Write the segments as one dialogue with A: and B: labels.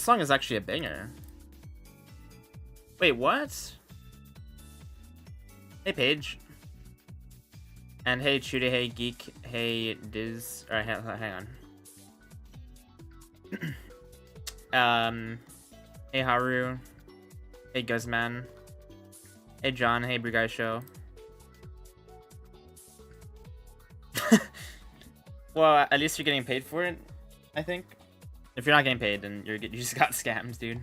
A: song is actually a banger. Wait, what? Hey, Paige. And hey, Chuda, hey, Geek, hey, Diz. Alright, hang on. Hey, Haru. Hey, Guzman. Hey, John. Hey, Brigay Show. Well, at least you're getting paid for it, I think. If you're not getting paid, then you just got scams, dude.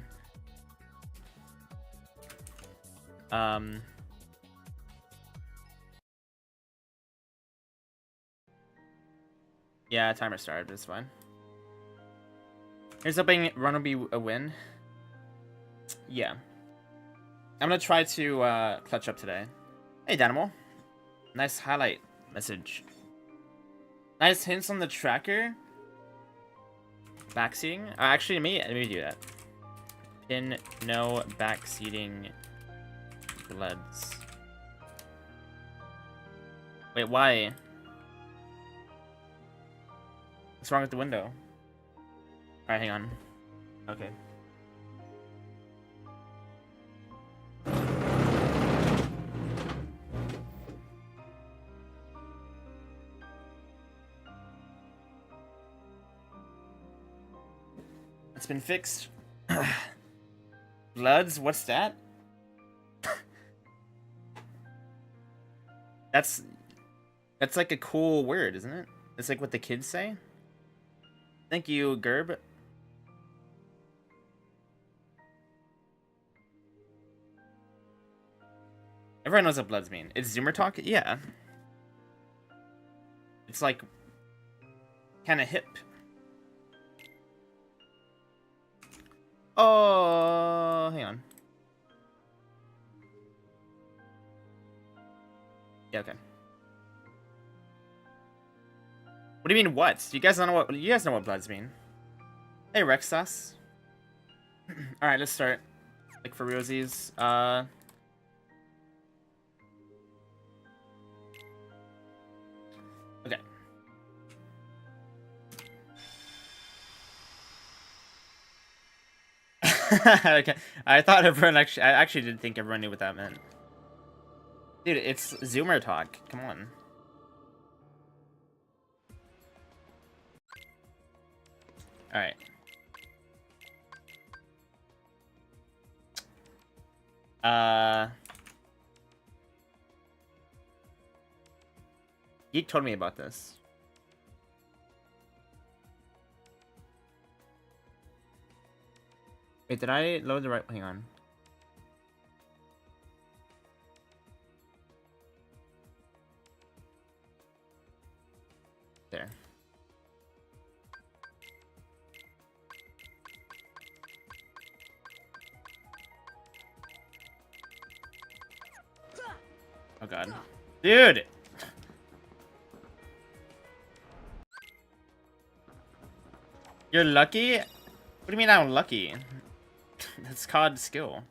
A: Yeah, timer started, it's fine. Here's hoping run will be a win. Yeah. I'm gonna try to clutch up today. Hey, Danimal. Nice highlight message. Nice hints on the tracker. Backseating? Actually, let me do that. Pin no backseating bloods. Wait, why? What's wrong with the window? Alright, hang on. Okay. It's been fixed. Bloods? What's that? That's like a cool word, isn't it? It's like what the kids say. Thank you, Gerb. Everyone knows what bloods mean. It's Zoomer talk? Yeah. It's like kind of hip. Oh, hang on. Yeah, okay. What do you mean what? You guys know what bloods mean. Hey, Rexas. Alright, let's start. Like for realsies. Okay. Okay. I thought everyone I actually did think everyone knew what that meant. Dude, it's Zoomer talk. Come on. Alright. Geek told me about this. Wait, did I load the right? Hang on. There. Oh god. Dude! You're lucky? What do you mean I'm lucky? That's called skill.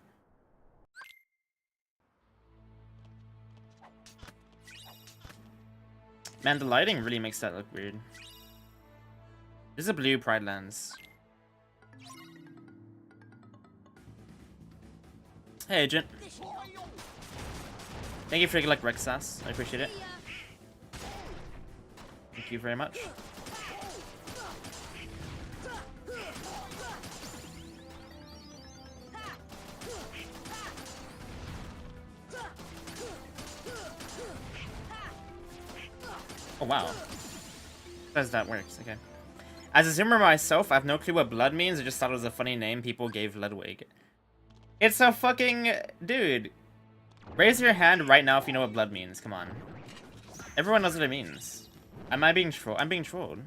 A: Man, the lighting really makes that look weird. This is a blue Pride lens. Hey, Agent. Thank you for like Rexas. I appreciate it. Thank you very much. Oh wow. As that works, okay. As a Zoomer myself, I have no clue what blood means. I just thought it was a funny name people gave Ludwig. It's a fucking... Dude. Raise your hand right now if you know what blood means. Come on. Everyone knows what it means. Am I being trolled? I'm being trolled.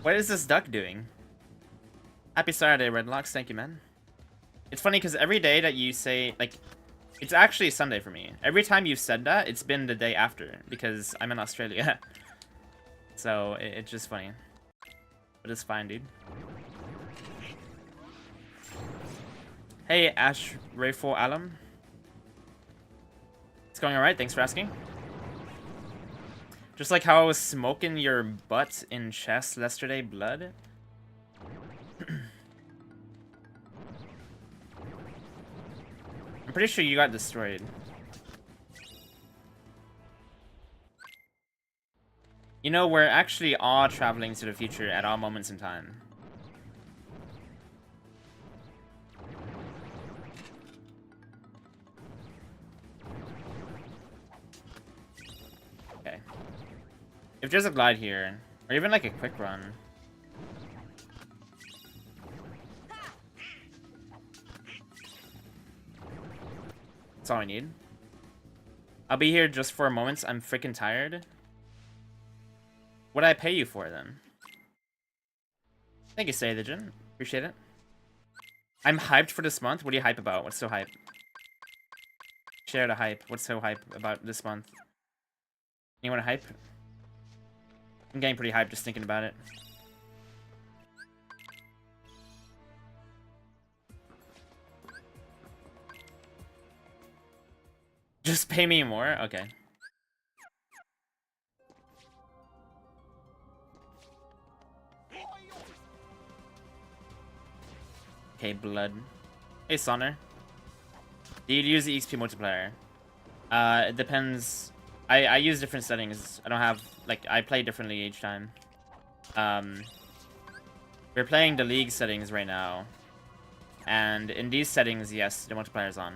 A: What is this duck doing? Happy Saturday, Redlocks. Thank you, man. It's funny because every day that you say, like, it's actually Sunday for me. Every time you've said that, it's been the day after because I'm in Australia. So it's just funny. But it's fine, dude. Hey, Ash Rayful Alum. going alright, thanks for asking. Just like how I was smoking your butt in chess yesterday, blood. I'm pretty sure you got destroyed. You know, we're actually all traveling to the future at all moments in time. Okay. If there's a glide here, or even like a quick run. That's all I need. I'll be here just for moments. I'm freaking tired. What did I pay you for then? Thank you, Say the Jin. Appreciate it. I'm hyped for this month. What are you hype about? What's so hype? Share the hype. What's so hype about this month? Anyone hype? I'm getting pretty hyped just thinking about it. Just pay me more? Okay. Okay, blood. Hey, Sonner. Do you use the XP multiplier? It depends. I use different settings. I don't have, like, I play differently each time. We're playing the league settings right now. And in these settings, yes, the multiplier's on.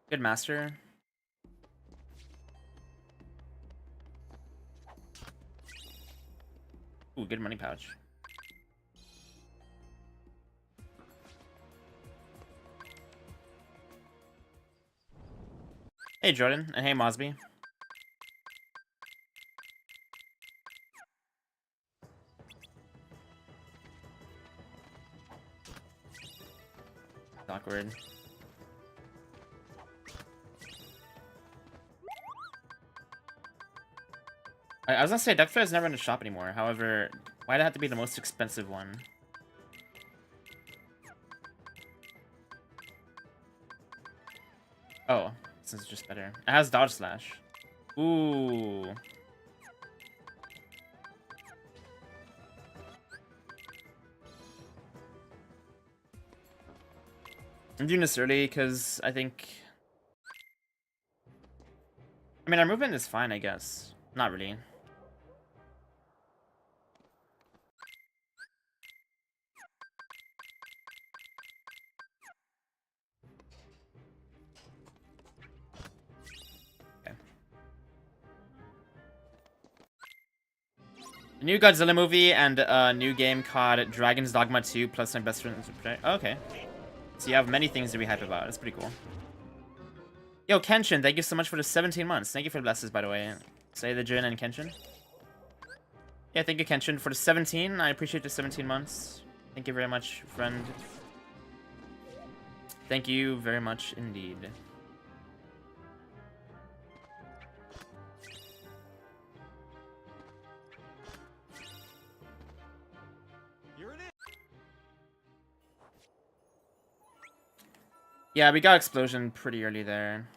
A: Good master. Ooh, good money pouch. Hey, Jordan, and hey, Mosby. Awkward. I was gonna say, Duckfair is never in the shop anymore. However, why'd it have to be the most expensive one? Oh, this is just better. It has Dodge Slash. Ooh. I'm doing this early because I think... I mean, our movement is fine, I guess. Not really. A new Godzilla movie and a new game called Dragon's Dogma 2 plus my best friend's... Okay. So you have many things to be hype about. That's pretty cool. Yo, Kenshin, thank you so much for the 17 months. Thank you for the blessings, by the way. Say the Jin and Kenshin. Yeah, thank you, Kenshin, for the 17. I appreciate the 17 months. Thank you very much, friend. Thank you very much indeed. Yeah, we got explosion pretty early there.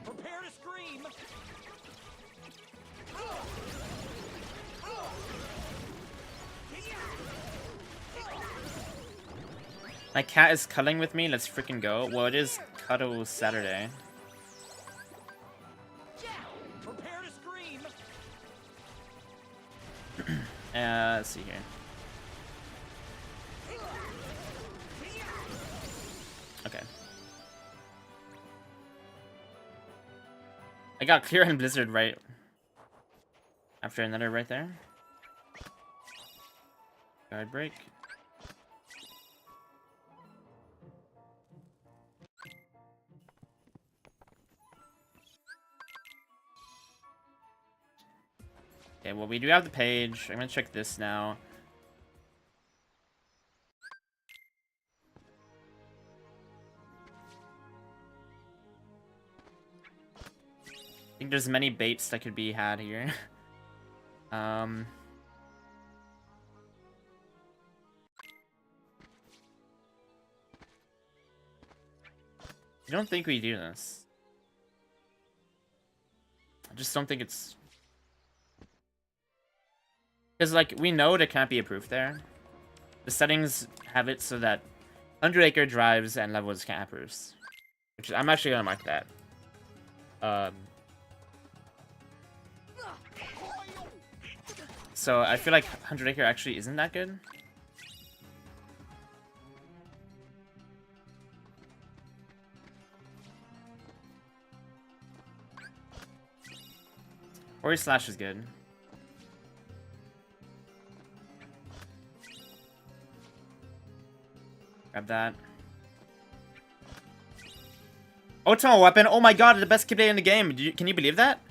B: Prepare to scream.
A: My cat is cuddling with me. Let's freaking go. Well, it is Cuddle Saturday.
B: Prepare to scream.
A: Let's see here. Okay. I got Clear and Blizzard right after another right there. Guard break. Okay, well, we do have the page. I'm gonna check this now. think there's many baits that could be had here. I don't think we do this. I just don't think it's... Because, like, we know there can't be a proof there. The settings have it so that 100-acre drives and levels can't have proofs. Which I'm actually gonna mark that. So I feel like 100-acre actually isn't that good. Ori Slash is good. Grab that. Ultimate weapon. Oh my god, the best kid in the game. Can you believe that?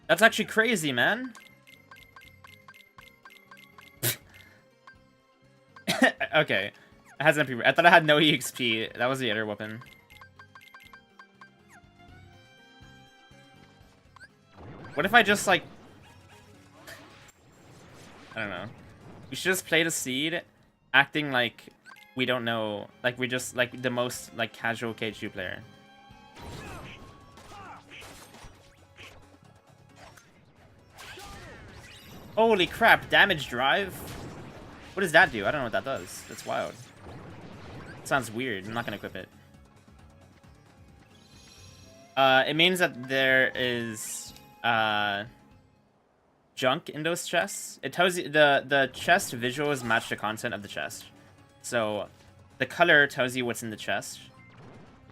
A: That's actually crazy, man. Okay. It has MP. I thought I had no EXP. That was the other weapon. What if I just, like... I don't know. We should just play the seed, acting like we don't know. Like, we're just, like, the most, like, casual KH2 player. Holy crap, damage drive? What does that do? I don't know what that does. That's wild. Sounds weird. I'm not gonna equip it. It means that there is junk in those chests. It tells you the chest visuals match the content of the chest. So the color tells you what's in the chest.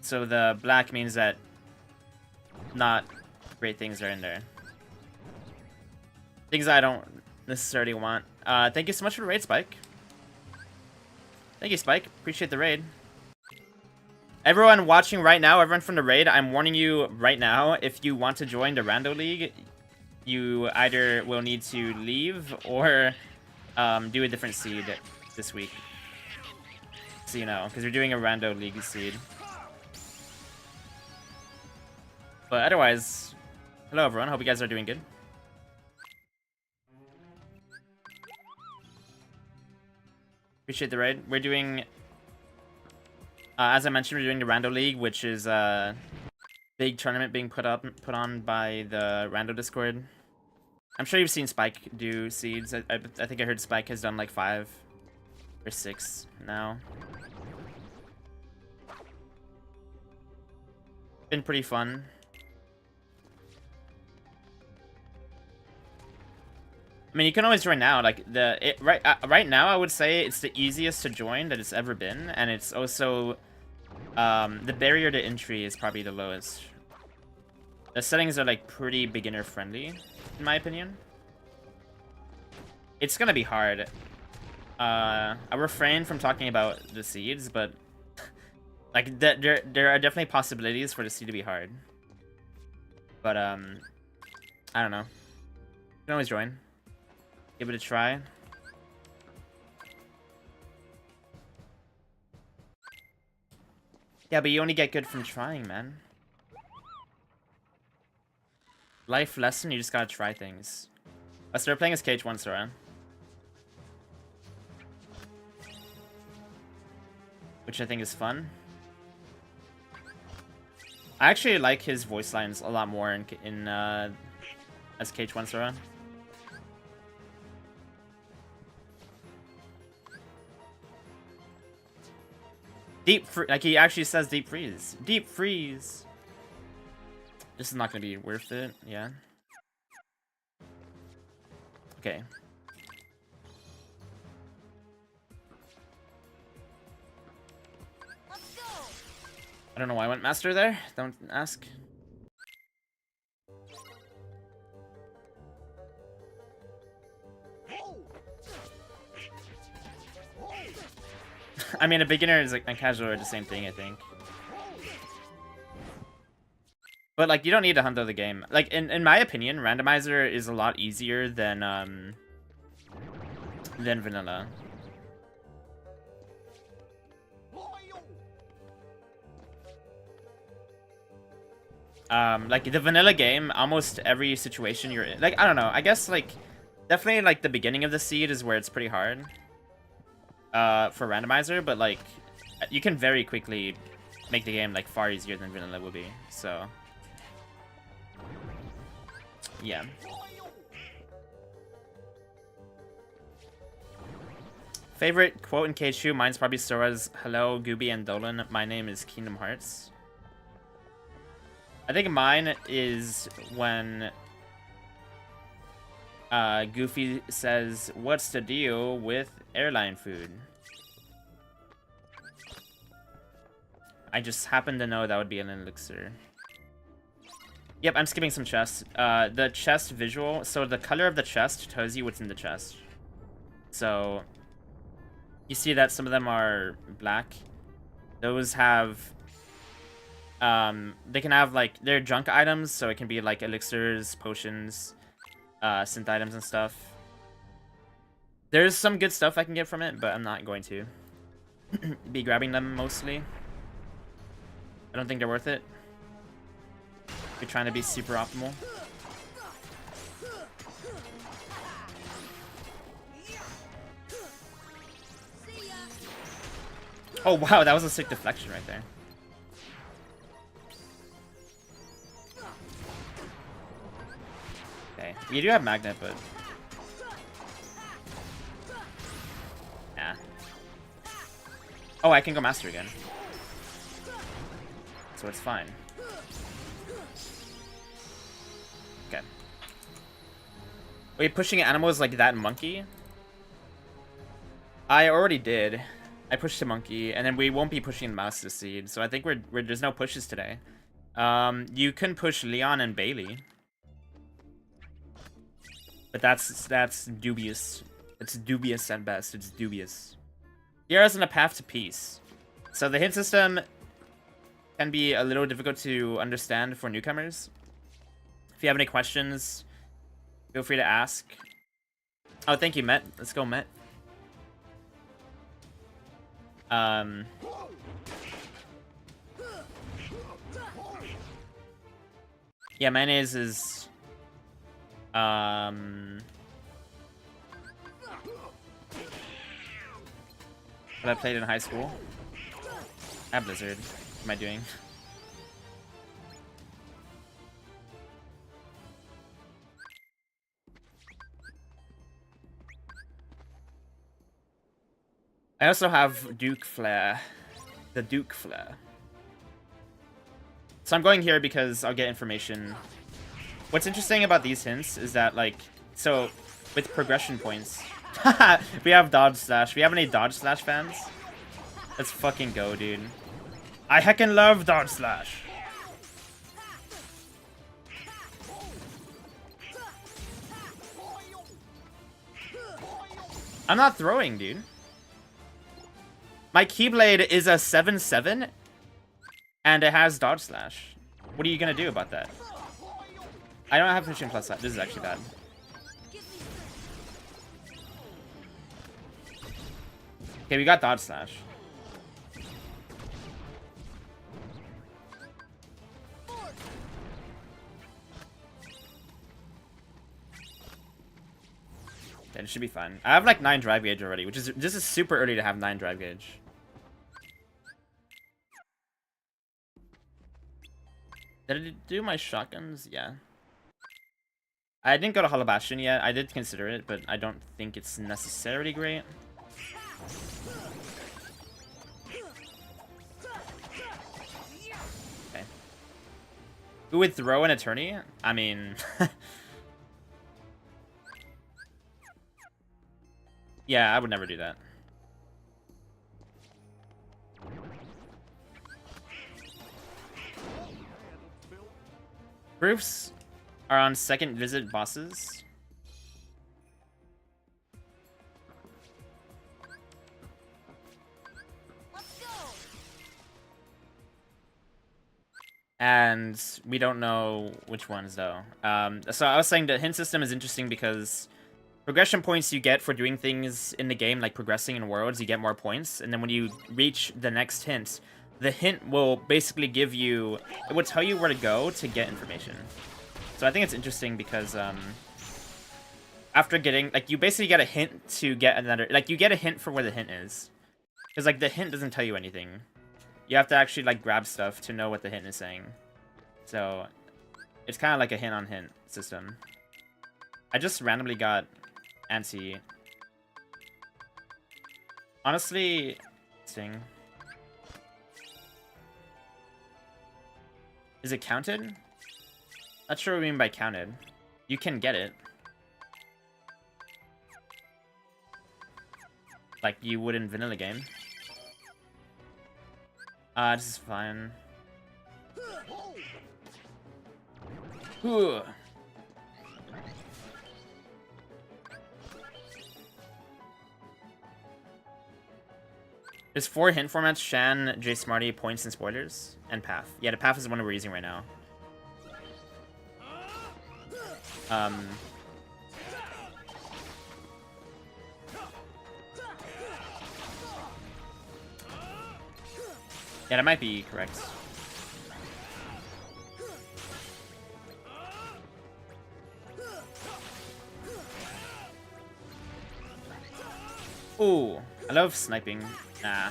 A: So the black means that not great things are in there. Things I don't necessarily want. Thank you so much for the raid, Spike. Thank you, Spike. Appreciate the raid. Everyone watching right now, everyone from the raid, I'm warning you right now, if you want to join the Rando League, you either will need to leave or do a different seed this week. So you know, because we're doing a Rando League seed. But otherwise, hello everyone, hope you guys are doing good. Appreciate the raid. We're doing, as I mentioned, we're doing the Rando League, which is a big tournament being put on by the Rando Discord. I'm sure you've seen Spike do seeds. I think I heard Spike has done like 5 or 6 now. Been pretty fun. I mean, you can always join now. Like right now, I would say it's the easiest to join that it's ever been, and it's also the barrier to entry is probably the lowest. The settings are like pretty beginner friendly, in my opinion. It's gonna be hard. I refrain from talking about the seeds, but like there are definitely possibilities for the seed to be hard. But I don't know. You can always join. Give it a try. Yeah, but you only get good from trying, man. Life lesson, you just gotta try things. I started playing as KH1 Sora. Which I think is fun. I actually like his voice lines a lot more in as KH1 Sora. Like he actually says deep freeze. Deep freeze. This is not gonna be worth it, yeah. Okay. I don't know why I went master there. Don't ask. I mean, a beginner is like a casual are the same thing, I think. But like, you don't need to hundo the game. Like, in my opinion, randomizer is a lot easier than vanilla. Like the vanilla game, almost every situation you're in, like, I don't know, I guess like definitely like the beginning of the seed is where it's pretty hard for randomizer, but like you can very quickly make the game like far easier than vanilla will be. So yeah. Favorite quote in KH2? Mine's probably Sora's "Hello, Gooby and Dolan. My name is Kingdom Hearts." I think mine is when Goofy says, "What's the deal with airline food?" I just happen to know that would be an elixir. Yep, I'm skipping some chests. The chest visual, so the color of the chest tells you what's in the chest. So you see that some of them are black. Those have they can have like, they're junk items, so it can be like elixirs, potions, synth items and stuff. There's some good stuff I can get from it, but I'm not going to be grabbing them mostly. I don't think they're worth it. If you're trying to be super optimal. Oh wow, that was a sick deflection right there. Okay, you do have magnet, but yeah. Oh, I can go master again, so it's fine. Okay. Wait, pushing animals like that monkey? I already did. I pushed the monkey, and then we won't be pushing the mouse to seed, so I think there's no pushes today. You can push Leon and Bailey, but that's dubious. It's dubious at best. It's dubious. Sierra's on a path to peace. So the hint system can be a little difficult to understand for newcomers. If you have any questions, feel free to ask. Oh, thank you, Met. Let's go, Met. Yeah, mayonnaise is what I played in high school. At Blizzard. What am I doing? I also have Duke Flare. The Duke Flare. So I'm going here because I'll get information. What's interesting about these hints is that, like, so with progression points, we have dodge slash. We have any dodge slash fans? Let's fucking go, dude. I heckin' love dodge slash. I'm not throwing, dude. My Keyblade is a 7/7, and it has dodge slash. What are you gonna do about that? I don't have finishing plus that. This is actually bad. Okay, we got dodge slash. Okay, it should be fine. I have like 9 drive gauge already, which is, this is super early to have 9 drive gauge. Did it do my shotguns? Yeah. I didn't go to Hollow Bastion yet. I did consider it, but I don't think it's necessarily great. Okay. Who would throw an attorney? I mean... yeah, I would never do that. Proofs are on second visit bosses. And we don't know which ones, though. So I was saying the hint system is interesting because progression points you get for doing things in the game, like progressing in worlds, you get more points. And then when you reach the next hint, the hint will basically give you, it will tell you where to go to get information. So I think it's interesting because after getting, like, you basically get a hint to get another, like, you get a hint for where the hint is. Because, like, the hint doesn't tell you anything. You have to actually, like, grab stuff to know what the hint is saying. So it's kind of like a hint on hint system. I just randomly got antsy. Honestly, Sting. Is it counted? Not sure what we mean by counted. You can get it. Like you would in vanilla game. This is fine. Ooh. There's 4 hint formats: Shan, J Smarty, Points, and Spoilers, and Path. Yeah, the Path is the one we're using right now. Yeah, that might be correct. Ooh, I love sniping. Nah.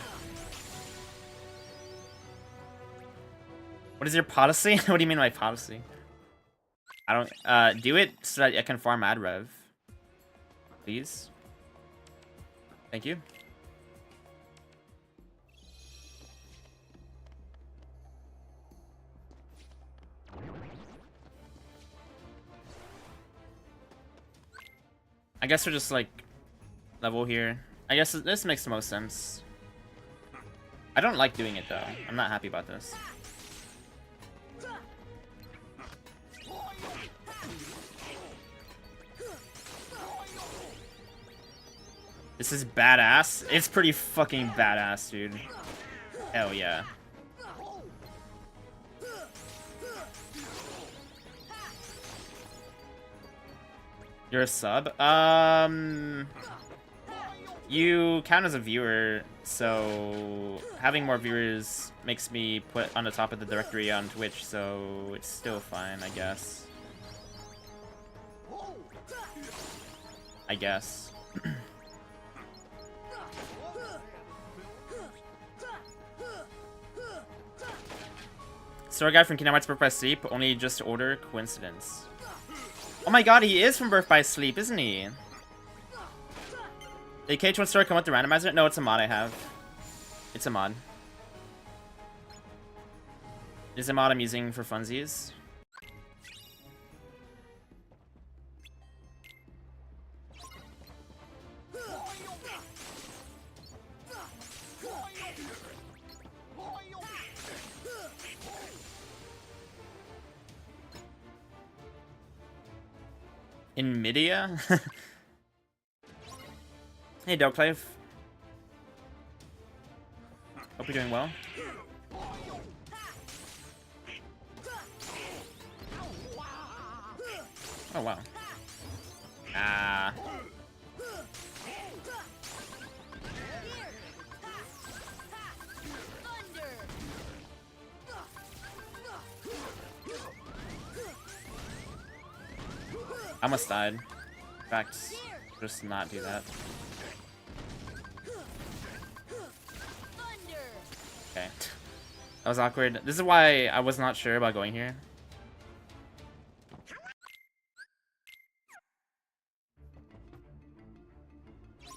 A: What is your policy? What do you mean by policy? I don't, do it so that I can farm ad rev. Please. Thank you. I guess we're just like level here. I guess this makes the most sense. I don't like doing it though. I'm not happy about this. This is badass. It's pretty fucking badass, dude. Hell yeah. You're a sub? You count as a viewer, so having more viewers makes me put on the top of the directory on Twitch, so it's still fine, I guess. I guess. Store guy from Kingdom Hearts Birth by Sleep, only just order, coincidence. Oh my god, he is from Birth by Sleep, isn't he? The KH2 store come with the randomizer? No, it's a mod I have. It's a mod. It's a mod I'm using for funsies. In Midia? Hey, Dogclave. Hope you're doing well. Oh, wow. Ah. I almost died. In fact, just not do that. Okay. That was awkward. This is why I was not sure about going here.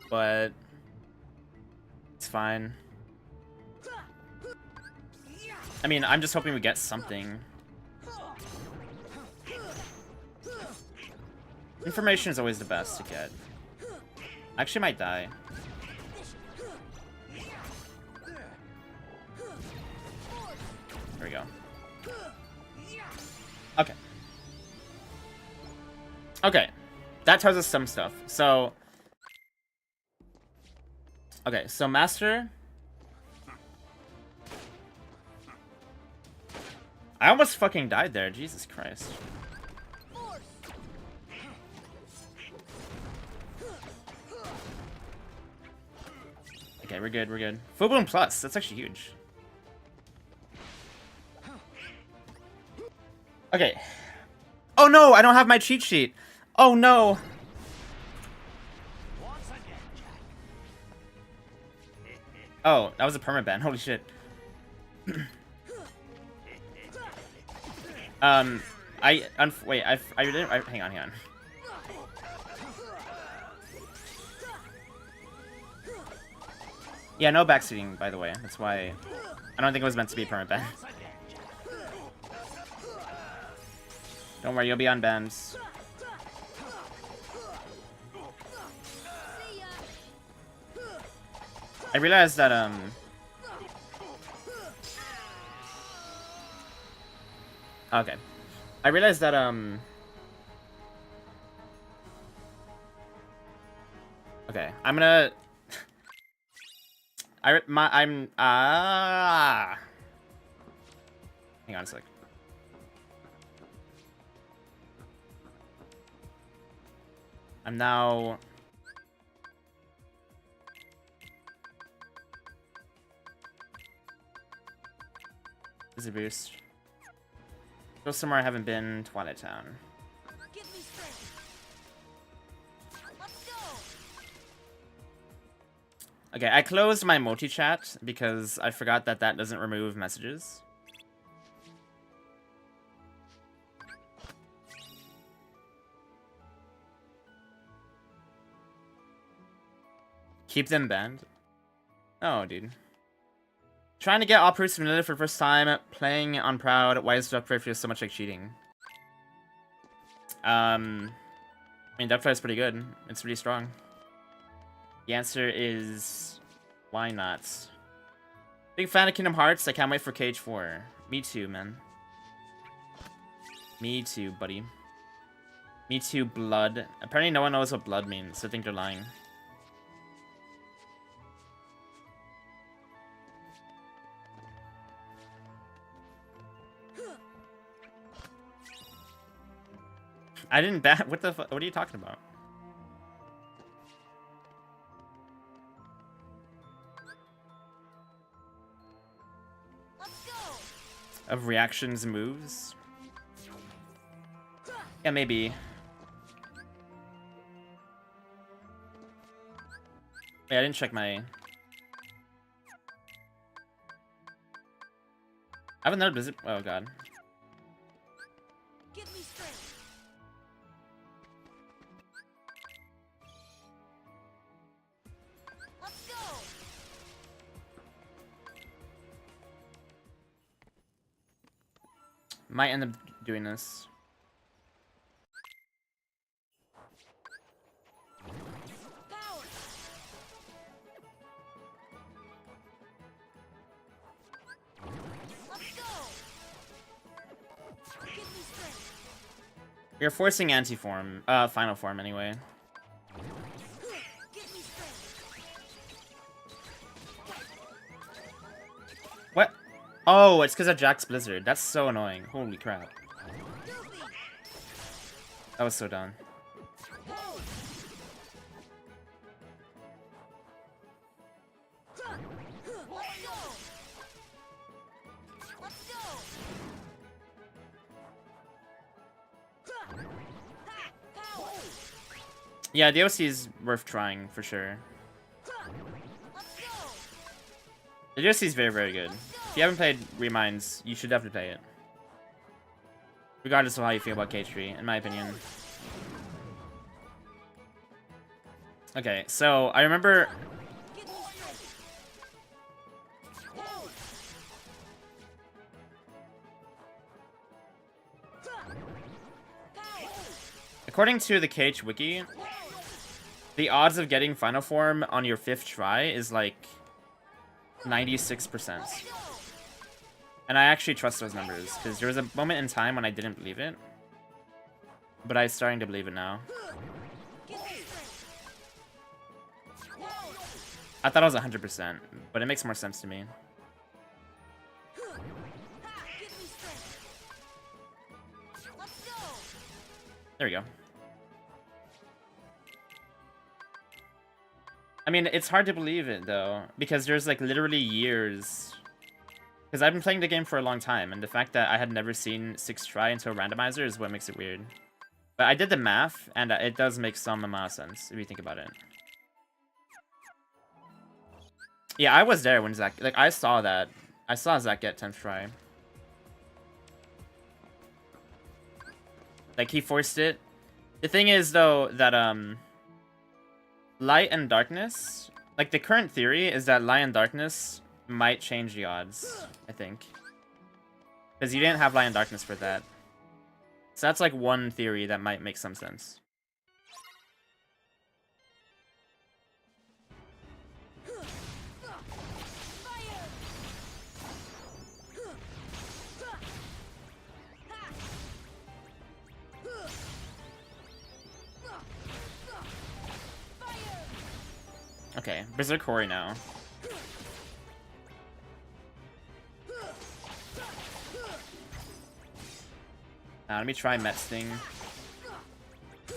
A: But it's fine. I mean, I'm just hoping we get something. Information is always the best to get. I actually might die. There we go. Okay. Okay. That tells us some stuff. So... Okay, so Master... I almost fucking died there. Jesus Christ. Okay, we're good, we're good. Full Bloom Plus, that's actually huge. Okay. Oh no, I don't have my cheat sheet. Oh no.
B: Once again, Jack.
A: Oh, that was a permaban. Holy shit. Wait, I didn't, hang on. Yeah, no backseating, by the way. That's why I don't think it was meant to be permaban. Don't worry, you'll be on bans. I realized that, okay. I realized that, okay, I'm gonna... Hang on a sec. I'm now... This is a boost. Go somewhere I haven't been. Twilight Town.
C: Give me strength. Let's go.
A: Okay, I closed my multi-chat because I forgot that that doesn't remove messages. Keep them banned? Oh, dude. Trying to get all proofs submitted for the first time, playing on Proud, why does Duckfire feel so much like cheating? I mean, Duckfire is pretty good. It's pretty strong. The answer is... why not? Big fan of Kingdom Hearts, I can't wait for KH2. Me too, man. Me too, buddy. Me too, blood. Apparently no one knows what blood means, so I think they're lying. I didn't bat. What the fuck? What are you talking about?
C: Let's go.
A: Of reactions and moves? Yeah, maybe. Wait, I didn't check my... I have another blizzard. Oh god.
C: Give me strength. Let's go.
A: Might end up doing this.
C: Power. Let's go. Give me strength.
A: You're forcing anti-form. Final form anyway.
C: Give me strength.
A: What? Oh, it's because of Jack's Blizzard. That's so annoying. Holy crap.
C: Goofy.
A: That was so dumb.
C: Let's go. Let's go. Power.
A: Yeah, the OC is worth trying for sure.
C: Let's go.
A: The DLC is very, very good. If you haven't played Reminds, you should definitely play it. Regardless of how you feel about KH2, in my opinion. Okay, so I remember...
C: Give me strength. Power. Power.
A: According to the KH wiki, the odds of getting Final Form on your 5th try is like 96%. And I actually trust those numbers, because there was a moment in time when I didn't believe it. But I'm starting to believe it now.
C: Give me strength.
A: I thought it was 100%, but it makes more sense to me.
C: Give me strength. Let's go.
A: There we go. I mean, it's hard to believe it, though, because there's, like, literally years Because I've been playing the game for a long time, and the fact that I had never seen 6 try into a randomizer is what makes it weird. But I did the math, and it does make some amount of sense, if you think about it. Yeah, I was there when Zach... Like, I saw that. I saw Zach get 10th try. Like, he forced it. The thing is, though, that, light and darkness... Like, the current theory is that light and darkness might change the odds, I think. Because you didn't have light and darkness for that. So that's, like, one theory that might make some sense. Okay, Berserk Hori now. Let me try Met Sting. There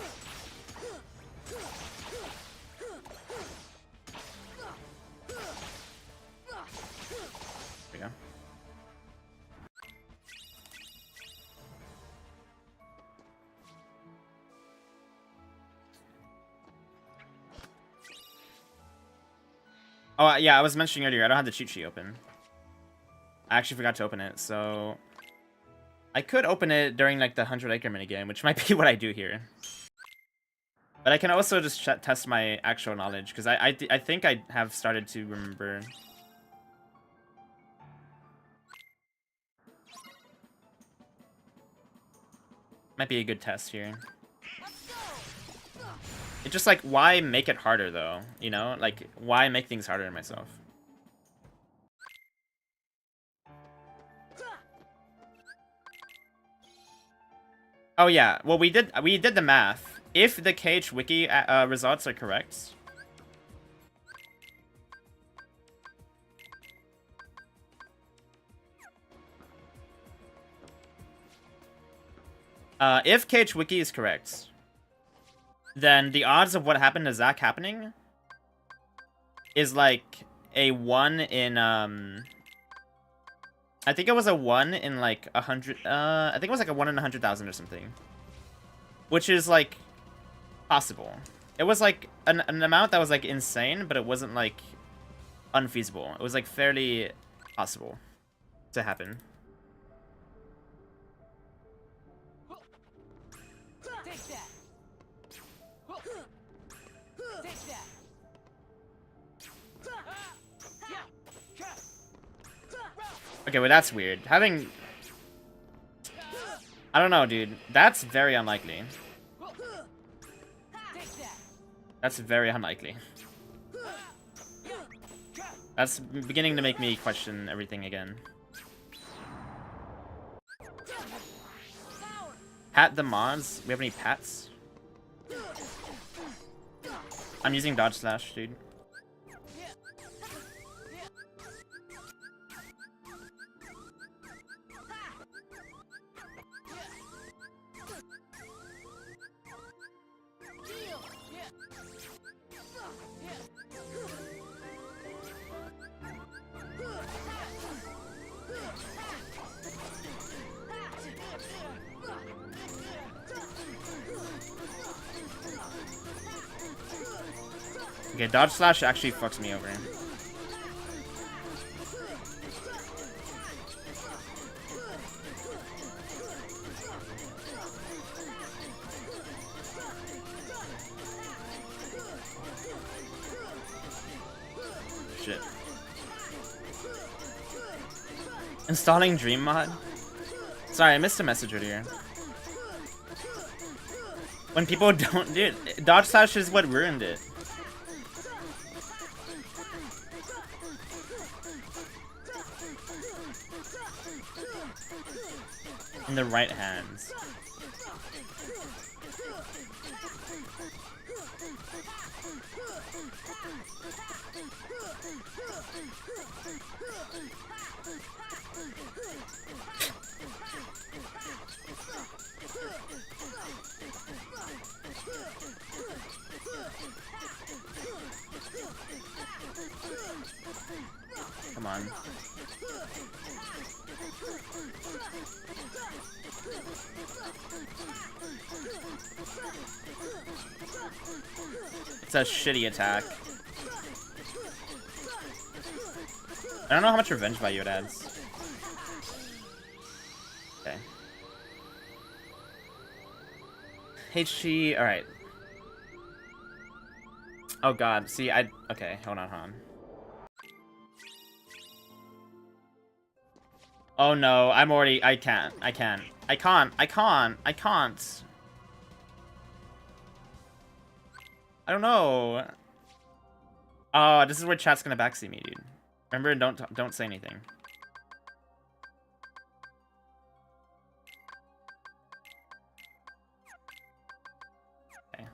A: we go. Oh, yeah, I was mentioning earlier, I don't have the cheat sheet open. I actually forgot to open it, so... I could open it during, like, the 100-acre minigame, which might be what I do here. But I can also just test my actual knowledge, because I think I have started to remember. Might be a good test here. It's just like, why make it harder, though? You know? Like, why make things harder on myself? Oh, yeah. Well, we did the math. If the KH wiki results are correct... if KH wiki is correct... then the odds of what happened to Zach happening is like a 1 in, I think it was a 1 in like 100, I think it was like a 1 in 100,000 or something. Which is like possible. It was like an amount that was like insane, but it wasn't like unfeasible. It was like fairly possible to happen. Okay, well, that's weird. Having... I don't know, dude. That's very unlikely. That's very unlikely. That's beginning to make me question everything again. Pat the mods? We have any pats? I'm using dodge slash, dude. Okay, dodge slash actually fucks me over. Shit. Installing Dream mod? Sorry, I missed a message earlier. When people don't... Dude, dodge slash is what ruined it. In the right hands. Come on. It's a shitty attack. I don't know how much revenge value it adds. Okay. HG, alright. Oh god, see, okay, hold on. Oh no, I can't. I don't know. Oh, this is where chat's gonna backseat me, dude. Remember, don't say anything. Okay.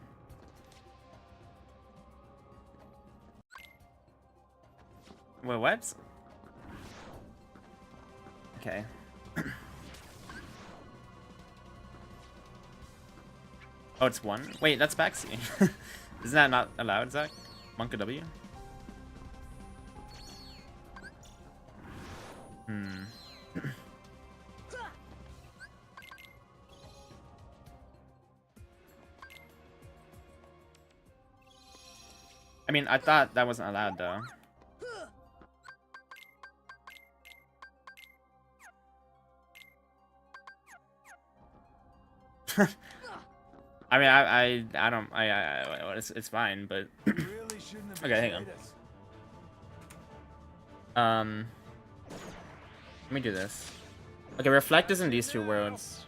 A: Wait, what? Okay. Oh, it's one? Wait, that's backseating. Isn't that not allowed, Zach? Monka W? I mean, I thought that wasn't allowed, though. I mean, I don't, it's fine, but okay, hang on. Let me do this. Okay, Reflect is in these two worlds.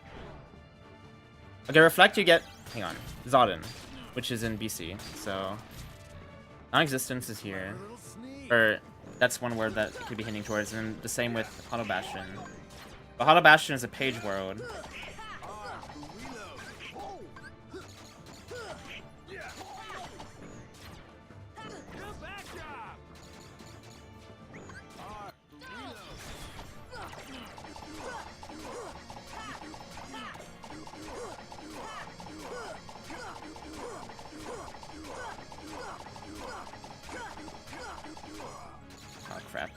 A: Okay, Reflect you get, hang on, Zodin, which is in BC, so Non-Existence is here, or that's one word that it could be hinting towards, and the same with Hollow Bastion. But Hollow Bastion is a page world. Oh crap.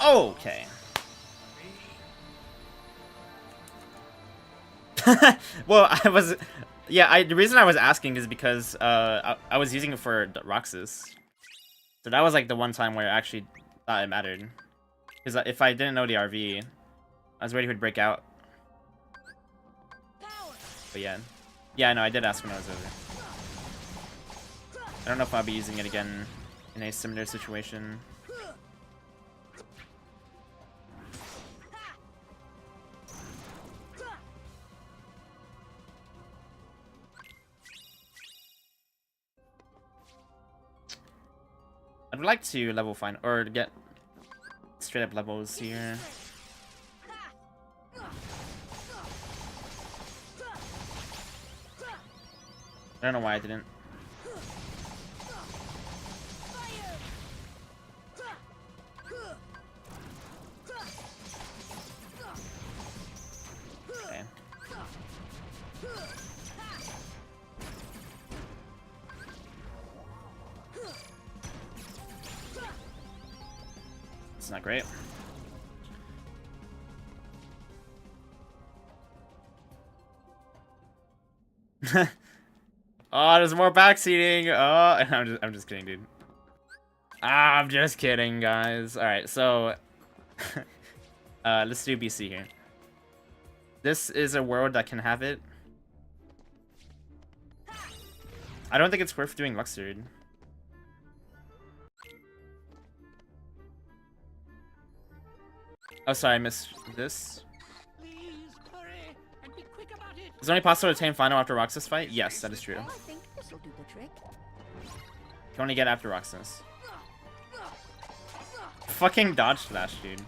A: Okay. Well, the reason I was asking is because I was using it for Roxas. So that was like the one time where I actually thought it mattered. Because if I didn't know the RV, I was worried he would break out. But yeah. Yeah, I know, I did ask when I was over. I don't know if I'll be using it again in a similar situation. I'd like to level find or get straight up levels here. I don't know why I didn't. Okay. It's not great. Oh, there's more backseating. Oh, I'm just kidding, dude. I'm just kidding, guys. All right, so let's do BC here. This is a world that can have it. I don't think it's worth doing Luxord. Oh, sorry, I missed this. Is it only possible to attain final after Roxas fight? Yes, that is true.
C: I think this will do the trick.
A: Can only get after Roxas. fucking dodge slash, dude.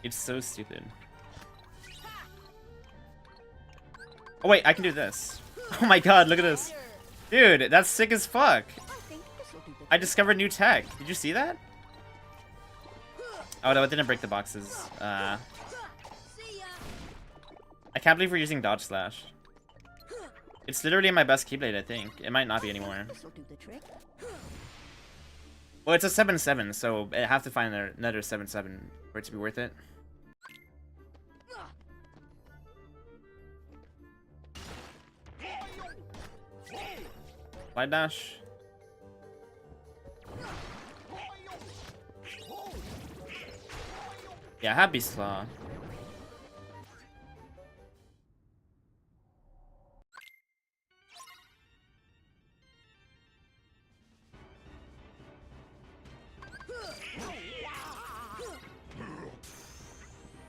A: It's so stupid. Oh wait, I can do this. Oh my god, look at this. Dude, that's sick as fuck. I discovered new tech. Did you see that? Oh no, it didn't break the boxes. I can't believe we're using dodge slash. It's literally my best keyblade, I think. It might not be anymore. Well, it's a 7-7, so I have to find another 7-7 for it to be worth it. Slide dash. Yeah, happy slaw.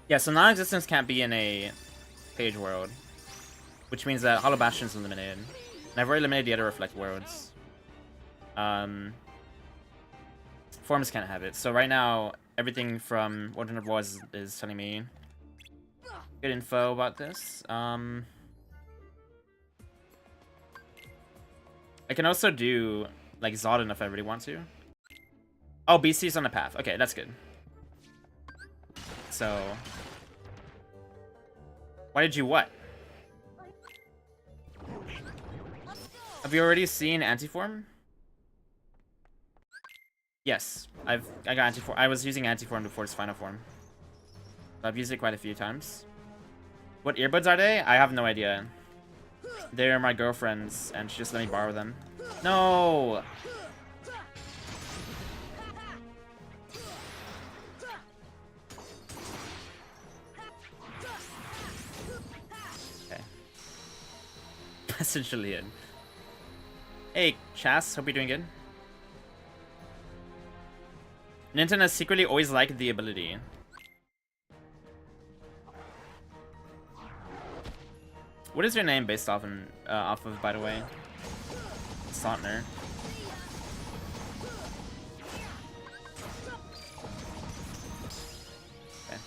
A: Yeah, so non-existence can't be in a page world, which means that Hollow Bastion's eliminated. And I've already eliminated the other Reflect worlds. Forms can't have it. So right now, everything from 100 Wars is telling me good info about this. I can also do like Zodin if I really want to. Oh, BC's on the path. Okay, that's good. So, why did you what? Have you already seen Antiform? Yes, I got Antiform. I was using Antiform before its final form. I've used it quite a few times. What earbuds are they? I have no idea. They're my girlfriend's, and she just let me borrow them. No! Okay. Message Julian. Hey, Chas, hope you're doing good. Nintendo secretly always liked the ability. What is your name based off of, by the way? Sontner. Okay.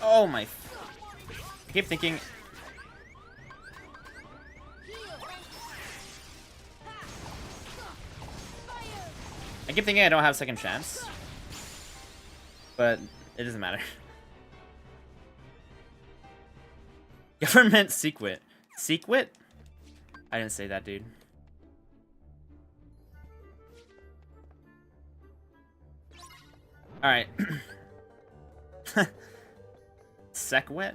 A: Oh my! I keep thinking. I keep thinking I don't have second chance, but it doesn't matter. Government secret. Secret? I didn't say that, dude. All right. Sekwet?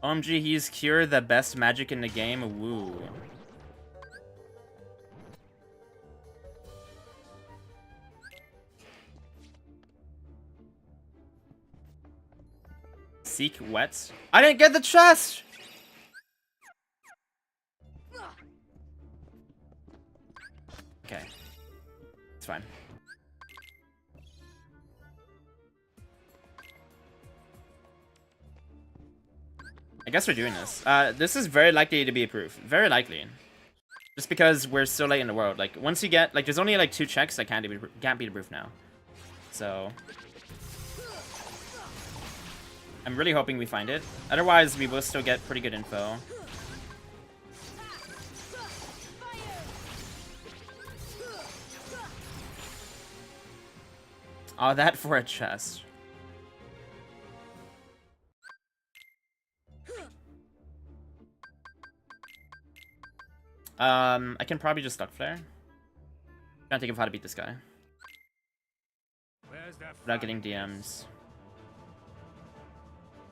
A: OMG, he's Cure, the best magic in the game. Woo. Seek wet. I didn't get the chest! Okay. It's fine. I guess we're doing this. This is very likely to be approved. Very likely. Just because we're so late in the world. Like, once you get... Like, there's only, like, 2 checks that can't be approved now. So... I'm really hoping we find it. Otherwise, we will still get pretty good info. Oh, that for a chest. I can probably just Duck Flare. Trying to think of how to beat this guy. Without getting DMs.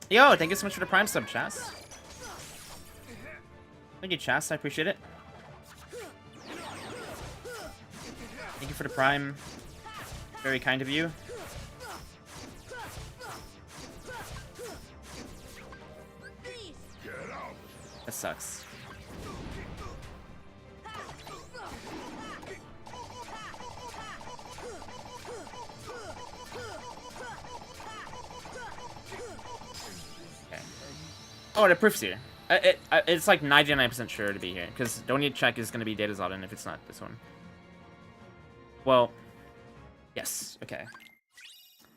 A: Yo, thank you so much for the Prime sub, Chas. Thank you, Chas. I appreciate it. Thank you for the Prime. Very kind of you. sucks. Okay. Oh, the proof's here. It's like 99% sure to be here, because don't need check is going to be Data Zodin if it's not this one. Well, yes, okay.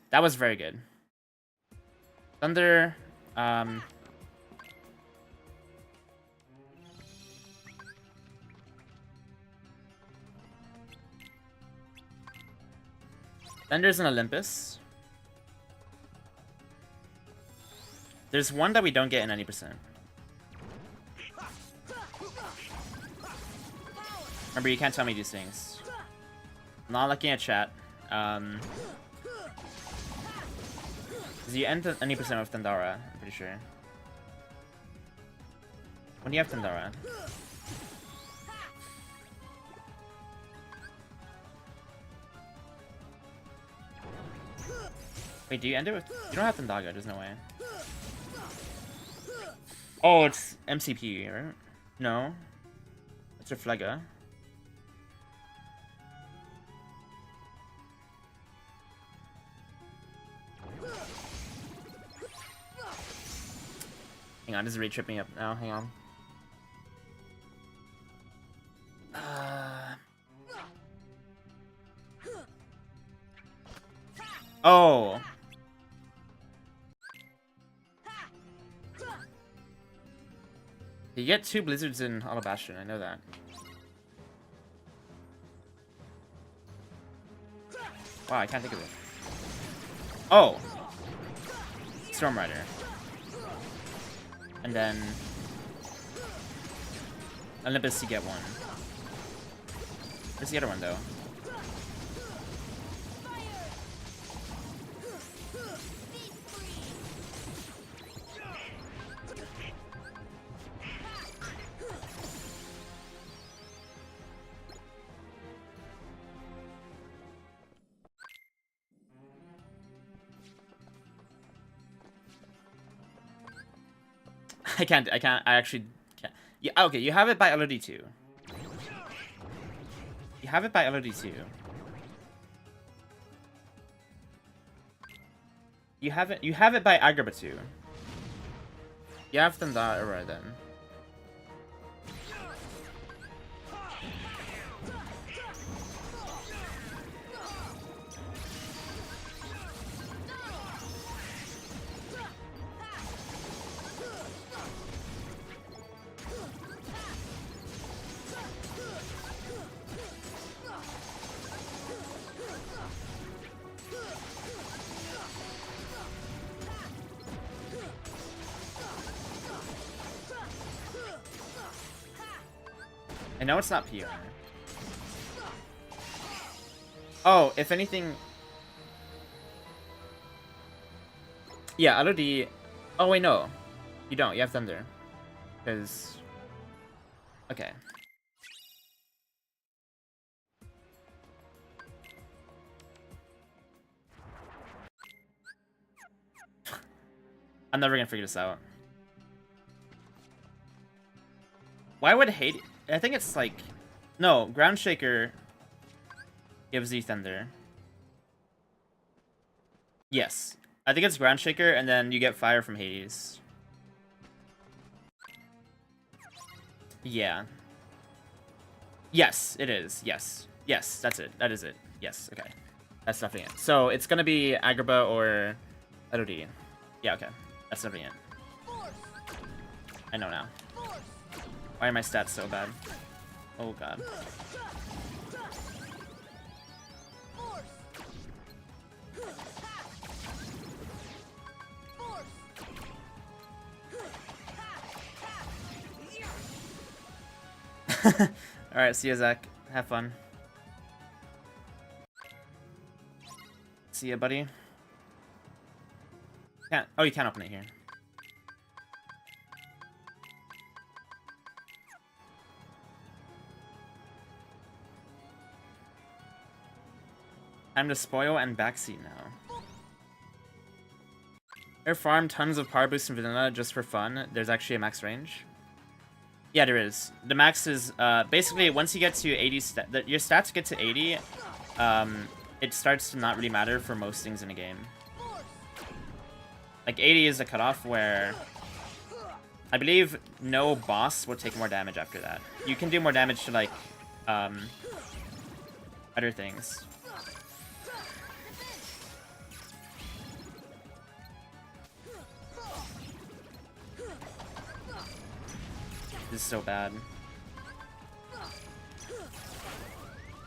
A: That was very good. Thunder, Thunder's an Olympus. There's one that we don't get in any percent. Remember, you can't tell me these things. I'm not looking at chat. Because you end any percent with Thundara, I'm pretty sure. When do you have Thundara? Wait, do you end it with... You don't have Thundaga, there's no way. Oh, it's MCP, right? No. It's Reflega. Hang on, this is re-tripping me up now. Hang on. Oh. You get 2 blizzards in Hollow Bastion, I know that. Wow, I can't think of it. Oh! Storm Rider. And then... Olympus, you get 1. Where's the other one, though? I actually can't. Yeah, okay, you have it by LOD2. You have it by LOD2. You have it by Agrabah 2. You have Thundara then. I know it's not PR. Oh, if anything... Yeah, LOD... Oh, wait, no. You don't. You have Thunder. Because... Okay. I'm never gonna figure this out. Why would Hades... I think it's like... No, Ground Shaker gives you Thunder. Yes. I think it's Ground Shaker, and then you get Fire from Hades. Yeah. Yes, it is. Yes. Yes, that's it. That is it. Yes, okay. That's definitely it. So, it's gonna be Agrabah or LOD. Yeah, okay. That's definitely it. I know now. Why are my stats so bad? Oh god. Alright, see ya, Zach. Have fun. See ya, buddy. Can't. Oh, you can't open it here. Time to spoil and backseat now. I farm tons of power boosts in vanilla just for fun. There's actually a max range. Yeah, there is. The max is basically once you get to 80, your stats get to 80, it starts to not really matter for most things in the game. Like 80 is a cutoff where I believe no boss will take more damage after that. You can do more damage to like other things. This is so bad.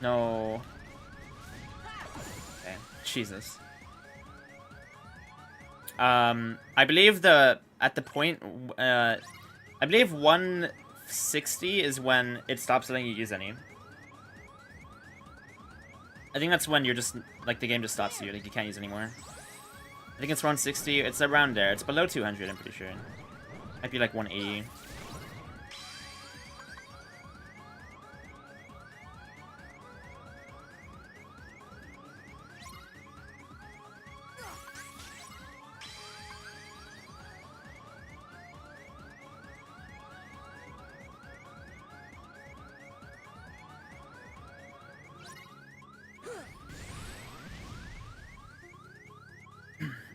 A: No. Okay. Jesus. I believe at the point, I believe 160 is when it stops letting you use any. I think that's when you're just, like, the game just stops you, like, you can't use anymore. I think it's 160, it's around there, it's below 200, I'm pretty sure. Might be like 180.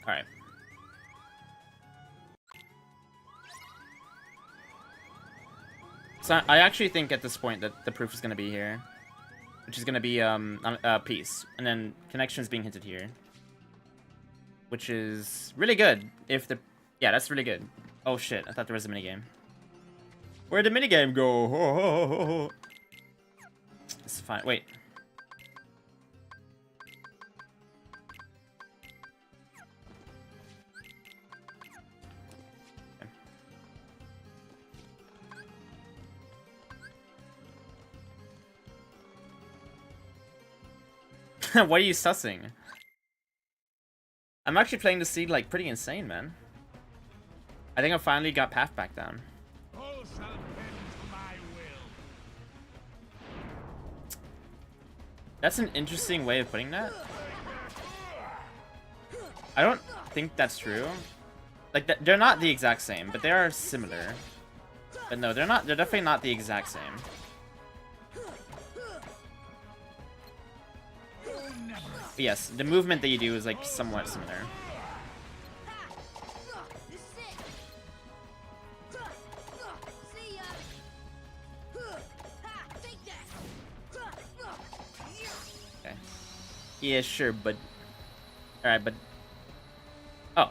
A: Alright. So I actually think at this point that the proof is going to be here. Which is going to be peace. And then connections being hinted here. Which is really good. If the... Yeah, that's really good. Oh shit, I thought there was a minigame. Where'd the minigame go? It's fine. Wait. What are you sussing? I'm actually playing the seed like pretty insane, man. I think I finally got path back down.
B: All shall bend to my will.
A: That's an interesting way of putting that. I don't think that's true. Like, they're not the exact same, but they are similar. But no, they're not. They're definitely not the exact same. But yes, the movement that you do is like somewhat similar. Okay. Yeah, sure, but... Alright, but... Oh.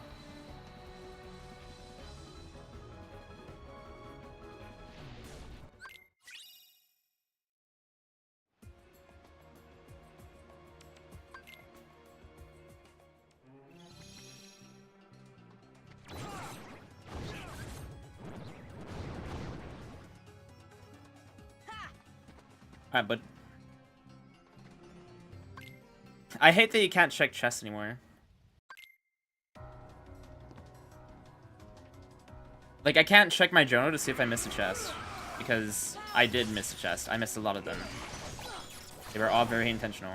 A: Alright, but... I hate that you can't check chests anymore. Like, I can't check my journal to see if I missed a chest. Because I did miss a chest. I missed a lot of them. They were all very intentional.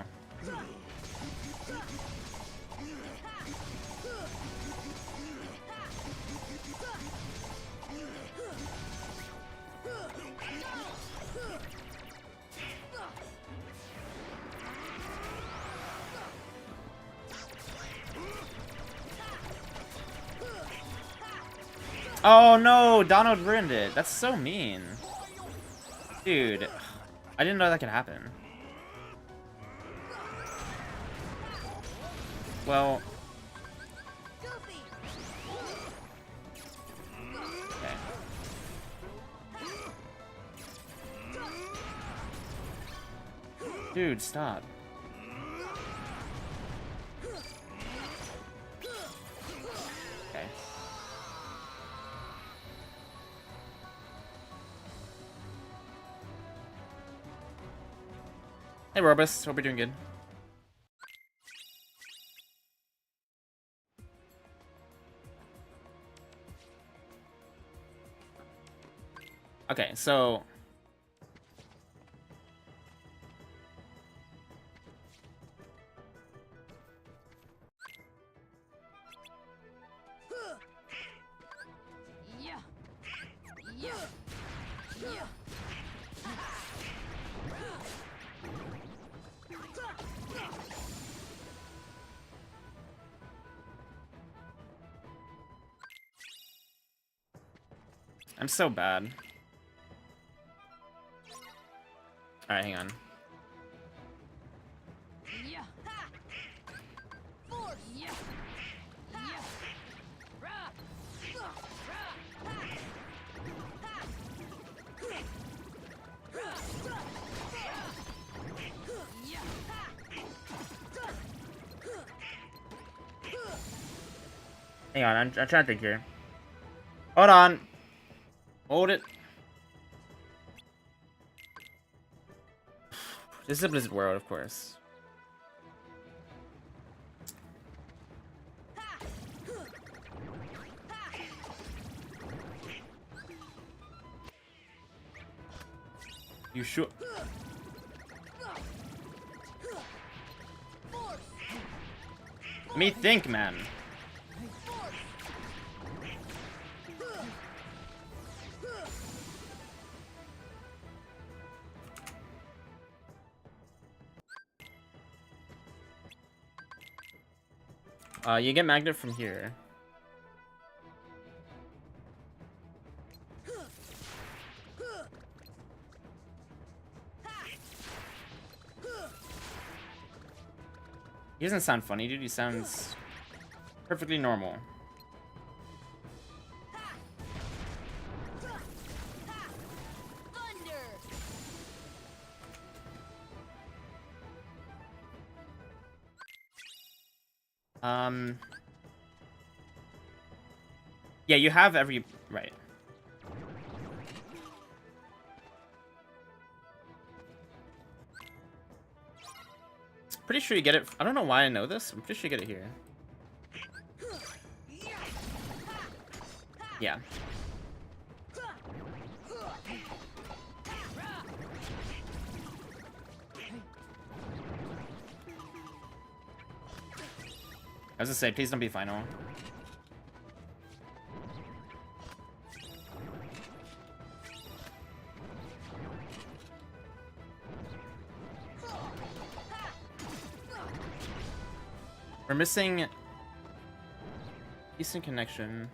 A: Oh no, Donald ruined it. That's so mean. Dude, I didn't know that could happen. Well... Okay. Dude, stop. Okay. Hey, Robus. Hope you're doing good. Okay, so...
C: Yeah. Yeah. Yeah.
A: I'm so bad. Alright, hang on.
C: Yeah. Force. Yeah. Yeah. Ra. Ra.
A: Hang on, I'm trying to think here. Hold on. Hold it. This is a Blizzard world, of course. You sure? Me think, man. You get magnet from here. He doesn't sound funny, dude. He sounds perfectly normal. Yeah, you have every... Right. Pretty sure you get it... I don't know why I know this. I'm pretty sure you get it here. Yeah. I was gonna say, please don't be final. We're missing decent connection.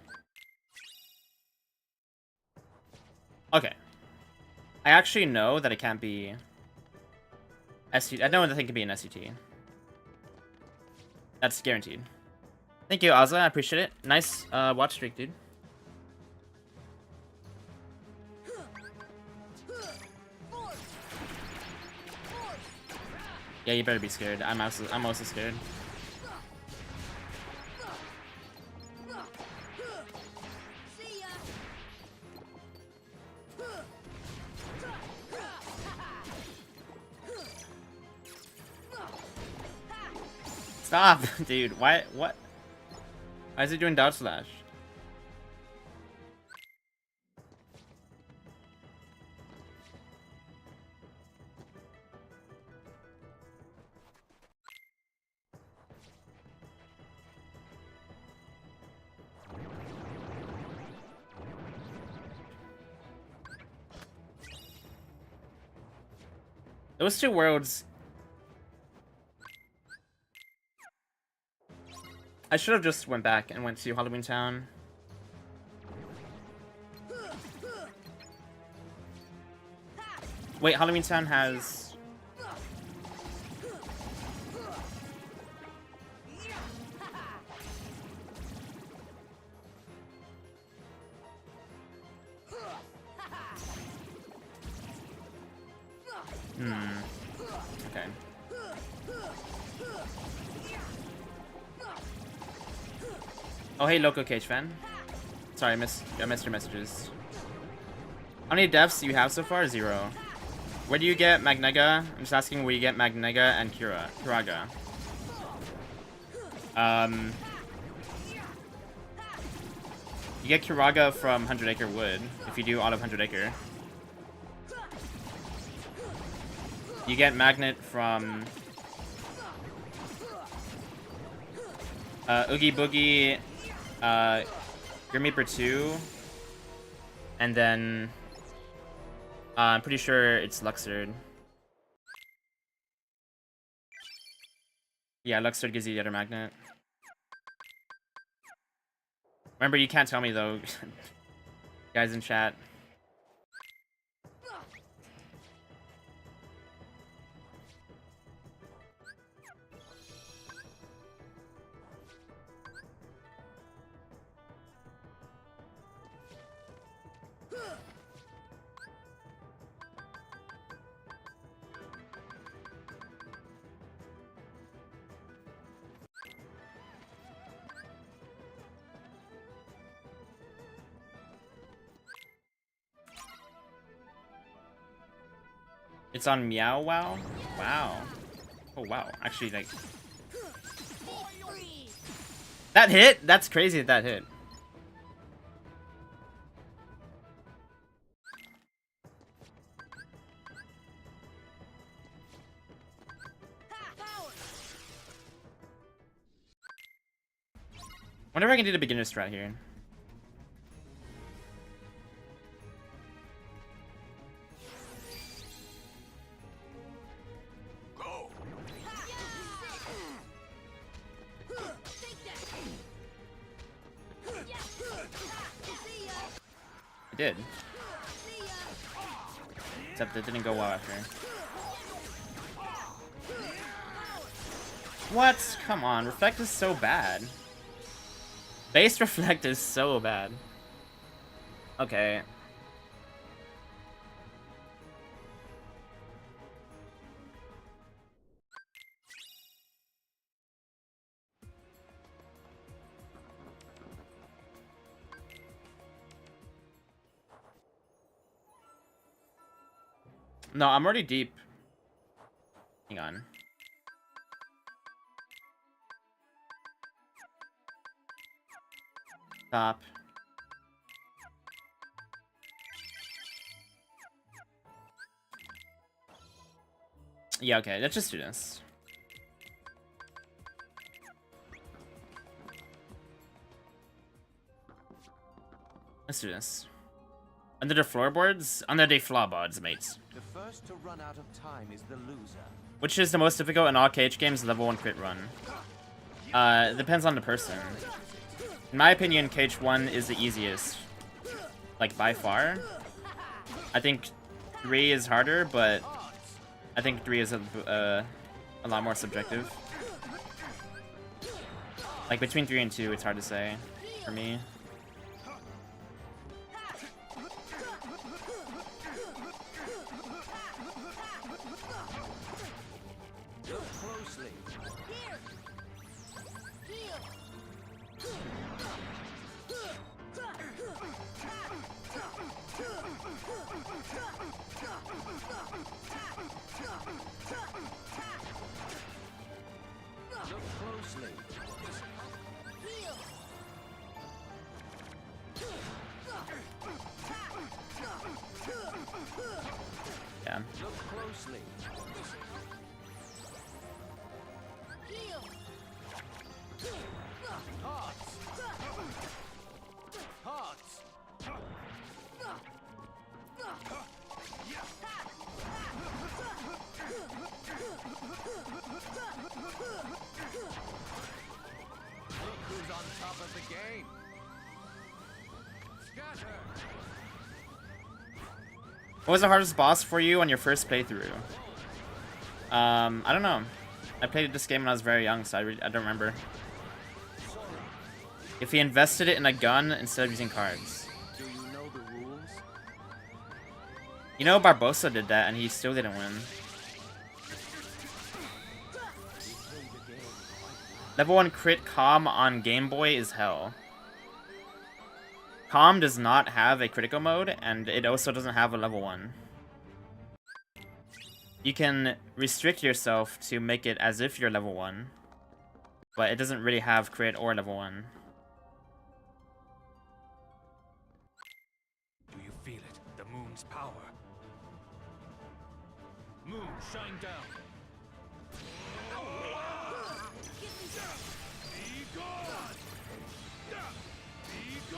A: Okay. I actually know that it can't be SCT. I know that thing can be an SCT. That's guaranteed. Thank you, Azza. I appreciate it. Nice watch streak, dude. Yeah, you better be scared. I'm also scared. Stop, dude. Why? What? Why is he doing dodge slash? Those two worlds. I should have just went back and went to Halloween Town. Wait, Halloween Town has... Okay. Oh, hey, Loco Cage fan. Sorry, I missed your messages. How many deaths do you have so far? 0. Where do you get Magnega? I'm just asking where you get Magnega and Kiraga. You get Kiraga from 100 Acre Wood, if you do all of 100 Acre. You get Magnet from... Oogie Boogie, Grim Reaper 2, and then... I'm pretty sure it's Luxord. Yeah, Luxord gives you the other magnet. Remember, you can't tell me, though. Guys in chat. It's on Meow Wow? Wow. Oh wow. Actually, like... That hit? That's crazy that hit. Wonder if I can do the beginner strat here. I did. Except it didn't go well after. What? Come on, Reflect is so bad. Base Reflect is so bad. Okay. No, I'm already deep. Hang on. Stop. Yeah, okay, let's just do this. Let's do this. Under the floorboards? Under the floorboards, mates.
D: The first to run out of time is the loser.
A: Which is the most difficult in all KH games? Level 1 crit run. Depends on the person. In my opinion, KH1 is the easiest. Like, by far. I think 3 is harder, but I think 3 is a lot more subjective. Like, between 3 and 2, it's hard to say, for me. Yeah.
D: Look closely. Hearts. Hearts. Look who's on top of the game. Scatter.
A: What was the hardest boss for you on your first playthrough? I don't know. I played this game when I was very young, so I don't remember. If he invested it in a gun instead of using cards.
D: Do you know the rules?
A: You know, Barbosa did that, and he still didn't win. Level 1 crit Calm on Game Boy is hell. Calm does not have a critical mode, and it also doesn't have a level 1. You can restrict yourself to make it as if you're level 1, but it doesn't really have crit or level 1.
B: Do you feel it? The moon's power. Moon, shine down.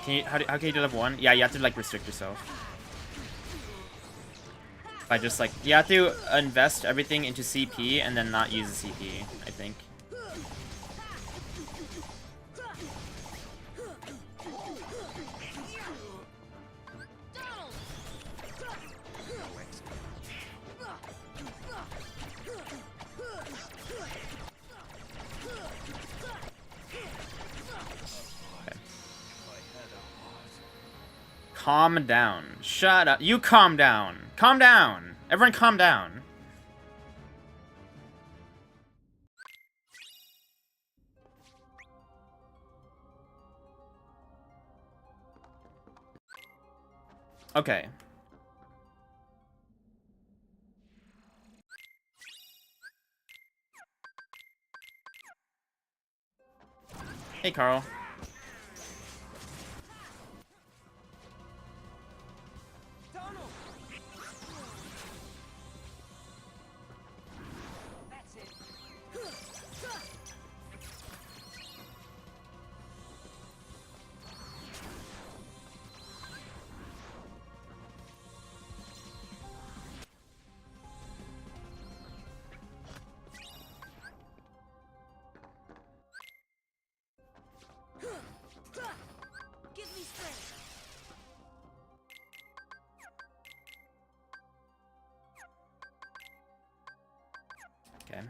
A: Can you, how can you do level 1? Yeah, you have to like restrict yourself. By just like, you have to invest everything into CP and then not use the CP, I think. Calm down. Shut up. You calm down. Calm down. Everyone calm down. Okay. Hey, Carl.
C: That's it. Give me strength.
A: Okay.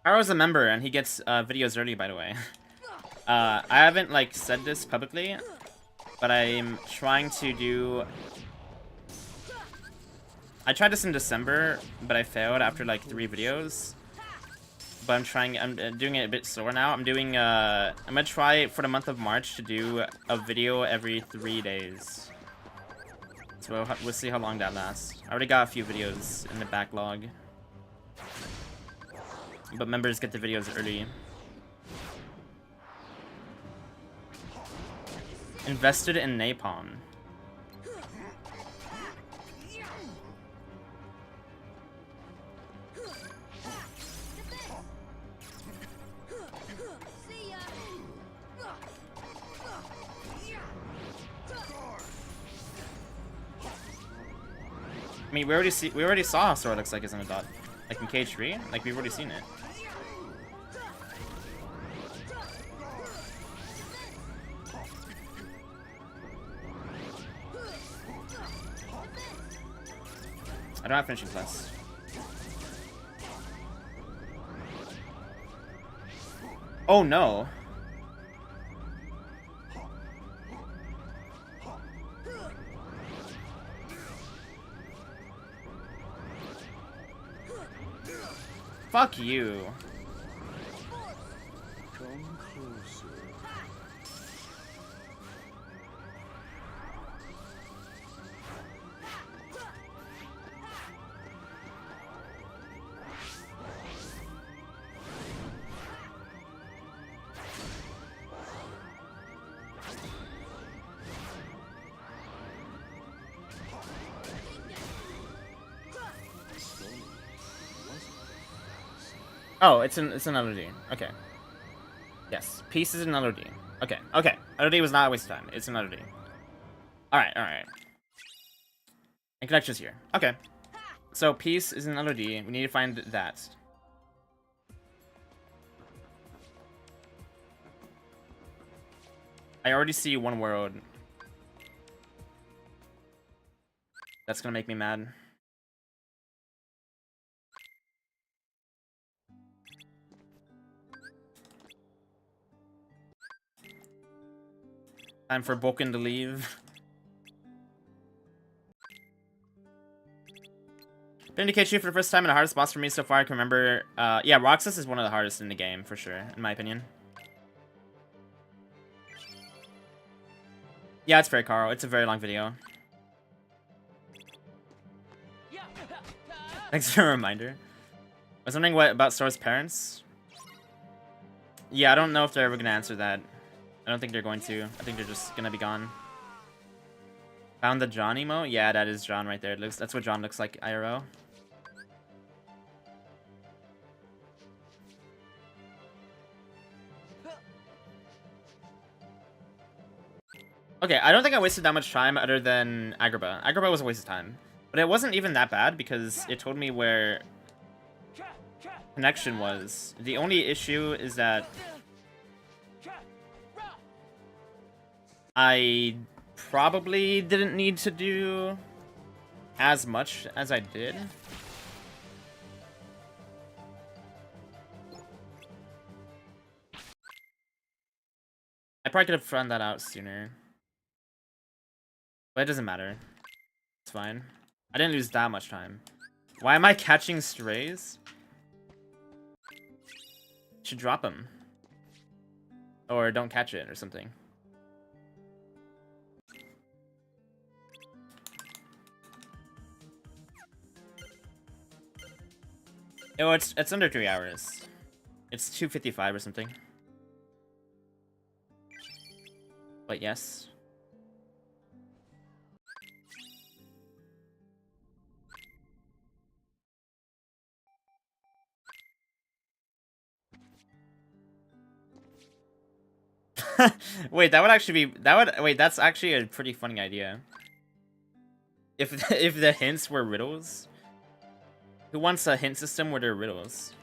A: Carl's a member, and he gets videos early, by the way. I haven't, like, said this publicly, but I'm trying to do... I tried this in December, but I failed after, like, 3 videos. But I'm doing it a bit slower now. I'm gonna try for the month of March to do a video every 3 days. So we'll see how long that lasts. I already got a few videos in the backlog. But members get the videos early. Invested in napalm.
C: See ya.
A: I mean, we already saw how Sora looks like as an adult. Like in KH2, like we've already seen it. I don't have finishing plus. Oh no. Fuck you.
D: Come closer.
A: Oh, it's an LOD. Okay. Yes, peace is an LOD. Okay, okay. LOD was not a waste of time. It's an LOD. Alright, alright. And connections here. Okay. So peace is an LOD. We need to find that. I already see one world. That's gonna make me mad. Time for Boken to leave. Been to KH2 for the first time, and the hardest boss for me so far I can remember. Yeah, Roxas is one of the hardest in the game, for sure, in my opinion. Yeah, it's fair, Carl. It's a very long video. Thanks for a reminder. I was wondering what about Sora's parents? Yeah, I don't know if they're ever gonna answer that. I don't think they're going to. I think they're just gonna be gone. Found the John emo? Yeah, that is John right there. That's what John looks like IRL. Okay, I don't think I wasted that much time other than Agrabah. Agrabah was a waste of time. But it wasn't even that bad because it told me where connection was. The only issue is that I probably didn't need to do as much as I did. probably could have found that out sooner. But it doesn't matter. It's fine. I didn't lose that much time. Why am I catching strays? Should drop them. Or don't catch it or something. Oh, it's under 3 hours. It's 2:55 or something. But yes. Wait, that would actually be wait, that's actually a pretty funny idea. If the hints were riddles. Who wants a hint system where they're riddles?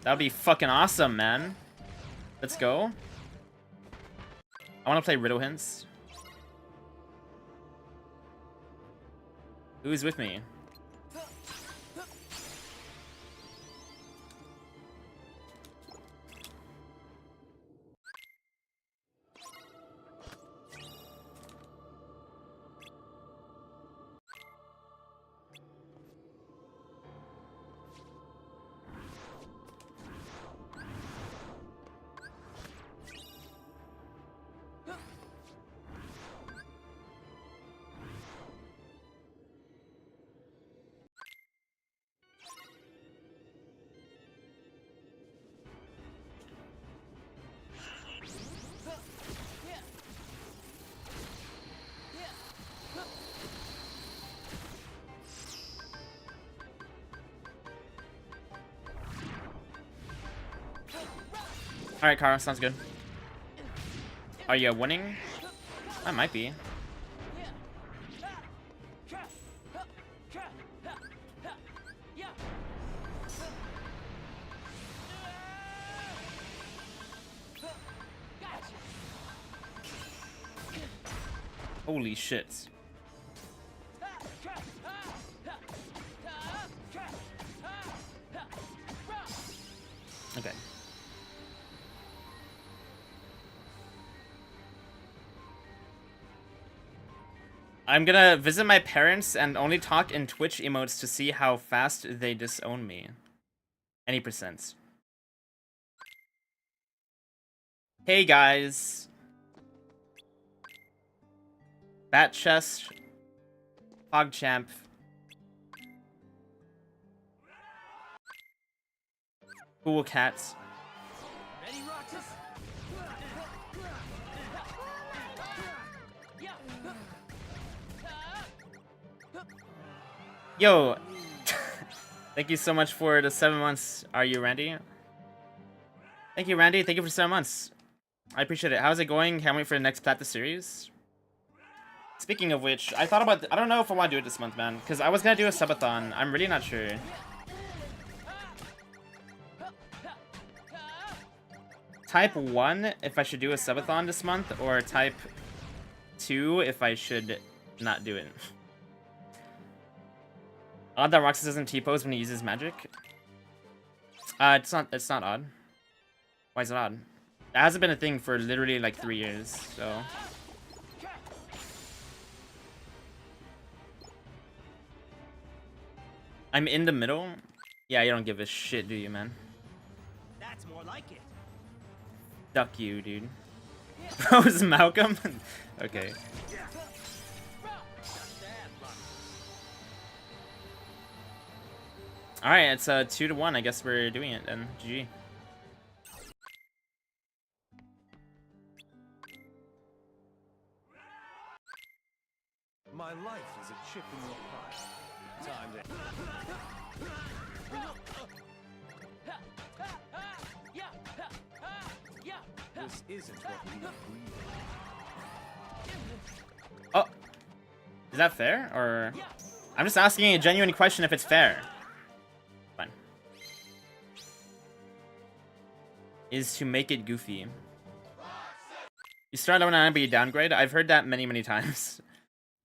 A: That would be fucking awesome, man. Let's go. I want to play riddle hints. Who's with me? Alright, Kara, sounds good. Are you winning? I might be. Holy shit. Okay. I'm gonna visit my parents and only talk in Twitch emotes to see how fast they disown me. Any percent. Hey guys. Bat chest. Pogchamp. Cool cats.
D: Ready, Roxas?
A: Yo. Thank you so much for the 7 months. Are you Randy? Thank you, Randy. Thank you for 7 months. I appreciate it. How's it going? Can't wait for the next Plata series. Speaking of which, I thought about... I don't know if I want to do it this month, man. Because I was going to do a subathon. I'm really not sure. Type 1 if I should do a subathon this month. Or type 2 if I should not do it. Odd that Roxas doesn't T-pose when he uses magic. It's not odd. Why is it odd? That hasn't been a thing for literally like 3 years, so... I'm in the middle? Yeah, you don't give a shit, do you, man?
D: That's more like it.
A: Duck you, dude. Rose Malcolm? Okay. Alright, it's 2-1. I guess we're doing it then. GG.
D: My life is a chip in your pie. Time to... This isn't what we agreed on.
A: Oh! Is that fair? Or... I'm just asking a genuine question if it's fair. Fine. Is to make it goofy. You start on an but you downgrade? I've heard that many, many times.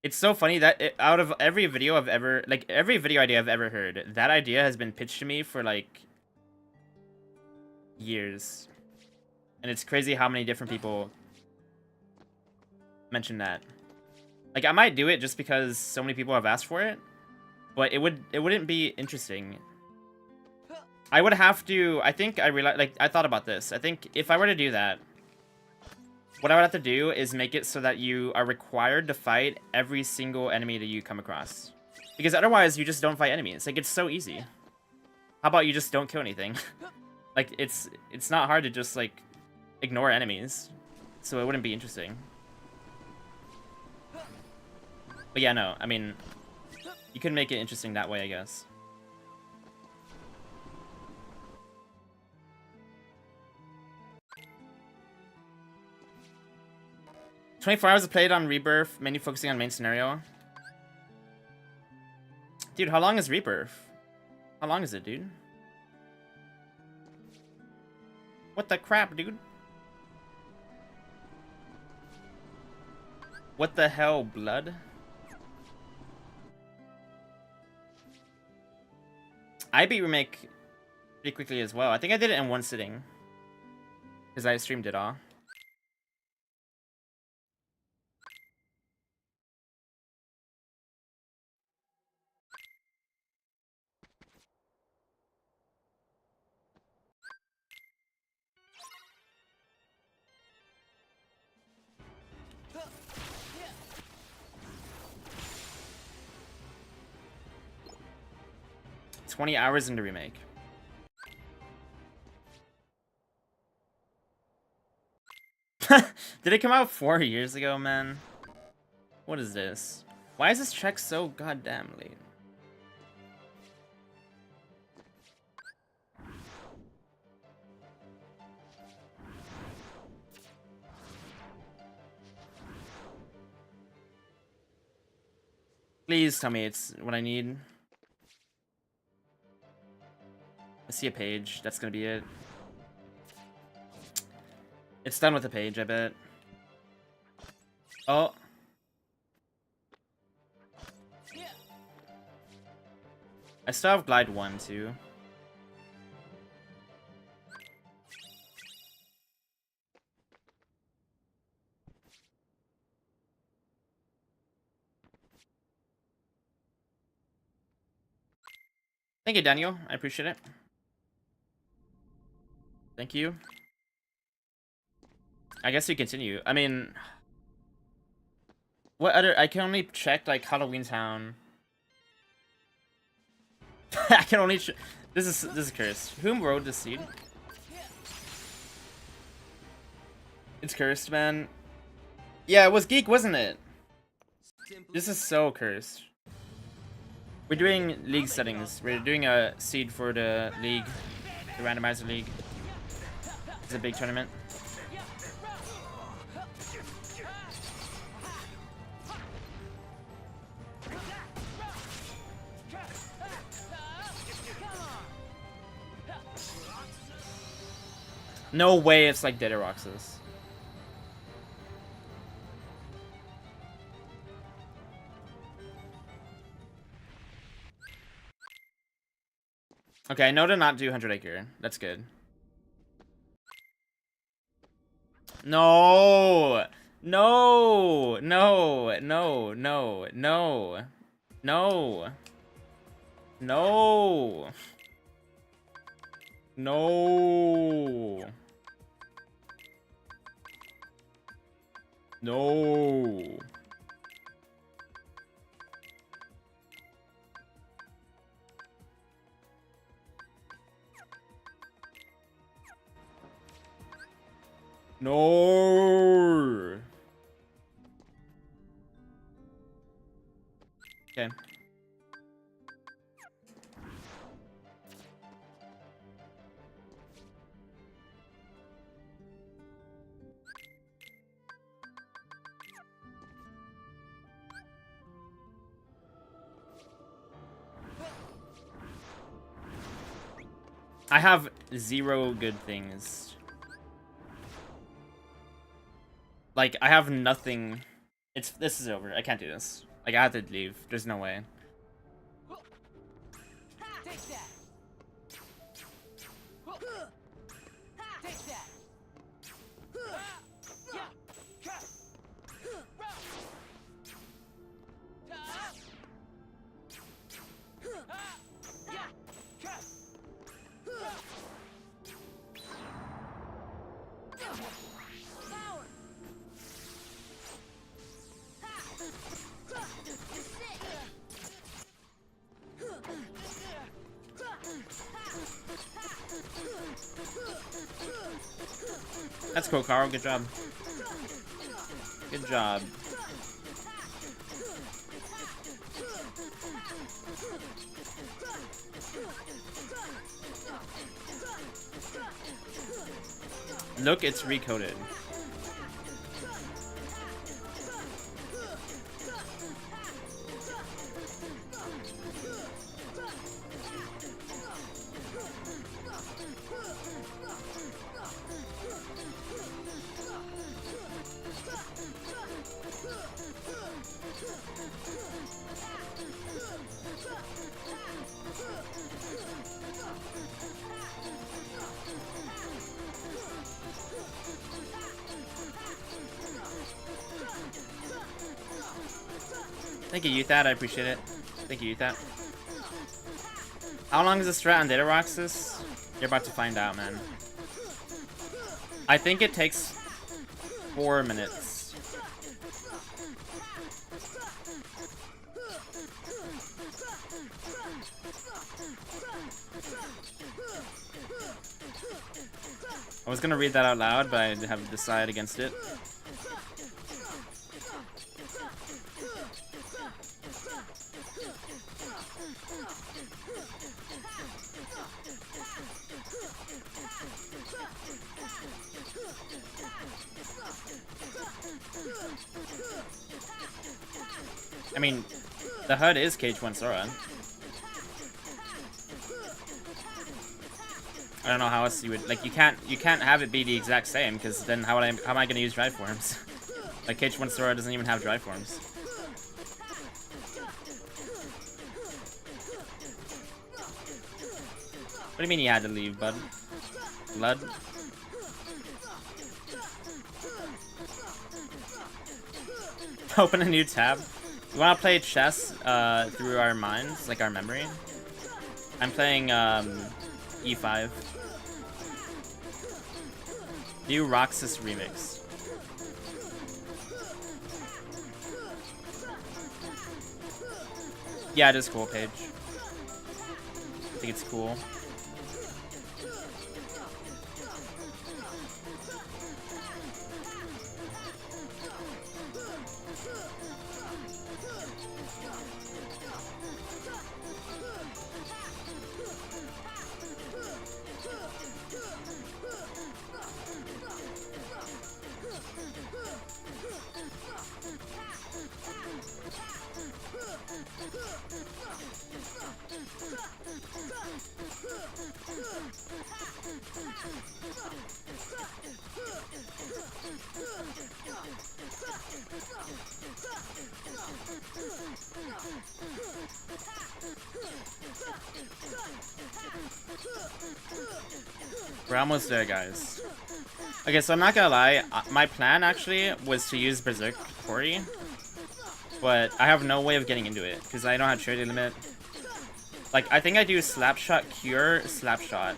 A: It's so funny that out of every video I've ever... Like, every video idea I've ever heard, that idea has been pitched to me for, like... years. And it's crazy how many different people mention that. Like, I might do it just because so many people have asked for it, but it wouldn't be interesting. I would have to, I think I realized, like, I thought about this. I think if I were to do that, what I would have to do is make it so that you are required to fight every single enemy that you come across. Because otherwise, you just don't fight enemies. Like, it's so easy. How about you just don't kill anything? Like, it's not hard to just, like, ignore enemies. So it wouldn't be interesting. But yeah, no, I mean, you could make it interesting that way, I guess. "24 hours of played on Rebirth, mainly focusing on main scenario." Dude, how long is Rebirth? How long is it, dude? What the crap, dude? What the hell, blood? I beat Remake pretty quickly as well. I think I did it in one sitting. Because I streamed it all. "20 hours into Remake." Did it come out 4 years ago, man? What is this? Why is this check so goddamn late? Please tell me it's what I need. I see a page. That's gonna be it. It's done with the page, I bet. Oh. I still have Glide 1, too. Thank you, Daniel. I appreciate it. Thank you. I guess we continue. I mean... What other... I can only check, like, Halloween Town. I can only... This is cursed. Whom rode the seed? It's cursed, man. Yeah, it was Geek, wasn't it? This is so cursed. We're doing league settings. We're doing a seed for the league. The randomizer league. It's a big tournament. No way it's like Dead Roxas. Okay, I know to not do 100 Acre. That's good. No! No! No! No! No! No! No! No! No! No! No. Okay. I have 0 good things. Like, I have nothing. This is over. I can't do this. Like, I have to leave. There's no way.
C: Take that. Take that.
A: That's cool, Carl. Good job. Good job. Look, it's recoded. Thank you, Youthat. I appreciate it. Thank you, Youthat. How long is the strat on Data Roxas? You're about to find out, man. I think it takes 4 minutes. I was gonna read that out loud, but I have to decide against it. I mean, the HUD is KH2 Sora. I don't know how else you would like. You can't have it be the exact same, because then how am I gonna use drive forms? Like KH2 Sora doesn't even have drive forms. What do you mean you had to leave, bud? Blood? Open a new tab. You wanna play chess through our minds, like our memory? I'm playing E5. New Roxas remix. Yeah, it is cool, Paige. I think it's cool. We're almost there, guys. Okay, so I'm not gonna lie, my plan actually was to use Berserk Tori, but I have no way of getting into it because I don't have charity limit. Like, I think I do Slapshot Cure, Slapshot.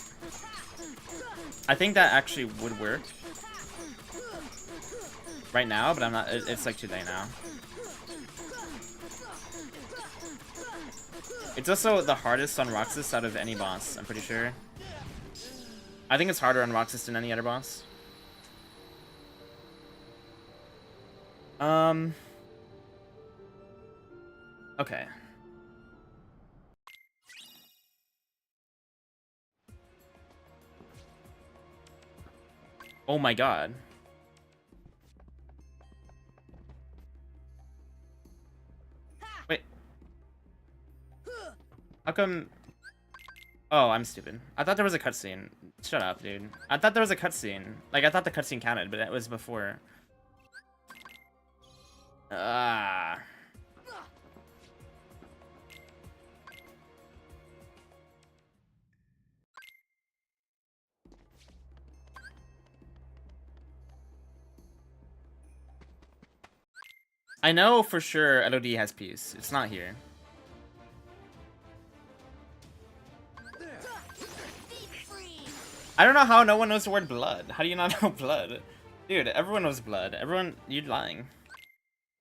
A: I think that actually would work right now, but I'm not. It's like too late now. It's also the hardest on Roxas out of any boss, I'm pretty sure. I think it's harder on Roxas than any other boss. Okay. Oh my god. Wait. How come... Oh, I'm stupid. I thought there was a cutscene. Shut up, dude. I thought there was a cutscene. Like, I thought the cutscene counted, but it was before. Ah. I know for sure LOD has peace. It's not here. I don't know how no one knows the word blood. How do you not know blood? Dude, everyone knows blood. Everyone, you're lying.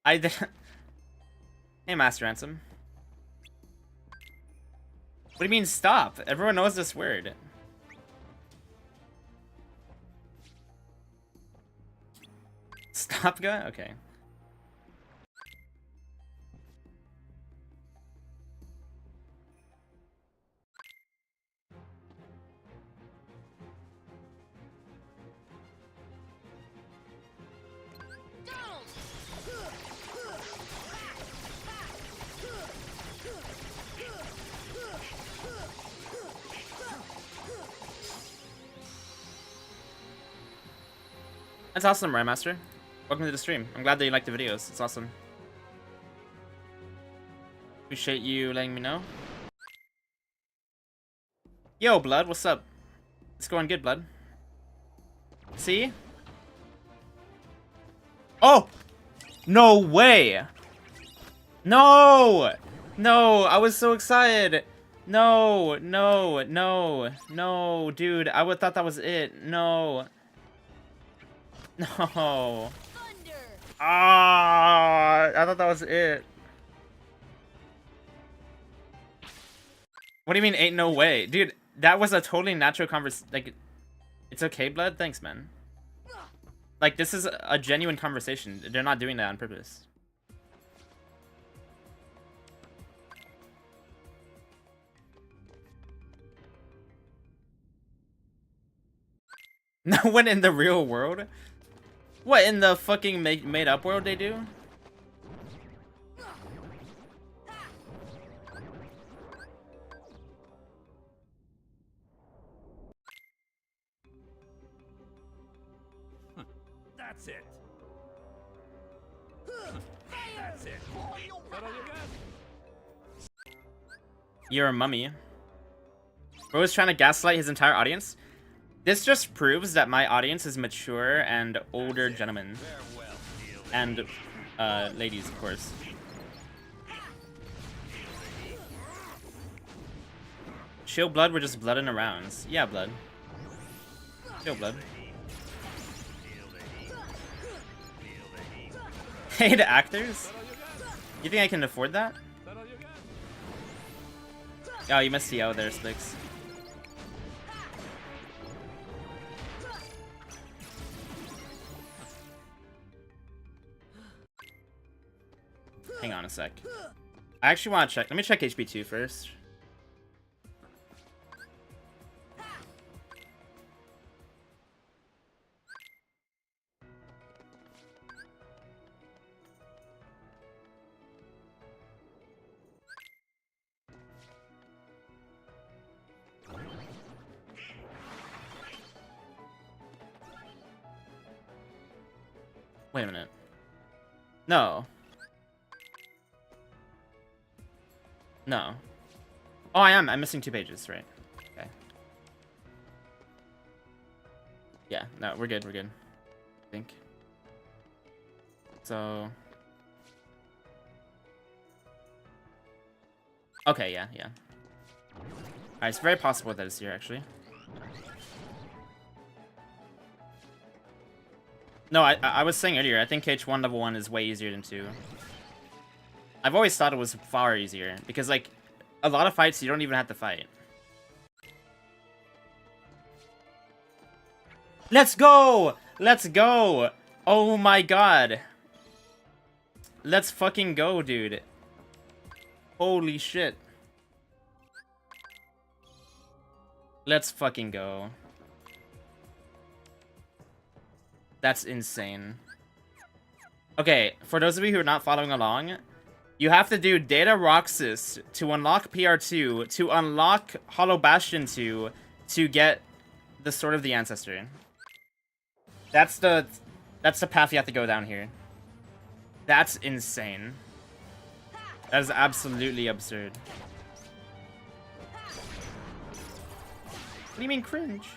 A: I did. Hey, Master Ransom. What do you mean stop? Everyone knows this word. Stop going? Okay. That's awesome, Raymaster. Welcome to the stream. I'm glad that you like the videos. It's awesome. Appreciate you letting me know. Yo, Blood, what's up? It's going good, Blood. See? Oh! No way! No! No, I was so excited. No, no, no, no, dude. I would thought that was it. No. No. Ah, I thought that was it. What do you mean ain't no way? Dude, that was a totally natural conversation. Like, it's okay, Blood? Thanks, man. Like, this is a genuine conversation. They're not doing that on purpose. No one in the real world? What, in the fucking made-up world they do?
B: That's it. That's it. That all you got?
A: You're a mummy. Bro is trying to gaslight his entire audience. This just proves that my audience is mature and older gentlemen. And, ladies, of course. Chill, Blood, we're just blooding around. Yeah, Blood. Chill, Blood. Paid actors? You think I can afford that? Oh, you missed the O there, Slicks. Hang on a sec. I actually want to check. Let me check HP2 first. Wait a minute. No. No. Oh, I am. I'm missing 2 pages, right? Okay. Yeah, no, we're good, we're good. I think. So... Okay, yeah, yeah. Alright, it's very possible that it's here, actually. No, I was saying earlier, I think KH1 level 1 is way easier than 2. I've always thought it was far easier, because, like, a lot of fights you don't even have to fight. Let's go! Let's go! Oh my god. Let's fucking go, dude. Holy shit. Let's fucking go. That's insane. Okay, for those of you who are not following along, you have to do Data Roxas to unlock PR2, to unlock Hollow Bastion 2, to get the Sword of the Ancestor. That's the path you have to go down here. That's insane. That is absolutely absurd. What do you mean cringe?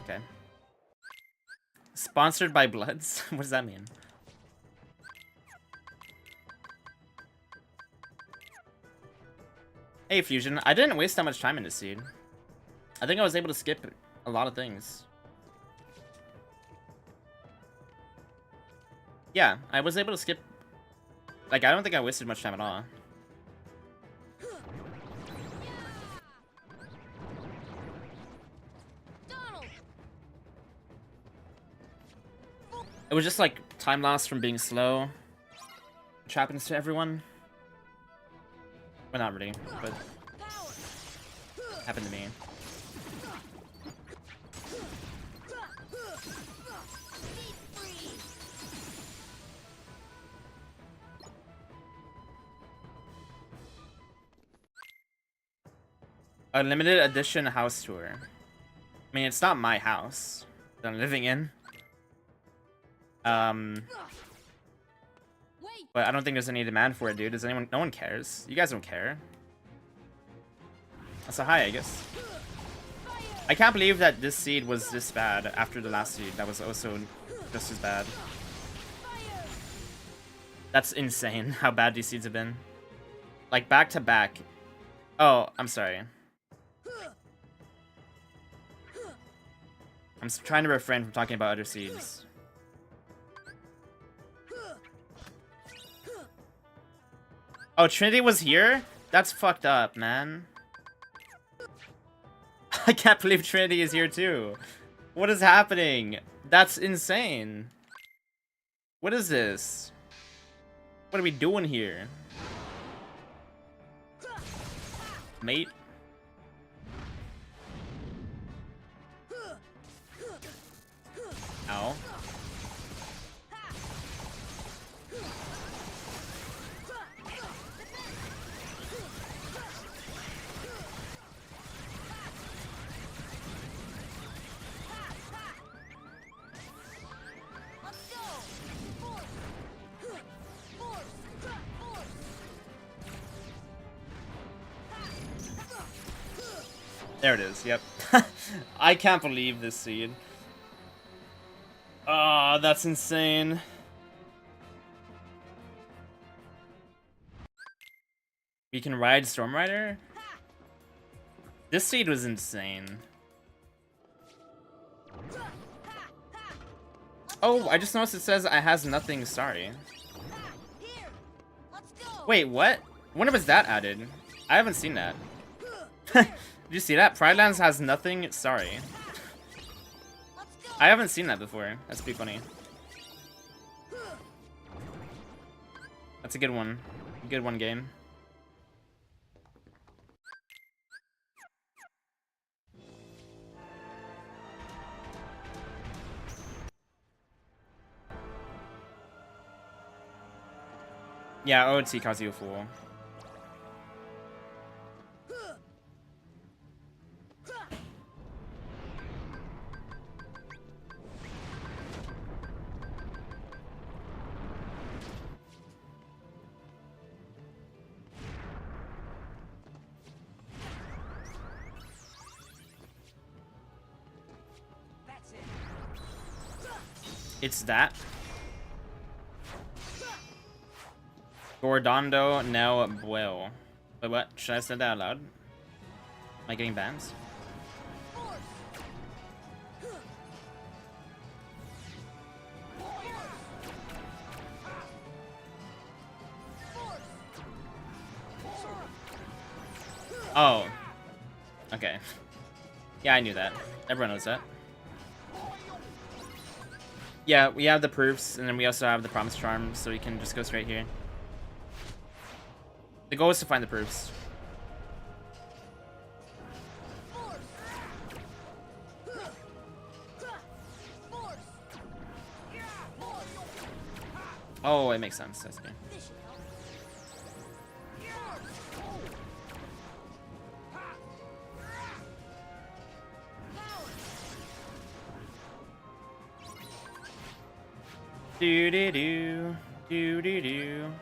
A: Okay. Sponsored by Bloods? What does that mean? Hey, Fusion. I didn't waste that much time in this seed. I think I was able to skip a lot of things. Yeah, I was able to skip... Like, I don't think I wasted much time at all. It was just like time loss from being slow, which happens to everyone. Well, not really, but happened to me. A limited edition house tour. I mean, it's not my house that I'm living in. But I don't think there's any demand for it, dude. Does anyone? No one cares. You guys don't care. That's a high, I guess. I can't believe that this seed was this bad after the last seed. That was also just as bad. That's insane how bad these seeds have been. Like back to back. Oh, I'm sorry. I'm trying to refrain from talking about other seeds. Oh, Trinity was here? That's fucked up, man. I can't believe Trinity is here too. What is happening? That's insane. What is this? What are we doing here? Mate? Ow. There it is, yep. I can't believe this seed. Oh, that's insane. We can ride Storm Rider? This seed was insane. Oh, I just noticed it says I has nothing, sorry. Wait, what? When was that added? I haven't seen that. Did you see that? Pride Lands has nothing, sorry. I haven't seen that before. That's pretty funny. That's a good one. Good one, game. Yeah, OT calls you a fool. It's that. Gordondo no bueno. Wait, what? Should I say that out loud? Am I getting bans? Oh. Okay. Yeah, I knew that. Everyone knows that. Yeah, we have the proofs, and then we also have the promise charm, so we can just go straight here. The goal is to find the proofs. Oh, it makes sense. That's okay. Do do do do do do.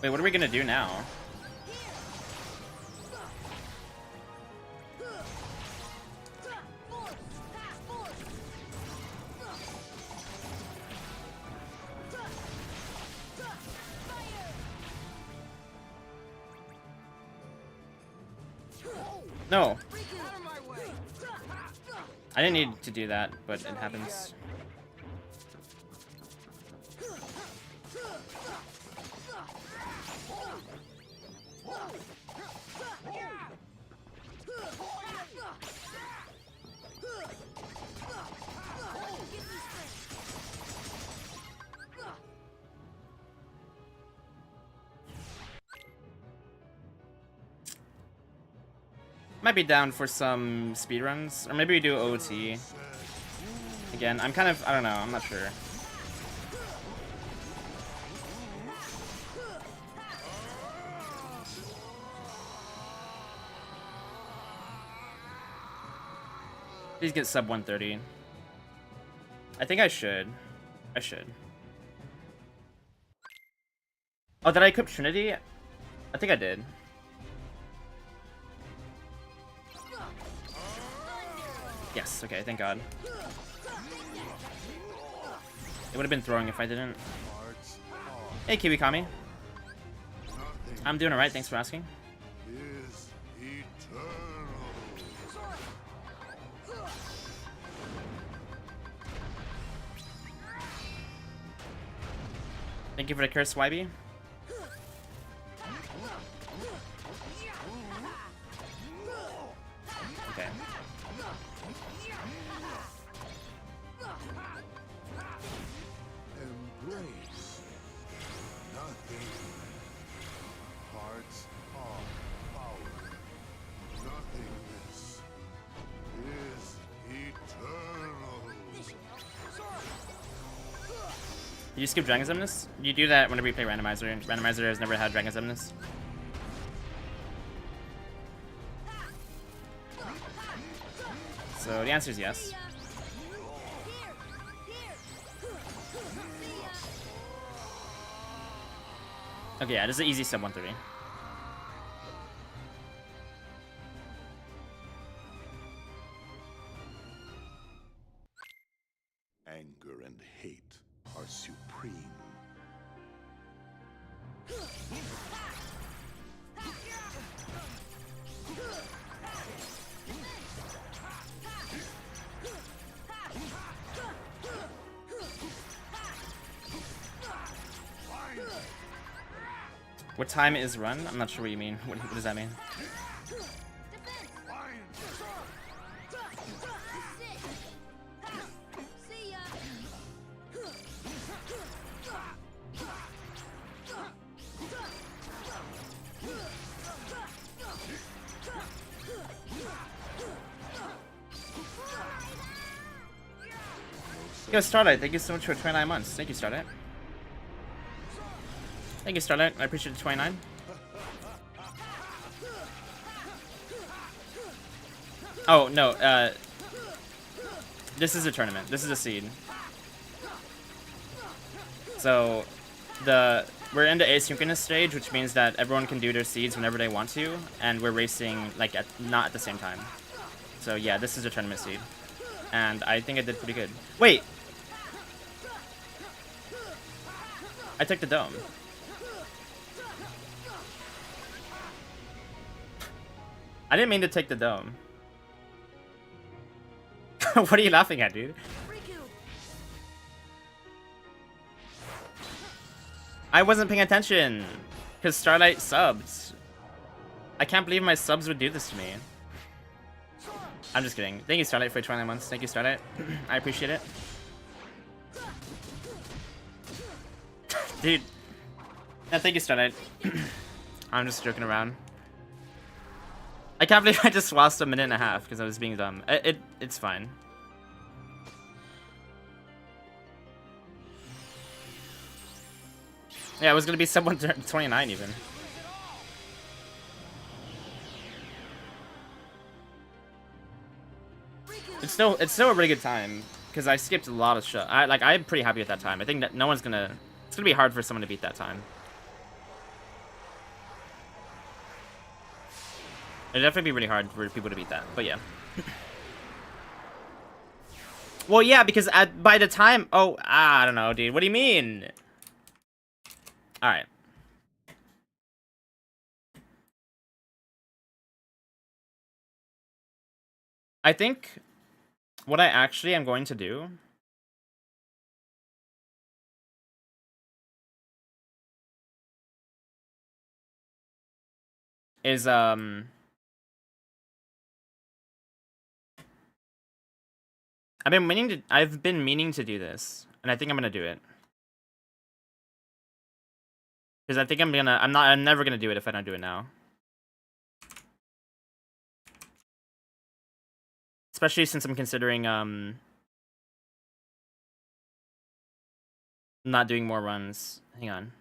A: Wait, what are we gonna do now? No. I didn't need to do that, but it happens. Might be down for some speedruns, or maybe we do OT. Again, I'm kind of, I don't know, I'm not sure. Please get sub 130. I think I should. I should. Oh, did I equip Trinity? I think I did. Yes, okay, thank God. It would have been throwing if I didn't. Hey, Kiwikami. I'm doing alright, thanks for asking. Thank you for the curse, YB. Okay.
E: Embrace nothing. Hearts are power. Nothingness is eternal.
A: You skip Dragon's Emnus? You do that whenever you play Randomizer. Randomizer has never had Dragon's Emnus. So the answer is yes. Okay, yeah, this is an easy sub 130.
E: Anger and hate are supreme.
A: What time is run? I'm not sure what you mean. What does that mean? Yo, Starlight, thank you so much for 29 months. Thank you, Starlight. Thank you, Starlight. I appreciate the 29. Oh, no, this is a tournament. This is a seed. So, we're in the asynchronous stage, which means that everyone can do their seeds whenever they want to, and we're racing, like, not at the same time. So, yeah, this is a tournament seed. And I think I did pretty good. Wait! I took the dome. I didn't mean to take the dome. What are you laughing at, dude? I wasn't paying attention because Starlight subbed. I can't believe my subs would do this to me. I'm just kidding. Thank you, Starlight, for 29 months. Thank you, Starlight. I appreciate it. Dude. Yeah, thank you, Starlight. I'm just joking around. I can't believe I just lost a minute and a half because I was being dumb. It's fine. Yeah, it was gonna be someone 29 even. It's still a really good time because I skipped a lot of shit. I'm pretty happy with that time. I think that no one's gonna. It's gonna be hard for someone to beat that time. It'd definitely be really hard for people to beat that, but yeah. Well, yeah, because by the time... Oh, I don't know, dude. What do you mean? Alright. I think what I actually am going to do... is, I've been meaning to do this, and I think I'm gonna do it. Because I think I'm never gonna do it if I don't do it now. Especially since I'm considering not doing more runs. Hang on.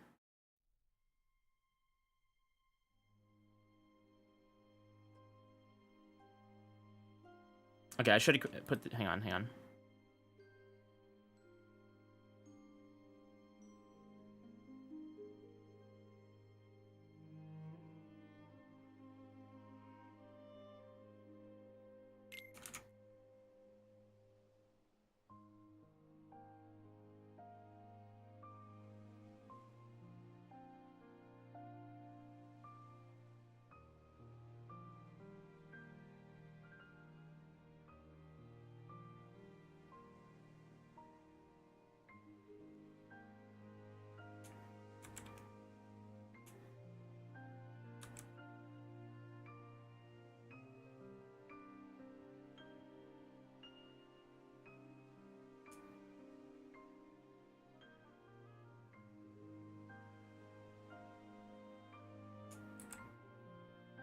A: Okay, I should put hang on.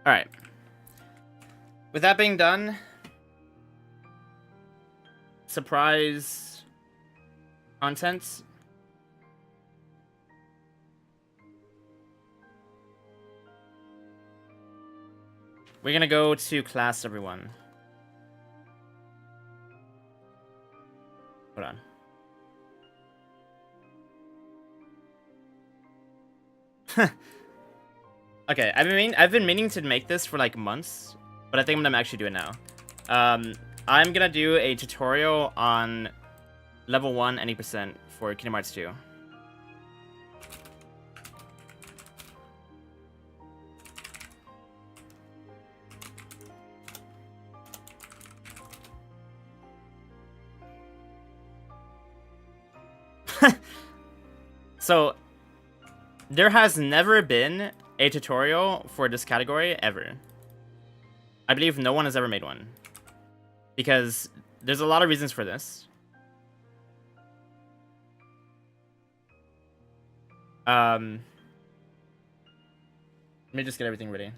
A: All right. With that being done, surprise content. We're gonna go to class, everyone. Hold on. Okay, I've been meaning to make this for like months, but I think I'm gonna actually do it now. I'm gonna do a tutorial on level 1 any percent for Kingdom Hearts 2. So, there has never been a tutorial for this category ever. I believe no one has ever made one. Because there's a lot of reasons for this. Let me just get everything ready.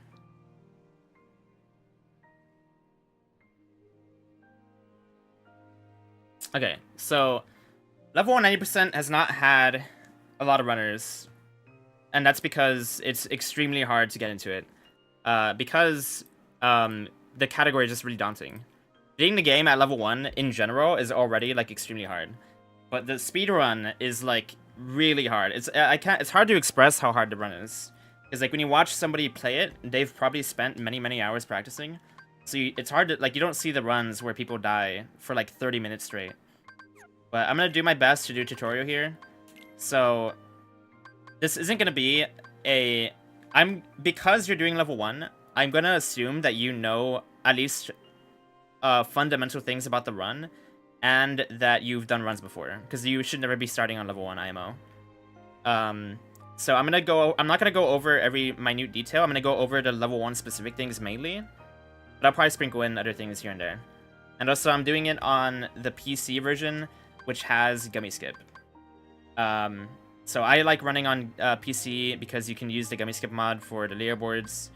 A: Okay, so level 1 90% has not had a lot of runners, and that's because it's extremely hard to get into it. Because the category is just really daunting. Beating the game at level 1 in general is already like extremely hard, but the speedrun is like really hard. It's hard to express how hard the run is. Because like when you watch somebody play it, they've probably spent many hours practicing. So it's hard to, like, you don't see the runs where people die for like 30 minutes straight. But I'm gonna do my best to do a tutorial here. So this isn't gonna be a because you're doing level 1, I'm gonna assume that you know at least fundamental things about the run, and that you've done runs before, because you should never be starting on level 1 IMO. So I'm not gonna go over every minute detail. I'm gonna go over the level 1 specific things mainly, but I'll probably sprinkle in other things here and there. And also I'm doing it on the PC version, which has Gummy Skip. So I like running on PC because you can use the Gummy Skip mod for the leaderboards.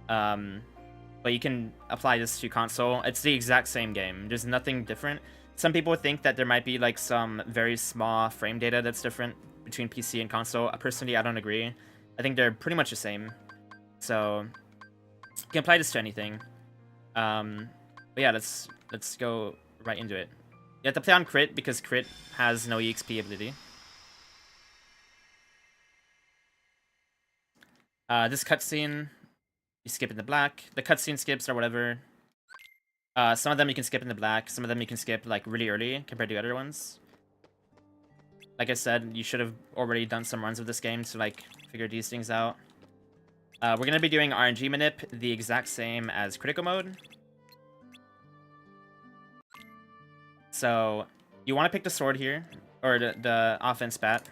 A: But you can apply this to console. It's the exact same game. There's nothing different. Some people think that there might be like some very small frame data that's different between PC and console. Personally, I don't agree. I think they're pretty much the same. So you can apply this to anything. But yeah, let's go right into it. You have to play on crit because crit has no EXP ability. This cutscene, you skip in the black. The cutscene skips or whatever. Some of them you can skip in the black. Some of them you can skip like really early compared to other ones. Like I said, you should have already done some runs of this game to like figure these things out. We're gonna be doing RNG manip the exact same as critical mode. So you want to pick the sword here, or the offense bat.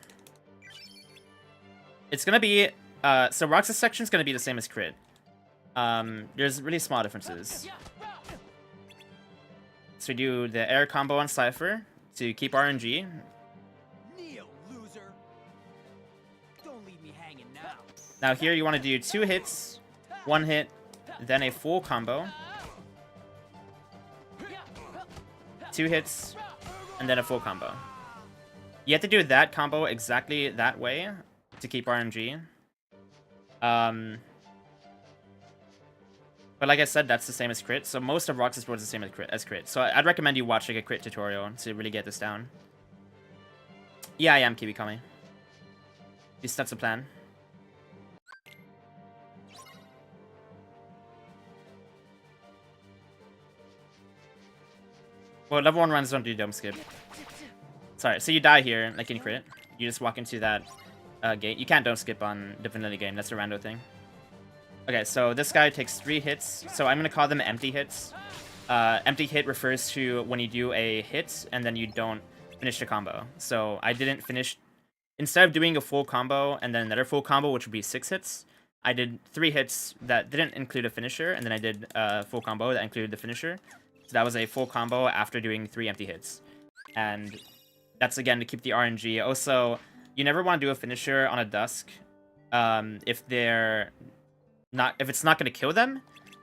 A: It's gonna be so Roxas section is gonna be the same as crit. There's really small differences. So we do the air combo on Cypher to keep RNG.
D: Neo, loser. Don't leave me hanging now.
A: Now here you want to do 2 hits, 1 hit, then a full combo. 2 hits, and then a full combo. You have to do that combo exactly that way to keep RNG. But like I said, that's the same as crit. So most of Roxas board is the same as crit. So I'd recommend you watch like a crit tutorial to really get this down. Yeah, I am Kibikami. At least that's the plan. Well, level 1 runs don't do dome skip. Sorry, so you die here, like in crit. You just walk into that gate. You can't dome skip on the vanilla game. That's a rando thing. Okay, so this guy takes 3 hits. So I'm going to call them empty hits. Empty hit refers to when you do a hit and then you don't finish the combo. So I didn't finish... Instead of doing a full combo and then another full combo, which would be 6 hits, I did 3 hits that didn't include a finisher, and then I did a full combo that included the finisher. So that was a full combo after doing 3 empty hits. And that's, again, to keep the RNG. Also, you never want to do a finisher on a Dusk if it's not going to kill them,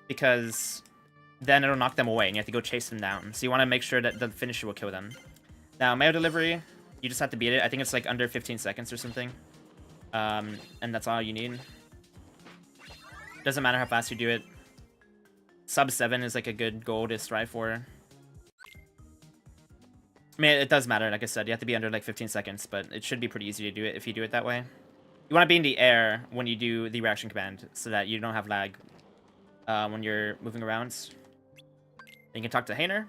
A: because then it'll knock them away and you have to go chase them down. So you want to make sure that the finisher will kill them. Now, Mayo Delivery, you just have to beat it. I think it's like under 15 seconds or something. And that's all you need. Doesn't matter how fast you do it. Sub 7 is like a good goal to strive for. I mean, it does matter, like I said. You have to be under like 15 seconds, but it should be pretty easy to do it if you do it that way. You want to be in the air when you do the reaction command so that you don't have lag when you're moving around. Then you can talk to Hainer.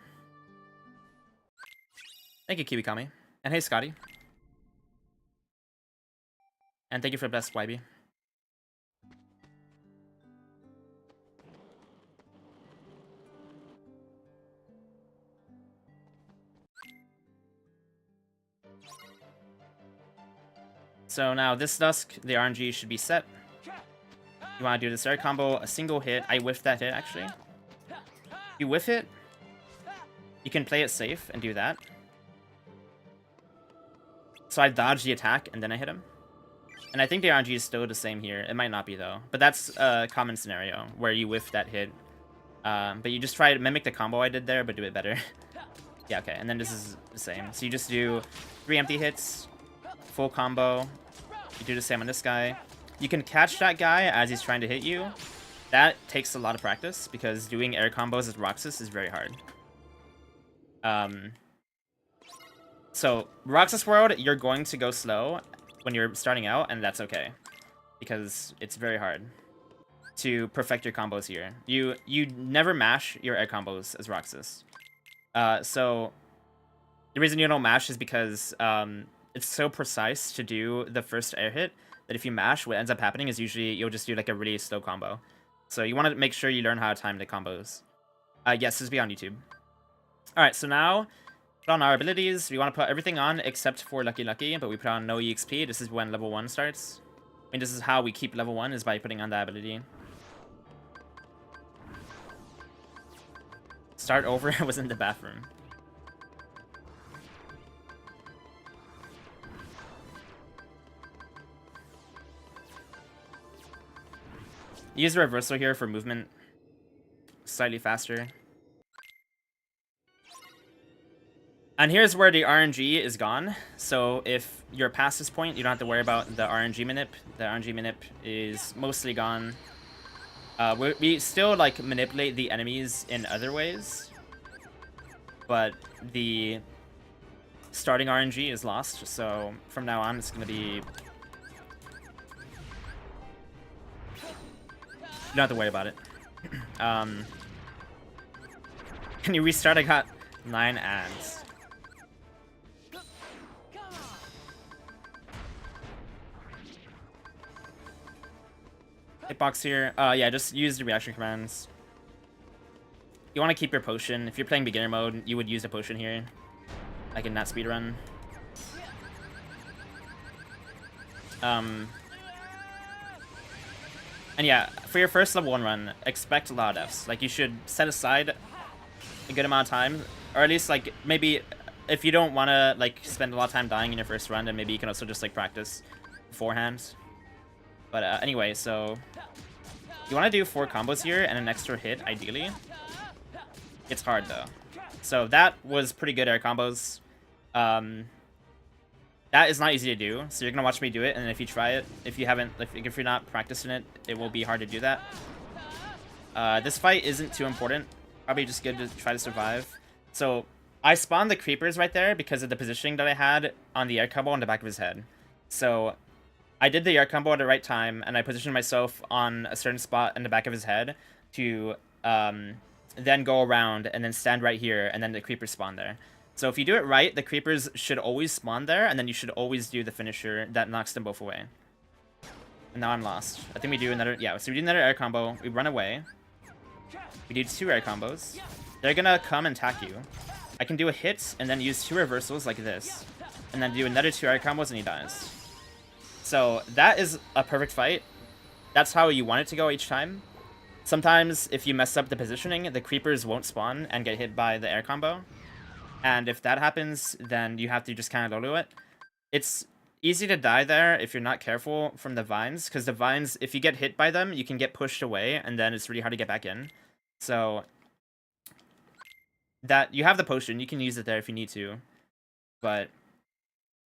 A: Thank you, Kiwikami. And hey, Scotty. And thank you for the best, YB. So now this Dusk, the RNG should be set. You want to do this air combo, a single hit. I whiffed that hit, actually. You whiff it, you can play it safe and do that. So I dodged the attack and then I hit him. And I think the RNG is still the same here. It might not be though. But that's a common scenario where you whiff that hit. But you just try to mimic the combo I did there, but do it better. Yeah, okay. And then this is the same. So you just do 3 empty hits, full combo. You do the same on this guy. You can catch that guy as he's trying to hit you. That takes a lot of practice because doing air combos with Roxas is very hard. So, Roxas World, you're going to go slow when you're starting out, and that's okay. Because it's very hard to perfect your combos here. You never mash your air combos as Roxas. So, the reason you don't mash is because it's so precise to do the first air hit that if you mash, what ends up happening is usually you'll just do like a really slow combo. So you want to make sure you learn how to time the combos. Yes, this will be on YouTube. Alright, so now, put on our abilities. We want to put everything on except for Lucky Lucky, but we put on no EXP. This is when level 1 starts. I mean, this is how we keep level 1, is by putting on that ability. Start over was in the bathroom. Use the reversal here for movement slightly faster. And here's where the RNG is gone. So if you're past this point, you don't have to worry about the RNG manip. The RNG manip is mostly gone. We still like manipulate the enemies in other ways, but the starting RNG is lost. So from now on, it's gonna be... You don't have to worry about it. Can you restart? I got 9 ads. Hitbox here. Yeah, just use the reaction commands. You want to keep your potion. If you're playing beginner mode, you would use a potion here, like in that speedrun. And yeah, for your first level 1 run, expect a lot of deaths. Like, you should set aside a good amount of time, or at least, like, maybe if you don't want to, like, spend a lot of time dying in your first run, then maybe you can also just, like, practice beforehand. But anyway, so you want to do 4 combos here and an extra hit, ideally. It's hard though. So that was pretty good air combos. That is not easy to do, so you're gonna watch me do it, and if you try it, if you're not practicing it, it will be hard to do that. This fight isn't too important. Probably just good to try to survive. So I spawned the creepers right there because of the positioning that I had on the air combo on the back of his head. So I did the air combo at the right time, and I positioned myself on a certain spot in the back of his head to then go around and then stand right here, and then the creepers spawn there. So if you do it right, the creepers should always spawn there, and then you should always do the finisher that knocks them both away. And now I'm lost. I think we do another, yeah, so we do another air combo, we run away. We do 2 air combos. They're gonna come and attack you. I can do a hit, and then use 2 reversals like this. And then do another 2 air combos, and he dies. So that is a perfect fight. That's how you want it to go each time. Sometimes, if you mess up the positioning, the creepers won't spawn and get hit by the air combo. And if that happens, then you have to just kind of lolo it. It's easy to die there if you're not careful from the vines, because the vines, if you get hit by them, you can get pushed away, and then it's really hard to get back in. So that you have the potion, you can use it there if you need to. But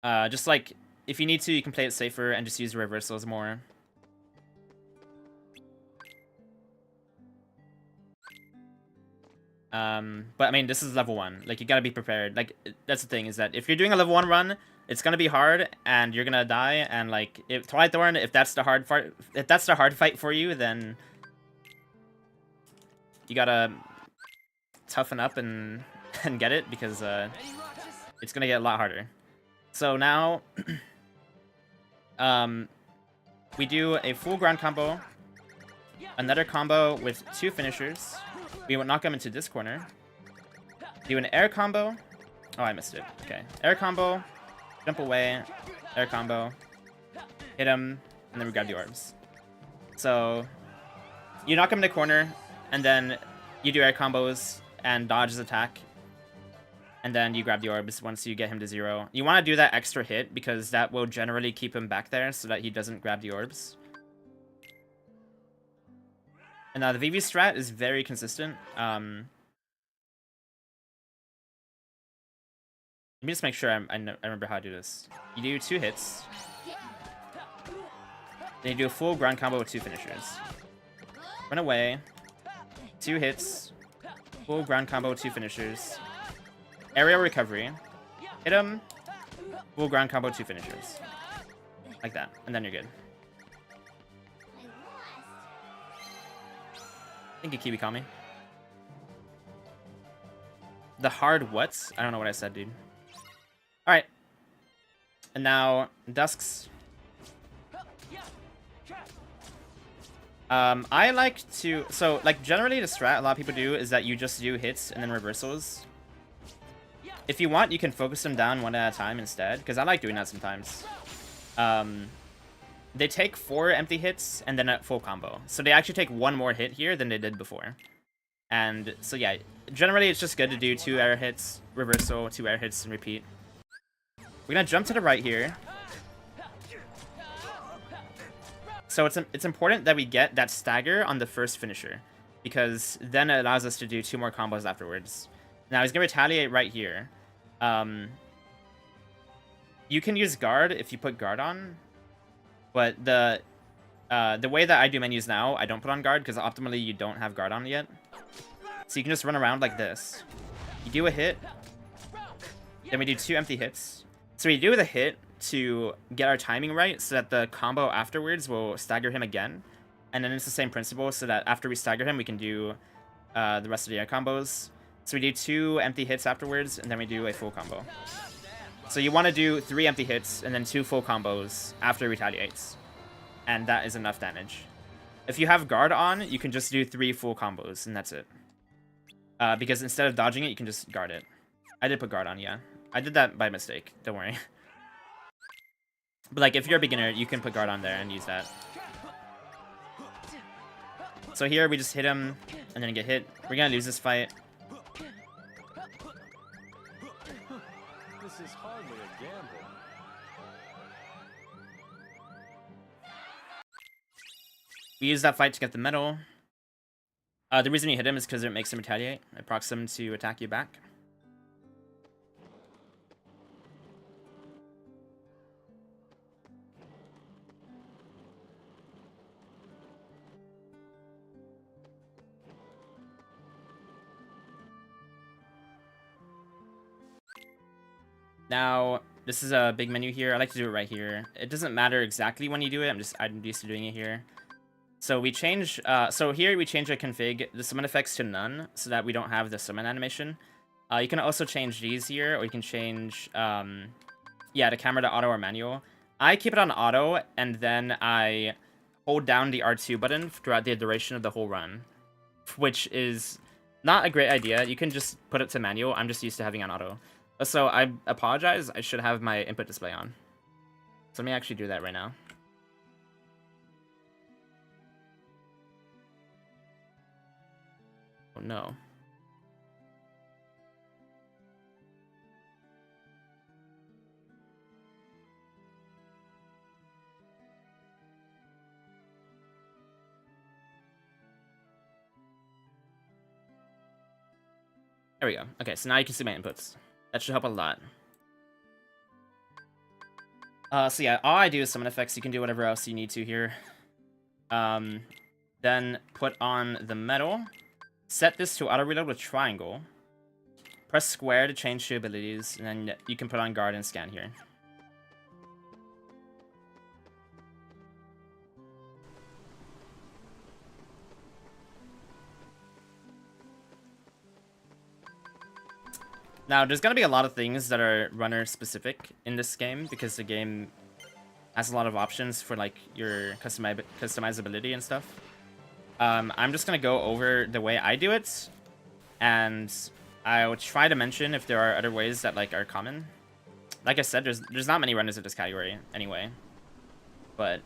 A: just like, if you need to, you can play it safer and just use the reversals more. But I mean, this is level 1. Like, you gotta be prepared. Like, that's the thing, is that if you're doing a level 1 run, it's gonna be hard, and you're gonna die, and like, if Twilight Thorn, if that's the hard fight for you, then you gotta toughen up and get it, because it's gonna get a lot harder. So now, we do a full ground combo, another combo with 2 finishers. We will knock him into this corner. Do an air combo. Oh, I missed it. Okay. Air combo. Jump away. Air combo. Hit him. And then we grab the orbs. So, you knock him in the corner. And then you do air combos and dodge his attack. And then you grab the orbs once you get him to 0. You want to do that extra hit because that will generally keep him back there so that he doesn't grab the orbs. And now the VV strat is very consistent. Let me just make sure I remember how to do this. You do 2 hits. Then you do a full ground combo with 2 finishers. Run away. 2 hits. Full ground combo with 2 finishers. Aerial recovery. Hit him. Full ground combo, 2 finishers. Like that. And then you're good. Thank you, Kibi-Kami. The hard what's? I don't know what I said, dude. Alright. And now, Dusks. I like to... So, like, generally the strat a lot of people do is that you just do hits and then reversals. If you want, you can focus them down one at a time instead, because I like doing that sometimes. They take 4 empty hits and then a full combo. So they actually take 1 more hit here than they did before. And so yeah, generally it's just good to do 2 air hits, reversal, 2 air hits, and repeat. We're gonna jump to the right here. So it's important that we get that stagger on the first finisher, because then it allows us to do 2 more combos afterwards. Now he's gonna retaliate right here. You can use guard if you put guard on. But the way that I do menus now, I don't put on guard because optimally you don't have guard on yet. So you can just run around like this. You do a hit, then we do 2 empty hits. So we do the hit to get our timing right so that the combo afterwards will stagger him again. And then it's the same principle so that after we stagger him, we can do the rest of the air combos. So we do 2 empty hits afterwards, and then we do a full combo. So you want to do 3 empty hits and then 2 full combos after he retaliates. And that is enough damage. If you have guard on, you can just do 3 full combos, and that's it. Because instead of dodging it, you can just guard it. I did put guard on, yeah. I did that by mistake, don't worry. But like, if you're a beginner, you can put guard on there and use that. So here, we just hit him, and then get hit. We're gonna lose this fight.
D: This is hardly a gamble.
A: We use that fight to get the medal. The reason you hit him is because it makes him retaliate. It procs him to attack you back. Now, this is a big menu here. I like to do it right here. It doesn't matter exactly when you do it. I'm used to doing it here. So we change, so here we change our config, the summon effects to none, so that we don't have the summon animation. You can also change these here, or you can change, yeah, the camera to auto or manual. I keep it on auto, and then I hold down the R2 button throughout the duration of the whole run, which is not a great idea. You can just put it to manual. I'm just used to having on auto. So I apologize. I should have my input display on. So let me actually do that right now. Oh no. There we go. Okay, so now you can see my inputs. That should help a lot. So yeah, all I do is summon effects. You can do whatever else you need to here. Then put on the metal. Set this to auto reload with triangle. Press square to change the abilities, and then you can put on guard and scan here. Now, there's going to be a lot of things that are runner-specific in this game, because the game has a lot of options for, like, your customizability and stuff. I'm just going to go over the way I do it, and I'll try to mention if there are other ways that, like, are common. Like I said, there's not many runners in this category, anyway. But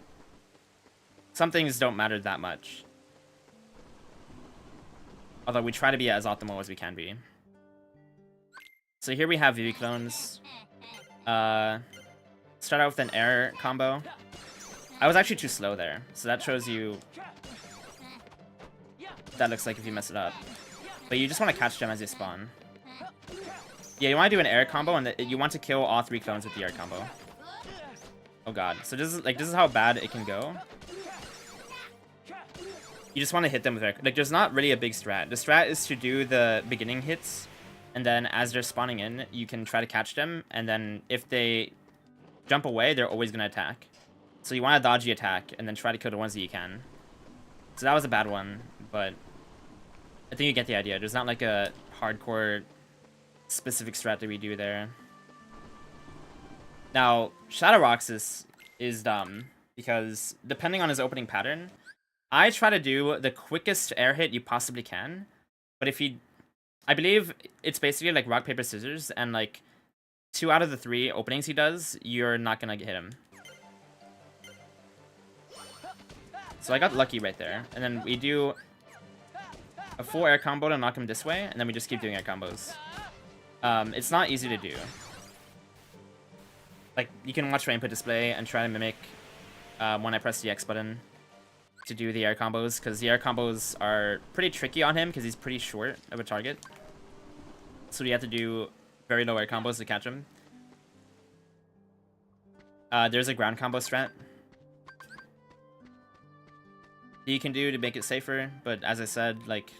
A: some things don't matter that much. Although we try to be as optimal as we can be. So here we have VV clones. Start out with an air combo. I was actually too slow there, so that shows you that looks like if you mess it up. But you just want to catch them as they spawn. Yeah, you want to do an air combo, and you want to kill all 3 clones with the air combo. Oh god. So this is how bad it can go. You just want to hit them with air. Like, there's not really a big strat. The strat is to do the beginning hits, and then as they're spawning in, you can try to catch them, and then if they jump away, they're always going to attack. So you want to dodge the attack, and then try to kill the ones that you can. So that was a bad one, but I think you get the idea. There's not like a hardcore specific strat that we do there. Now, Shadow Rocks is dumb, because depending on his opening pattern, I try to do the quickest air hit you possibly can, but if he... I believe it's basically like rock, paper, scissors, and like 2 out of the 3 openings he does, you're not gonna hit him. So I got lucky right there. And then we do a full air combo to knock him this way, and then we just keep doing air combos. It's not easy to do. Like, you can watch my input display and try to mimic when I press the X button to do the air combos, because the air combos are pretty tricky on him because he's pretty short of a target. So we have to do very low air combos to catch him. There's a ground combo strat that you can do to make it safer, but as I said, like,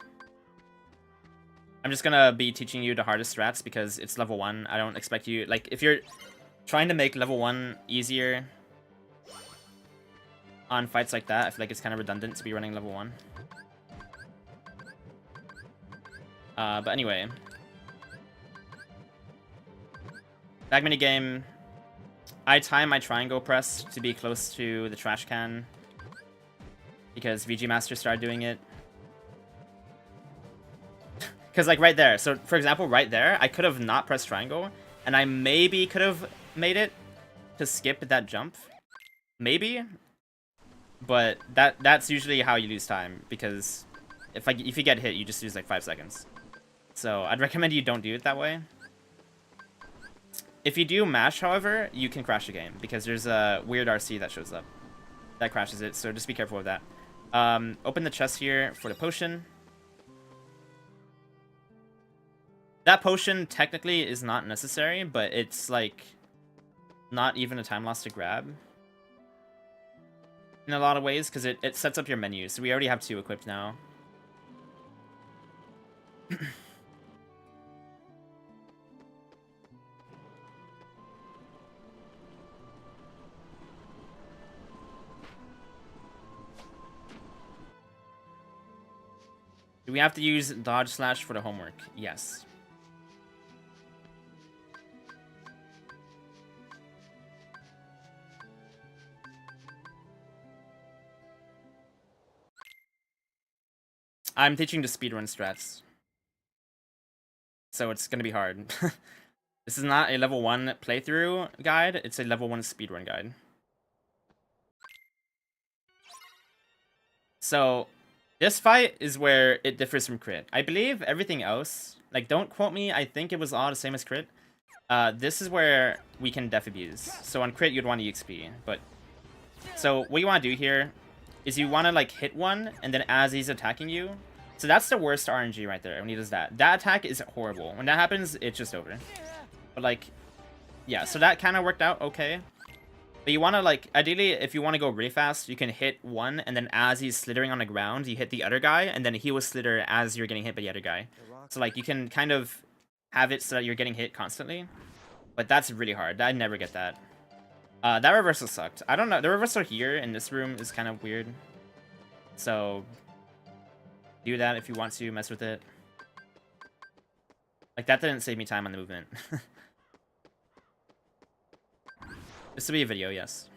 A: I'm just gonna be teaching you the hardest strats because it's level 1. I don't expect you, like, if you're trying to make level 1 easier on fights like that, I feel like it's kind of redundant to be running level 1. But anyway. Back minigame. I time my triangle press to be close to the trash can, because VG Master started doing it. Because, like, right there. So, for example, right there, I could have not pressed triangle, and I maybe could have made it to skip that jump. Maybe. But that's usually how you lose time, because if you get hit, you just lose like 5 seconds. So I'd recommend you don't do it that way. If you do mash, however, you can crash the game, because there's a weird RC that shows up that crashes it, so just be careful of that. Open the chest here for the potion. That potion technically is not necessary, but it's like not even a time loss to grab in a lot of ways, because it sets up your menu. So we already have 2 equipped now. Do we have to use dodge slash for the homework? Yes. I'm teaching the speedrun strats, so it's gonna be hard. This is not a level 1 playthrough guide, it's a level 1 speedrun guide. So, this fight is where it differs from crit. I believe everything else, like, don't quote me, I think it was all the same as crit. This is where we can def abuse. So on crit, you'd want EXP, but... So, what you want to do here is you want to, like, hit one, and then as he's attacking you... So that's the worst RNG right there, when he does that. That attack is horrible. When that happens, it's just over. But, like... Yeah, so that kind of worked out okay. But you want to, like, ideally, if you want to go really fast, you can hit one, and then as he's slittering on the ground, you hit the other guy, and then he will slitter as you're getting hit by the other guy. So, like, you can kind of have it so that you're getting hit constantly. But that's really hard. I never get that. That reversal sucked. I don't know. The reversal here in this room is kind of weird. So, do that if you want to mess with it. Like, that didn't save me time on the movement. This will be a video, yes.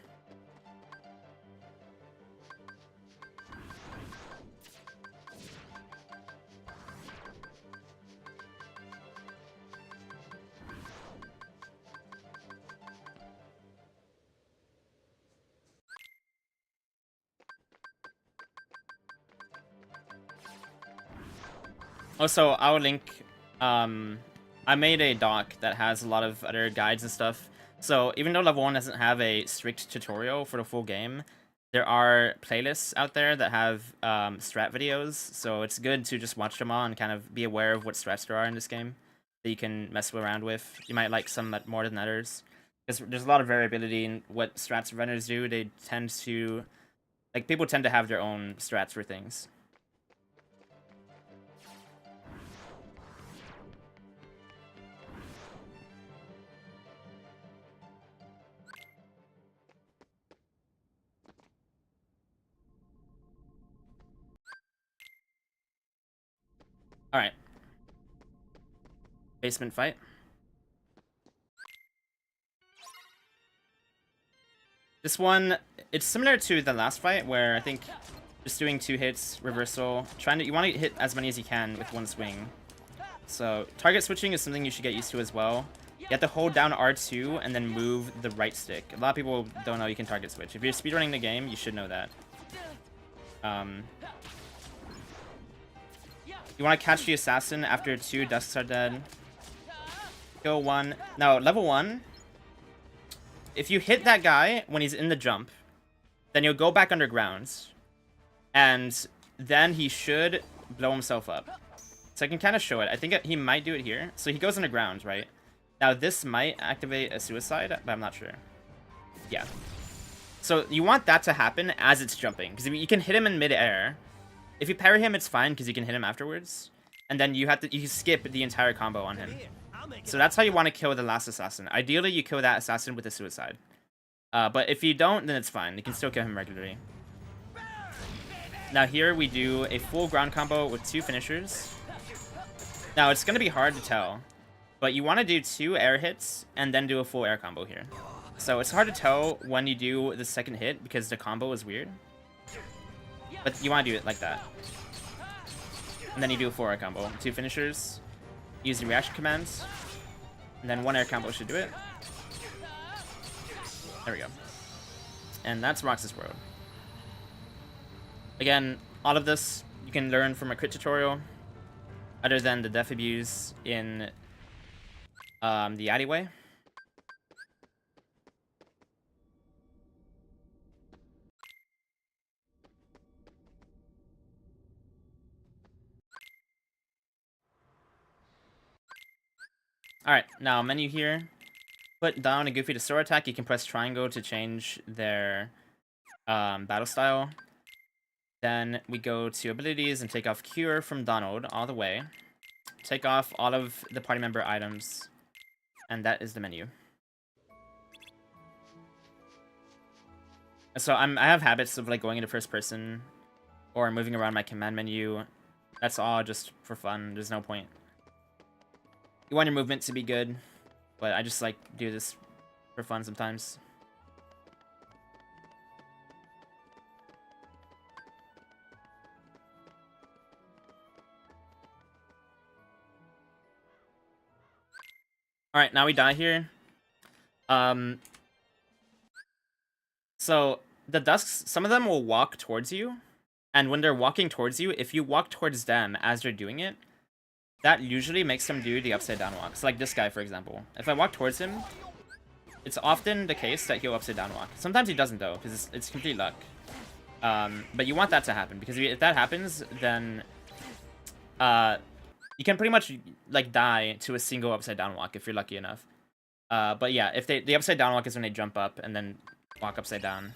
A: Also, I'll link, I made a doc that has a lot of other guides and stuff. So, even though level 1 doesn't have a strict tutorial for the full game, there are playlists out there that have strat videos, so it's good to just watch them all and kind of be aware of what strats there are in this game that you can mess around with. You might like some more than others, because there's a lot of variability in what strats runners do. They tend to... Like, people tend to have their own strats for things. Alright. Basement fight. This one, it's similar to the last fight, where I think just doing 2 hits, reversal, you want to hit as many as you can with one swing. So, target switching is something you should get used to as well. You have to hold down R2 and then move the right stick. A lot of people don't know you can target switch. If you're speedrunning the game, you should know that. You want to catch the assassin after 2 dusks are dead. Kill 1. Now, level 1, if you hit that guy when he's in the jump, then you'll go back underground, and then he should blow himself up. So I can kind of show it. I think he might do it here. So he goes underground, right? Now, this might activate a suicide, but I'm not sure. Yeah. So you want that to happen as it's jumping, because you can hit him in mid-air. If you parry him, it's fine, because you can hit him afterwards. And then you skip the entire combo on him. So that's how you want to kill the last assassin. Ideally, you kill that assassin with a suicide. But if you don't, then it's fine. You can still kill him regularly. Now here we do a full ground combo with 2 finishers. Now it's going to be hard to tell, but you want to do 2 air hits and then do a full air combo here. So it's hard to tell when you do the second hit because the combo is weird. But you want to do it like that. And then you do a full air combo. 2 finishers. Use the reaction commands. And then 1 air combo should do it. There we go. And that's Roxas Road. Again, all of this you can learn from a crit tutorial, other than the def abuse in the alleyway. Alright, now menu here. Put down a Goofy to sword attack. You can press triangle to change their battle style. Then we go to abilities and take off Cure from Donald all the way. Take off all of the party member items. And that is the menu. So I have habits of like going into first person or moving around my command menu. That's all just for fun. There's no point. You want your movement to be good, but I just like do this for fun sometimes. Alright, now we die here. So, the Dusks, some of them will walk towards you. And when they're walking towards you, if you walk towards them as they're doing it, that usually makes them do the upside down walk. So like this guy, for example. If I walk towards him, it's often the case that he'll upside down walk. Sometimes he doesn't, though, because it's complete luck. But you want that to happen, because if that happens, then you can pretty much like die to a single upside down walk if you're lucky enough. But yeah, if the upside down walk is when they jump up and then walk upside down.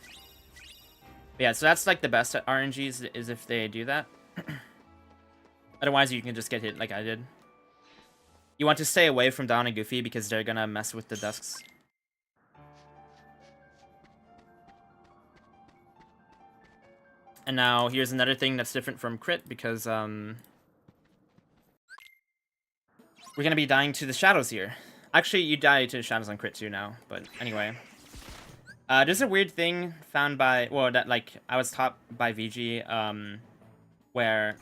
A: But yeah, so that's like the best RNGs is if they do that. Otherwise, you can just get hit like I did. You want to stay away from Donald and Goofy because they're gonna mess with the Dusks. And now here's another thing that's different from crit because we're gonna be dying to the shadows here. Actually, you die to the shadows on crit too now, but anyway. There's a weird thing found by, well, that like I was taught by VG, where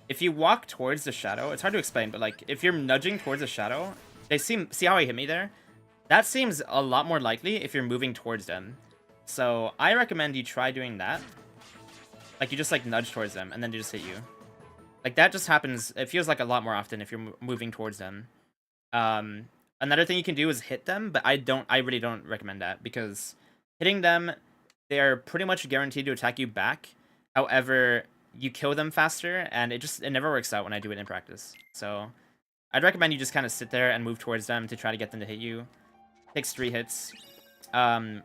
A: if you walk towards the shadow, it's hard to explain, but like if you're nudging towards the shadow, see how he hit me there? That seems a lot more likely if you're moving towards them. So I recommend you try doing that. Like you just like nudge towards them and then they just hit you. Like that just happens, it feels like a lot more often if you're moving towards them. Another thing you can do is hit them, but I really don't recommend that because hitting them, they're pretty much guaranteed to attack you back. However, you kill them faster and it never works out when I do it in practice. So I'd recommend you just kind of sit there and move towards them to try to get them to hit you. Takes 3 hits.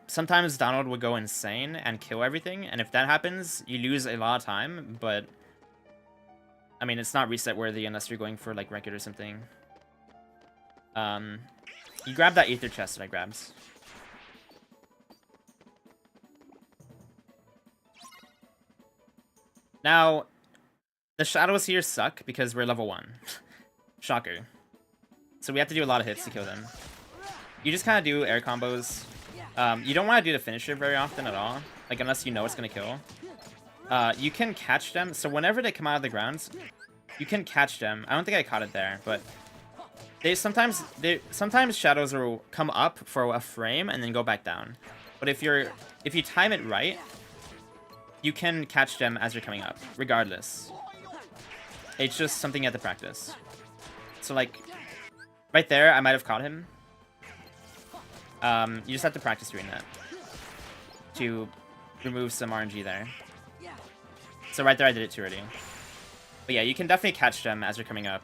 A: Sometimes Donald will go insane and kill everything, and if that happens, you lose a lot of time, but I mean, it's not reset worthy unless you're going for like record or something. You grab that ether chest that I grabbed. Now, the shadows here suck because we're level 1. Shocker. So we have to do a lot of hits to kill them. You just kind of do air combos. You don't want to do the finisher very often at all, like unless you know it's going to kill. You can catch them, so whenever they come out of the ground, you can catch them. I don't think I caught it there, but sometimes shadows will come up for a frame and then go back down. But if you time it right, you can catch them as they're coming up, regardless. It's just something you have to practice. So like, right there, I might have caught him. You just have to practice doing that to remove some RNG there. So right there, I did it too early. But yeah, you can definitely catch them as they're coming up.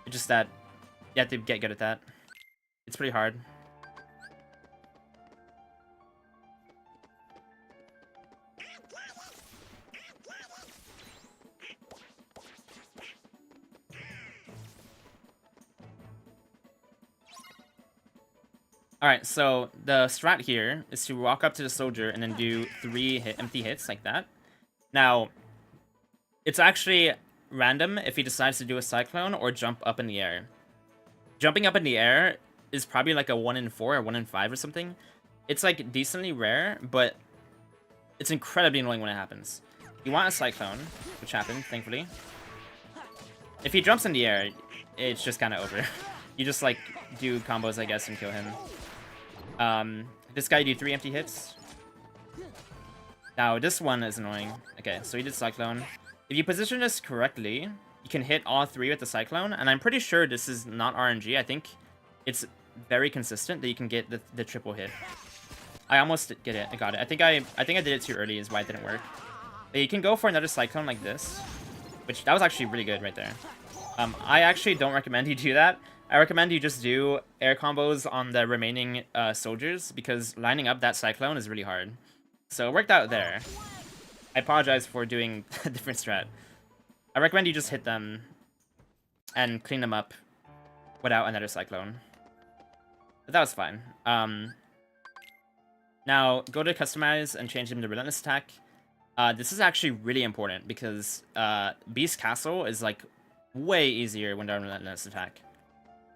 A: It's just that you have to get good at that. It's pretty hard. Alright, so the strat here is to walk up to the soldier and then do 3 empty hits like that. Now, it's actually random if he decides to do a cyclone or jump up in the air. Jumping up in the air is probably like a 1 in 4 or 1 in 5 or something. It's like decently rare, but it's incredibly annoying when it happens. You want a cyclone, which happened, thankfully. If he jumps in the air, it's just kind of over. You just like do combos, I guess, and kill him. This guy do 3 empty hits. Now, this one is annoying. Okay, so he did Cyclone. If you position this correctly, you can hit all 3 with the Cyclone, and I'm pretty sure this is not RNG. I think it's very consistent that you can get the triple hit. I almost get it. I got it. I think I did it too early is why it didn't work. But you can go for another Cyclone like this, which that was actually really good right there. I actually don't recommend you do that. I recommend you just do air combos on the remaining soldiers, because lining up that cyclone is really hard. So it worked out there. I apologize for doing a different strat. I recommend you just hit them and clean them up without another cyclone. But that was fine. Now, go to customize and change them to relentless attack. This is actually really important because Beast Castle is like way easier when they're on relentless attack.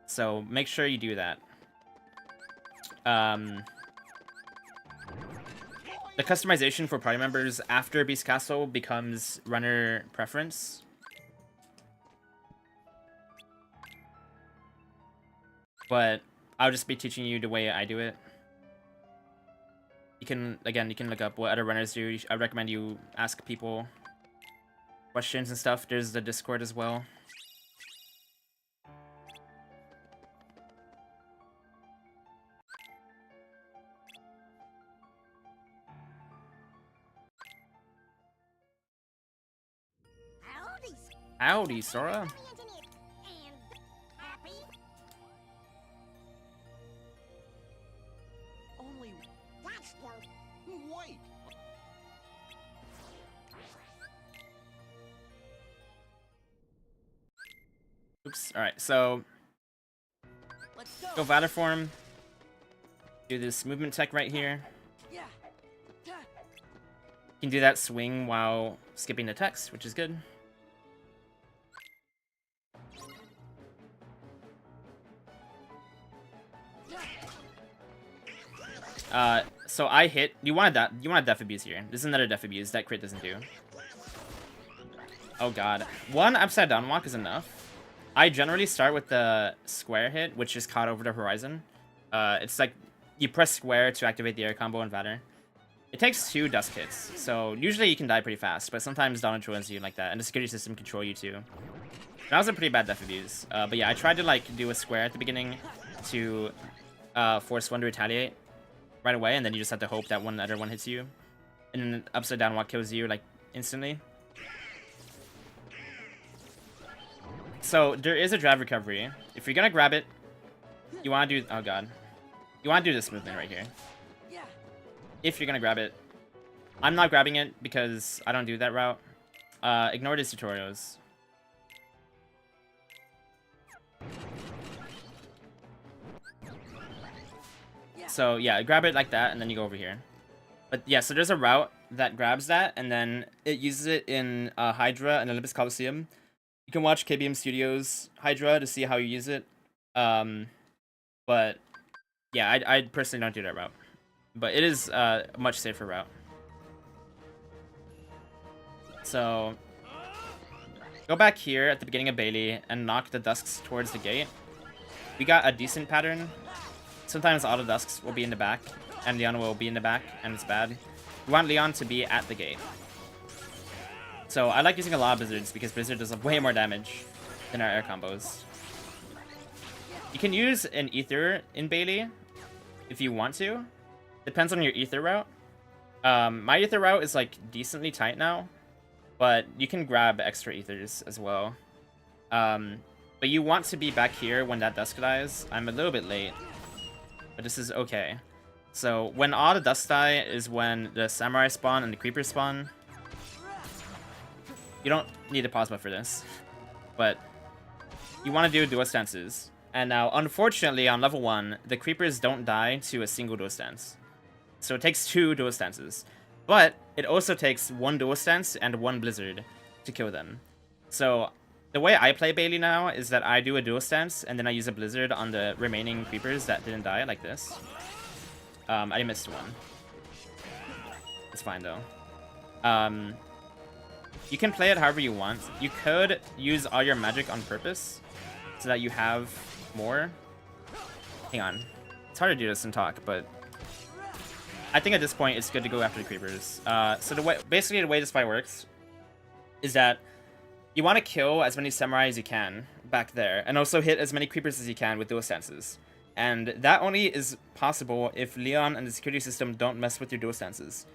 A: So make sure you do that. The customization for party members after Beast Castle becomes runner preference. But I'll just be teaching you the way I do it. You can, again, you can look up what other runners do. I recommend you ask people questions and stuff. There's the Discord as well. Howdy, Sora.
D: Only that's wait.
A: Oops. All right, so go Valor form. Do this movement tech right here. You can do that swing while skipping the text, which is good. So I hit. You want a def abuse here. This is another def abuse that crit doesn't do. Oh god. One upside down walk is enough. I generally start with the square hit, which is caught over the horizon. It's like you press square to activate the air combo and Vader. It takes 2 dusk hits, so usually you can die pretty fast, but sometimes Donald joins you like that, and the security system control you too. That was a pretty bad def abuse. But yeah, I tried to like do a square at the beginning to force one to retaliate right away, and then you just have to hope that one other one hits you, and then upside down walk kills you like instantly. So there is a drive recovery. If you're gonna grab it, you want to do, oh god, you want to do this movement right here. If you're gonna grab it, I'm not grabbing it because I don't do that route. Ignore these tutorials. So yeah, grab it like that, and then you go over here. But yeah, so there's a route that grabs that, and then it uses it in Hydra and Olympus Coliseum. You can watch KBM Studios Hydra to see how you use it. But yeah, I personally don't do that route. But it is a much safer route. So go back here at the beginning of Bailey and knock the Dusks towards the gate. We got a decent pattern. Sometimes Auto Dusks will be in the back, and Leon will be in the back, and it's bad. We want Leon to be at the gate. So I like using a lot of Blizzards, because Blizzard does way more damage than our air combos. You can use an Ether in Bailey if you want to. Depends on your Ether route. My Ether route is like decently tight now, but you can grab extra Ethers as well. But you want to be back here when that Dusk dies. I'm a little bit late, but this is okay. So when all the Dusk die is when the Samurai spawn and the Creeper spawn. You don't need a pause for this, but you want to do dual stances. And now, unfortunately, on level 1, the Creepers don't die to a single dual stance. So it takes 2 dual stances. But it also takes 1 dual stance and 1 Blizzard to kill them. So the way I play Bailey now is that I do a dual stance, and then I use a Blizzard on the remaining Creepers that didn't die, like this. I missed one. It's fine, though. You can play it however you want. You could use all your magic on purpose so that you have more. Hang on. It's hard to do this and talk, but I think at this point it's good to go after the Creepers. So basically the way this fight works is that you want to kill as many Samurai as you can back there, and also hit as many Creepers as you can with dual stances. And that only is possible if Leon and the security system don't mess with your dual stances.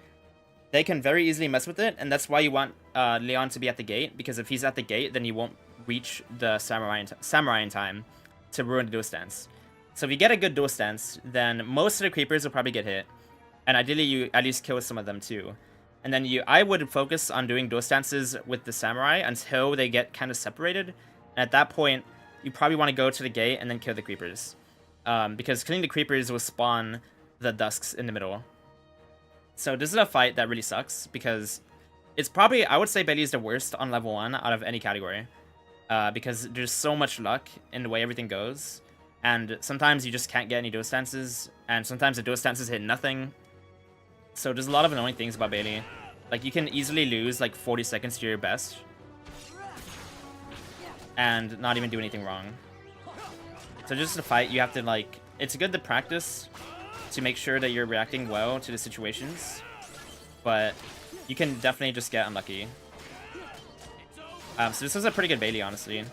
A: They can very easily mess with it, and that's why you want Leon to be at the gate, because if he's at the gate, then you won't reach the Samurai in time to ruin the dual stance. So if you get a good dual stance, then most of the creepers will probably get hit. And ideally you at least kill some of them too. And then I would focus on doing dual stances with the samurai until they get kind of separated. And at that point, you probably want to go to the gate and then kill the creepers. Because killing the creepers will spawn the dusks in the middle. So this is a fight that really sucks because it's probably, I would say Bailey is the worst on level 1 out of any category. Because there's so much luck in the way everything goes. And sometimes you just can't get any dual stances. And sometimes the dual stances hit nothing. So there's a lot of annoying things about Bailey. Like, you can easily lose, like, 40 seconds to your best. And not even do anything wrong. So just to fight, you have to, like... It's good to practice to make sure that you're reacting well to the situations. But you can definitely just get unlucky. So this was a pretty good Bailey, honestly.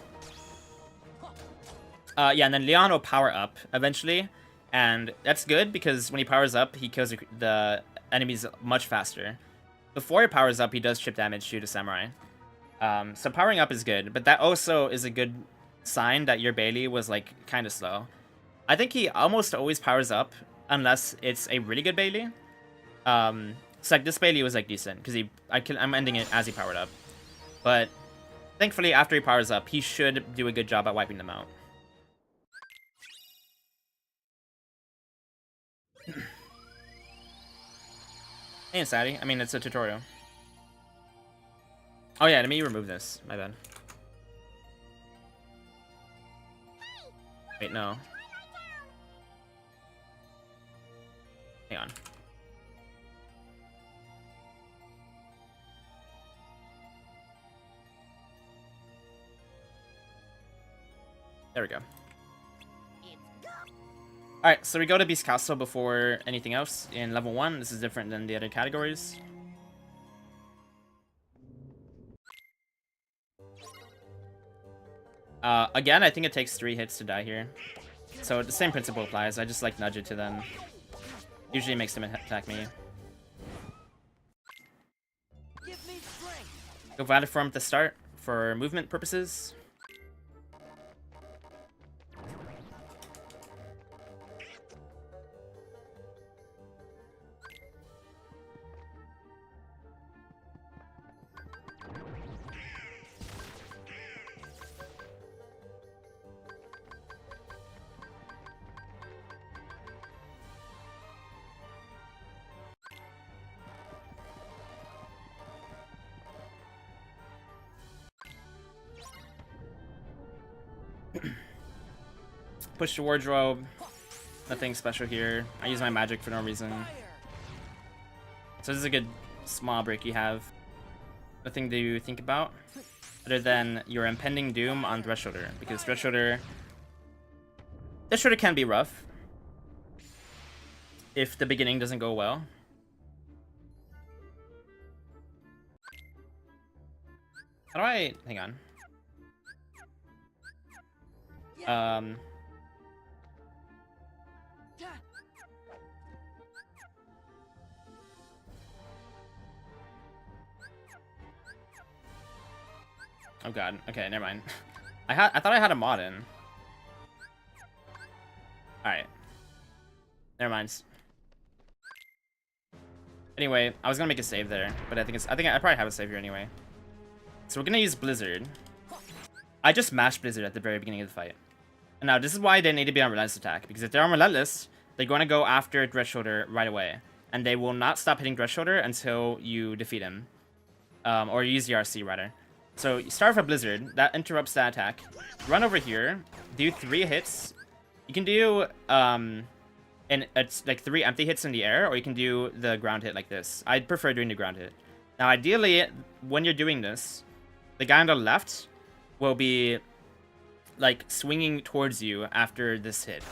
A: Yeah, and then Leon will power up eventually. And that's good because when he powers up, he kills the enemies much faster. Before he powers up, he does chip damage to the samurai. So powering up is good, but that also is a good sign that your Bailey was like kind of slow. I think he almost always powers up unless it's a really good Bailey. So like this Bailey was like decent because I'm ending it as he powered up. But thankfully after he powers up, he should do a good job at wiping them out. Hey, Sadie. I mean, it's a tutorial. Oh yeah, let me remove this. My bad. Wait, no. Hang on. There we go. Alright, so we go to Beast Castle before anything else in level 1. This is different than the other categories. Again, I think it takes 3 hits to die here. So the same principle applies. I just like nudge it to them. Usually makes them attack me. Go Valiant Form at the start for movement purposes. Push the wardrobe. Nothing special here. I use my magic for no reason. So this is a good small break you have. Nothing to think about other than your impending doom on Thresholder, because Thresholder can be rough if the beginning doesn't go well. How do I... hang on. Oh god. Okay, never mind. I thought I had a mod in. Alright. Never mind. Anyway, I was gonna make a save there, but I think I probably have a save here anyway. So we're gonna use Blizzard. I just mashed Blizzard at the very beginning of the fight. And now this is why they need to be on Relentless attack, because if they're on Relentless, they're gonna go after Thresholder right away. And they will not stop hitting Thresholder until you defeat him. Or use the RC rather. So you start with a Blizzard, that interrupts that attack. Run over here, do 3 hits. You can do and it's like 3 empty hits in the air, or you can do the ground hit like this. I'd prefer doing the ground hit. Now ideally, when you're doing this, the guy on the left will be like swinging towards you after this hit.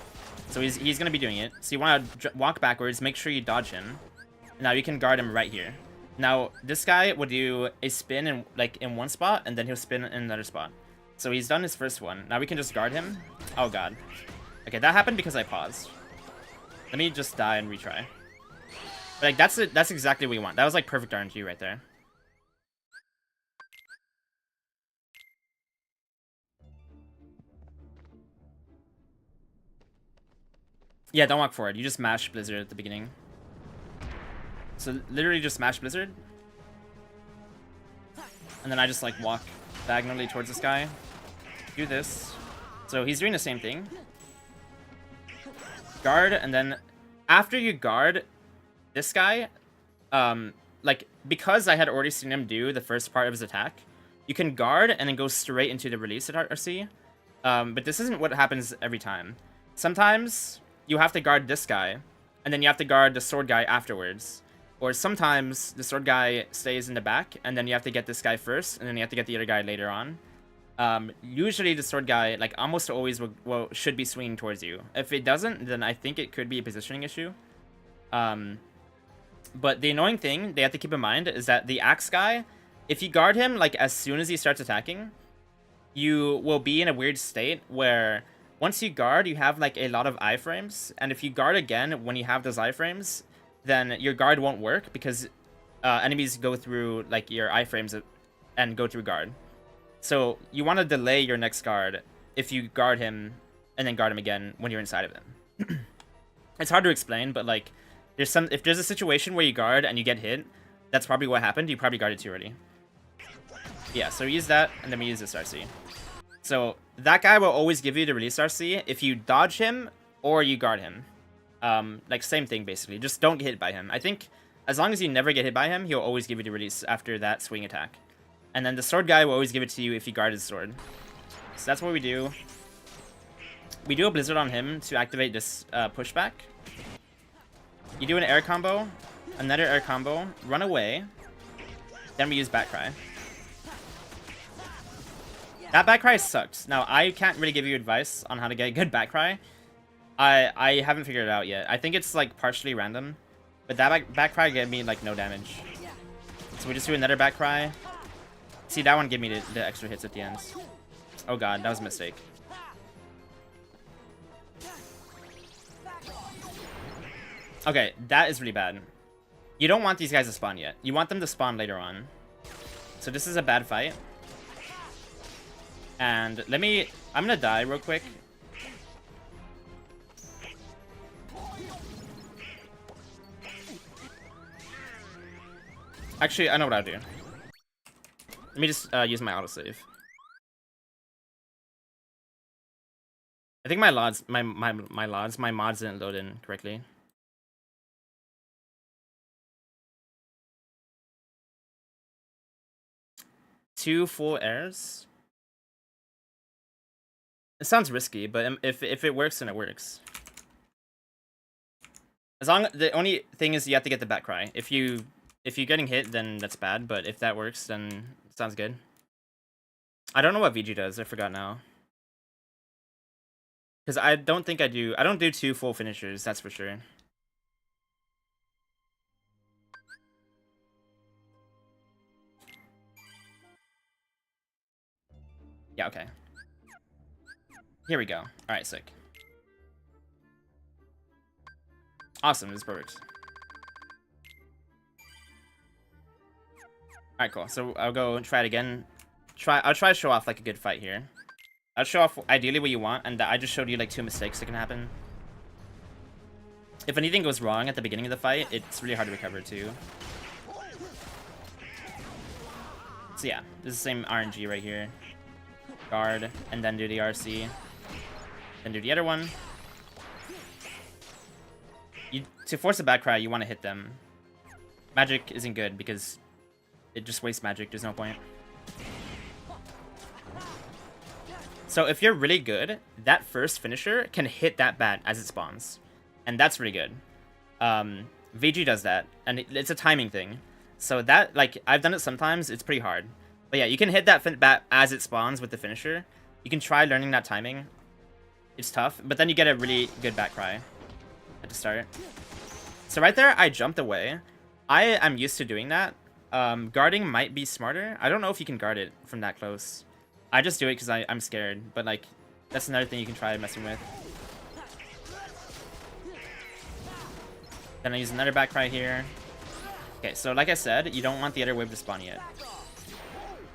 A: So he's gonna be doing it. So you want to walk backwards, make sure you dodge him. Now you can guard him right here. Now, this guy will do a spin in one spot, and then he'll spin in another spot. So he's done his first one. Now we can just guard him. Oh god. Okay, that happened because I paused. Let me just die and retry. But, like, that's exactly what we want. That was like perfect RNG right there. Yeah, don't walk forward. You just mash Blizzard at the beginning. So literally just mash Blizzard. And then I just like walk diagonally towards this guy. Do this. So he's doing the same thing. Guard, and then after you guard this guy, like, because I had already seen him do the first part of his attack, you can guard and then go straight into the release at RC. But this isn't what happens every time. Sometimes you have to guard this guy, and then you have to guard the sword guy afterwards. Or sometimes the sword guy stays in the back, and then you have to get this guy first, and then you have to get the other guy later on. Usually the sword guy, like, almost always should be swinging towards you. If it doesn't, then I think it could be a positioning issue. But the annoying thing they have to keep in mind is that the axe guy, if you guard him, like, as soon as he starts attacking, you will be in a weird state where once you guard, you have, like, a lot of iframes, and if you guard again when you have those iframes, then your guard won't work because enemies go through, like, your iframes and go through guard. So you want to delay your next guard if you guard him and then guard him again when you're inside of him. It's hard to explain, but, like, if there's a situation where you guard and you get hit, that's probably what happened. You probably guarded too early. Yeah, so we use that, and then we use this RC. So that guy will always give you the release RC if you dodge him or you guard him. Like, same thing, basically. Just don't get hit by him. I think as long as you never get hit by him, he'll always give you the release after that swing attack. And then the sword guy will always give it to you if you guard his sword. So that's what we do. We do a Blizzard on him to activate this pushback. You do an air combo, another air combo, run away. Then we use Backcry. That Backcry sucks. Now, I can't really give you advice on how to get a good Backcry. I haven't figured it out yet. I think it's, like, partially random. But that Backcry gave me, like, no damage. So we just do another Backcry. See, that one gave me the extra hits at the end. Oh god, that was a mistake. Okay, that is really bad. You don't want these guys to spawn yet. You want them to spawn later on. So this is a bad fight. And I'm gonna die real quick. Actually, I know what I'll do. Let me just use my autosave. I think my mods didn't load in correctly. Two full airs? It sounds risky, but if it works, then it works. The only thing is you have to get the Backcry. If you're getting hit, then that's bad, but if that works, then it sounds good. I don't know what VG does, I forgot now. Because I don't do two full finishers, that's for sure. Yeah, okay. Here we go. Alright, sick. Awesome, this works. Alright, cool. So I'll go try it again. I'll try to show off, like, a good fight here. I'll show off ideally what you want, and I just showed you, like, 2 mistakes that can happen. If anything goes wrong at the beginning of the fight, it's really hard to recover, too. So yeah, this is the same RNG right here. Guard, and then do the RC. Then do the other one. To force a Backcry, you want to hit them. Magic isn't good, because it just wastes magic, there's no point. So if you're really good, that first finisher can hit that bat as it spawns. And that's really good. VG does that, and it's a timing thing. So that, like, I've done it sometimes, it's pretty hard. But yeah, you can hit that bat as it spawns with the finisher. You can try learning that timing. It's tough, but then you get a really good Backcry at the start. So right there, I jumped away. I am used to doing that. Guarding might be smarter. I don't know if you can guard it from that close. I just do it because I'm scared, but, like, that's another thing you can try messing with. Then I use another Backcry here. Okay, so like I said, you don't want the other wave to spawn yet.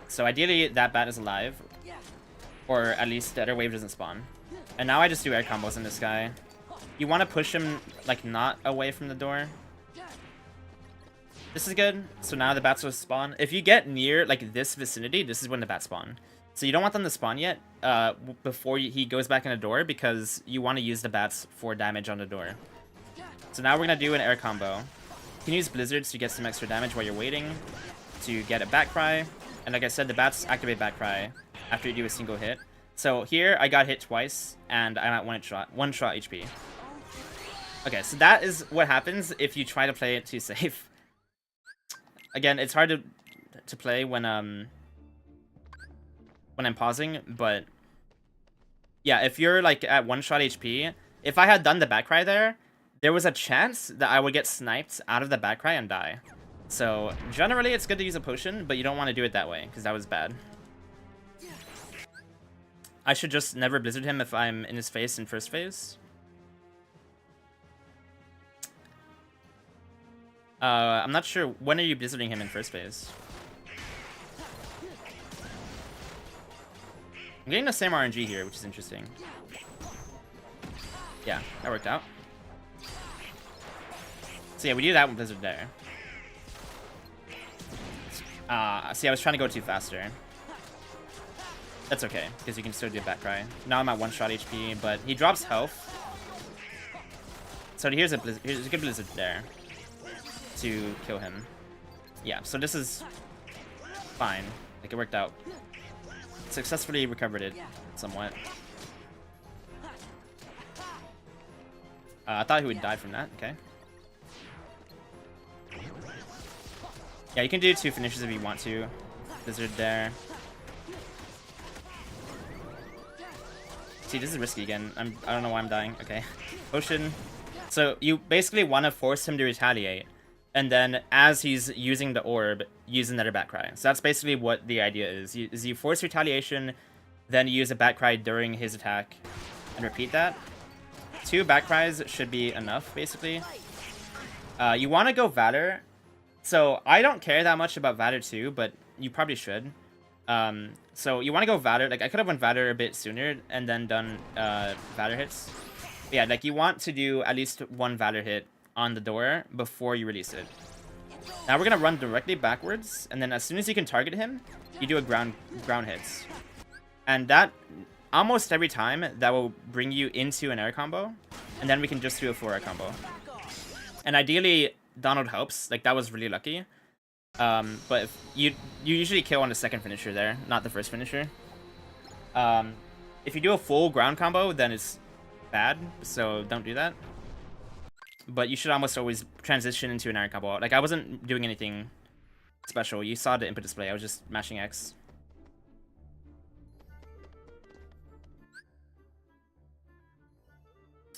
A: So ideally, that bat is alive. Or at least the other wave doesn't spawn. And now I just do air combos on this guy. you want to push him, like, not away from the door. This is good. So now the bats will spawn. If you get near, like, this vicinity, this is when the bats spawn. So you don't want them to spawn yet before he goes back in the door, because you want to use the bats for damage on the door. So now we're going to do an air combo. You can use blizzards to get some extra damage while you're waiting to get a back cry. And like I said, the bats activate back cry after you do a single hit. So here I got hit twice and I'm at one shot HP. Okay, so that is what happens if you try to play it too safe. Again, it's hard to play when I'm pausing, but yeah, if you're like at one shot HP, if I had done the back cry there was a chance that I would get sniped out of the back cry and die. So generally it's good to use a potion, but you don't want to do it that way because that was bad. I should just never blizzard him if I'm in his face in first phase. I'm not sure. When are you blizzarding him in first phase? I'm getting the same RNG here, which is interesting. Yeah, that worked out. So yeah, we do that with blizzard there. See, I was trying to go too fast there. That's okay, because you can still do a back cry. Now I'm at one shot HP, but he drops health. So here's a good blizzard there to kill him. Yeah, so this is fine. Like, it worked out. Successfully recovered it somewhat. I thought he would die from that. Okay. Yeah, you can do 2 finishes if you want to. Blizzard there. See, this is risky again. I don't know why I'm dying. Okay. Potion. So you basically want to force him to retaliate. And then as he's using the orb, use another back cry. So that's basically what the idea is. You force retaliation, then you use a back cry during his attack. And repeat that. 2 back cries should be enough, basically. You want to go Valor. So I don't care that much about Valor 2, but you probably should. So you want to go Valor. Like, I could have went Valor a bit sooner and then done Valor hits. But yeah, like, you want to do at least 1 Valor hit on the door before you release it. Now we're gonna run directly backwards, and then as soon as you can target him, you do a ground hits. And that, almost every time, that will bring you into an air combo, and then we can just do a full air combo. And ideally, Donald helps. Like, that was really lucky. But if you usually kill on the second finisher there, not the first finisher. If you do a full ground combo, then it's bad, so don't do that. But you should almost always transition into an air combo. Like, I wasn't doing anything special. You saw the input display. I was just mashing X.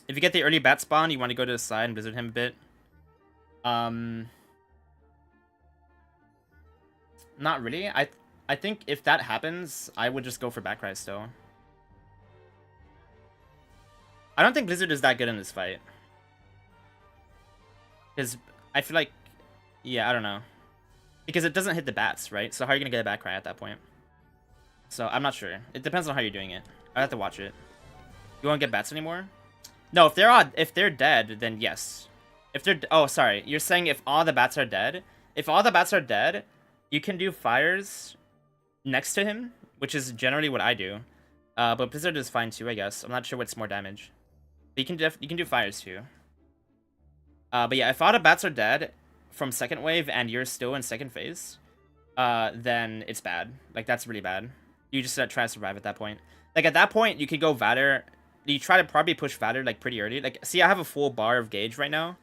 A: If you get the early bat spawn, you want to go to the side and blizzard him a bit. Not really. I think if that happens, I would just go for back cry still. I don't think Blizzard is that good in this fight. Because I feel like, yeah, I don't know. Because it doesn't hit the bats, right? So how are you going to get a back cry at that point? So I'm not sure. It depends on how you're doing it. I have to watch it. You won't get bats anymore? No, if they're dead, then yes. If they're, oh, sorry. You're saying if all the bats are dead? If all the bats are dead, you can do fires next to him, which is generally what I do. But Blizzard is fine too, I guess. I'm not sure what's more damage. But you can do fires too. But yeah, if all the bats are dead from second wave and you're still in second phase, then it's bad. Like, that's really bad. You just try to survive at that point. Like, at that point, you could go Vader. You try to probably push Vader, like, pretty early. Like, see, I have a full bar of gauge right now.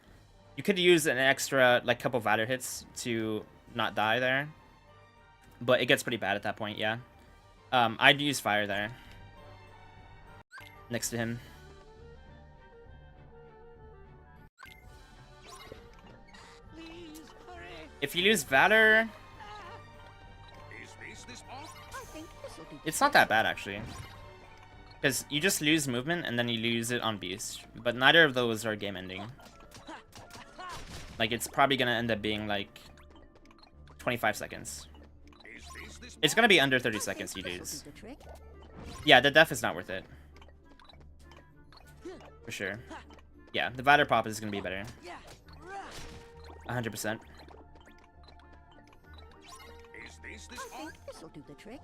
A: You could use an extra, like, couple Vader hits to not die there. But it gets pretty bad at that point, yeah. I'd use fire there. Next to him. If you lose Vader, it's not that bad, actually. Because you just lose movement, and then you lose it on Beast. But neither of those are game-ending. Like, it's probably going to end up being, like, 25 seconds. It's going to be under 30 seconds you lose. Yeah, the death is not worth it. For sure. Yeah, the Vader pop is gonna be better. 100%.
B: Is this
C: I think this'll do the trick.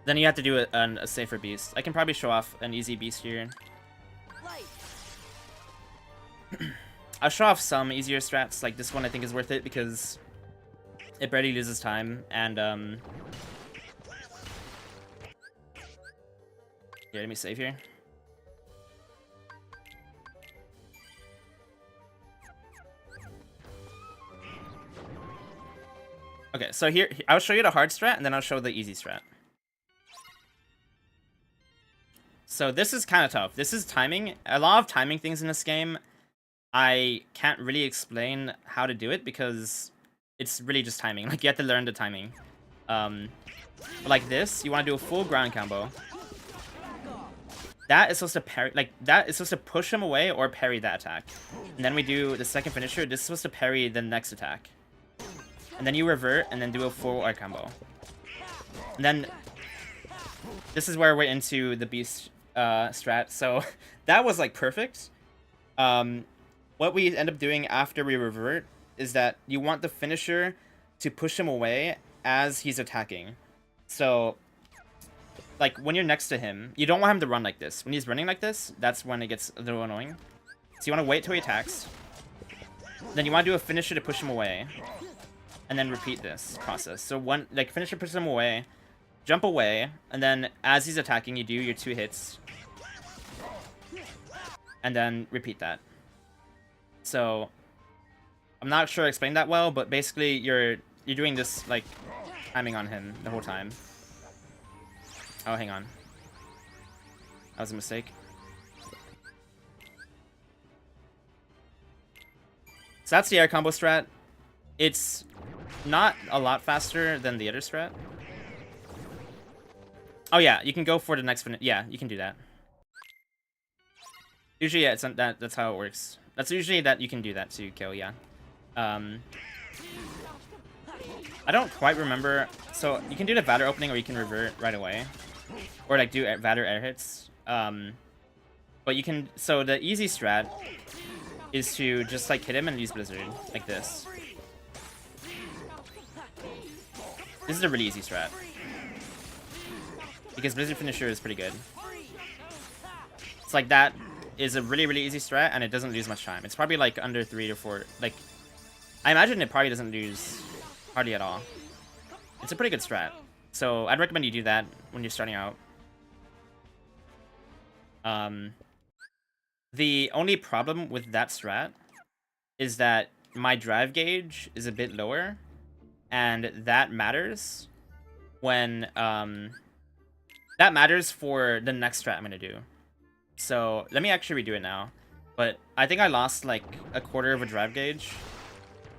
A: Then you have to do a safer beast. I can probably show off an easy beast here.
C: Light.
A: I'll show off some easier strats. Like this one I think is worth it because it barely loses time, and here, let me save here. Okay, so here I'll show you the hard strat and then I'll show the easy strat. So this is kind of tough. This is timing. A lot of timing things in this game, I can't really explain how to do it because it's really just timing. Like, you have to learn the timing. But like this, you want to do a full ground combo. That is supposed to parry, like, that is supposed to push him away or parry that attack. And then we do the second finisher. This is supposed to parry the next attack. And then you revert and then do a full air combo. And then this is where we're into the beast strat. So that was like perfect. What we end up doing after we revert is that you want the finisher to push him away as he's attacking. So like when you're next to him, you don't want him to run like this. When he's running like this, that's when it gets a little annoying. So you want to wait till he attacks. Then you want to do a finisher to push him away. And then repeat this process. So one, like, finisher pushes him away, jump away, and then as he's attacking, you do your 2 hits. And then repeat that. So I'm not sure I explained that well, but basically you're doing this like timing on him the whole time. Oh, hang on. That was a mistake. So that's the air combo strat. It's not a lot faster than the other strat. Oh yeah, you can go for the next finish. Yeah, you can do that. Usually, yeah, that's how it works. That's usually that you can do that to kill, yeah. I don't quite remember. So you can do the Vader opening or you can revert right away. Or like do Vader air hits. But you can, so the easy strat is to just like hit him and use Blizzard like this. This is a really easy strat. Because Blizzard Finisher is pretty good. It's like that is a really, really easy strat and it doesn't lose much time. It's probably like under 3 to 4. Like, I imagine it probably doesn't lose hardly at all. It's a pretty good strat. So I'd recommend you do that when you're starting out. The only problem with that strat is that my drive gauge is a bit lower. And that matters when, that matters for the next strat I'm going to do. So let me actually redo it now. But I think I lost like a quarter of a drive gauge.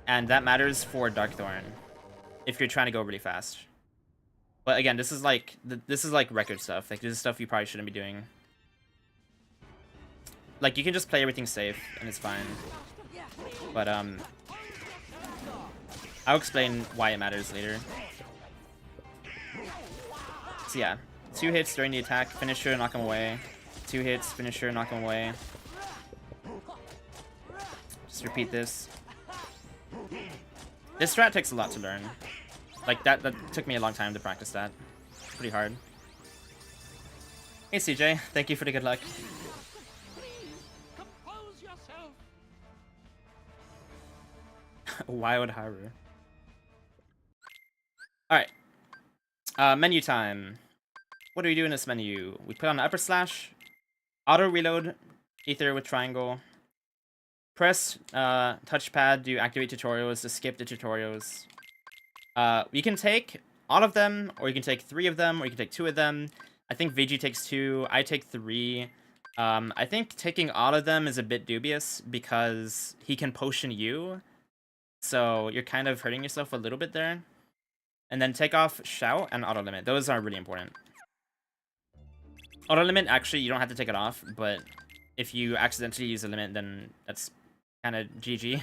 A: And that matters for Darkthorn if you're trying to go really fast. But again, this is like record stuff. Like, this is stuff you probably shouldn't be doing. Like, you can just play everything safe and it's fine. But I'll explain why it matters later. So yeah, 2 hits during the attack, finisher, knock him away. 2 hits, finisher, knock him away. Just repeat this. This strat takes a lot to learn. Like, that took me a long time to practice that. It's pretty hard. Hey CJ, thank you for the good luck.
B: compose yourself?
A: Why would Haru? Alright. Menu time. What do we do in this menu? We put on the upper slash, auto reload, ether with triangle, press touchpad to activate tutorials to skip the tutorials. You can take all of them, or you can take 3 of them, or you can take 2 of them. I think VG takes 2, I take 3. I think taking all of them is a bit dubious because he can potion you. So you're kind of hurting yourself a little bit there. And then take off shout and auto limit. Those are really important. Auto limit, actually, you don't have to take it off, but if you accidentally use a limit, then that's kind of GG.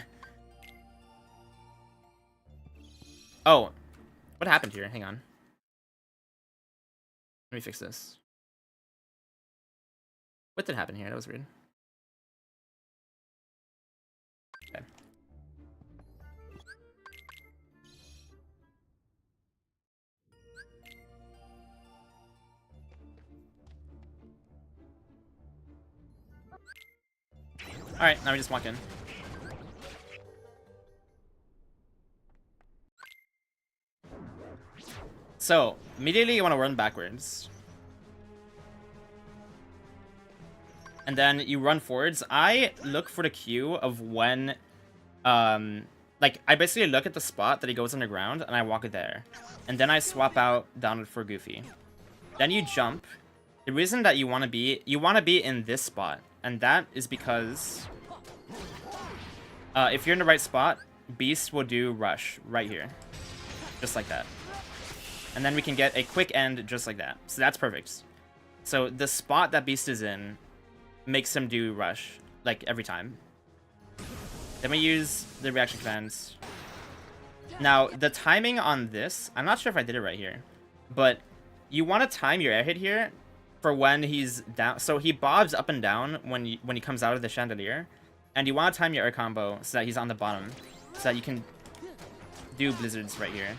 A: Oh, what happened here? Hang on. Let me fix this. What did happen here? That was weird. Okay. Alright, now we just walk in. So, immediately you want to run backwards. And then you run forwards. I look for the cue of when, like, I basically look at the spot that he goes underground, and I walk it there. And then I swap out downward for Goofy. Then you jump. The reason that you want to be in this spot. And that is because, if you're in the right spot, Beast will do Rush right here. Just like that. And then we can get a quick end just like that. So that's perfect. So the spot that Beast is in makes him do Rush, like, every time. Then we use the reaction commands. Now, the timing on this, I'm not sure if I did it right here, but you want to time your air hit here for when he's down. So he bobs up and down when he comes out of the chandelier, and you want to time your air combo so that he's on the bottom, so that you can do blizzards right here.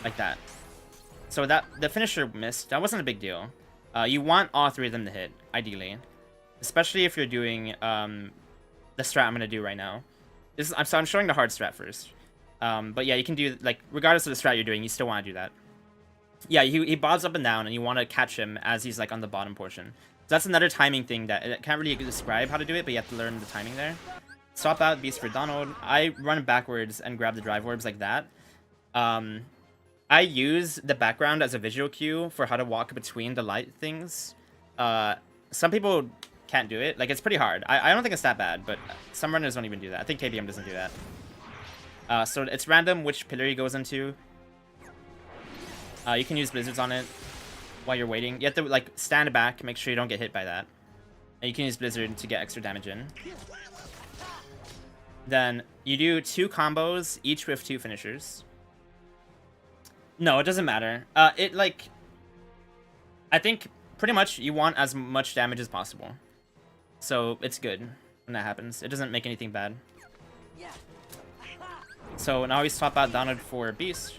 A: Like that. So that the finisher missed. That wasn't a big deal. You want all three of them to hit, ideally. Especially if you're doing the strat I'm going to do right now. So I'm showing the hard strat first. But yeah, you can do, like, regardless of the strat you're doing, you still want to do that. Yeah, he bobs up and down, and you want to catch him as he's, like, on the bottom portion. So that's another timing thing that I can't really describe how to do it, but you have to learn the timing there. Swap out Beast for Donald. I run backwards and grab the drive orbs like that. I use the background as a visual cue for how to walk between the light things. Some people can't do it. Like, it's pretty hard. I don't think it's that bad, but some runners don't even do that. I think KBM doesn't do that. So it's random which pillar he goes into. You can use blizzards on it while you're waiting. You have to, like, stand back, make sure you don't get hit by that. And you can use blizzard to get extra damage in. Then you do 2 combos, each with 2 finishers. No, it doesn't matter. Like, I think pretty much you want as much damage as possible. So it's good when that happens. It doesn't make anything bad. So now we swap out Donald for Beast.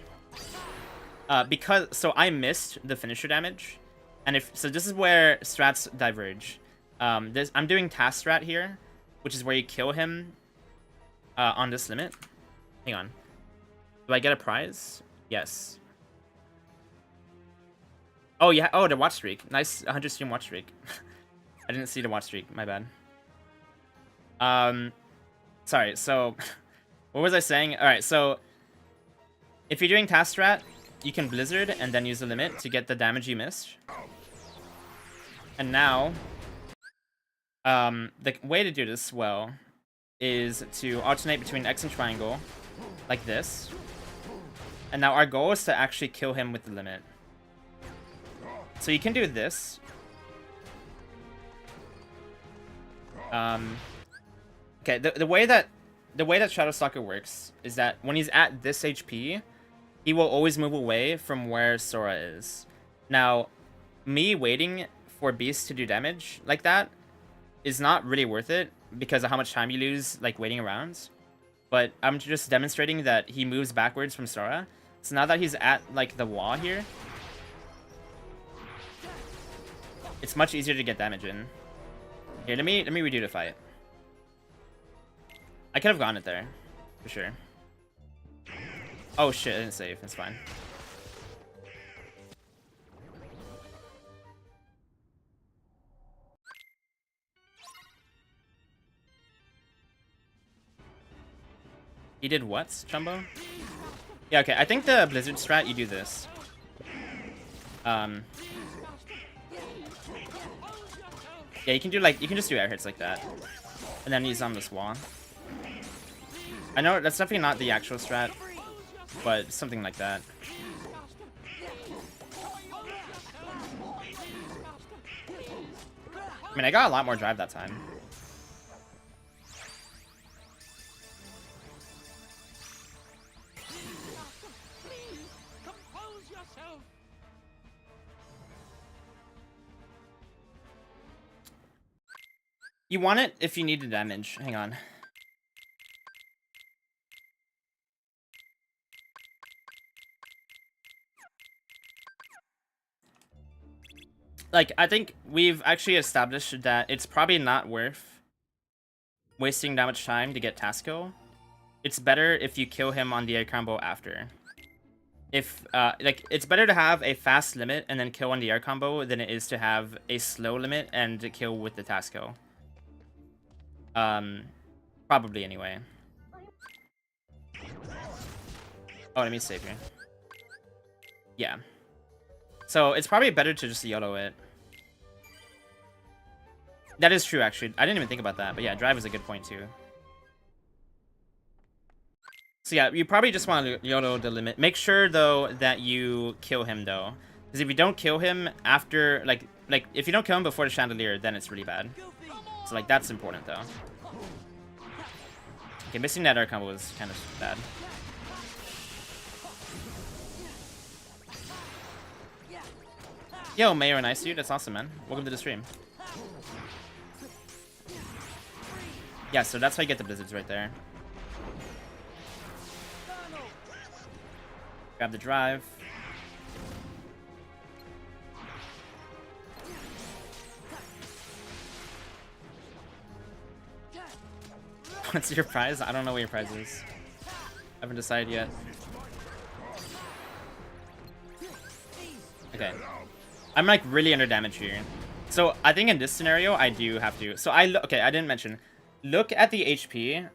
A: So I missed the finisher damage. And so this is where strats diverge. I'm doing task strat here, which is where you kill him on this limit. Hang on. Do I get a prize? Yes. Oh, yeah. Oh, the watch streak. Nice 100 stream watch streak. I didn't see the watch streak. My bad. Sorry. So, what was I saying? All right. So, if you're doing task strat, you can blizzard and then use the limit to get the damage you missed. And now, the way to do this well is to alternate between X and triangle, like this. And now our goal is to actually kill him with the limit. So you can do this. Okay, the way that Shadowstalker works is that when he's at this HP, he will always move away from where Sora is. Now, me waiting for Beast to do damage like that is not really worth it because of how much time you lose, like, waiting around. But I'm just demonstrating that he moves backwards from Sora. So now that he's at, like, the wall here, it's much easier to get damage in. Here, let me redo the fight. I could have gone it there, for sure. Oh shit, I didn't save. That's fine. He did what, Chumbo? Yeah, okay. I think the Blizzard strat, you do this. Yeah, you can do, like, you can just do air hits like that. And then he's on this wall. I know that's definitely not the actual strat, but something like that. I mean, I got a lot more drive that time. You want it if you need the damage. Hang on. Like, I think we've actually established that it's probably not worth wasting that much time to get Tasco. It's better if you kill him on the air combo after. If, like, it's better to have a fast limit and then kill on the air combo than it is to have a slow limit and kill with the Tasco. Probably anyway. Oh, let me save here. Yeah. So, it's probably better to just YOLO it. That is true, actually. I didn't even think about that, but yeah, drive is a good point, too. So yeah, you probably just want to YOLO the limit. Make sure, though, that you kill him, though. Because if you don't kill him after, like, if you don't kill him before the chandelier, then it's really bad. So, like, that's important, though. Okay, missing that air combo was kind of bad. Yo, Mayor, nice dude. That's awesome, man. Welcome to the stream. Yeah, so that's how you get the blizzards right there. Grab the drive. What's your prize? I don't know what your prize is. I haven't decided yet. Okay. I'm like really under damage here. So I think in this scenario, I do have to. So okay, I didn't mention. Look at the HP.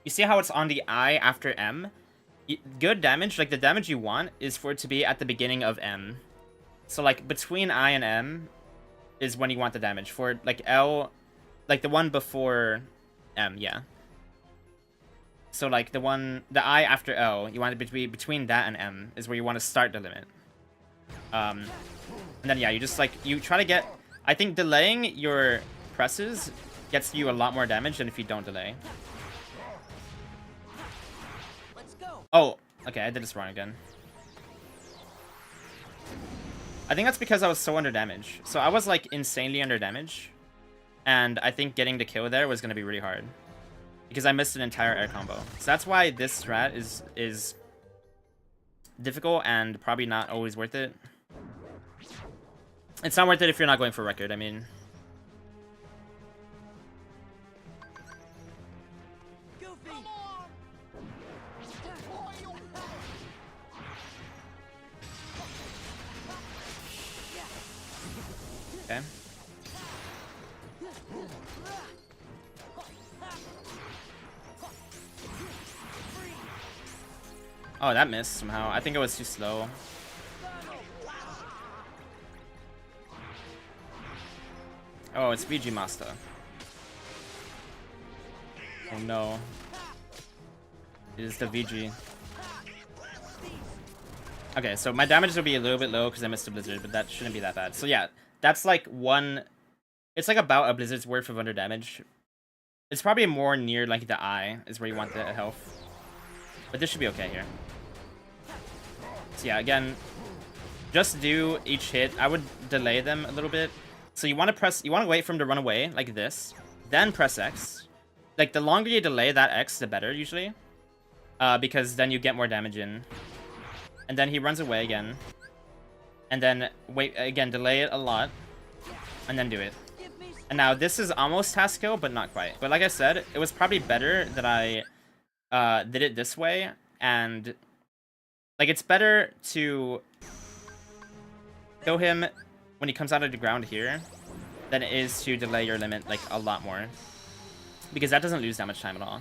A: You see how it's on the I after M? Good damage, like the damage you want, is for it to be at the beginning of M. So like between I and M is when you want the damage. For like L, like the one before M, yeah. So like the I after L, you want it to be between that and M is where you want to start the limit. And then yeah, you just like, you try to get, I think delaying your presses gets you a lot more damage than if you don't delay.
C: Let's go.
A: Oh, okay, I did this wrong again. I think that's because I was so under damage. So I was like insanely under damage. And I think getting the kill there was going to be really hard. Because I missed an entire air combo. So that's why this strat is difficult and probably not always worth it. It's not worth it if you're not going for record, I mean. Okay. Oh, that missed somehow. I think it was too slow. Oh, it's VG Master. Oh no. It is the VG. Okay, so my damage will be a little bit low because I missed a blizzard, but that shouldn't be that bad. So yeah, that's like one... It's like about a blizzard's worth of under damage. It's probably more near like the eye is where you want the health. But this should be okay here. So yeah, again, just do each hit. I would delay them a little bit. So you want to wait for him to run away like this, then press X. Like the longer you delay that X, the better usually, because then you get more damage in. And then he runs away again, and then wait again, delay it a lot, and then do it. And now this is almost task kill, but not quite. But like I said, it was probably better that I did it this way, and like it's better to kill him when he comes out of the ground here than it is to delay your limit like a lot more, because that doesn't lose that much time at all.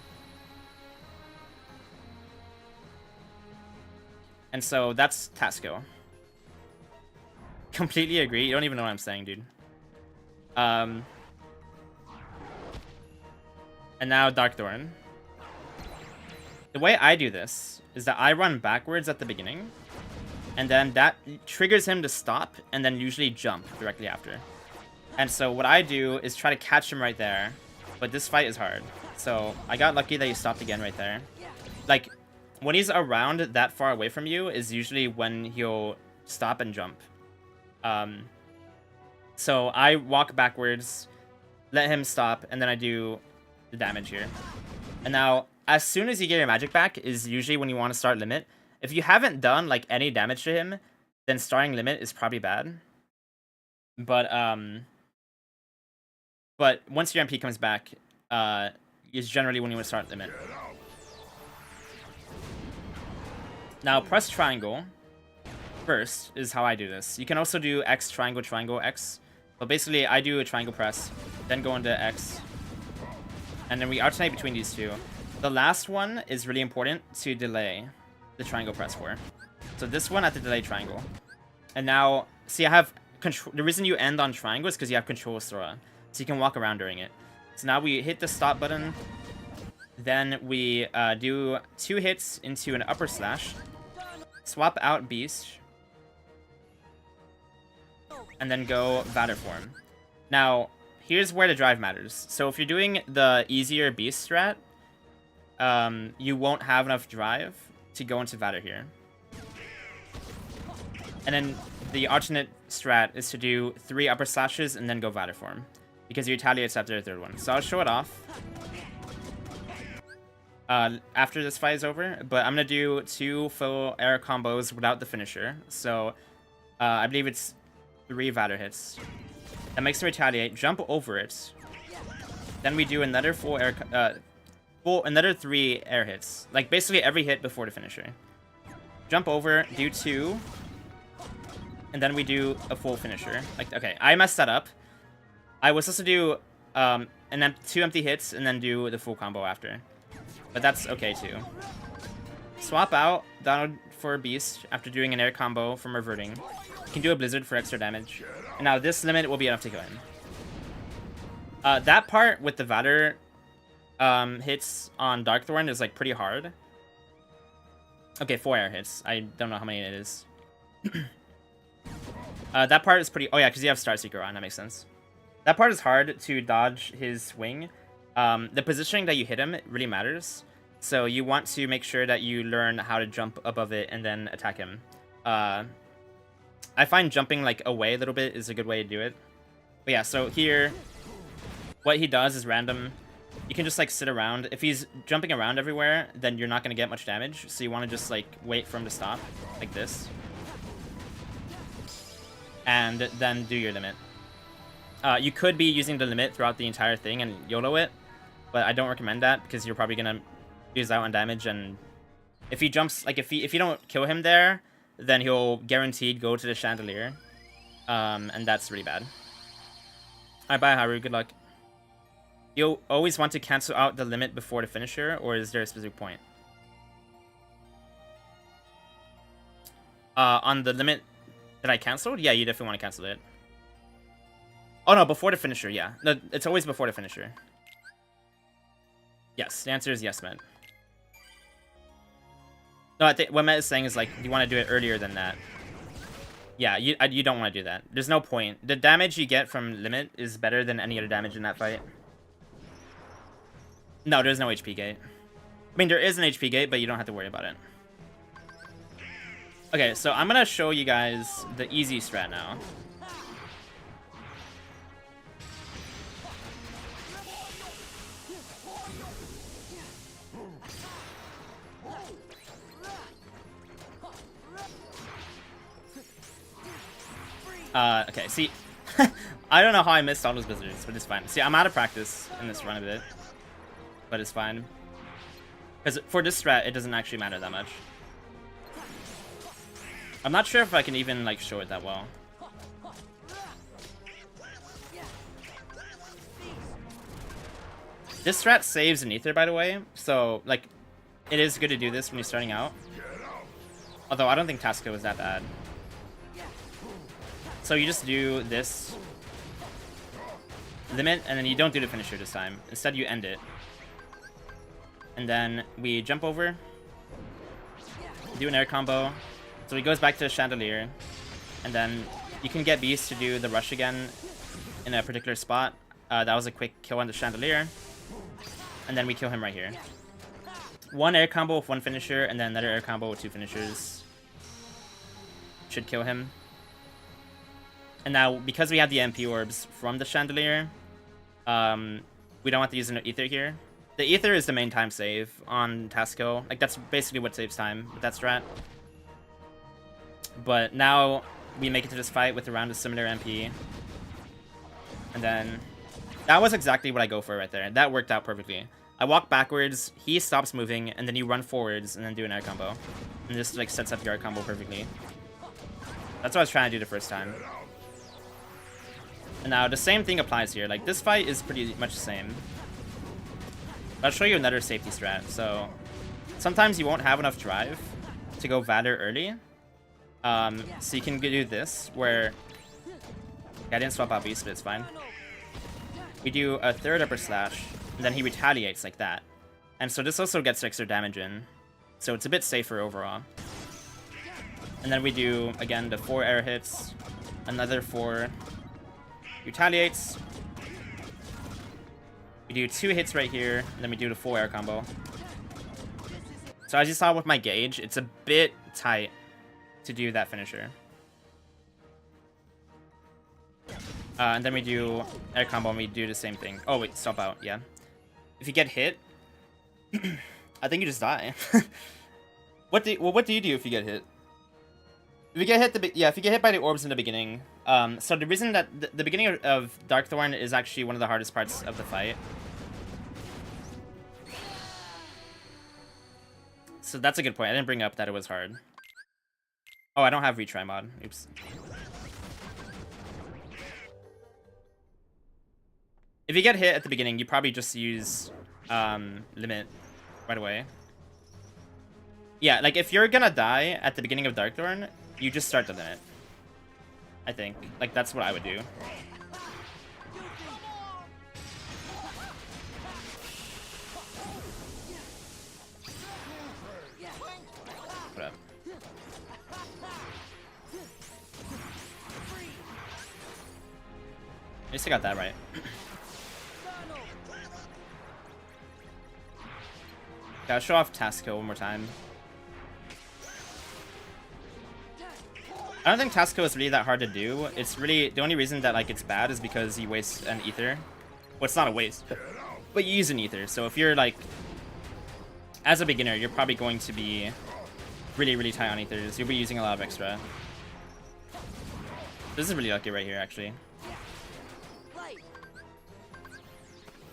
A: And so that's Tasco. Completely agree. You don't even know what I'm saying, dude. And now Dark Thorn. The way I do this is that I run backwards at the beginning, and then that triggers him to stop, and then usually jump directly after. And so what I do is try to catch him right there, but this fight is hard. So I got lucky that he stopped again right there. Like, when he's around that far away from you is usually when he'll stop and jump. So I walk backwards, let him stop, and then I do the damage here. And now, as soon as you get your magic back is usually when you want to start limit. If you haven't done like any damage to him, then starting limit is probably bad. But once your MP comes back, is generally when you want to start limit. Now press triangle first is how I do this. You can also do X, triangle, triangle, X. But basically I do a triangle press, then go into X. And then we alternate between these two. The last one is really important to delay the triangle press for. So this one at the delay triangle. And now, see, I have control. The reason you end on triangle is because you have control Sora. So you can walk around during it. So now we hit the stop button. Then we do 2 hits into an upper slash. Swap out Beast. And then go Vader form. Now, here's where the drive matters. So if you're doing the easier Beast strat, you won't have enough drive to go into Vader here. And then the alternate strat is to do 3 upper slashes and then go Vader form, because you retaliate after the 3rd one. So I'll show it off after this fight is over, but I'm going to do 2 full air combos without the finisher. So I believe it's 3 Vader hits. That makes him retaliate, jump over it. Then we do another full air, another 3 air hits. Like basically every hit before the finisher. Jump over, do 2. And then we do a full finisher. Like, okay, I messed that up. I was supposed to do 2 empty hits and then do the full combo after. But that's okay too. Swap out Donald for a Beast after doing an air combo from reverting. You can do a Blizzard for extra damage. And now this limit will be enough to kill him. That part with the Vader hits on Darkthorn is like pretty hard. Okay, 4 air hits. I don't know how many it is. That part is pretty... Oh yeah, because you have Starseeker on. That makes sense. That part is hard to dodge his swing. The positioning that you hit him really matters. So you want to make sure that you learn how to jump above it and then attack him. I find jumping like away a little bit is a good way to do it. But yeah, so here, what he does is random. You can just like sit around. If he's jumping around everywhere, then you're not going to get much damage. So you want to just like wait for him to stop, like this. And then do your limit. You could be using the limit throughout the entire thing and YOLO it, but I don't recommend that because you're probably gonna lose out on damage. And if he jumps, like if you don't kill him there, then he'll guaranteed go to the chandelier, and that's really bad. Alright, bye Haru. Good luck. You'll always want to cancel out the limit before the finisher, or is there a specific point? On the limit that I canceled? Yeah, you definitely want to cancel it. Oh no, before the finisher, yeah. No, it's always before the finisher. Yes, the answer is yes, Matt. No, I think what Matt is saying is like, you want to do it earlier than that. Yeah, you don't want to do that. There's no point. The damage you get from limit is better than any other damage in that fight. No, there's no HP gate. I mean, there is an HP gate, but you don't have to worry about it. Okay, so I'm gonna show you guys the easy strat now. Okay, see, I don't know how I missed all those blizzards, but it's fine. See, I'm out of practice in this run a bit, but it's fine. Because for this strat, it doesn't actually matter that much. I'm not sure if I can even, like, show it that well. This strat saves an ether, by the way, so, like, it is good to do this when you're starting out. Although, I don't think Tasco is that bad. So you just do this limit, and then you don't do the finisher this time. Instead, you end it. And then we jump over, do an air combo. So he goes back to the chandelier, and then you can get Beast to do the rush again in a particular spot. That was a quick kill on the chandelier. And then we kill him right here. 1 air combo with 1 finisher, and then another air combo with 2 finishers. Should kill him. And now, because we have the MP orbs from the chandelier, We don't have to use an ether here. The ether is the main time save on Tasco. Like, that's basically what saves time with that strat. But now we make it to this fight with around a similar MP. And then that was exactly what I go for right there. That worked out perfectly. I walk backwards, he stops moving, and then you run forwards and then do an air combo. And this like sets up your air combo perfectly. That's what I was trying to do the first time. And now the same thing applies here. Like, this fight is pretty much the same. I'll show you another safety strat. So sometimes you won't have enough drive to go Vader early. So you can do this, where... I didn't swap out Beast, but it's fine. We do a third upper slash, and then he retaliates like that. And so this also gets extra damage in. So it's a bit safer overall. And then we do, again, the 4 air hits. Another 4. Retaliates. We do 2 hits right here, and then we do the full air combo. So as you saw with my gauge, it's a bit tight to do that finisher. And then we do air combo and we do the same thing. Oh wait, stop out, yeah. If you get hit, I think you just die. What do you do if you get hit? If you get hit, if you get hit by the orbs in the beginning. So the reason that the beginning of Darkthorn is actually one of the hardest parts of the fight. So that's a good point. I didn't bring up that it was hard. Oh, I don't have retry mod. Oops. If you get hit at the beginning, you probably just use limit right away. Yeah, like if you're gonna die at the beginning of Darkthorn, you just start the limit. I think. Like, that's what I would do. What up? At least I got that right. Okay, I'll show off Tasco one more time. I don't think Tasco is really that hard to do. It's really, the only reason that like it's bad is because you waste an ether. Well, it's not a waste, but you use an ether. So if you're like, as a beginner, you're probably going to be really, really tight on ethers. You'll be using a lot of extra. This is really lucky right here, actually.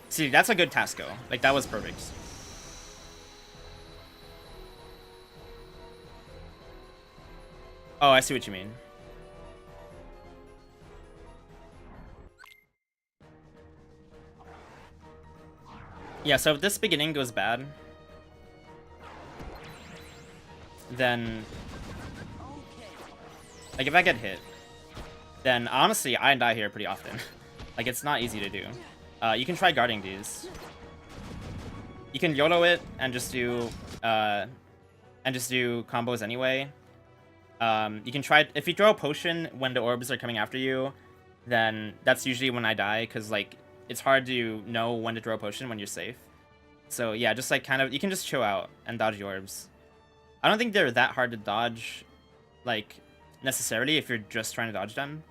A: See, that's a good Tasco. Like, that was perfect. Oh, I see what you mean. Yeah, so if this beginning goes bad, then... like, if I get hit, then honestly, I die here pretty often. Like, it's not easy to do. You can try guarding these. You can YOLO it and just do combos anyway. You can try, if you throw a potion when the orbs are coming after you, then that's usually when I die, because like it's hard to know when to throw a potion when you're safe. So yeah, just like kind of, you can just chill out and dodge the orbs. I don't think they're that hard to dodge, like necessarily, if you're just trying to dodge them.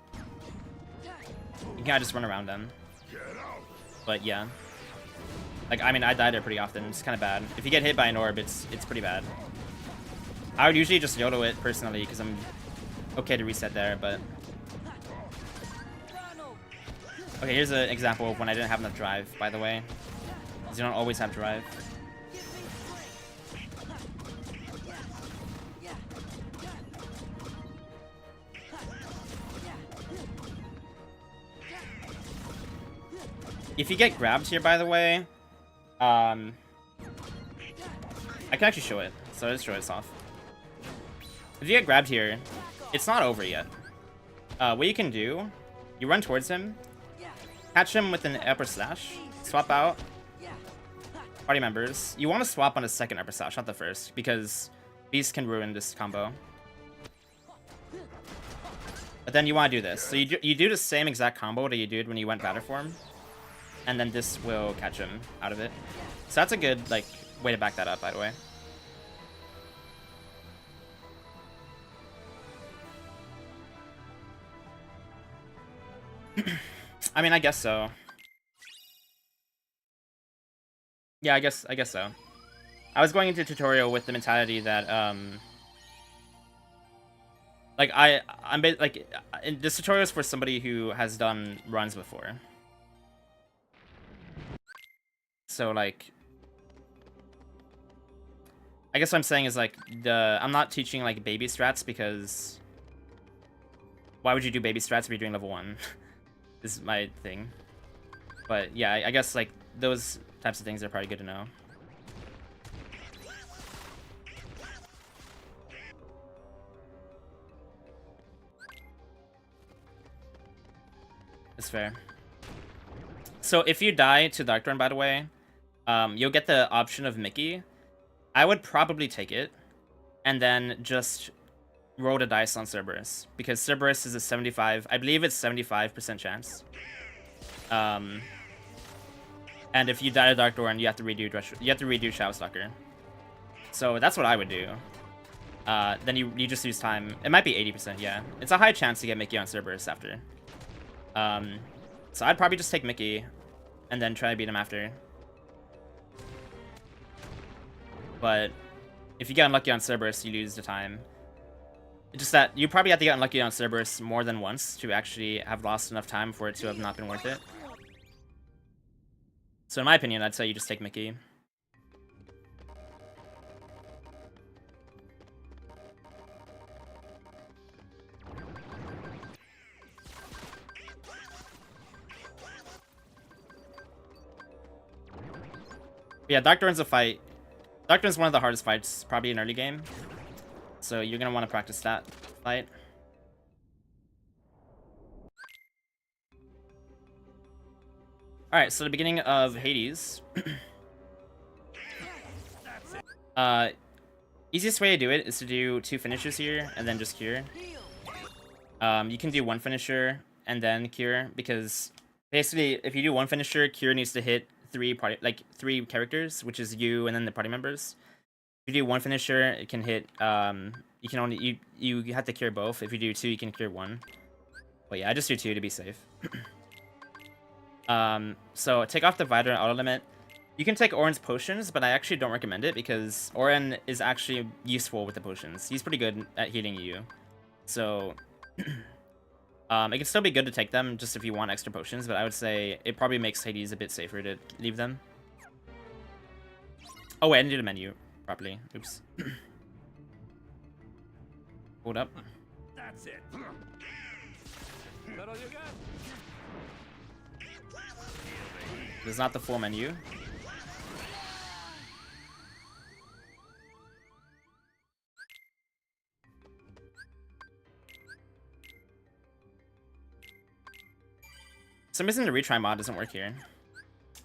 A: You can kind of just run around them. But yeah, like I mean, I die there pretty often. It's kind of bad. If you get hit by an orb, it's pretty bad. I would usually just YOLO it personally because I'm okay to reset there, but... Okay, here's an example of when I didn't have enough drive, by the way. Because you don't always have drive. If you get grabbed here, by the way, I can actually show it, so let's show this off. If you get grabbed here, it's not over yet. What you can do, you run towards him, catch him with an upper slash, swap out, party members. You want to swap on the second upper slash, not the first, because Beast can ruin this combo. But then you want to do this. So you do the same exact combo that you did when you went batter form, and then this will catch him out of it. So that's a good like way to back that up, by the way. I mean, I guess so. Yeah, I guess so. I was going into tutorial with the mentality that like this tutorial is for somebody who has done runs before. So like, I guess what I'm saying is like I'm not teaching like baby strats because why would you do baby strats if you're doing level 1? Is my thing. But yeah, I guess like those types of things are probably good to know. That's fair. So if you die to Darkthorn, by the way, you'll get the option of Mickey. I would probably take it, and then just roll the dice on Cerberus, because Cerberus is a 75, I believe it's 75% chance. And if you die to Darkthorn, you have to redo Shadowstalker. So that's what I would do. Then you just lose time. It might be 80%, yeah. It's a high chance to get Mickey on Cerberus after. So I'd probably just take Mickey, and then try to beat him after. But if you get unlucky on Cerberus, you lose the time. It's just that you probably have to get unlucky on Cerberus more than once to actually have lost enough time for it to have not been worth it. So in my opinion, I'd say you just take Mickey. Yeah, Darkthorn's a fight. Darkthorn's one of the hardest fights, probably in early game. So you're gonna want to practice that fight. Alright, so the beginning of Hades. Easiest way to do it is to do 2 finishers here, and then just cure. You can do 1 finisher, and then cure, because basically, if you do 1 finisher, cure needs to hit 3 3 characters, which is you and then the party members. If you do 1 finisher, it can hit, you can only, you have to cure both. If you do 2, you can cure 1. But yeah, I just do 2 to be safe. So take off the Vider and auto limit. You can take Oren's potions, but I actually don't recommend it because Oren is actually useful with the potions. He's pretty good at healing you. So, it can still be good to take them just if you want extra potions, but I would say it probably makes Hades a bit safer to leave them. Oh wait, I didn't do the menu properly. Oops. Hold up.
D: That's it. That all you got?
A: This is not the full menu. For some reason the retry mod doesn't work here.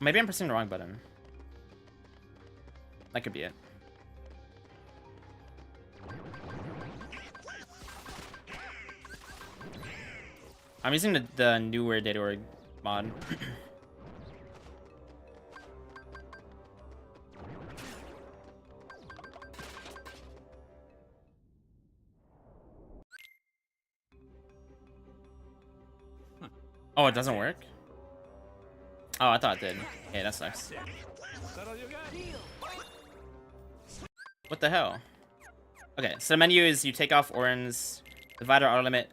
A: Maybe I'm pressing the wrong button. That could be it. I'm using the newer data.org mod. Oh, it doesn't work? Oh, I thought it did. Okay, that sucks.
D: That all you got?
A: What the hell? Okay, so the menu is you take off Oren's Divider auto limit,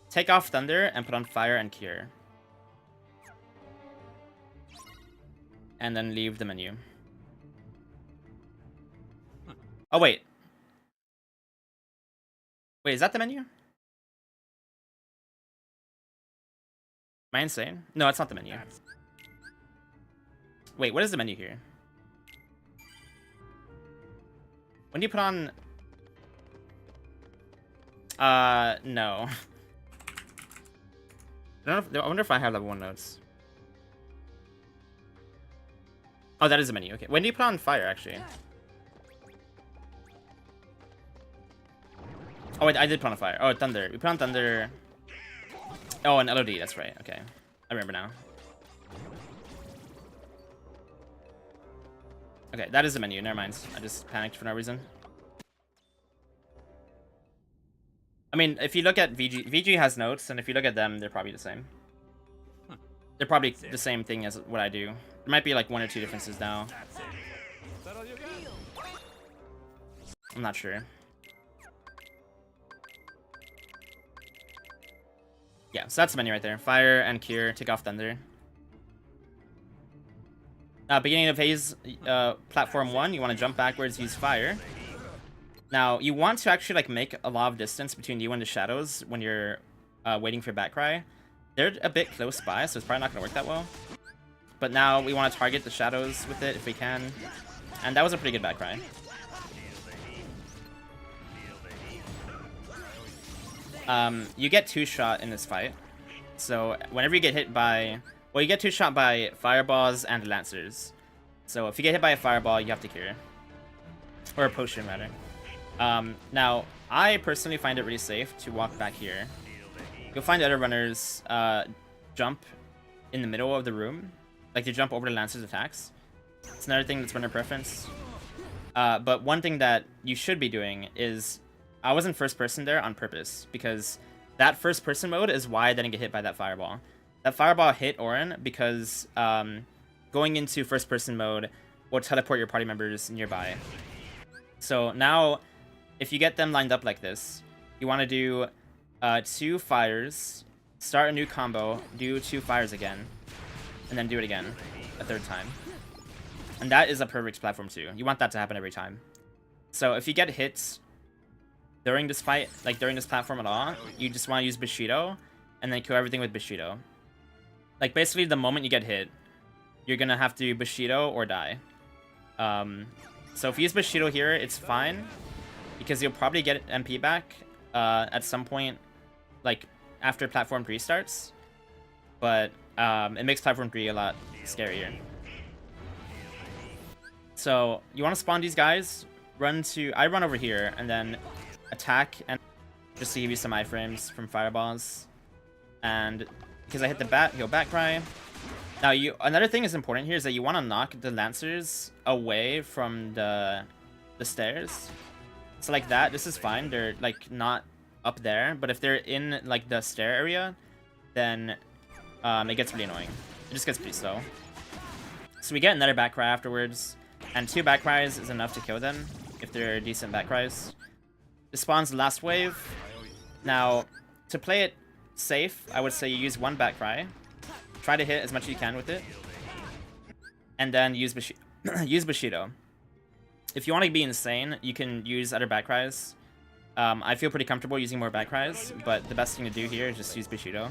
A: take off Thunder, and put on Fire and Cure. And then leave the menu. Oh, wait. Wait, is that the menu? Am I insane? No, it's not the menu. Wait, what is the menu here? When do you put on... no. I wonder if I have level 1 notes. Oh, that is the menu. Okay. When do you put on Fire, actually? Oh, wait, I did put on Fire. Oh, Thunder. We put on Thunder... Oh, and LOD, that's right. Okay. I remember now. Okay, that is the menu. Never mind. I just panicked for no reason. I mean, if you look at VG... VG has notes, and if you look at them, they're probably the same. They're probably the same thing as what I do. There might be like 1 or 2 differences now. I'm not sure. Yeah, so that's the menu right there. Fire and Cure, take off Thunder. Beginning of phase, platform 1, you want to jump backwards, use Fire. Now, you want to actually like make a lot of distance between you and the shadows when you're waiting for Backcry. They're a bit close by, so it's probably not going to work that well. But now we want to target the shadows with it if we can. And that was a pretty good Backcry. You get 2-shot in this fight. So whenever you get hit by... Well, you get 2-shot by fireballs and lancers. So if you get hit by a fireball, you have to cure. Or a potion, rather. Now, I personally find it really safe to walk back here. You'll find other runners jump in the middle of the room. Like, they jump over the lancer's attacks. It's another thing that's runner preference. But one thing that you should be doing is... I wasn't first person there on purpose, because that first person mode is why I didn't get hit by that fireball. That fireball hit Orin because going into first person mode will teleport your party members nearby. So now, if you get them lined up like this, you want to do 2 fires, start a new combo, do 2 fires again, and then do it again a 3rd time. And that is a perfect platform 2. You want that to happen every time. So if you get hit during this fight, like during this platform at all, you just want to use Bushido, and then kill everything with Bushido. Like, basically, the moment you get hit, you're gonna have to Bushido or die. So if you use Bushido here, it's fine, because you'll probably get MP back at some point, like, after Platform 3 starts. But it makes Platform 3 a lot scarier. So, you want to spawn these guys, I run over here, and then attack, and just to give you some iframes from fireballs. And because I hit the bat, he'll Backcry. Now, another thing is important here is that you want to knock the lancers away from the stairs. So like that, this is fine. They're like not up there, but if they're in like the stair area, then it gets really annoying. It just gets pretty slow. So we get another Backcry afterwards, and 2 Backcries is enough to kill them if they're decent Backcries. This spawns the last wave. Now, to play it safe, I would say you use 1 Backcry. Try to hit as much as you can with it. And then use Bushido. If you want to be insane, you can use other Backcries. I feel pretty comfortable using more Backcries, but the best thing to do here is just use Bushido.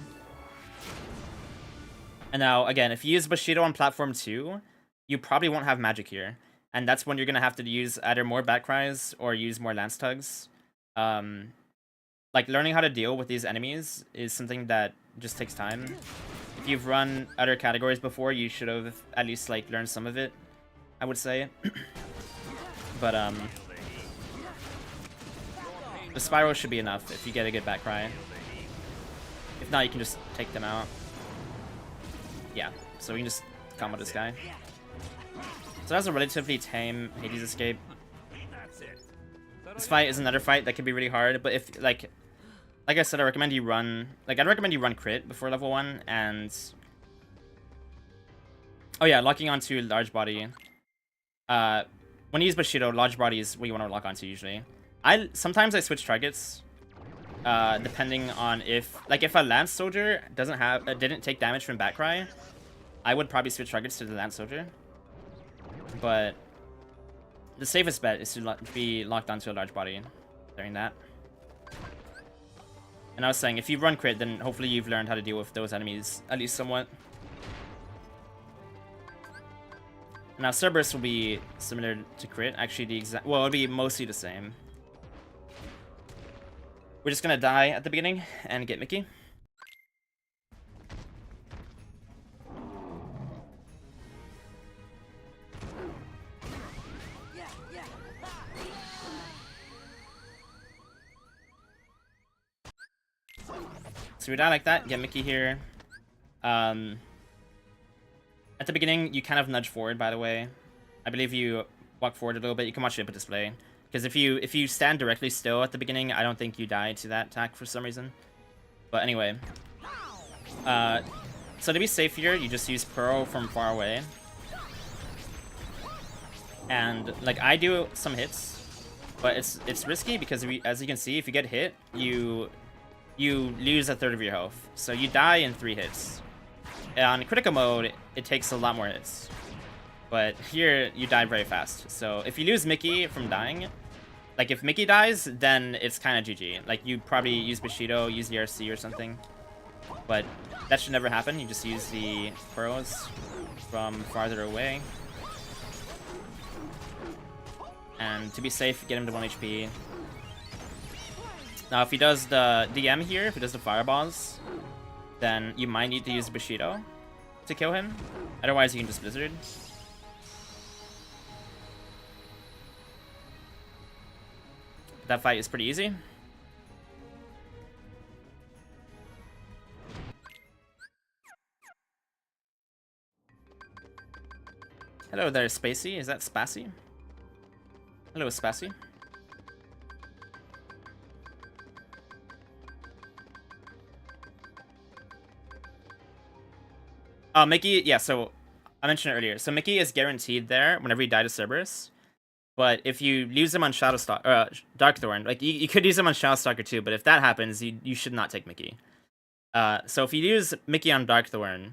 A: And now, again, if you use Bushido on Platform 2, you probably won't have magic here. And that's when you're going to have to use either more Backcries or use more Lance Tugs. Like, learning how to deal with these enemies is something that just takes time. If you've run other categories before, you should have at least, like, learned some of it, I would say. But, the Spiral should be enough if you get a good Backcry. If not, you can just take them out. Yeah, so we can just combo this guy. So that's a relatively tame Hades escape. This fight is another fight that could be really hard, but if, like I said, I recommend you run... Like, I'd recommend you run crit before level 1, and... Oh yeah, locking onto large body. When you use Bushido, large body is what you want to lock onto usually. Sometimes I switch targets, depending on if... Like, if a Lance Soldier didn't take damage from Backcry, I would probably switch targets to the Lance Soldier. But the safest bet is to be locked onto a large body during that. And I was saying, if you run crit, then hopefully you've learned how to deal with those enemies, at least somewhat. Now, Cerberus will be similar to crit. Actually, the exact... Well, it'll be mostly the same. We're just gonna die at the beginning and get Mickey. So we die like that, get Mickey here. At the beginning, you kind of nudge forward, by the way. I believe you walk forward a little bit. You can watch the input display. Because if you stand directly still at the beginning, I don't think you die to that attack for some reason. But anyway. So to be safe here, you just use Pearl from far away. And, like, I do some hits. But it's risky because as you can see, if you get hit, you lose a third of your health. So you die in 3 hits. On critical mode, it takes a lot more hits. But here, you die very fast. So if you lose Mickey from dying, like if Mickey dies, then it's kind of GG. Like you probably use Bushido, use the RC or something. But that should never happen. You just use the Pearls from farther away. And to be safe, get him to 1 HP. Now if he does the DM here, if he does the fireballs, then you might need to use Bushido to kill him. Otherwise you can just Blizzard. That fight is pretty easy. Hello there, Spacey. Is that Spassy? Hello, Spassy. Mickey, yeah, so I mentioned it earlier. So Mickey is guaranteed there whenever you die to Cerberus. But if you lose him on Darkthorn, like you could use him on Shadowstalker too, but if that happens, you should not take Mickey. So if you use Mickey on Darkthorn,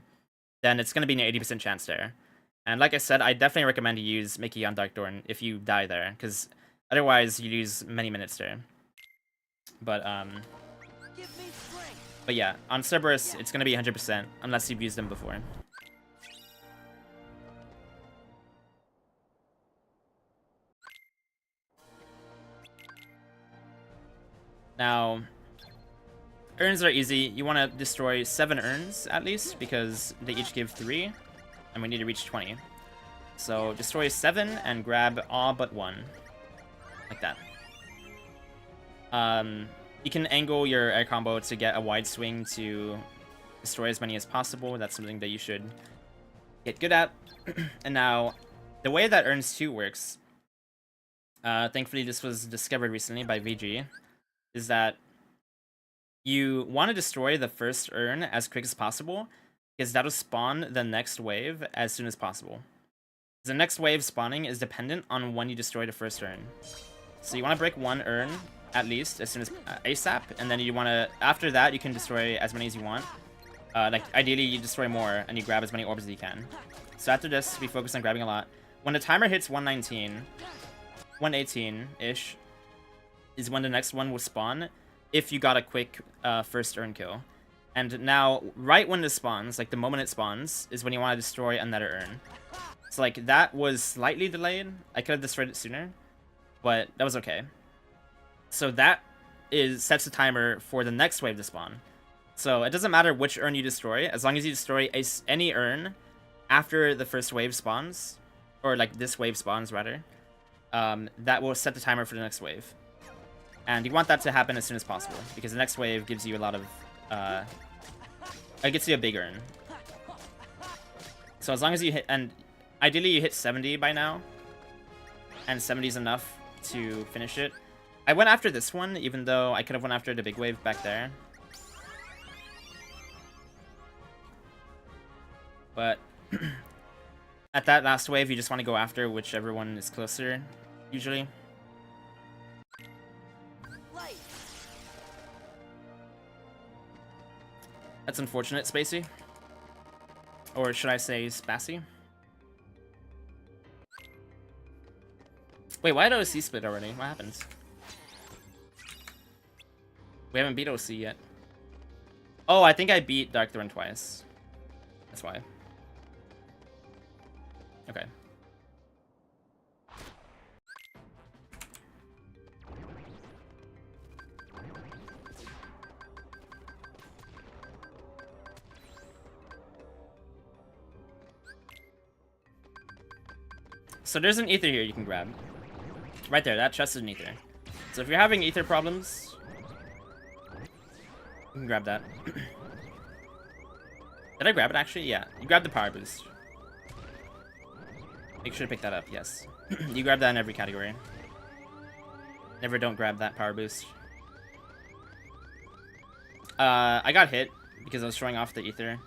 A: then it's going to be an 80% chance there. And like I said, I definitely recommend you use Mickey on Darkthorn if you die there, because otherwise you lose many minutes there. But yeah, on Cerberus, it's going to be 100% unless you've used them before. Now, urns are easy. You want to destroy 7 urns at least, because they each give 3, and we need to reach 20. So destroy 7 and grab all but 1, like that. You can angle your air combo to get a wide swing to destroy as many as possible. That's something that you should get good at. And now, the way that urns 2 works, thankfully this was discovered recently by VG, is that you want to destroy the first urn as quick as possible, because that'll spawn the next wave as soon as possible. The next wave spawning is dependent on when you destroy the first urn. So you want to break 1 urn at least as soon as ASAP, and then you want to, after that, you can destroy as many as you want. Like ideally, you destroy more and you grab as many orbs as you can. So after this, we focus on grabbing a lot. When the timer hits 119, 118-ish, is when the next one will spawn if you got a quick first urn kill. And now, right when this spawns, like the moment it spawns, is when you want to destroy another urn. So like, that was slightly delayed. I could have destroyed it sooner, but that was okay. So that sets the timer for the next wave to spawn. So it doesn't matter which urn you destroy, as long as you destroy any urn after the first wave spawns, or like this wave spawns rather, that will set the timer for the next wave. And you want that to happen as soon as possible, because the next wave gives you a lot of, it gets you a big urn. So as long as you hit, and ideally you hit 70 by now, and 70 is enough to finish it. I went after this one, even though I could have went after the big wave back there. But at that last wave, you just want to go after whichever one is closer, usually. That's unfortunate, Spacey. Or should I say Spassy? Wait, why did OC split already? What happened? We haven't beat OC yet. Oh, I think I beat Darkthorn twice. That's why. Okay. So there's an ether here you can grab. Right there, that chest is an ether. So if you're having ether problems, you can grab that. Did I grab it actually? Yeah. You grab the power boost. Make sure to pick that up, yes. You grab that in every category. Never don't grab that power boost. I got hit because I was showing off the ether.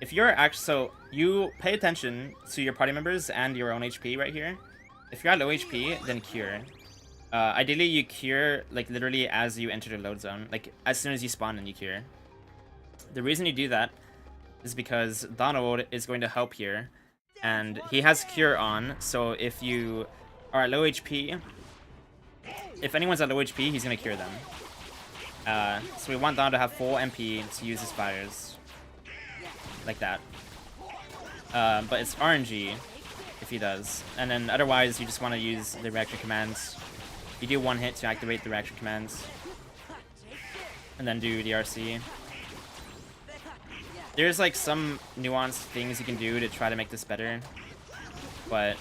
A: If you're actually, so you pay attention to your party members and your own HP right here. If you're at low HP, then cure. Ideally, you cure, like, literally as you enter the load zone. Like, as soon as you spawn and you cure. The reason you do that is because Donald is going to help here. And he has cure on, so if you are at low HP, if anyone's at low HP, he's going to cure them. So we want Donald to have full MP to use his fires. Like that. But it's RNG if he does. And then otherwise, you just want to use the reaction commands. You do one hit to activate the reaction commands. And then do the RC. There's like some nuanced things you can do to try to make this better. But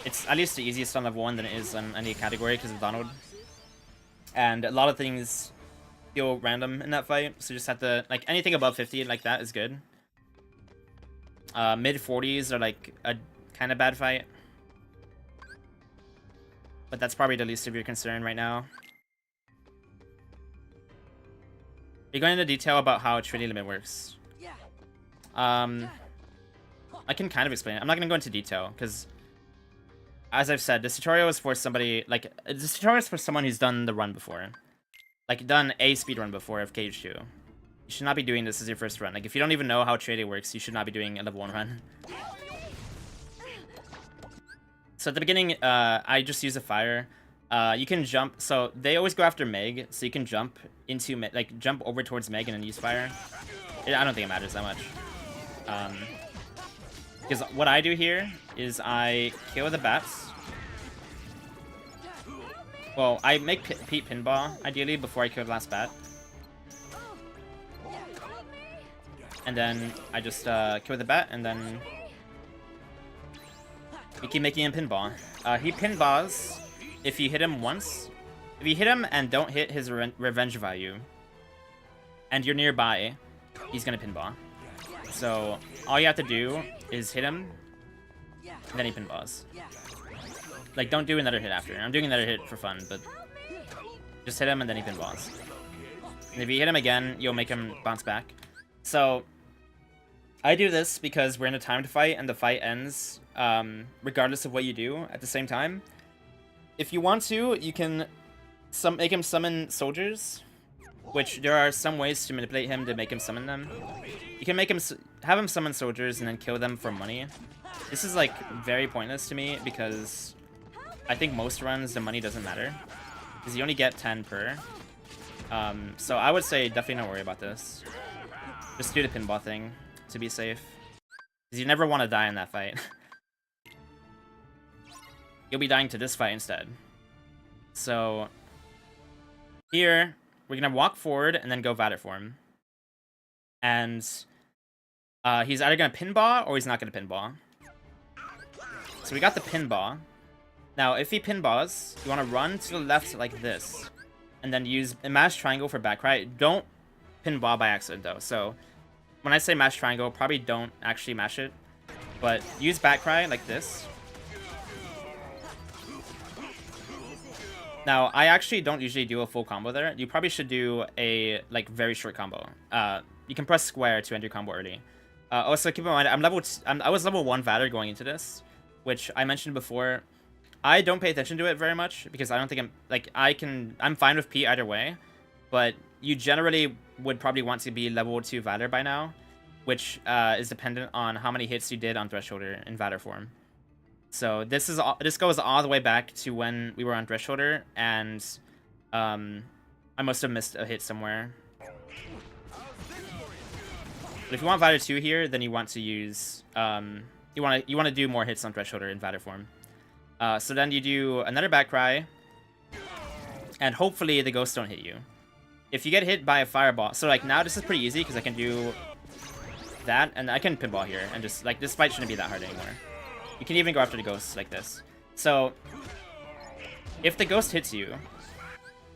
A: it's at least the easiest on level 1 than it is on any category because of Donald. And a lot of things feel random in that fight. So you just have to, like, anything above 50 like that is good. Mid 40s are like a kind of bad fight. But that's probably the least of your concern right now. You're going into detail about how Trinity Limit works. I can kind of explain it. I'm not going to go into detail, because, as I've said, this tutorial is for somebody, like, this tutorial is for someone who's done the run before. Like, done a speedrun before of KH2. You should not be doing this as your first run. Like, if you don't even know how Trinity works, you should not be doing a level 1 run. So at the beginning, I just use a fire. You can jump, so they always go after Meg, so you can jump into, like, jump over towards Meg and then use fire. I don't think it matters that much. Because what I do here is I kill the bats. Well, I make Pete pinball, ideally, before I kill the last bat. And then I just kill the bat, and then we keep making him pinball. He pinballs if you hit him once. If you hit him and don't hit his revenge value, and you're nearby, he's gonna pinball. So all you have to do is hit him, and then he pinballs. Like, don't do another hit after. I'm doing another hit for fun, but just hit him and then he pinballs. And if you hit him again, you'll make him bounce back. So I do this because we're in a timed fight and the fight ends regardless of what you do at the same time. If you want to, you can make him summon soldiers, which there are some ways to manipulate him to make him summon them. You can make him have him summon soldiers and then kill them for money. This is like very pointless to me because I think most runs the money doesn't matter because you only get 10 per. So I would say definitely don't worry about this. Just do the pinball thing to be safe, because you never want to die in that fight. You'll be dying to this fight instead. So here we're gonna walk forward and then go Vader form. And he's either gonna pinball or he's not gonna pinball. So we got the pinball. Now if he pinballs, you wanna run to the left like this. And then use a mash triangle for back right. Don't pinball by accident though. So when I say mash triangle, probably don't actually mash it. But use back cry like this. Now, I actually don't usually do a full combo there. You probably should do a, like, very short combo. You can press square to end your combo early. Also, keep in mind, I was level 1 Vader going into this, which I mentioned before. I don't pay attention to it very much, because I don't think I'm fine with P either way. But you generally would probably want to be level 2 Vader by now, which is dependent on how many hits you did on Thresholder in Vader form. So this goes all the way back to when we were on Thresholder, and I must have missed a hit somewhere. But if you want Vader 2 here, then you want to use you want to do more hits on Thresholder in Vader form. So then you do another back cry, and hopefully the ghosts don't hit you. If you get hit by a fireball, so like now this is pretty easy because I can do that, and I can pinball here, and just like this fight shouldn't be that hard anymore. You can even go after the ghosts like this. So if the ghost hits you,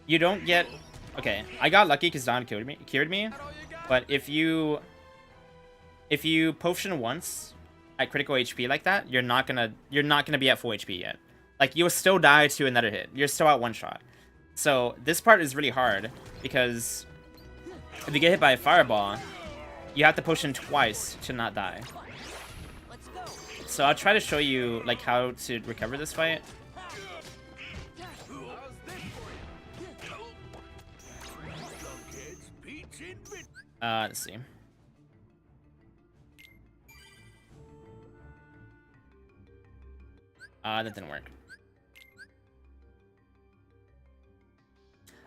A: you don't get... Okay, I got lucky because Don cured me. But if you potion once at critical HP like that, you're not gonna be at full HP yet. Like, you'll still die to another hit. You're still at one shot. So this part is really hard because if you get hit by a fireball, you have to potion twice to not die. So I'll try to show you like how to recover this fight. Let's see. That didn't work.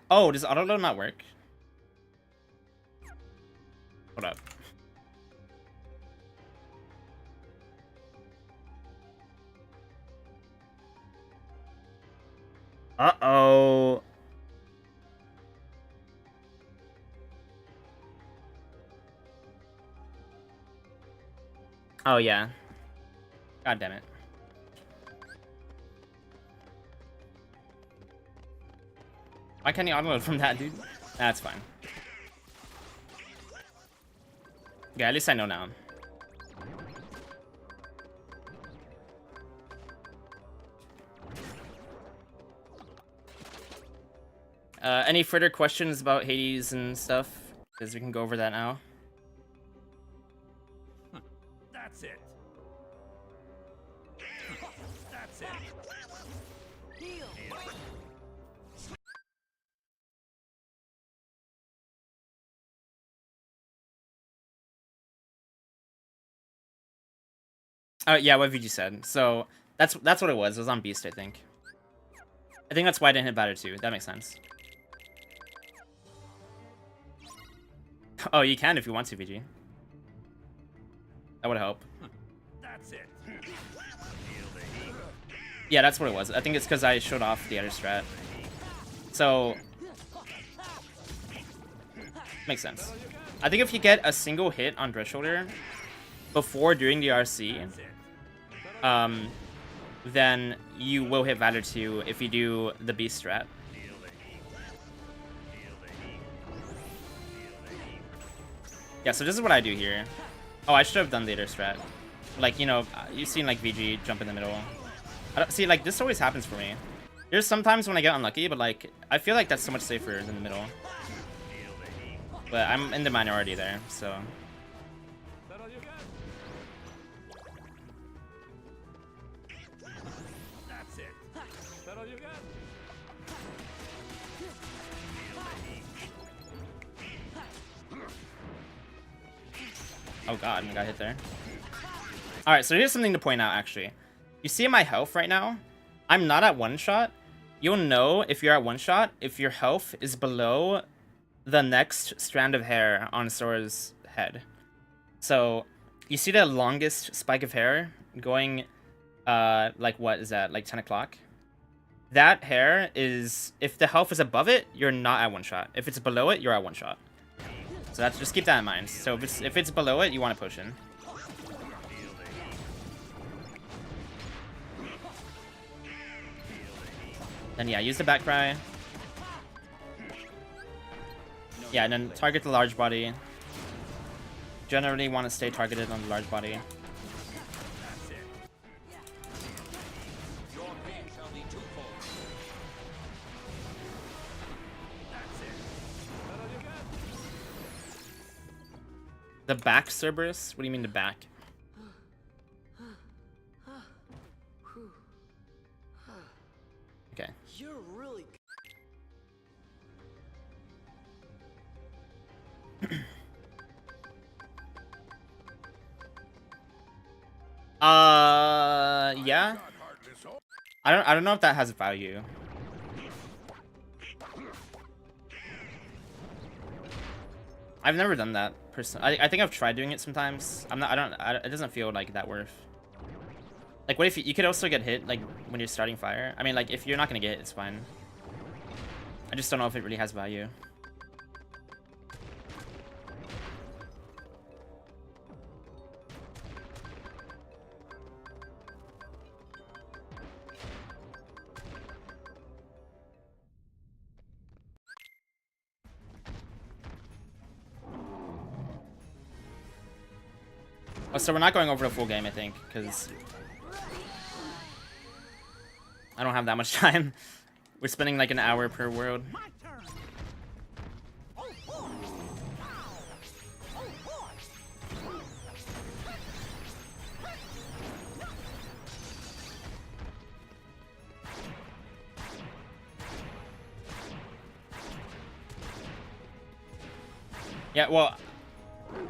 A: Oh, does autoload not work? Hold up. Uh-oh. Oh, yeah. God damn it. Why can't you autoload from that, dude? That's fine. Yeah, at least I know now. Any further questions about Hades and stuff? Because we can go over that now.
D: That's it. That's it.
C: Heal.
A: Yeah, what VG said. So that's what it was. It was on Beast, I think. I think that's why I didn't hit batter too. That makes sense. Oh, you can if you want to, VG. That would help.
D: That's it.
A: Yeah, that's what it was. I think it's because I showed off the other strat. So makes sense. I think if you get a single hit on Dread Shoulder before doing the RC, then you will hit Valor 2 if you do the Beast strat. Yeah, so this is what I do here. Oh, I should have done the other strat. Like, you know, you've seen like VG jump in the middle. I don't, see, like, this always happens for me. There's sometimes when I get unlucky, but like, I feel like that's so much safer than the middle. But I'm in the minority there, so.
D: That's it. That all you got?
A: Oh god, I got hit there. Alright, so here's something to point out, actually. You see my health right now? I'm not at one shot. You'll know if you're at one shot if your health is below the next strand of hair on Sora's head. So, you see the longest spike of hair going, like what is that, like 10 o'clock? That hair is, if the health is above it, you're not at one shot. If it's below it, you're at one shot. So that's, just keep that in mind. So if it's below it, you want a potion. Then yeah, use the back cry. Yeah, and then target the large body. Generally want to stay targeted on the large body.
D: That's it. Your pain shall be twofold. That's it. That all you got?
A: The back Cerberus? What do you mean the back? Okay.
C: You're really
A: Yeah. I don't know if that has value. I've never done that personally. I think I've tried doing it sometimes. It doesn't feel like that worth. Like, what if you could also get hit, like, when you're starting fire? I mean, like, if you're not gonna get hit, it's fine. I just don't know if it really has value. Oh, so we're not going over the full game, I think, because I don't have that much time. We're spending like an hour per world.
C: my turn. Oh boy. Oh boy.
A: Yeah, well,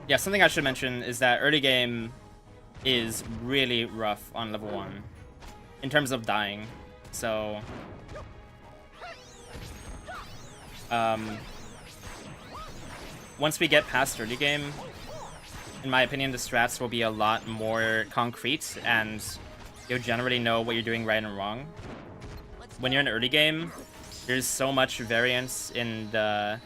A: Yeah, something I should mention is that early game is really rough on level 1 in terms of dying. So once we get past early game, in my opinion, the strats will be a lot more concrete and you'll generally know what you're doing right and wrong. When you're in early game, there's so much variance in the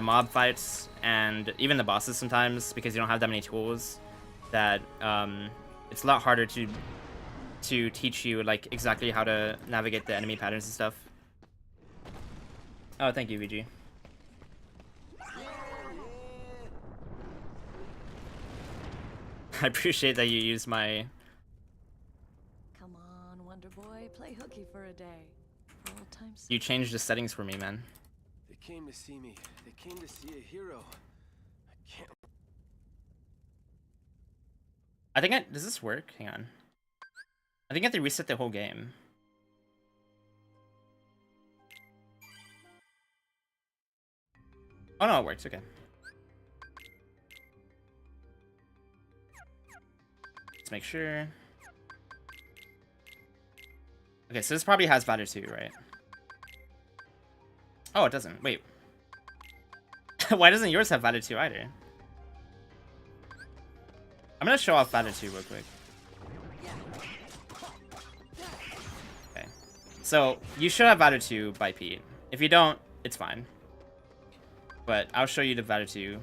A: mob fights and even the bosses sometimes because you don't have that many tools that it's a lot harder to teach you like exactly how to navigate the enemy patterns and stuff. Oh, thank you, VG. I appreciate that you use my...
C: Come on, Wonder Boy, play hooky for a day. For old times.
A: You changed the settings for me, man.
D: They came to see me. They came to see a hero. I can't.
A: I think does this work? Hang on. I think I have to reset the whole game. Oh no, it works. Okay. Let's make sure. Okay, so this probably has value too, right? Oh, it doesn't. Wait. Why doesn't yours have value 2 either? I'm gonna show off value 2 real quick. Okay. So, you should have value 2 by Pete. If you don't, it's fine. But I'll show you the value 2.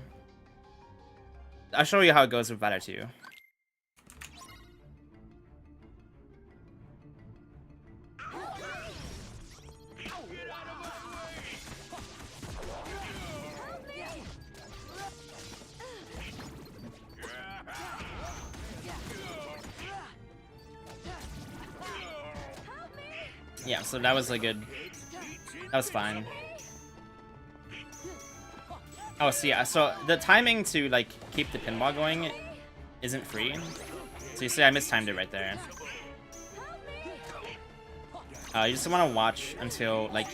A: I'll show you how it goes with value 2. Yeah, so that was a good... That was fine. Oh, see, so the timing to, like, keep the pinball going isn't free. So you see, I mistimed it right there. You just want to watch until, like...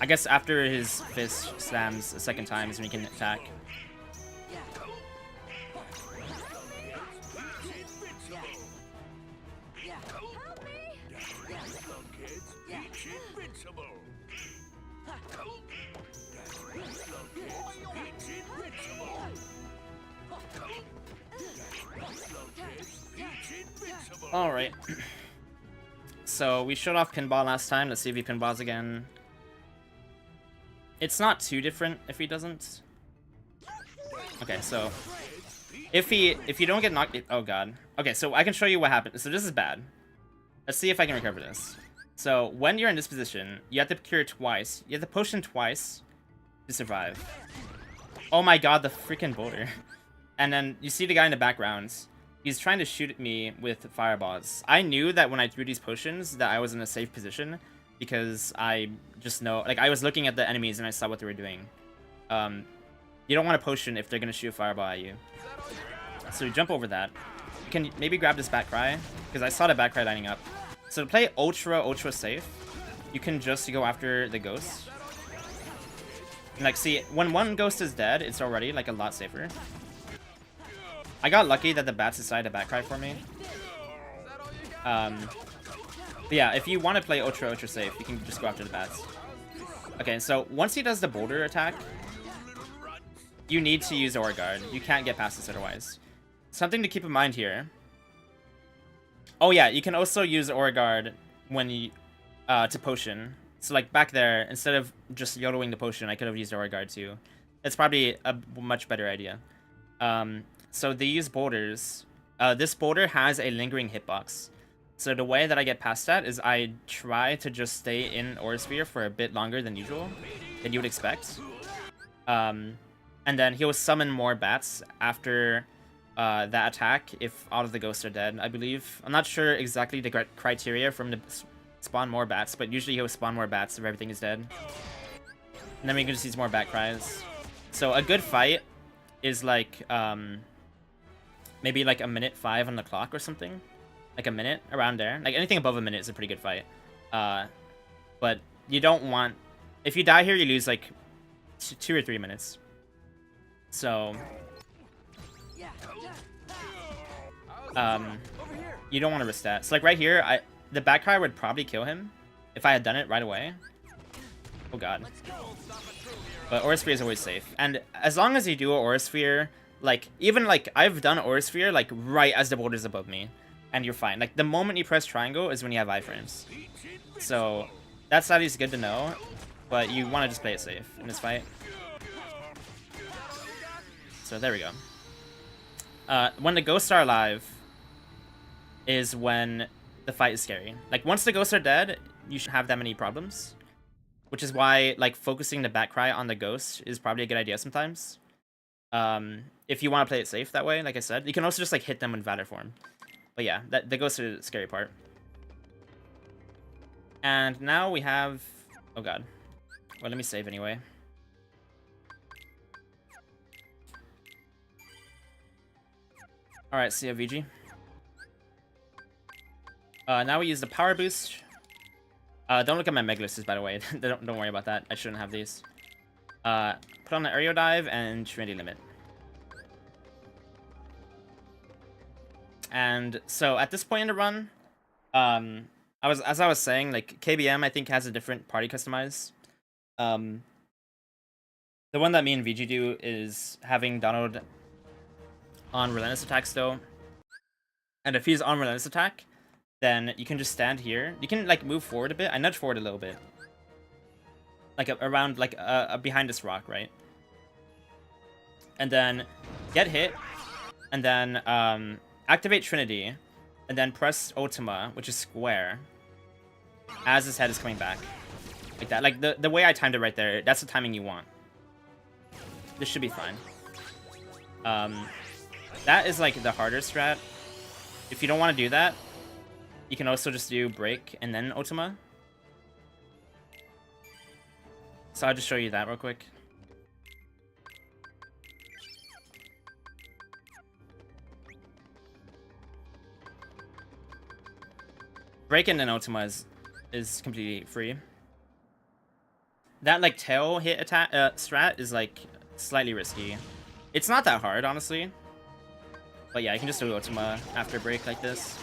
A: I guess after his fist slams a second time is when you can attack. Alright. So we showed off pinball last time. Let's see if he pinballs again. It's not too different if he doesn't. Okay, so if you don't get knocked... Oh god. Okay, so I can show you what happened. So this is bad. Let's see if I can recover this. So when you're in this position, you have to cure twice. You have to potion twice to survive. Oh my god, the freaking boulder. And then you see the guy in the background. He's trying to shoot at me with fireballs. I knew that when I threw these potions that I was in a safe position because I just know, like, I was looking at the enemies and I saw what they were doing. You don't want a potion if they're gonna shoot a fireball at you. So you jump over that. You can maybe grab this bat cry because I saw the bat cry lining up. So to play ultra safe, you can just go after the ghost. And, like, see, when one ghost is dead, it's already like a lot safer. I got lucky that the bats decided to bat cry for me. But yeah, if you want to play ultra safe, you can just go after the bats. Okay, so once he does the boulder attack, you need to use Aura Guard. You can't get past this otherwise. Something to keep in mind here. Oh yeah, you can also use Aura Guard when you to potion. So like back there, instead of just YOLOing the potion, I could have used Aura Guard too. It's probably a much better idea. So these boulders, this boulder has a lingering hitbox. So the way that I get past that is I try to just stay in Aura Sphere for a bit longer than usual, than you would expect. And then he'll summon more bats after that attack if all of the ghosts are dead, I believe. I'm not sure exactly the criteria for him to spawn more bats, but usually he'll spawn more bats if everything is dead. And then we can just use more bat cries. So a good fight is like... maybe like a minute 5 on the clock or something. Like a minute, around there. Like anything above a minute is a pretty good fight. But you don't want... If you die here, you lose like 2 or 3 minutes. So,
D: Over here.
A: you don't want to risk that. So like right here, the backfire would probably kill him if I had done it right away. Oh god. But Aura Sphere is always safe. And as long as you do an Aura Sphere, like, even like, I've done Aura Sphere like right as the boulder's above me. And you're fine. Like, the moment you press triangle is when you have iframes. So, that's at least good to know. But you want to just play it safe in this fight. So there we go. When the ghosts are alive is when the fight is scary. Like, once the ghosts are dead, you shouldn't have that many problems. Which is why, like, focusing the back cry on the ghost is probably a good idea sometimes. If you want to play it safe that way, like I said. You can also just, like, hit them in Valor form. But yeah, the ghosts are the scary part. And now we have... Oh god. Well, let me save anyway. Alright, see ya, VG. Now we use the power boost. Don't look at my Megalists, by the way. don't worry about that. I shouldn't have these. Put on the aerial dive and Trinity limit. And so at this point in the run, as I was saying, like KBM I think has a different party customize. The one that me and VG do is having Donald on Relentless Attack still. And if he's on Relentless Attack, then you can just stand here. You can like move forward a bit. I nudge forward a little bit. Like around like behind this rock, right? And then get hit. And then activate Trinity. And then press Ultima, which is square. As his head is coming back. Like that. Like the way I timed it right there, that's the timing you want. This should be fine. That is like the harder strat. If you don't want to do that, you can also just do break and then Ultima. So I'll just show you that real quick. Break and then Ultima is completely free. That like tail hit attack strat is like slightly risky. It's not that hard, honestly. But yeah, you can just do Ultima after break like this.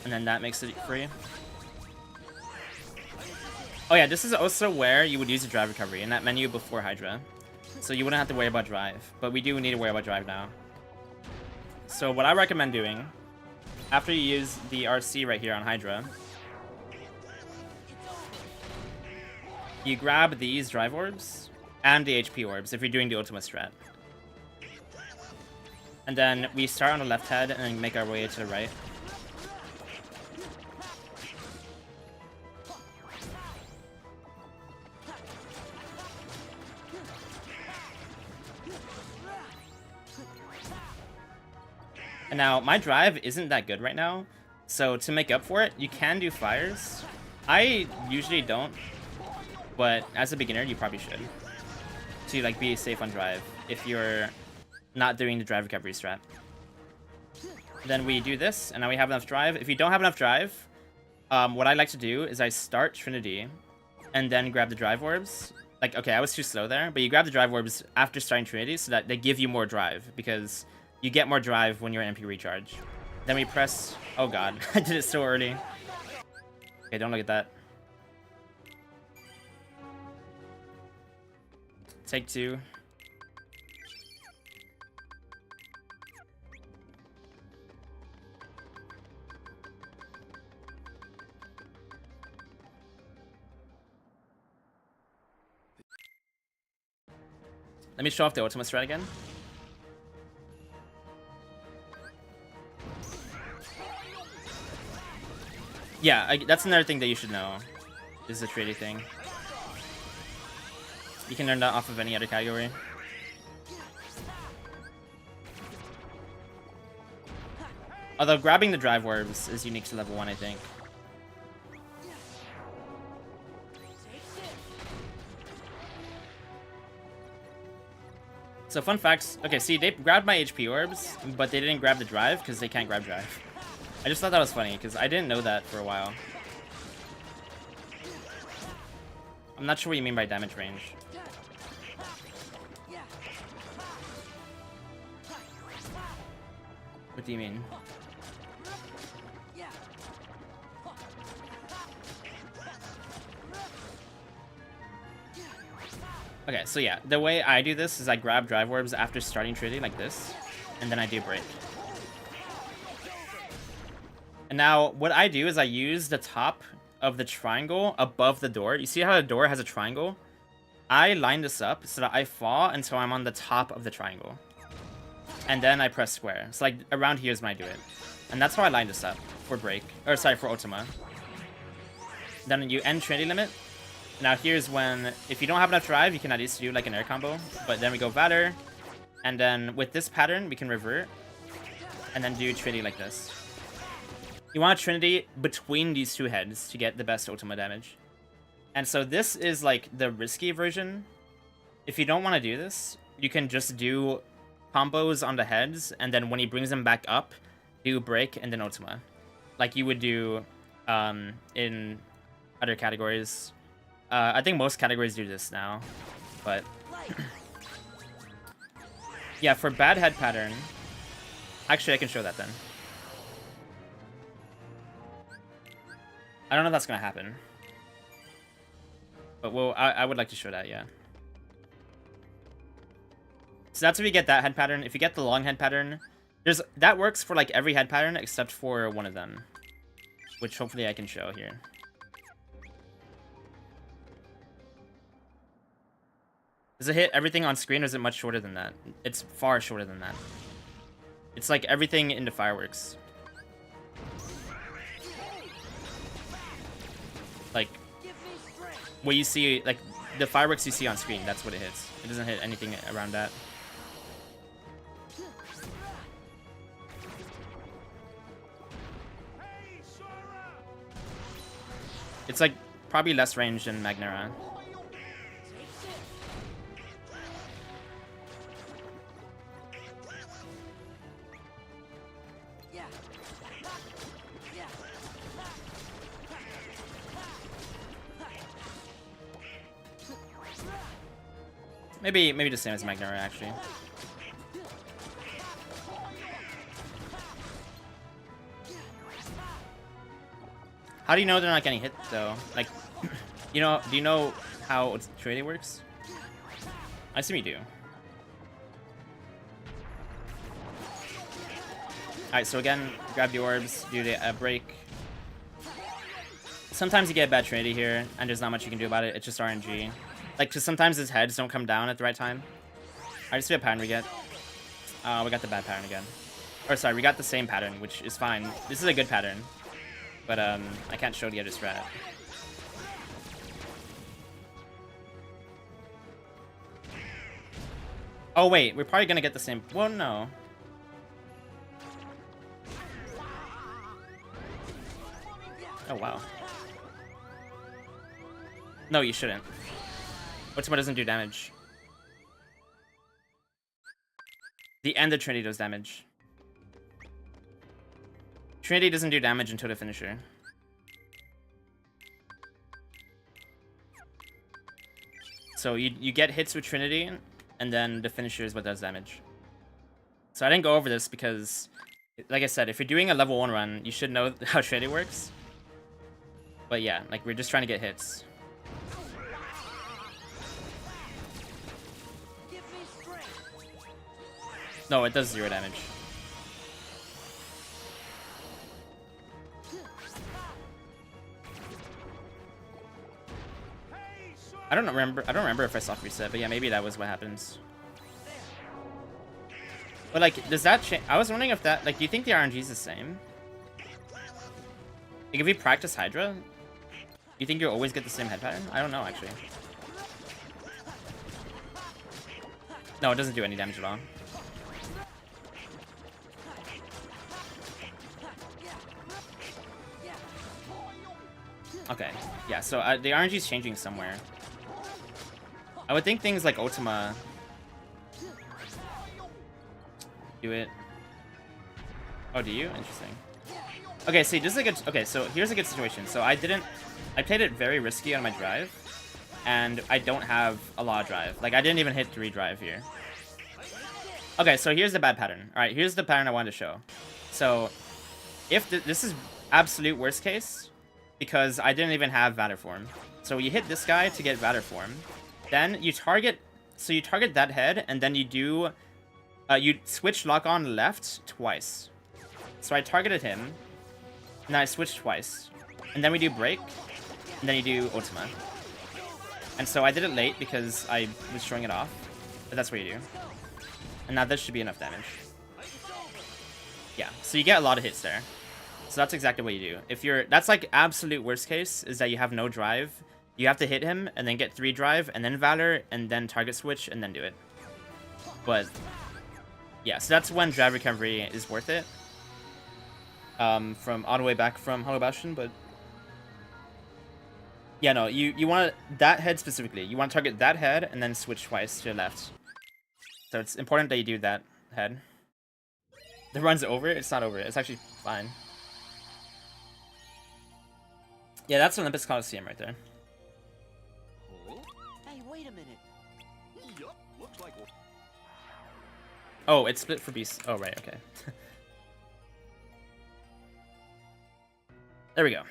A: And then that makes it free. Oh yeah, this is also where you would use the drive recovery in that menu before Hydra. So you wouldn't have to worry about drive. But we do need to worry about drive now. So what I recommend doing, after you use the RC right here on Hydra, you grab these drive orbs and the HP orbs if you're doing the Ultima strat. And then we start on the left head and then make our way to the right. And now, my drive isn't that good right now, so to make up for it, you can do fires. I usually don't, but as a beginner, you probably should. To like be safe on drive, if you're not doing the drive recovery strat. Then we do this, and now we have enough drive. If you don't have enough drive, what I like to do is I start Trinity, and then grab the drive orbs. Like, okay, I was too slow there, but you grab the drive orbs after starting Trinity so that they give you more drive, because you get more drive when you're MP recharge. Then we press... Oh god, I did it so early. Okay, don't look at that. Take two. Let me show off the Ultima strat again. Yeah, that's another thing that you should know, is the Trinity thing. You can learn that off of any other category. Although grabbing the drive orbs is unique to level 1, I think. So fun facts. Okay, see, they grabbed my HP orbs, but they didn't grab the drive because they can't grab drive. I just thought that was funny because I didn't know that for a while. I'm I'm not sure what you mean by damage range. What do you mean? Okay, so yeah, the way I do this is I grab drive orbs after starting Trinity like this, and then I do break. And now what I do is I use the top of the triangle above the door. You see how the door has a triangle? I line this up so that I fall until I'm on the top of the triangle. And then I press square. So like around here is when I do it. And that's how I line this up for break. Or sorry, for Ultima. Then you end Trinity limit. Now here's when, if you don't have enough drive, you can at least do like an air combo. But then we go Vader. And then with this pattern, we can revert. And then do Trinity like this. You want a Trinity between these two heads to get the best Ultima damage. And so this is like the risky version. If you don't want to do this, you can just do combos on the heads, and then when he brings them back up, do break and then Ultima. Like you would do in other categories. I think most categories do this now, but yeah, for bad head pattern, actually I can show that then. I don't know if that's gonna happen, but well, I would like to show that, yeah. So that's if you get that head pattern. If you get the long head pattern, that works for like every head pattern except for one of them, which hopefully I can show here. Does it hit everything on screen, or is it much shorter than that? It's far shorter than that. It's like everything into fireworks. Like, what you see, like, the fireworks you see on screen, that's what it hits. It doesn't hit anything around that. It's like probably less range than Magnera. Maybe the same as Magnera actually. How do you know they're not getting hit though? Like, you know, do you know how Trinity works? I assume you do. Alright, so again, grab the orbs, do the break. Sometimes you get bad Trinity here, and there's not much you can do about it. It's just RNG. Like, cause sometimes his heads don't come down at the right time. Alright, let's see what pattern we get. We got the bad pattern again. Or sorry, we got the same pattern, which is fine. This is a good pattern. But I can't show the other strat. Oh wait, we're probably gonna get the same. Well, no. Oh wow. No, you shouldn't. Ultima doesn't do damage. The end of Trinity does damage. Trinity doesn't do damage until the finisher. So you get hits with Trinity, and then the finisher is what does damage. So I didn't go over this because, like I said, if you're doing a level 1 run, you should know how Trinity works. But yeah, like we're just trying to get hits. No, it does 0 damage. I don't remember if I soft reset, but yeah, maybe that was what happens. But like, does that change? I was wondering if that, like, do you think the RNG is the same? Like, if we practice Hydra, do you think you'll always get the same head pattern? I don't know, actually. No, it doesn't do any damage at all. Okay, yeah, so the RNG is changing somewhere. I would think things like Ultima do it. Oh, do you? Interesting. Okay, see, this is a good. Okay, so here's a good situation. So I played it very risky on my drive, and I don't have a lot of drive. Like, I didn't even hit 3 drive here. Okay, so here's the bad pattern. Alright, here's the pattern I wanted to show. So, if this is absolute worst case, because I didn't even have Vader form. So you hit this guy to get Vader form. Then you target, so you target that head, and then you do, you switch lock on left twice. So I targeted him, and then I switched twice. And then we do break, and then you do Ultima. And so I did it late because I was showing it off, but that's what you do. And now this should be enough damage. Yeah, so you get a lot of hits there. So that's exactly what you do. If you're, that's like absolute worst case, is that you have no drive. You have to hit him, and then get 3 drive, and then Valor, and then target switch, and then do it. But, yeah, so that's when drive recovery is worth it. From all the way back from Hollow Bastion, but... Yeah, no, you want that head specifically. You want to target that head, and then switch twice to your left. So it's important that you do that head. The run's over? It's not over. It's actually fine. Yeah, that's Olympus Coliseum right there.
F: Hey, wait a minute.
B: Yup, looks like.
A: Oh, it's split for beasts. Oh, right, okay. There we go.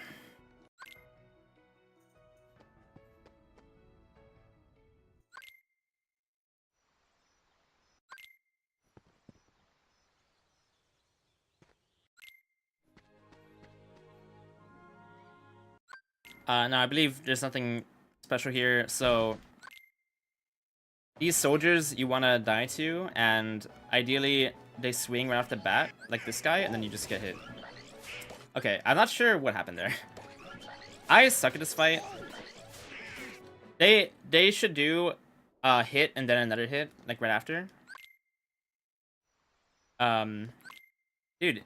A: No, I believe there's nothing special here. So these soldiers you want to die to, and ideally they swing right off the bat, like this guy, and then you just get hit. Okay, I'm not sure what happened there. I suck at this fight. They should do a hit and then another hit, like right after. Dude,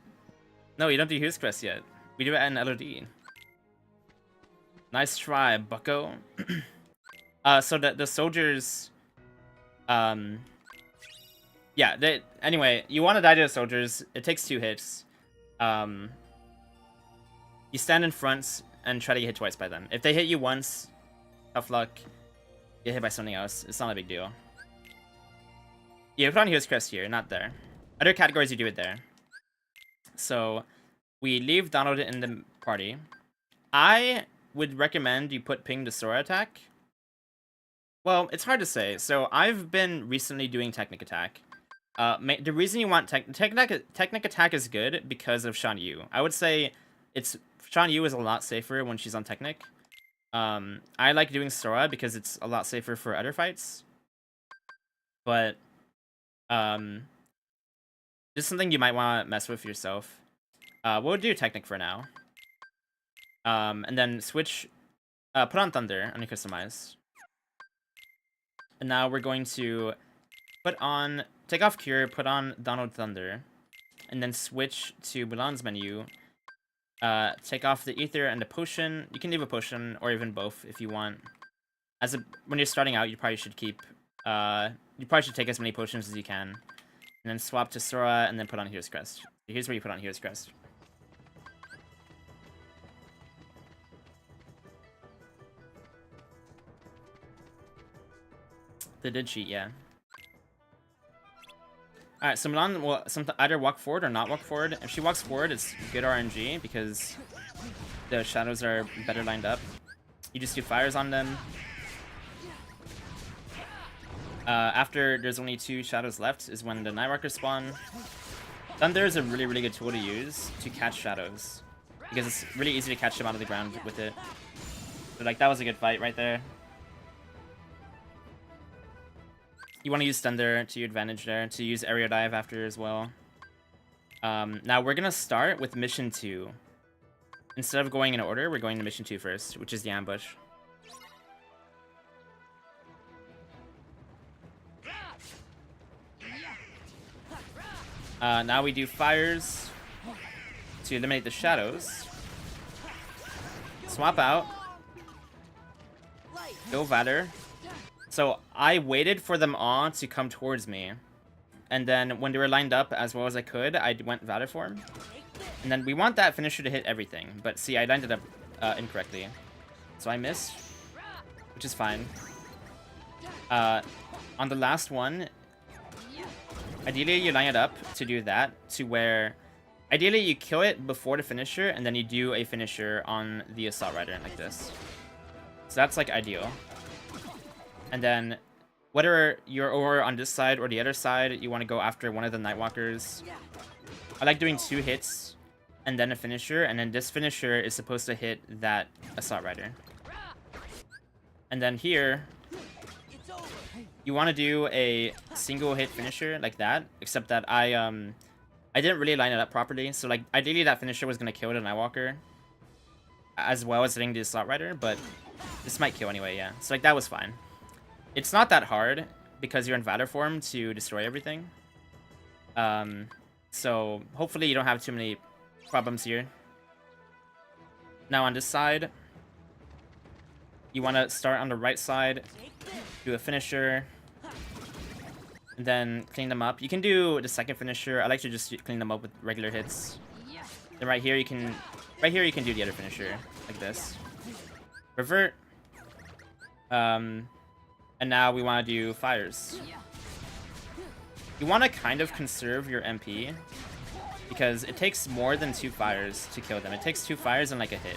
A: no, you don't do Hughes Crest yet. We do it at an LOD. Nice try, bucko. So the soldiers, yeah, anyway, you want to die to the soldiers. It takes 2 hits. You stand in front and try to get hit twice by them. If they hit you once, tough luck. Get hit by something else. It's not a big deal. Yeah, put on Hero's Crest here, not there. Other categories, you do it there. So, we leave Donald in the party. I would recommend you put ping to Sora attack. Well, it's hard to say. So, I've been recently doing Technic Attack. The reason you want Technic Attack is good because of Shan Yu. I would say Shan Yu is a lot safer when she's on Technic. I like doing Sora because it's a lot safer for other fights. But, this is something you might want to mess with yourself. We'll do Technic for now. And then switch, put on Thunder on your customize. And now we're going to take off Cure, put on Donald Thunder, and then switch to Mulan's menu. Take off the Ether and the Potion. You can leave a Potion, or even both if you want. When you're starting out, you probably should keep, you probably should take as many Potions as you can. And then swap to Sora, and then put on Hero's Crest. Here's where you put on Hero's Crest. They did cheat, yeah. Alright, so Milan will either walk forward or not walk forward. If she walks forward, it's good RNG because the shadows are better lined up. You just do fires on them. After there's only 2 shadows left is when the Nightwalkers spawn. Thunder is a really, really good tool to use to catch shadows because it's really easy to catch them out of the ground with it. So, like, that was a good fight right there. You want to use Thunder to your advantage there, to use Aerial Dive after as well. Now we're going to start with Mission 2. Instead of going in order, we're going to Mission 2 first, which is the ambush. Now we do fires to eliminate the shadows. Swap out. Go Vader. So I waited for them all to come towards me. And then when they were lined up as well as I could, I went Vader form. And then we want that finisher to hit everything. But see, I lined it up incorrectly. So I missed. which is fine. On the last one, ideally you line it up to do that, to where ideally you kill it before the finisher, and then you do a finisher on the Assault Rider like this. So that's like ideal. And then whether you're over on this side or the other side, you want to go after one of the Nightwalkers. I like doing 2 hits and then a finisher, and then this finisher is supposed to hit that Assault Rider. And then here, you want to do a single hit finisher like that, except that I didn't really line it up properly. So like ideally that finisher was gonna kill the Nightwalker as well as hitting the Assault Rider, but this might kill anyway, yeah. So like that was fine. It's not that hard because you're in Valor form to destroy everything. So hopefully you don't have too many problems here. Now on this side, you want to start on the right side, do a finisher, and then clean them up. You can do the second finisher. I like to just clean them up with regular hits. Then right here you can do the other finisher like this. Revert. And now we want to do fires. You want to kind of conserve your MP because it takes more than 2 fires to kill them. It takes 2 fires and like a hit.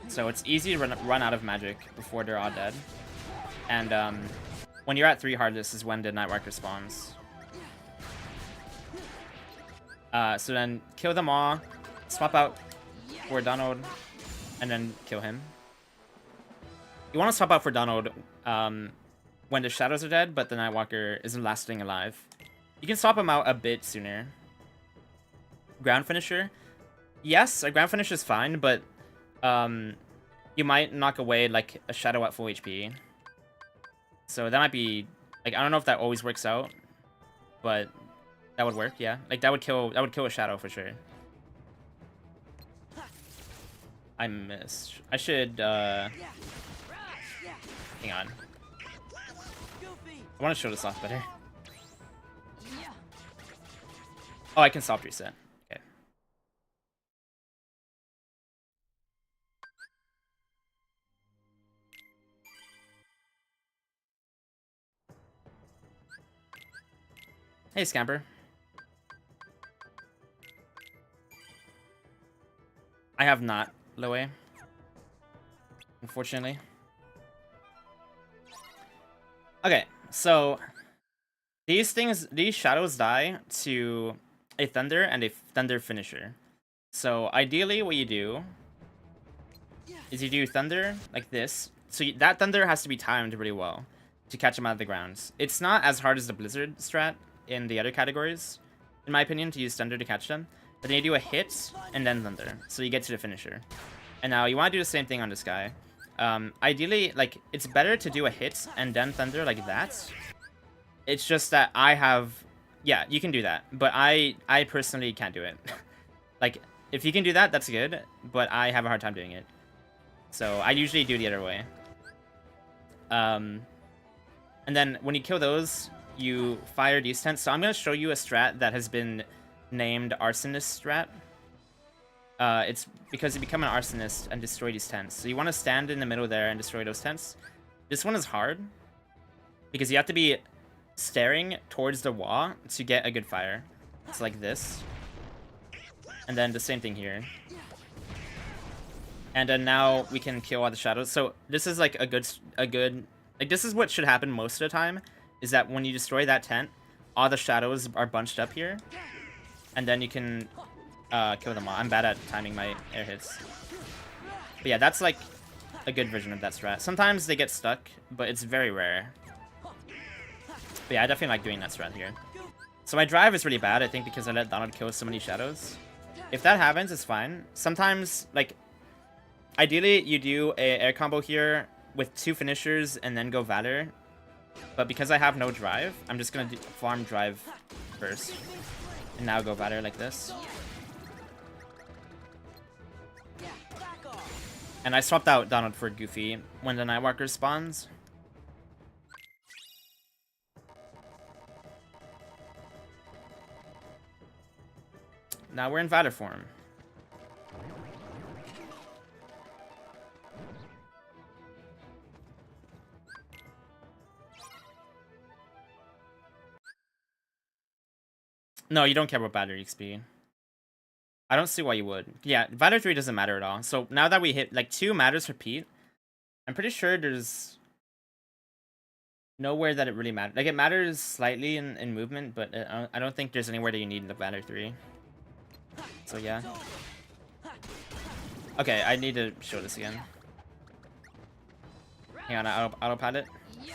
A: So it's easy to run out of magic before they're all dead. And when you're at 3 Heartless is when the Nightwalker spawns. So then kill them all, swap out for Donald, and then kill him. You want to swap out for Donald when the shadows are dead, but the Nightwalker isn't lasting alive. You can swap him out a bit sooner. Ground finisher? Yes, a ground finisher is fine, but you might knock away like a shadow at full HP. So that might be like, I don't know if that always works out, but that would work, yeah. Like that would kill a shadow for sure. I missed. I should hang on. I want to show this off better. Oh, I can soft reset. Okay. Hey, Scamper. I have not, Loe. Unfortunately. Okay, so these shadows die to a Thunder and a Thunder finisher. So ideally what you do is you do Thunder like this. So that Thunder has to be timed really well to catch them out of the ground. It's not as hard as the Blizzard strat in the other categories, in my opinion, to use Thunder to catch them. But then you do a hit and then Thunder, so you get to the finisher. And now you want to do the same thing on this guy. Ideally, like, it's better to do a hit and then Thunder like that. It's just that I have... Yeah, you can do that, but I personally can't do it. Like, if you can do that, that's good, but I have a hard time doing it. So I usually do the other way. And then when you kill those, you fire these tents. So I'm going to show you a strat that has been named Arsonist strat. It's because you become an Arsonist and destroy these tents. So you want to stand in the middle there and destroy those tents. This one is hard because you have to be staring towards the wall to get a good fire. It's like this. And then the same thing here. And then now we can kill all the shadows. So this is like a good like this is what should happen most of the time, is that when you destroy that tent, all the shadows are bunched up here. And then you can kill them all. I'm bad at timing my air hits. But yeah, that's like a good version of that strat. Sometimes they get stuck, but it's very rare. But yeah, I definitely like doing that strat here. So my drive is really bad, I think, because I let Donald kill so many shadows. If that happens, it's fine. Sometimes, like, ideally you do a air combo here with 2 finishers and then go Valor. But because I have no drive, I'm just gonna farm drive first. And now go Valor like this. And I swapped out Donald for Goofy when the Nightwalker spawns. Now we're in Valor form. No, you don't care about battery XP. I don't see why you would. Yeah, battery 3 doesn't matter at all. So now that we hit, like, 2 matters for Pete, I'm pretty sure there's nowhere that it really matters. Like, it matters slightly in movement, but I don't think there's anywhere that you need the battery 3. So, yeah. Okay, I need to show this again. Hang on, I'll autopilot it.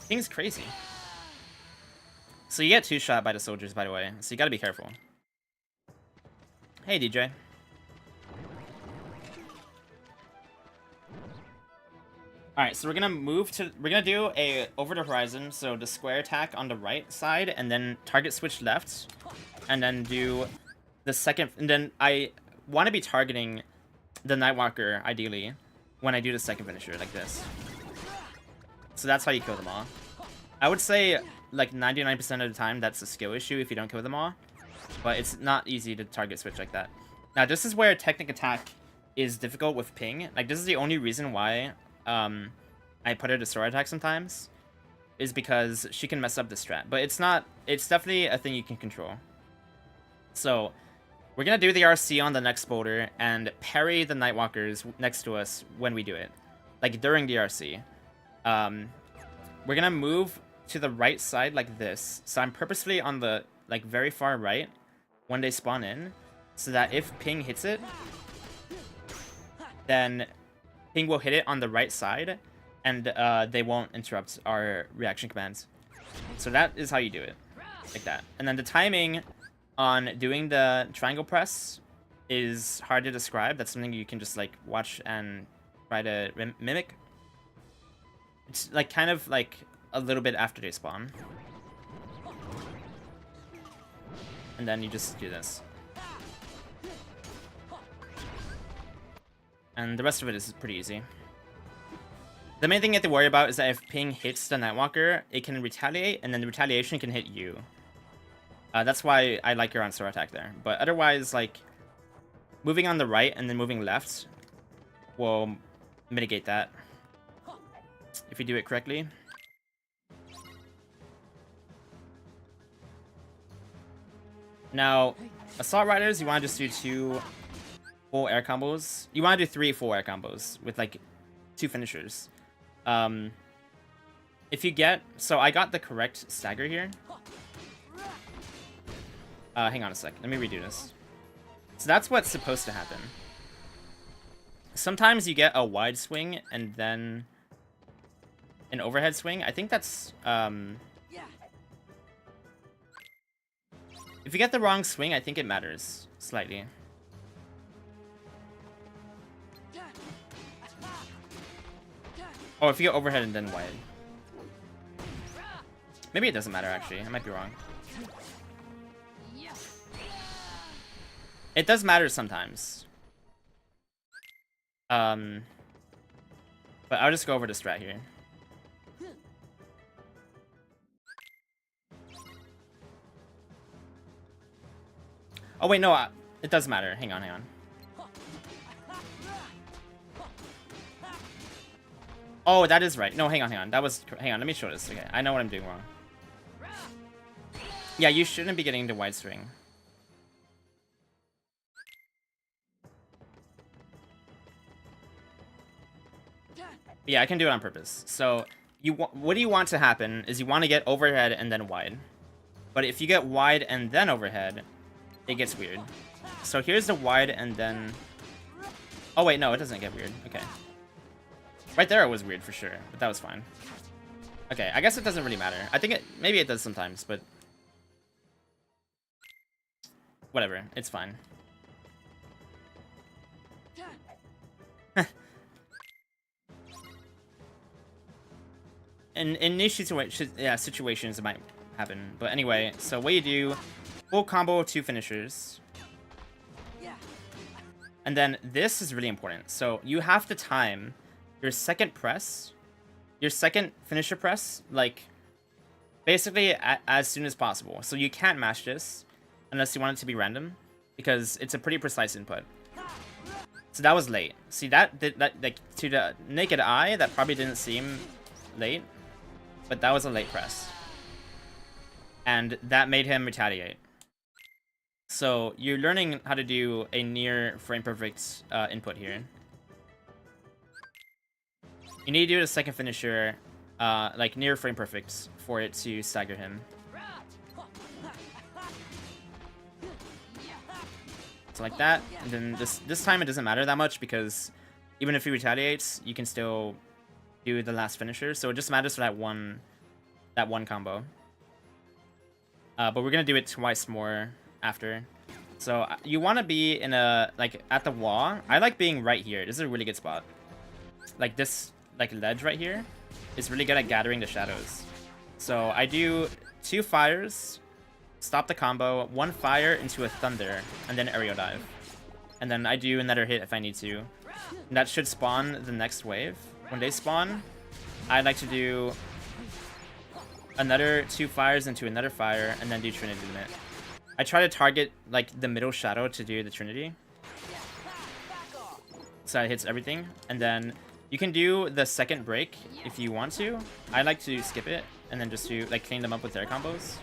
A: Thing's crazy. So you get 2-shot by the soldiers, by the way. So you gotta be careful. Hey, DJ. Alright, so we're gonna do a over the horizon, so the square attack on the right side, and then target switch left, and then do the second, and then I want to be targeting the Nightwalker, ideally, when I do the second finisher, like this. So that's how you kill them all. I would say, like, 99% of the time, that's a skill issue if you don't kill them all. But it's not easy to target switch like that. Now, this is where Technic Attack is difficult with ping. Like, this is the only reason why I put her to sword attack sometimes, is because she can mess up the strat. But it's not, it's definitely a thing you can control. So, we're gonna do the RC on the next boulder and parry the Nightwalkers next to us when we do it. Like, during the RC. We're gonna move to the right side like this. So I'm purposefully on the, like, very far right when they spawn in, so that if ping hits it, then ping will hit it on the right side, and they won't interrupt our reaction commands. So that is how you do it, like that. And then the timing on doing the triangle press is hard to describe. That's something you can just, like, watch and try to mimic. It's, like, kind of like a little bit after they spawn. And then you just do this. And the rest of it is pretty easy. The main thing you have to worry about is that if ping hits the Nightwalker, it can retaliate, and then the retaliation can hit you. That's why I like her on sword attack there. But otherwise, like, moving on the right and then moving left will mitigate that, if you do it correctly. Now, Assault Riders, you want to just do 2 full air combos. You want to do 3 full air combos with, like, 2 finishers. If you get... So I got the correct stagger here. Hang on a sec. Let me redo this. So that's what's supposed to happen. Sometimes you get a wide swing and then an overhead swing. I think that's... If you get the wrong swing, I think it matters slightly. Oh, if you get overhead and then wide. Maybe it doesn't matter, actually. I might be wrong. It does matter sometimes. But I'll just go over the strat here. Oh, wait, no, it does matter. Hang on, hang on. Oh, that is right. No, hang on, hang on. That was... Hang on, let me show this. Okay, I know what I'm doing wrong. Yeah, you shouldn't be getting the wide swing. Yeah, I can do it on purpose. So, what do you want to happen is you want to get overhead and then wide. But if you get wide and then overhead, it gets weird. So here's the wide and then... Oh wait, no, it doesn't get weird. Okay. Right there it was weird for sure, but that was fine. Okay, I guess it doesn't really matter. I think maybe it does sometimes, but... Whatever, it's fine. In niche situations it might happen. But anyway, so what you do... Full combo, 2 finishers. And then this is really important. So you have to time your second press, your second finisher press, like, basically as soon as possible. So you can't mash this unless you want it to be random, because it's a pretty precise input. So that was late. See, that like, to the naked eye, that probably didn't seem late, but that was a late press. and that made him retaliate. So you're learning how to do a near frame perfect input here. You need to do the second finisher, like near frame perfect, for it to stagger him. So like that, and then this time it doesn't matter that much because even if he retaliates, you can still do the last finisher. So it just matters for that one combo. But we're gonna do it twice more after. So you want to be in a like at the wall. I like being right here. This is a really good spot. Like this like ledge right here is really good at gathering the shadows. So I do 2 fires, stop the combo, 1 fire into a thunder, and then aerial dive. And then I do another hit if I need to. And that should spawn the next wave. When they spawn, I like to do another 2 fires into another fire, and then do Trinity Limit. I try to target like the middle shadow to do the Trinity, so it hits everything. And then you can do the second break if you want to. I like to skip it and then just do like clean them up with their combos.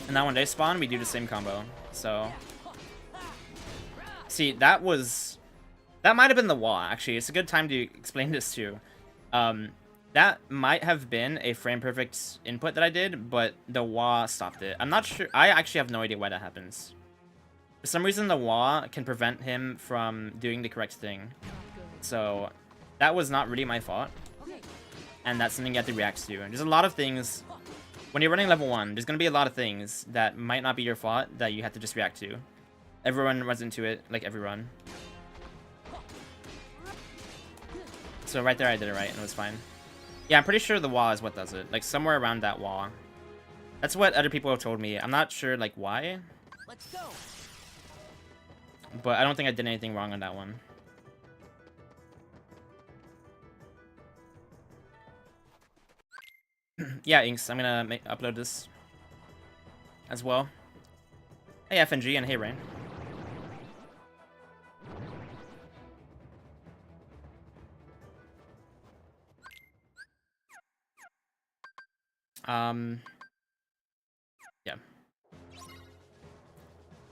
A: And now when they spawn, we do the same combo. So see, that might have been the wall. Actually, it's a good time to explain this too. That might have been a frame perfect input that I did, but the wah stopped it. I'm not sure. I actually have no idea why that happens. For some reason, the wah can prevent him from doing the correct thing. So that was not really my fault. And that's something you have to react to. There's a lot of things. When you're running level 1, there's going to be a lot of things that might not be your fault that you have to just react to. Everyone runs into it, like every run. So right there, I did it right, and it was fine. Yeah, I'm pretty sure the wall is what does it. Like, somewhere around that wall. That's what other people have told me. I'm not sure, like, why.
C: Let's go.
A: But I don't think I did anything wrong on that one. Yeah, Inks, I'm gonna upload this as well. Hey, FNG, and hey, Rain. Yeah.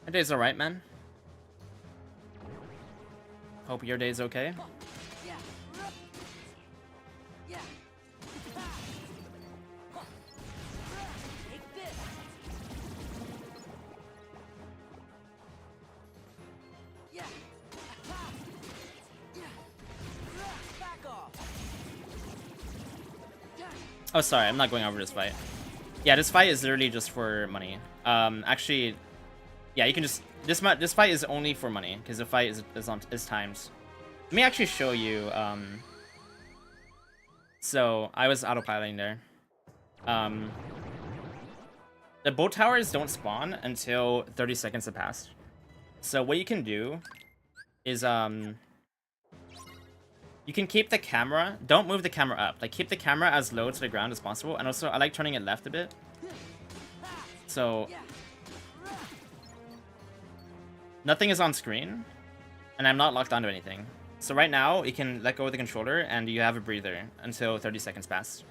A: My day's alright, man. Hope your day's okay.
C: Yeah. Yeah. Take this. Yeah. Back off.
A: Oh, sorry, I'm not going over this fight. Yeah, this fight is literally just for money. Actually, yeah, you can just this fight is only for money because the fight is timed. Let me actually show you. So I was autopiloting there. The boat towers don't spawn until 30 seconds have passed. So what you can do is you can keep the camera. Don't move the camera up. Like, keep the camera as low to the ground as possible. And also, I like turning it left a bit. So nothing is on screen, and I'm not locked onto anything. So right now, you can let go of the controller, and you have a breather until 30 seconds pass.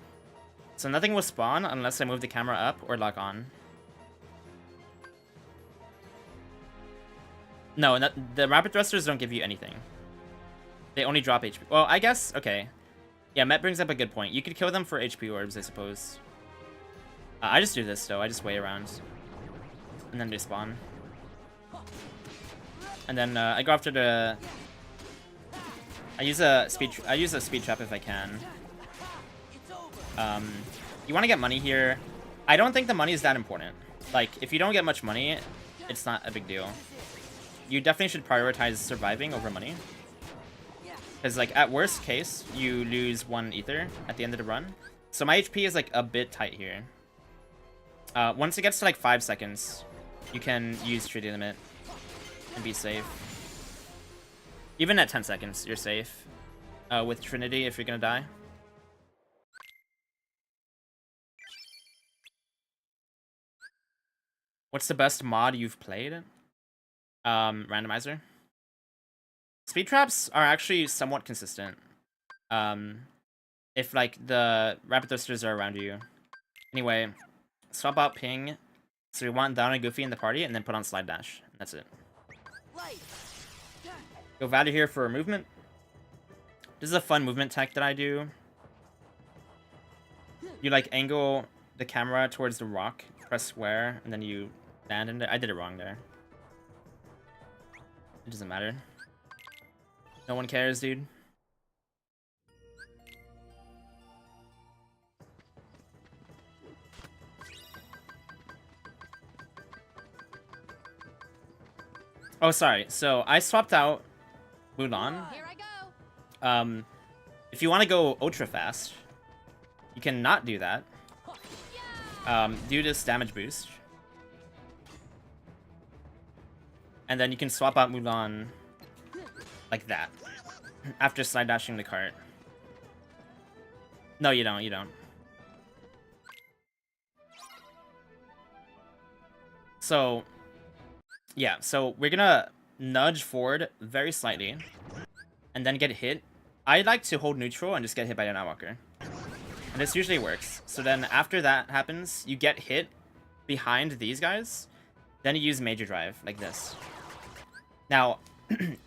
A: So nothing will spawn unless I move the camera up or lock on. No, the rapid thrusters don't give you anything. They only drop HP. Well, I guess, okay. Yeah, Met brings up a good point. You could kill them for HP orbs, I suppose. I just do this, though. I just wait around. And then they spawn. And then I go after the... I use a speed trap if I can. You want to get money here. I don't think the money is that important. Like, if you don't get much money, it's not a big deal. You definitely should prioritize surviving over money. Because, like, at worst case, you lose 1 ether at the end of the run. So my HP is, like, a bit tight here. Once it gets to, like, 5 seconds, you can use Trinity Limit and be safe. Even at 10 seconds, you're safe. With Trinity, if you're gonna die. What's the best mod you've played? Randomizer. Speed traps are actually somewhat consistent. If like the rapid thrusters are around you. Anyway, swap out ping. So we want down and Goofy in the party, and then put on slide dash. That's it. Go Vader here for movement. This is a fun movement tech that I do. You like angle the camera towards the rock, press square, and then you land in it. I did it wrong there. It doesn't matter. No one cares, dude. Oh, sorry. So I swapped out Mulan.
C: Here I go.
A: If you want to go ultra fast, you cannot do that. Do this damage boost. And then you can swap out Mulan like that after slide dashing the cart. No, you don't. You don't. So, yeah. So we're gonna nudge forward very slightly, and then get hit. I like to hold neutral and just get hit by a Nightwalker. And this usually works. So then after that happens, you get hit behind these guys. Then you use Major Drive, like this. Now,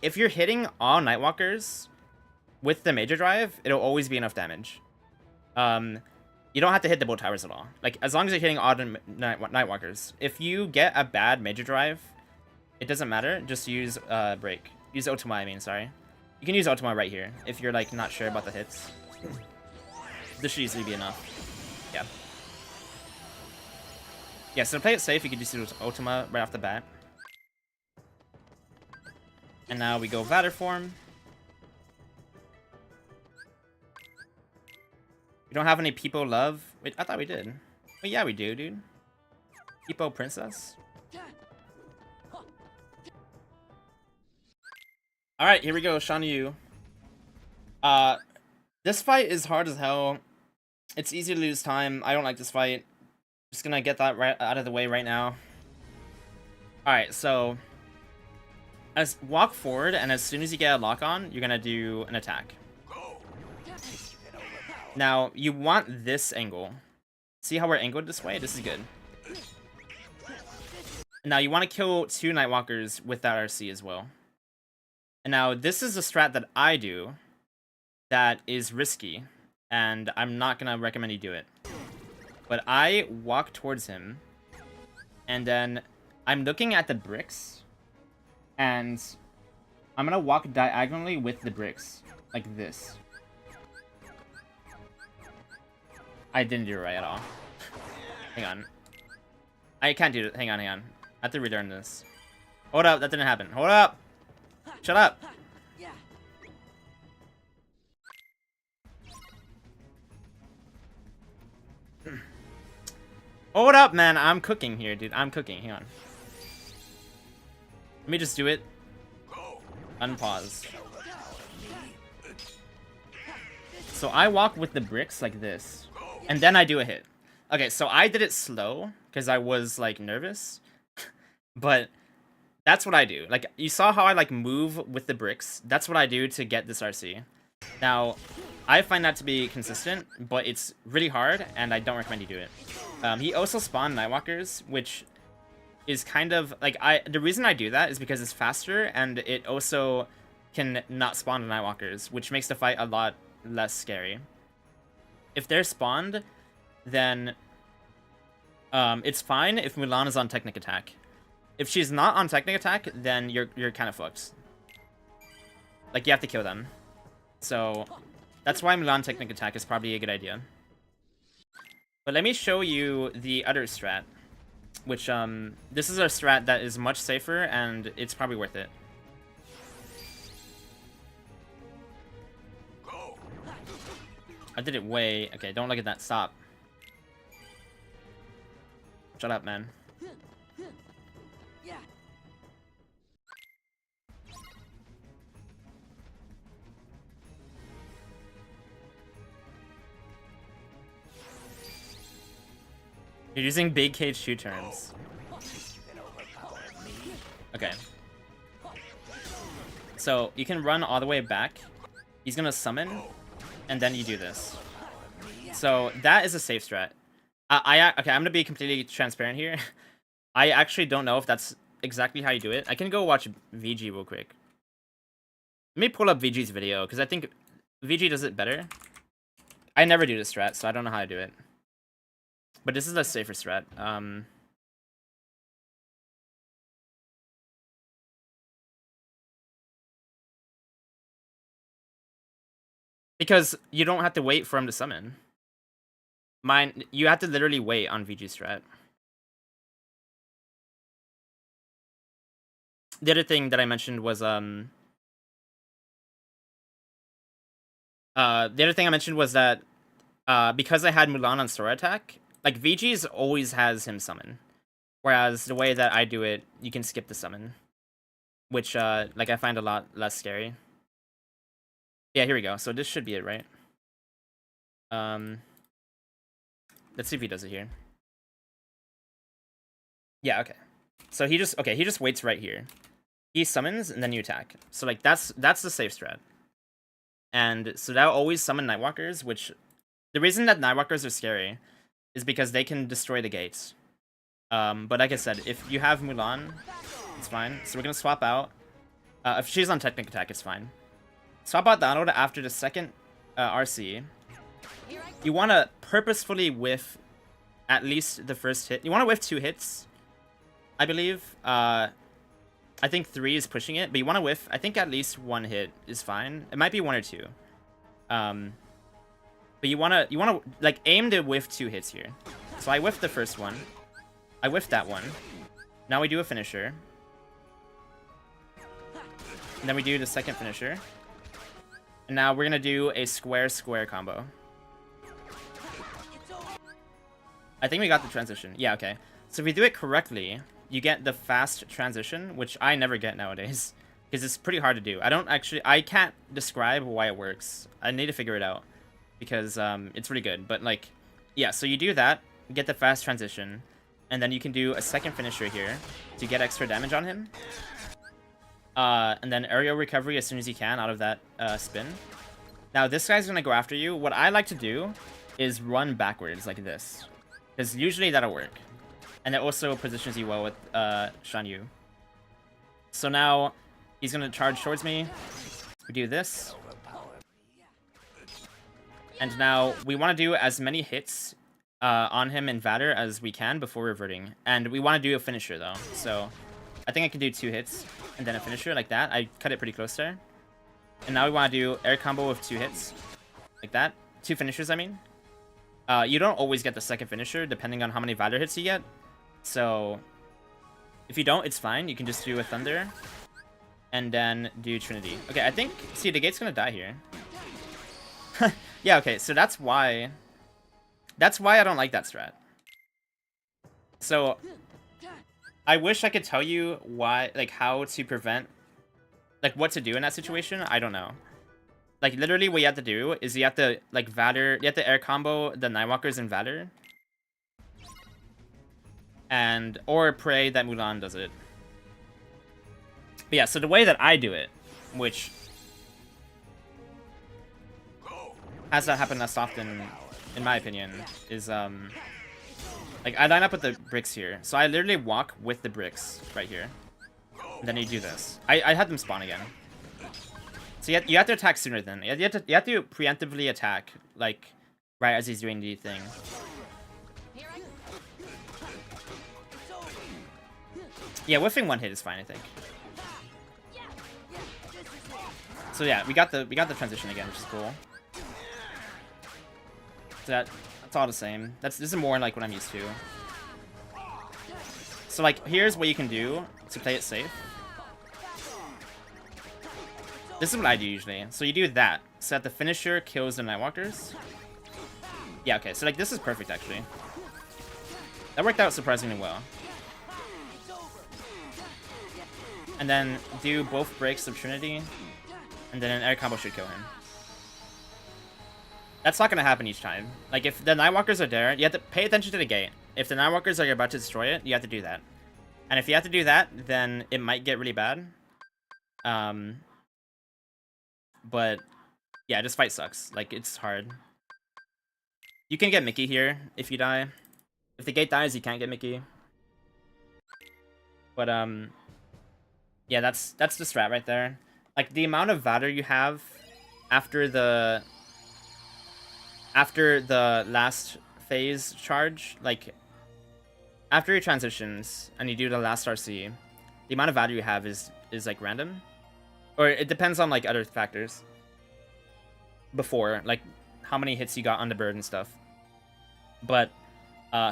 A: if you're hitting all Nightwalkers with the Major Drive, it'll always be enough damage. You don't have to hit the bow towers at all. Like, as long as you're hitting all the Nightwalkers. If you get a bad Major Drive, it doesn't matter. Just use Break. Use Ultima, I mean, sorry. You can use Ultima right here, if you're, like, not sure about the hits. This should easily be enough. Yeah. Yeah, so to play it safe, you could just use Ultima right off the bat. And now we go Vader form. We don't have any People Love. Wait, I thought we did. Oh, yeah, we do, dude. People Princess. Alright, here we go, Shan Yu. This fight is hard as hell. It's easy to lose time. I don't like this fight. Just gonna get that right out of the way right now. Alright, so walk forward, and as soon as you get a lock on, you're gonna do an attack. Now, you want this angle. See how we're angled this way? This is good. Now, you want to kill 2 Nightwalkers with that RC as well. And now, this is a strat that I do that is risky, and I'm not going to recommend you do it. But I walk towards him, and then I'm looking at the bricks, and I'm going to walk diagonally with the bricks, like this. I didn't do it right at all. Hang on. I can't do it. Hang on, hang on. I have to relearn this. Hold up, that didn't happen. Hold up! Shut up! Hold up, man. I'm cooking here, dude. I'm cooking. Hang on. Let me just do it. Unpause. So I walk with the bricks like this. And then I do a hit. Okay, so I did it slow because I was, like, nervous. But that's what I do. Like, you saw how I, like, move with the bricks. That's what I do to get this RC. Now, I find that to be consistent, but it's really hard, and I don't recommend you do it. He also spawned Nightwalkers, which is kind of, like, the reason I do that is because it's faster, and it also can not spawn Nightwalkers, which makes the fight a lot less scary. If they're spawned, then it's fine if Mulan is on Technic Attack. If she's not on Technic Attack, then you're kind of fucked. Like, you have to kill them. So, that's why Mulan Technic Attack is probably a good idea. But let me show you the other strat. Which, this is a strat that is much safer, and it's probably worth it. I did it way... Okay, don't look at that. Stop. Shut up, man. You're using big KH2 turns. Okay. So, you can run all the way back. He's gonna summon, and then you do this. So, that is a safe strat. Okay, I'm gonna be completely transparent here. I actually don't know if that's exactly how you do it. I can go watch VG real quick. Let me pull up VG's video, because I think VG does it better. I never do this strat, so I don't know how to do it. But this is a safer strat. Because you don't have to wait for him to summon. You have to literally wait on VG strat. The other thing that I mentioned was the other thing I mentioned was that because I had Mulan on Sora attack, like VG's always has him summon. Whereas the way that I do it, you can skip the summon. Which like I find a lot less scary. Yeah, here we go. So this should be it, right? Let's see if he does it here. Yeah, okay. So he just waits right here. He summons and then you attack. So like that's the safe strat. And so that'll always summon Nightwalkers, which the reason that Nightwalkers are scary is because they can destroy the gates. But like I said, if you have Mulan, it's fine. So we're gonna swap out. If she's on Technic Attack, it's fine. Swap out Donald after the second RC. You want to purposefully whiff at least the first hit. You want to whiff 2 hits, I believe. I think 3 is pushing it, but you want to whiff. I think at least 1 hit is fine. It might be 1 or 2. But you want to like aim to whiff 2 hits here. So I whiffed the first one. I whiffed that one. Now we do a finisher. And then we do the second finisher. And now we're gonna do a square combo. I think we got the transition. Yeah, okay. So if we do it correctly, you get the fast transition, which I never get nowadays. Because it's pretty hard to do. I can't describe why it works. I need to figure it out. Because it's really good. But like, yeah, so you do that, get the fast transition, and then you can do a second finisher here to get extra damage on him. And then aerial recovery as soon as you can out of that spin. Now this guy's gonna go after you. What I like to do is run backwards like this. Because usually that'll work. And it also positions you well with Shan Yu. So now he's gonna charge towards me. We do this. And now we want to do as many hits on him in Vader as we can before reverting. And we want to do a finisher though. So I think I can do 2 hits and then a finisher like that. I cut it pretty close there. And now we want to do air combo with 2 hits. Like that. 2 finishers, I mean. You don't always get the second finisher depending on how many Vader hits you get. So if you don't, it's fine. You can just do a Thunder and then do Trinity. Okay, I think... See, the gate's gonna die here. Yeah, okay, so that's why... That's why I don't like that strat. So... I wish I could tell you why, like, how to prevent... Like, what to do in that situation. I don't know. Like, literally what you have to do is you have to, like, Vader... You have to air combo the Nightwalkers in Vader. And... Or pray that Mulan does it. But yeah, so the way that I do it, which... has not happened less often, in my opinion, is, like, I line up with the bricks here. So I literally walk with the bricks right here. And then you do this. I had them spawn again. So you have to attack sooner than... You have to preemptively attack, like, right as he's doing the thing. Yeah, whiffing 1 hit is fine, I think. So yeah, we got the transition again, which is cool. So that's all the same. This is more like what I'm used to. So like, here's what you can do to play it safe. This is what I do usually. So you do that, so that the finisher kills the Nightwalkers. Yeah, okay, so like this is perfect actually. That worked out surprisingly well. And then do both breaks of Trinity, and then an air combo should kill him. That's not gonna happen each time. Like, if the Nightwalkers are there, you have to pay attention to the gate. If the Nightwalkers are about to destroy it, you have to do that. And if you have to do that, then it might get really bad. But, yeah, this fight sucks. Like, it's hard. You can get Mickey here if you die. If the gate dies, you can't get Mickey. But yeah, that's the strat right there. Like the amount of valor you have after the last phase charge, like after your transitions and you do the last RC, the amount of value you have is like random, or it depends on like other factors. Before, like how many hits you got on the bird and stuff, but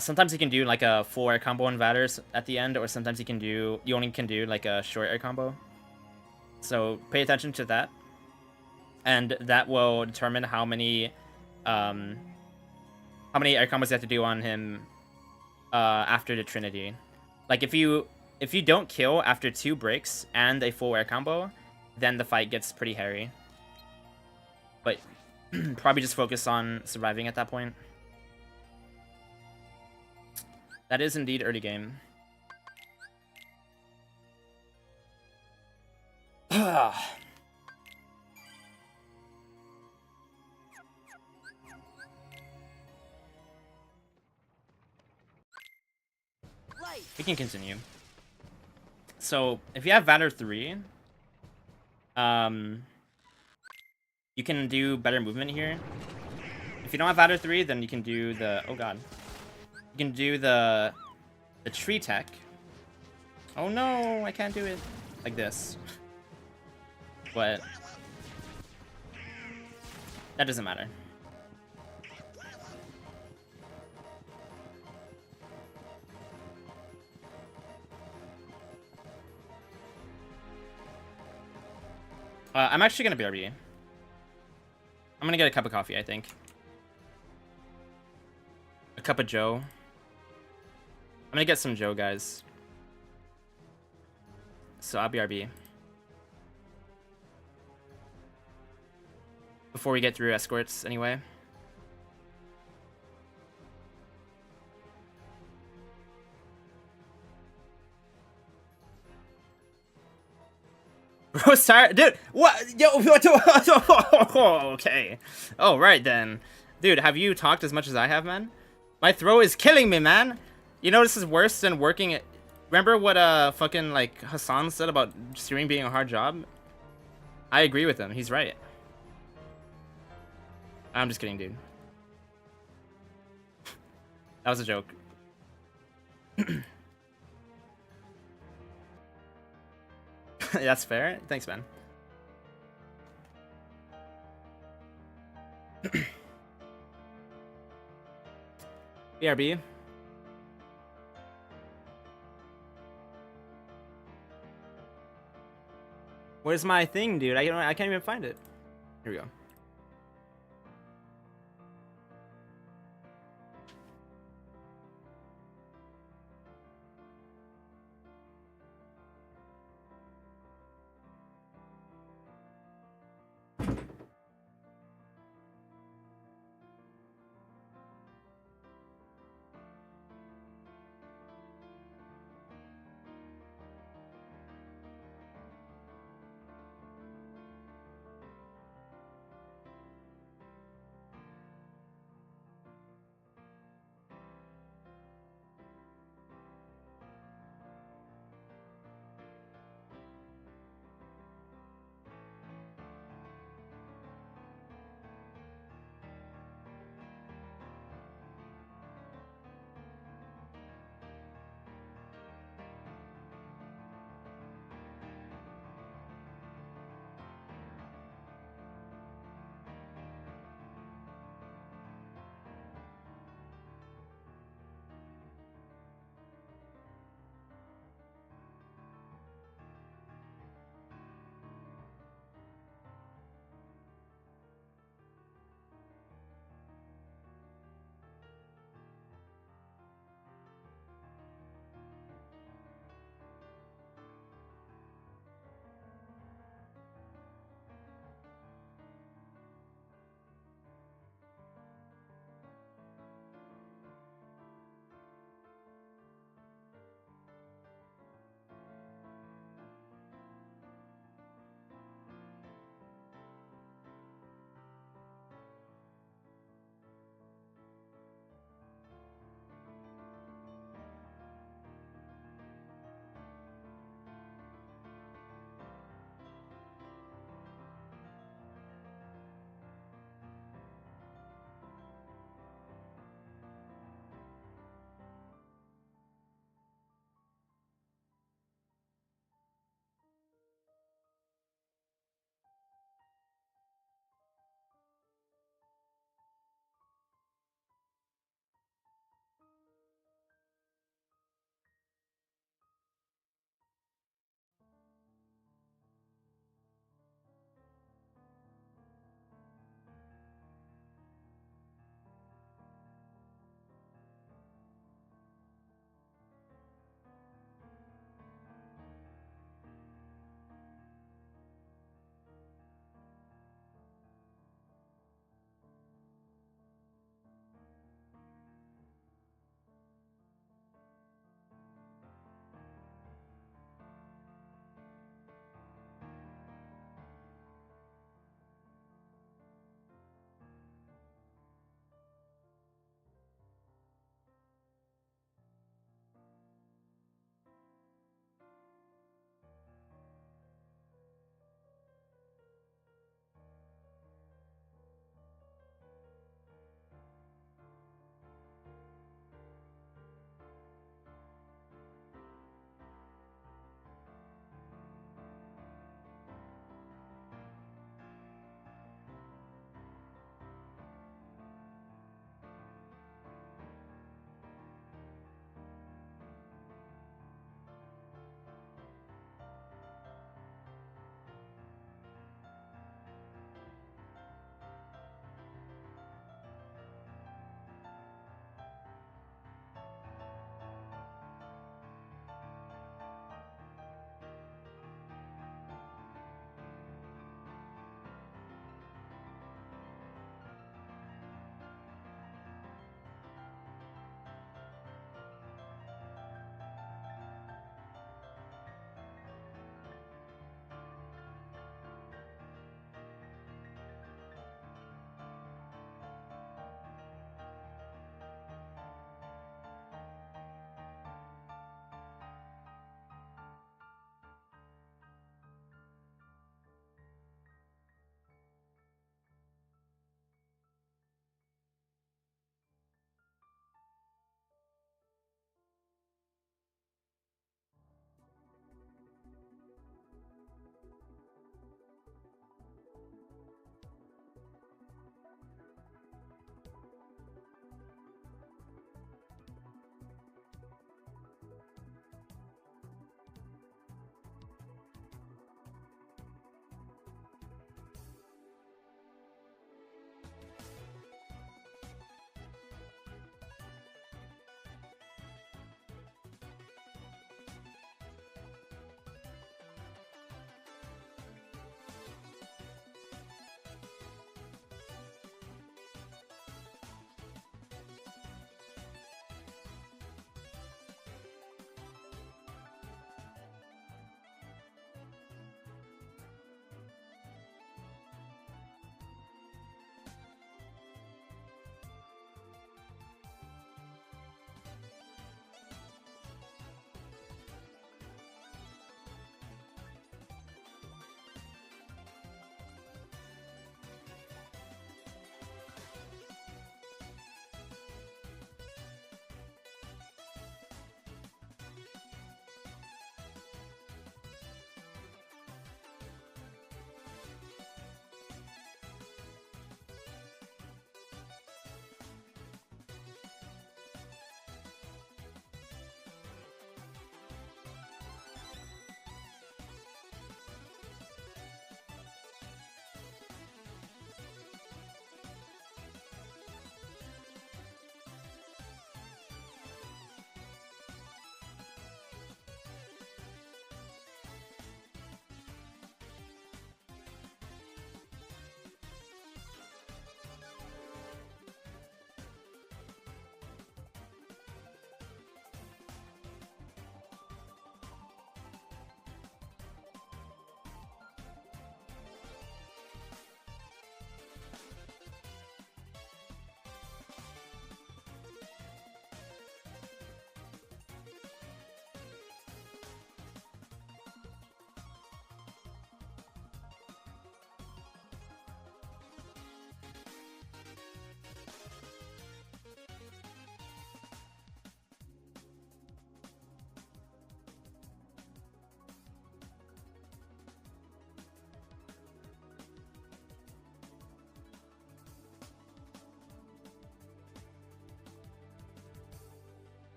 A: sometimes you can do like a full air combo on Vatters at the end, or sometimes you only can do like a short air combo. So pay attention to that, and that will determine how many air combos you have to do on him after the Trinity. Like if you don't kill after 2 breaks and a full air combo, then the fight gets pretty hairy. But probably just focus on surviving at that point. That is indeed early game. We can continue. So, if you have Valor 3, you can do better movement here. If you don't have Valor 3, then you can do the... Oh god. You can do the tree tech. Oh no, I can't do it. Like this. But... that doesn't matter. I'm actually gonna BRB. I'm gonna get a cup of coffee, I think. A cup of Joe. I'm gonna get some Joe, guys. So I'll BRB. Before we get through escorts, anyway. Bro, sorry, dude. What? Yo, okay. Oh, right then, dude. Have you talked as much as I have, man? My throw is killing me, man. You know this is worse than working at... Remember what fucking like Hassan said about streaming being a hard job? I agree with him. He's right. I'm just kidding, dude. That was a joke. That's fair. Thanks, man. BRB. Where's my thing, dude? I can't even find it. Here we go.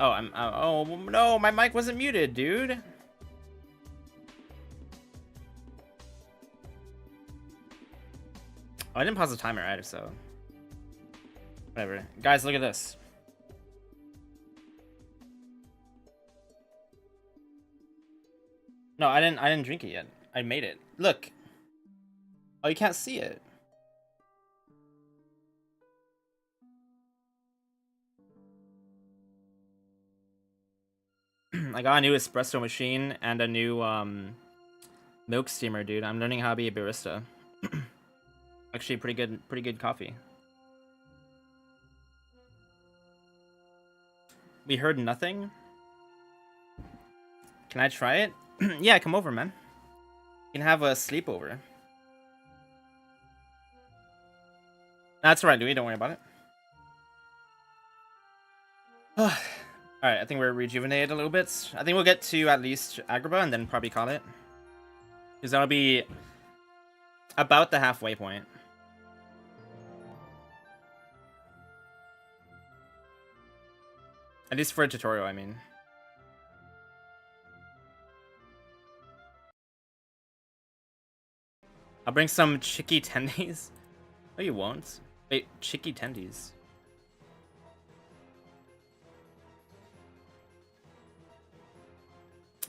A: Oh, oh no, my mic wasn't muted, dude. Oh, I didn't pause the timer either, so whatever. Guys, look at this. No, I didn't drink it yet. I made it. Look. Oh, you can't see it. I got a new espresso machine and a new milk steamer, dude. I'm learning how to be a barista. Actually, pretty good coffee. We heard nothing. Can I try it? Yeah, come over, man. You can have a sleepover. That's right, Louis. Don't worry about it. Alright, I think we're rejuvenated a little bit. I think we'll get to at least Agrabah and then probably call it. Because that'll be about the halfway point. At least for a tutorial, I mean. I'll bring some chicky tendies. No, you won't. Wait, chicky tendies.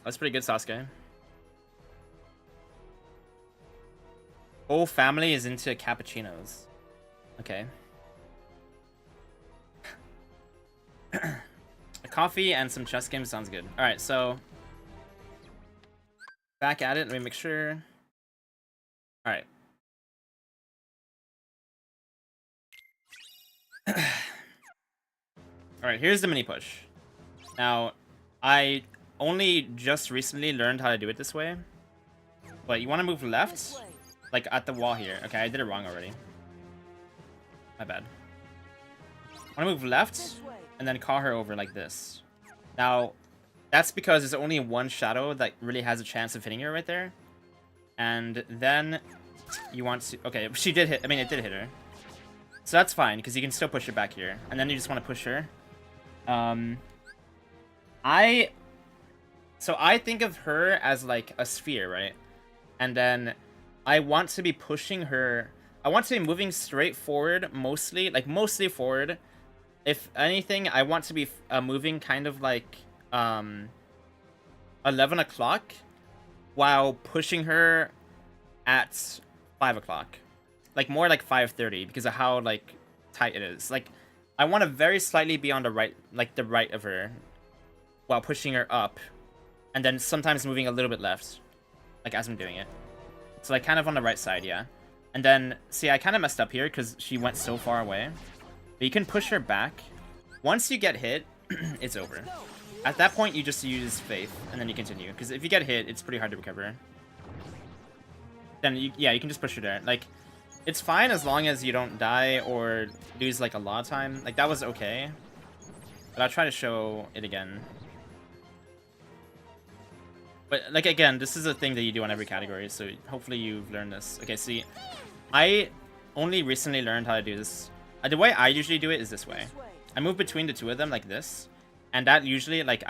A: That's pretty good, Sasuke. Whole family is into cappuccinos. Okay. A coffee and some chess games sounds good. Alright, so back at it. Let me make sure. Alright. Alright, here's the mini push. Now, I only just recently learned how to do it this way. But you want to move left, like at the wall here. Okay, I did it wrong already. My bad. I want to move left and then call her over like this. Now, that's because there's only one shadow that really has a chance of hitting her right there. And then you want to... Okay, she did hit... I mean, it did hit her. So that's fine, because you can still push her back here. And then you just want to push her. So I think of her as like a sphere, right? And then I want to be pushing her... I want to be moving straight forward, mostly. Like, mostly forward. If anything, I want to be moving kind of like 11 o'clock while pushing her at 5 o'clock. Like, more like 5:30 because of how, like, tight it is. Like, I want to very slightly be on the right, like, the right of her while pushing her up. And then sometimes moving a little bit left, like, as I'm doing it. So, like, kind of on the right side, yeah. And then, see, I kind of messed up here because she went so far away. But you can push her back. Once you get hit, it's over. At that point, you just use faith, and then you continue. Because if you get hit, it's pretty hard to recover. Then, yeah, you can just push her there. Like, it's fine as long as you don't die or lose, like, a lot of time. Like, that was okay. But I'll try to show it again. But, like, again, this is a thing that you do on every category, so hopefully you've learned this. Okay, see, I only recently learned how to do this. The way I usually do it is this way. I move between the two of them like this. And that usually, like,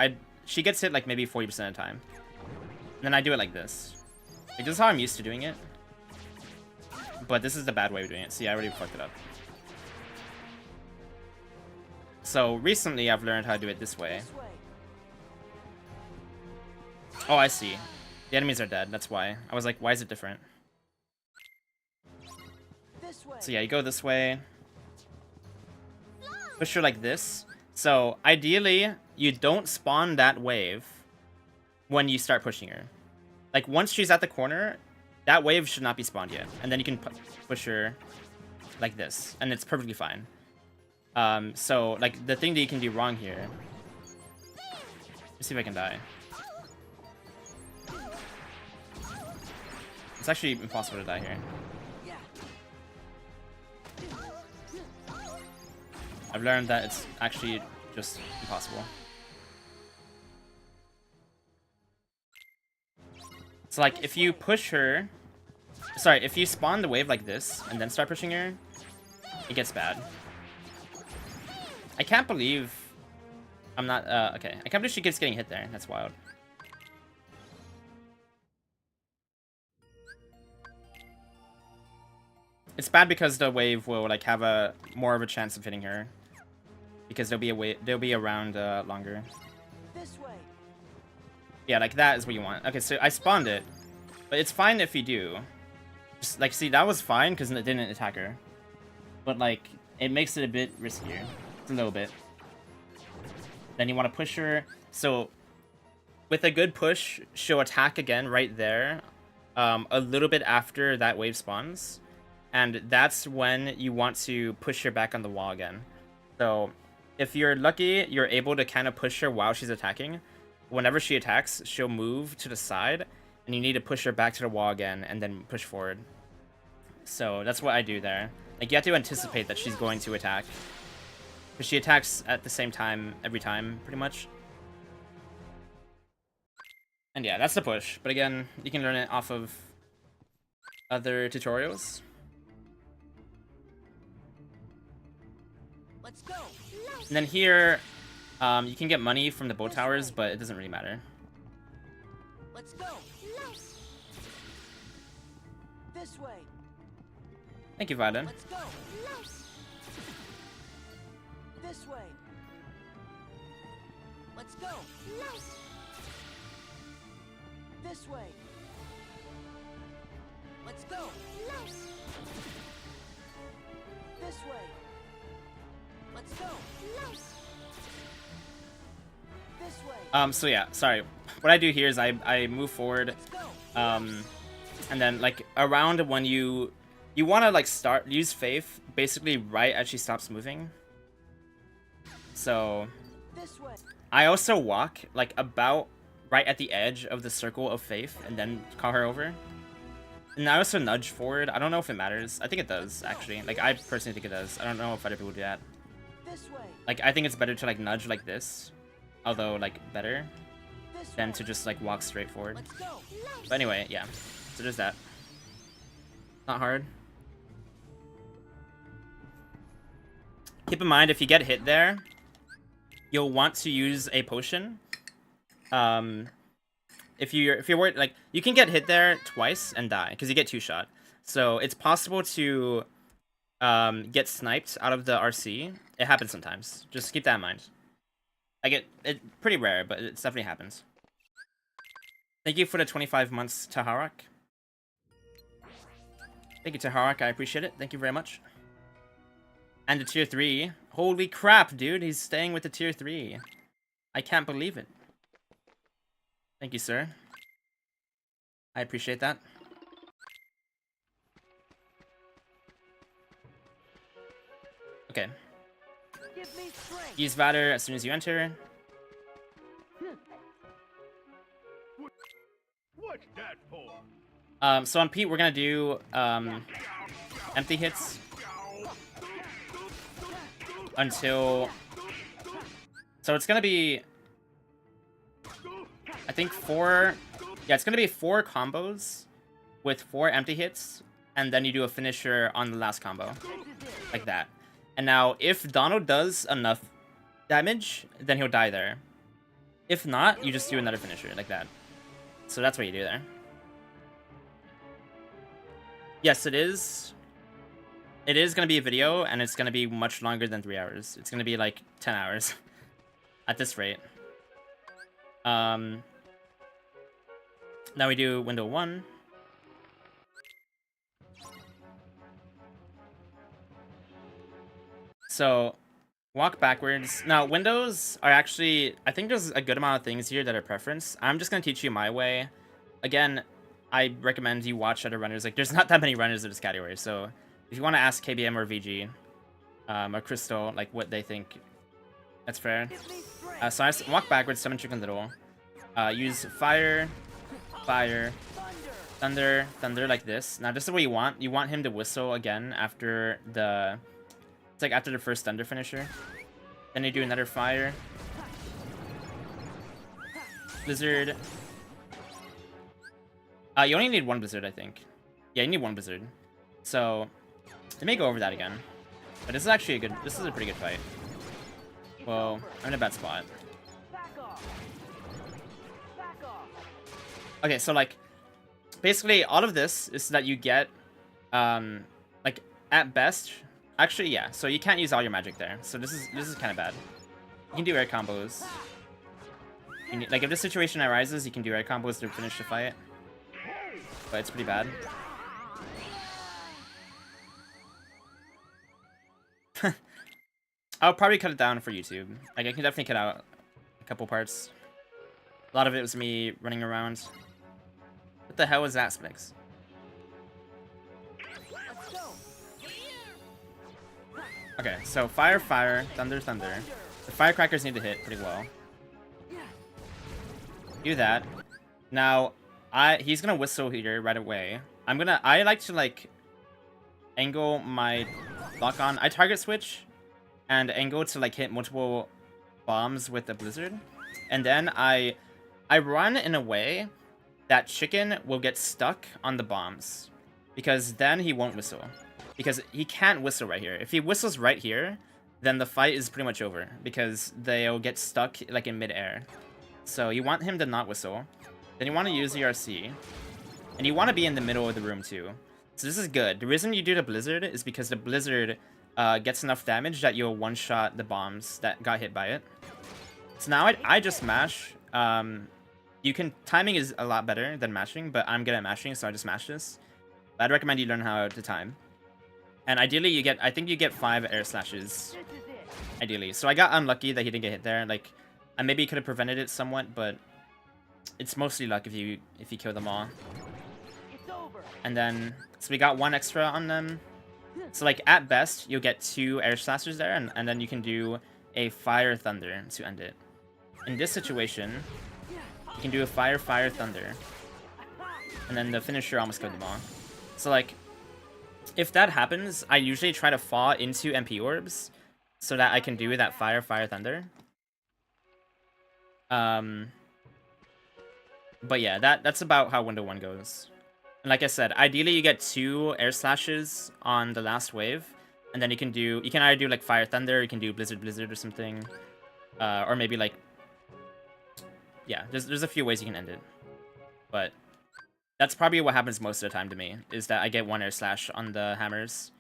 A: she gets hit, like, maybe 40% of the time. And then I do it like this. Like, this is how I'm used to doing it. But this is the bad way of doing it. See, I already fucked it up. So, recently I've learned how to do it this way. Oh, I see. The enemies are dead. That's why. I was like, why is it different? So yeah, you go this way. Push her like this. So, ideally, you don't spawn that wave when you start pushing her. Like, once she's at the corner, that wave should not be spawned yet. And then you can push her like this. And it's perfectly fine. So, like, the thing that you can do wrong here... Let's see if I can die. It's actually impossible to die here. I've learned that it's actually just impossible. So, like, if you push her... Sorry, if you spawn the wave like this and then start pushing her, it gets bad. I can't believe I'm not, okay. I can't believe she keeps getting hit there. That's wild. It's bad because the wave will like have a more of a chance of hitting her. Because they'll be around longer.
F: This way.
A: Yeah, like that is what you want. Okay, so I spawned it. But it's fine if you do. Just like, see, that was fine because it didn't attack her. But like, it makes it a bit riskier. It's a little bit. Then you want to push her. So with a good push, she'll attack again right there. A little bit after that wave spawns. And that's when you want to push her back on the wall again. So if you're lucky, you're able to kind of push her while she's attacking. Whenever she attacks, she'll move to the side. And you need to push her back to the wall again and then push forward. So that's what I do there. Like, you have to anticipate that she's going to attack. Because she attacks at the same time every time, pretty much. And yeah, that's the push. But again, you can learn it off of other tutorials.
F: Let's go.
A: And then here, you can get money from the bow towers, but it doesn't really matter.
F: Let's go. This way.
A: Thank you, Violet.
F: Let's go. This way. Let's go. This way. Let's go. This way. Let's go. This way.
A: So yeah, sorry. What I do here is I move forward,
F: Let's go.
A: and then like around when you want to like use Faith basically right as she stops moving. So
F: This way.
A: I also walk like about right at the edge of the circle of Faith and then call her over. And I also nudge forward. I don't know if it matters. I think it does actually. Like, I personally think it does. I don't know if other people do that.
F: This way.
A: Like, I think it's better to like nudge like this, although like better
F: This
A: than
F: way.
A: to just like walk straight forward.
F: Let's go.
A: But anyway, yeah. So there's that. Not hard. Keep in mind, if you get hit there, you'll want to use a potion. If you're worried, like, you can get hit there twice and die because you get 2-shot. So it's possible to get sniped out of the RC. It happens sometimes. Just keep that in mind. Like, it pretty rare, but it definitely happens. Thank you for the 25 months, Taharak. Thank you, Taharak. I appreciate it. Thank you very much. And the tier 3. Holy crap, dude. He's staying with the tier 3. I can't believe it. Thank you, sir. I appreciate that. Okay.
F: Give me strength.
A: Use Vader as soon as you enter.
B: What's that for?
A: So on Pete, we're gonna do empty hits until. So it's gonna be, I think 4. Yeah, it's gonna be 4 combos with 4 empty hits, and then you do a finisher on the last combo, like that. And now, if Donald does enough damage, then he'll die there. If not, you just do another finisher, like that. So that's what you do there. Yes, it is. It is going to be a video, and it's going to be much longer than 3 hours. It's going to be like 10 hours at this rate. Now we do window 1. So, walk backwards. Now, windows are actually, I think there's a good amount of things here that are preference. I'm just going to teach you my way. Again, I recommend you watch other runners. Like, there's not that many runners in this category, so if you want to ask KBM or VG, or Crystal, like, what they think, that's fair.
F: Give me strength.
A: So I walk backwards, summon Chicken Little. Use fire, fire,
F: Thunder.
A: thunder like this. Now, this is what you want. You want him to whistle again after the... It's like after the first thunder finisher. Then you do another fire. Blizzard. You only need 1 blizzard, I think. Yeah, you need one Blizzard. So, they may go over that again. But this is actually a good, this is a pretty good fight. Well, I'm in a bad spot.
F: Back off. Back off.
A: Okay, so like, basically all of this is so that you get, like, at best, actually, yeah, so you can't use all your magic there. So this is kind of bad. You can do air combos. You need, like, if this situation arises, you can do air combos to finish the fight. But it's pretty bad. I'll probably cut it down for YouTube. Like, I can definitely cut out a couple parts. A lot of it was me running around. What the hell was that, Spix?
F: Let's go.
A: Okay, so fire, fire, thunder, thunder. The firecrackers need to hit pretty well. Do that. Now, he's gonna whistle here right away. I like to, like, angle my lock on. I target switch and angle to, like, hit multiple bombs with the blizzard. And then I run in a way that Chicken will get stuck on the bombs. Because then he won't whistle. Because he can't whistle right here. If he whistles right here, then the fight is pretty much over. Because they'll get stuck, like, in midair. So you want him to not whistle. Then you want to use the RC. And you want to be in the middle of the room too. So this is good. The reason you do the blizzard is because the blizzard gets enough damage that you'll one-shot the bombs that got hit by it. So now I just mash. Timing is a lot better than mashing, but I'm good at mashing, so I just mash this. But I'd recommend you learn how to time. And ideally I think you get 5 air slashes.
F: This is it.
A: Ideally. So I got unlucky that he didn't get hit there. Like, I maybe could have prevented it somewhat, but it's mostly luck if you kill them all.
F: It's over.
A: And then, so we got 1 extra on them. So, like, at best, you'll get 2 air slashers there, and then you can do a fire thunder to end it. In this situation, you can do a fire, fire, thunder. And then the finisher almost killed them all. So, like, if that happens, I usually try to fall into MP orbs so that I can do that fire, fire, thunder. But yeah, that's about how window 1 goes. And like I said, ideally you get 2 air slashes on the last wave, and then you can either do like fire thunder, you can do blizzard blizzard or something, or maybe like, yeah, there's a few ways you can end it. But that's probably what happens most of the time to me, is that I get 1 air slash on the hammers.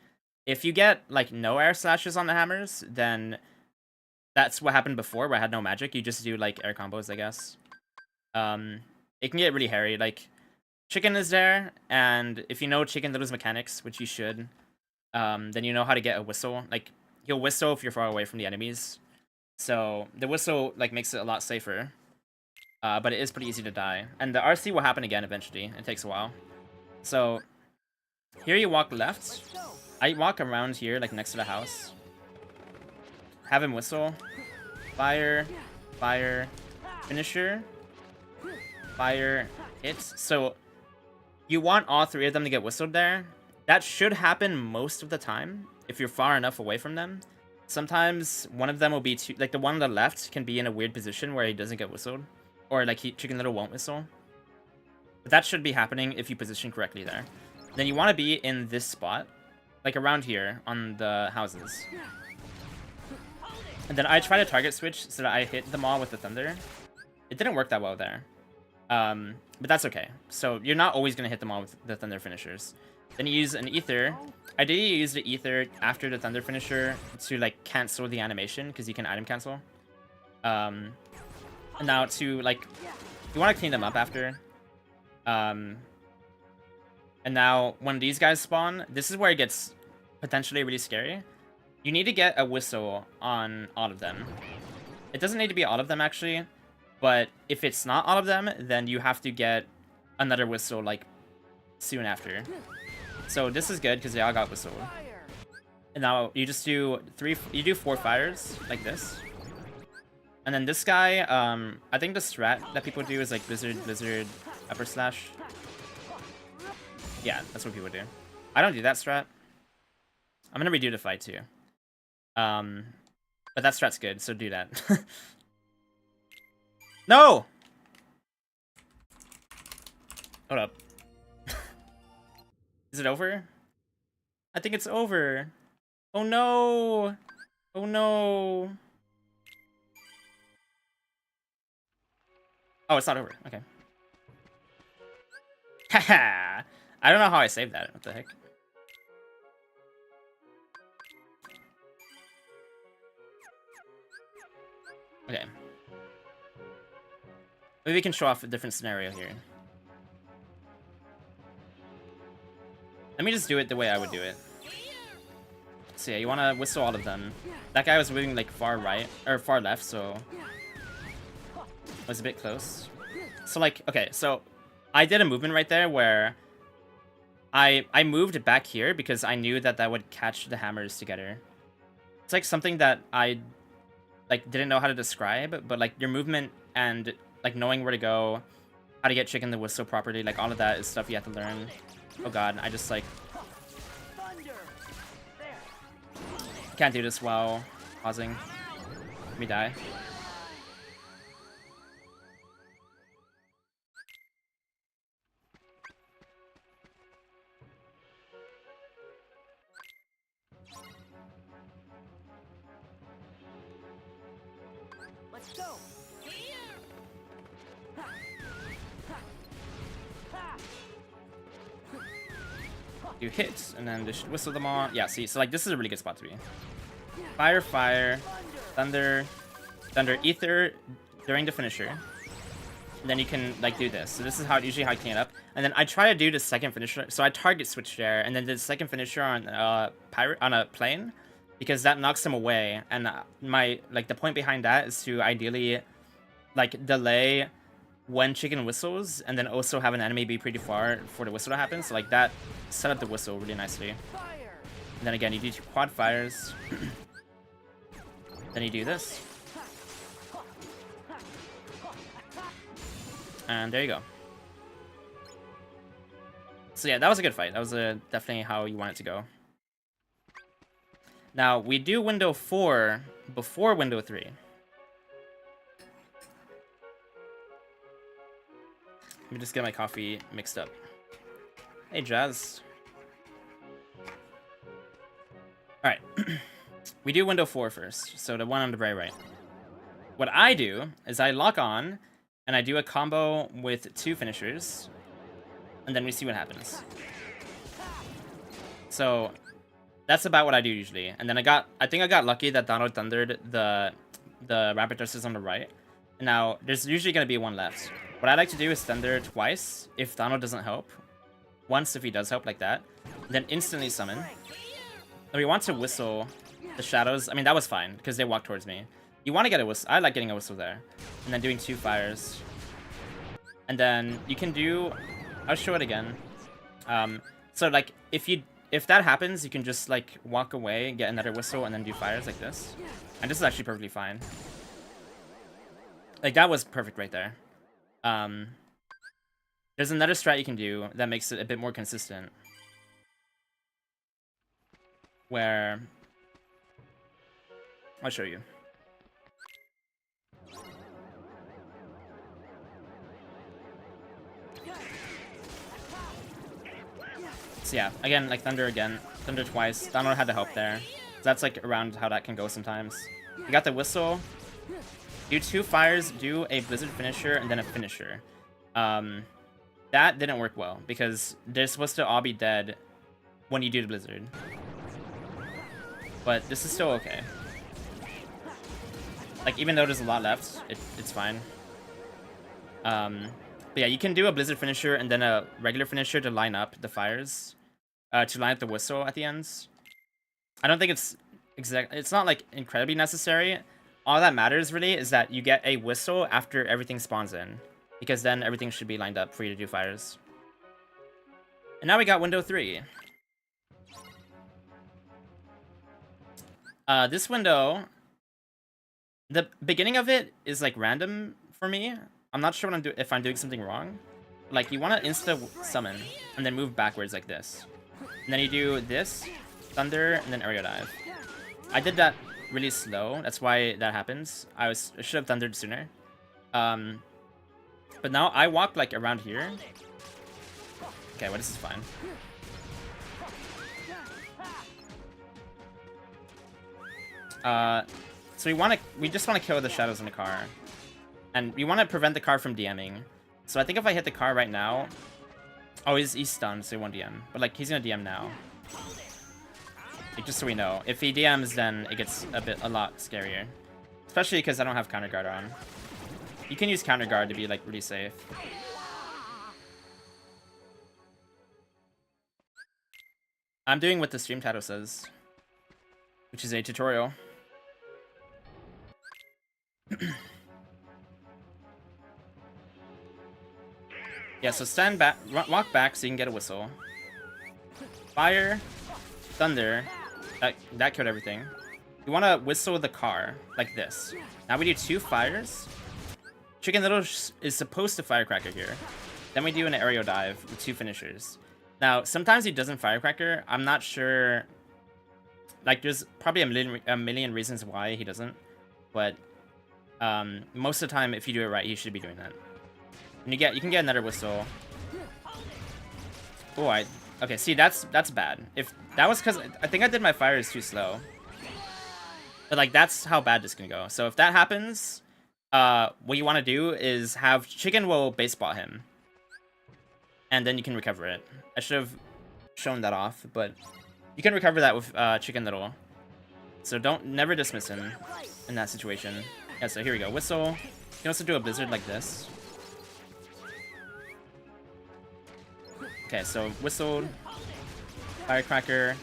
A: If you get like no air slashes on the hammers, then that's what happened before, where I had no magic. You just do like air combos, I guess. It can get really hairy. Like, Chicken is there, and if you know Chicken Little's mechanics, which you should, then you know how to get a whistle. Like, he'll whistle if you're far away from the enemies. So the whistle like makes it a lot safer. But it is pretty easy to die. And the RC will happen again eventually. It takes a while. So here you walk left. I walk around here, like next to the house. Have him whistle. Fire. Fire. Finisher. Fire. Hit. So you want all 3 of them to get whistled there. That should happen most of the time if you're far enough away from them. Sometimes one of them will be too, like the one on the left can be in a weird position where he doesn't get whistled. Or like Chicken Little won't whistle. But that should be happening if you position correctly there. Then you want to be in this spot. Like around here on the houses. And then I try to target switch so that I hit them all with the thunder. It didn't work that well there. But that's okay. So you're not always going to hit them all with the thunder finishers. Then you use an ether. Ideally you use the ether after the thunder finisher to like cancel the animation, because you can item cancel. And now to like, you want to clean them up after. And now when these guys spawn, this is where it gets potentially really scary. You need to get a whistle on all of them. It doesn't need to be all of them actually, but if it's not all of them, then you have to get another whistle like soon after. So this is good because they all got whistled. And now you just do 4 fires like this. And then this guy, I think the strat that people do is like blizzard, blizzard, upper slash. Yeah, that's what people do. I don't do that strat. I'm gonna redo the fight too. But that strat's good, so do that. No! Hold up. Is it over? I think it's over. Oh no! Oh no! Oh, it's not over. Okay. Haha! I don't know how I saved that. What the heck? Okay. Maybe we can show off a different scenario here. Let me just do it the way I would do it. So yeah, you want to whistle all of them. That guy was moving like far right, or far left, so it was a bit close. So like, okay, so I did a movement right there where I moved back here because I knew that that would catch the hammers together. It's like something that I like didn't know how to describe, but like your movement and like knowing where to go, how to get chicken the whistle properly, like all of that is stuff you have to learn. Oh god, I just like can't do this while pausing. Let me die.
F: Let's go.
A: Do hits, and then just whistle them all. Yeah, see, so like this is a really good spot to be. Fire, fire, thunder, thunder, ether during the finisher. And then you can like do this. So this is how usually how I clean it up. And then I try to do the second finisher. So I target switch there, and then the second finisher on pirate on a plane, because that knocks them away. And my like the point behind that is to ideally like delay when chicken whistles, and then also have an enemy be pretty far for the whistle to happen. So like that set up the whistle really nicely. And then again, you do 2 quad fires. Then you do this. And there you go. So yeah, that was a good fight. That was definitely how you want it to go. Now, we do window 4 before window 3. Let me just get my coffee mixed up. Hey, Jazz. Alright. We do window 4 first, so the one on the very right. What I do is I lock on, and I do a combo with 2 finishers, and then we see what happens. So that's about what I do usually. And then I think I got lucky that Donald thundered the rapid thrusters on the right. Now there's usually gonna be one left. What I like to do is thunder twice if Donald doesn't help. Once if he does help, like that. Then instantly summon. And we want to whistle the shadows. I mean, that was fine because they walked towards me. You want to get a whistle. I like getting a whistle there. And then doing 2 fires. And then you can do... I'll show it again. So like if that happens, you can just like walk away, get another whistle, and then do fires like this. And this is actually perfectly fine. Like that was perfect right there. There's another strat you can do that makes it a bit more consistent. Where... I'll show you. So yeah, again, like thunder again. Thunder twice. Donald had to help there. So that's like around how that can go sometimes. You got the whistle. Do 2 fires, do a blizzard finisher, and then a finisher. That didn't work well, because they're supposed to all be dead when you do the blizzard. But this is still okay. Like, even though there's a lot left, it's fine. But yeah, you can do a blizzard finisher and then a regular finisher to line up the fires. To line up the whistle at the ends. I don't think it's it's not like incredibly necessary. All that matters really is that you get a whistle after everything spawns in, because then everything should be lined up for you to do fires. And now we got window 3. This window, the beginning of it is like random for me. I'm not sure if I'm doing something wrong. Like you want to insta summon and then move backwards like this. And then you do this, thunder, and then aerial dive. I did that really slow. That's why that happens. I should have thundered sooner. But now I walk like around here. Okay, well this is fine. So we just want to kill the shadows in the car. And we want to prevent the car from DMing. So I think if I hit the car right now... Oh, he's stunned, so he won't DM. But, like, he's gonna DM now. Like, just so we know. If he DMs, then it gets a lot scarier. Especially because I don't have counter guard on. You can use counter guard to be, like, really safe. I'm doing what the stream title says. Which is a tutorial. Yeah, so stand back, walk back so you can get a whistle. Fire, thunder, that killed everything. You want to whistle the car, like this. Now we do 2 fires. Chicken Little is supposed to firecracker here. Then we do an aerial dive with 2 finishers. Now, sometimes he doesn't firecracker. I'm not sure. Like, there's probably a million reasons why he doesn't. But most of the time, if you do it right, he should be doing that. And you can get another whistle. Oh, okay. See, that's bad. If that was because I think I did my fires too slow. But like that's how bad this can go. So if that happens, what you want to do is have Chicken will base spot him, and then you can recover it. I should have shown that off, but you can recover that with Chicken Little. So never dismiss him in that situation. Yeah. So here we go. Whistle. You can also do a blizzard like this. Okay, so whistled, firecracker.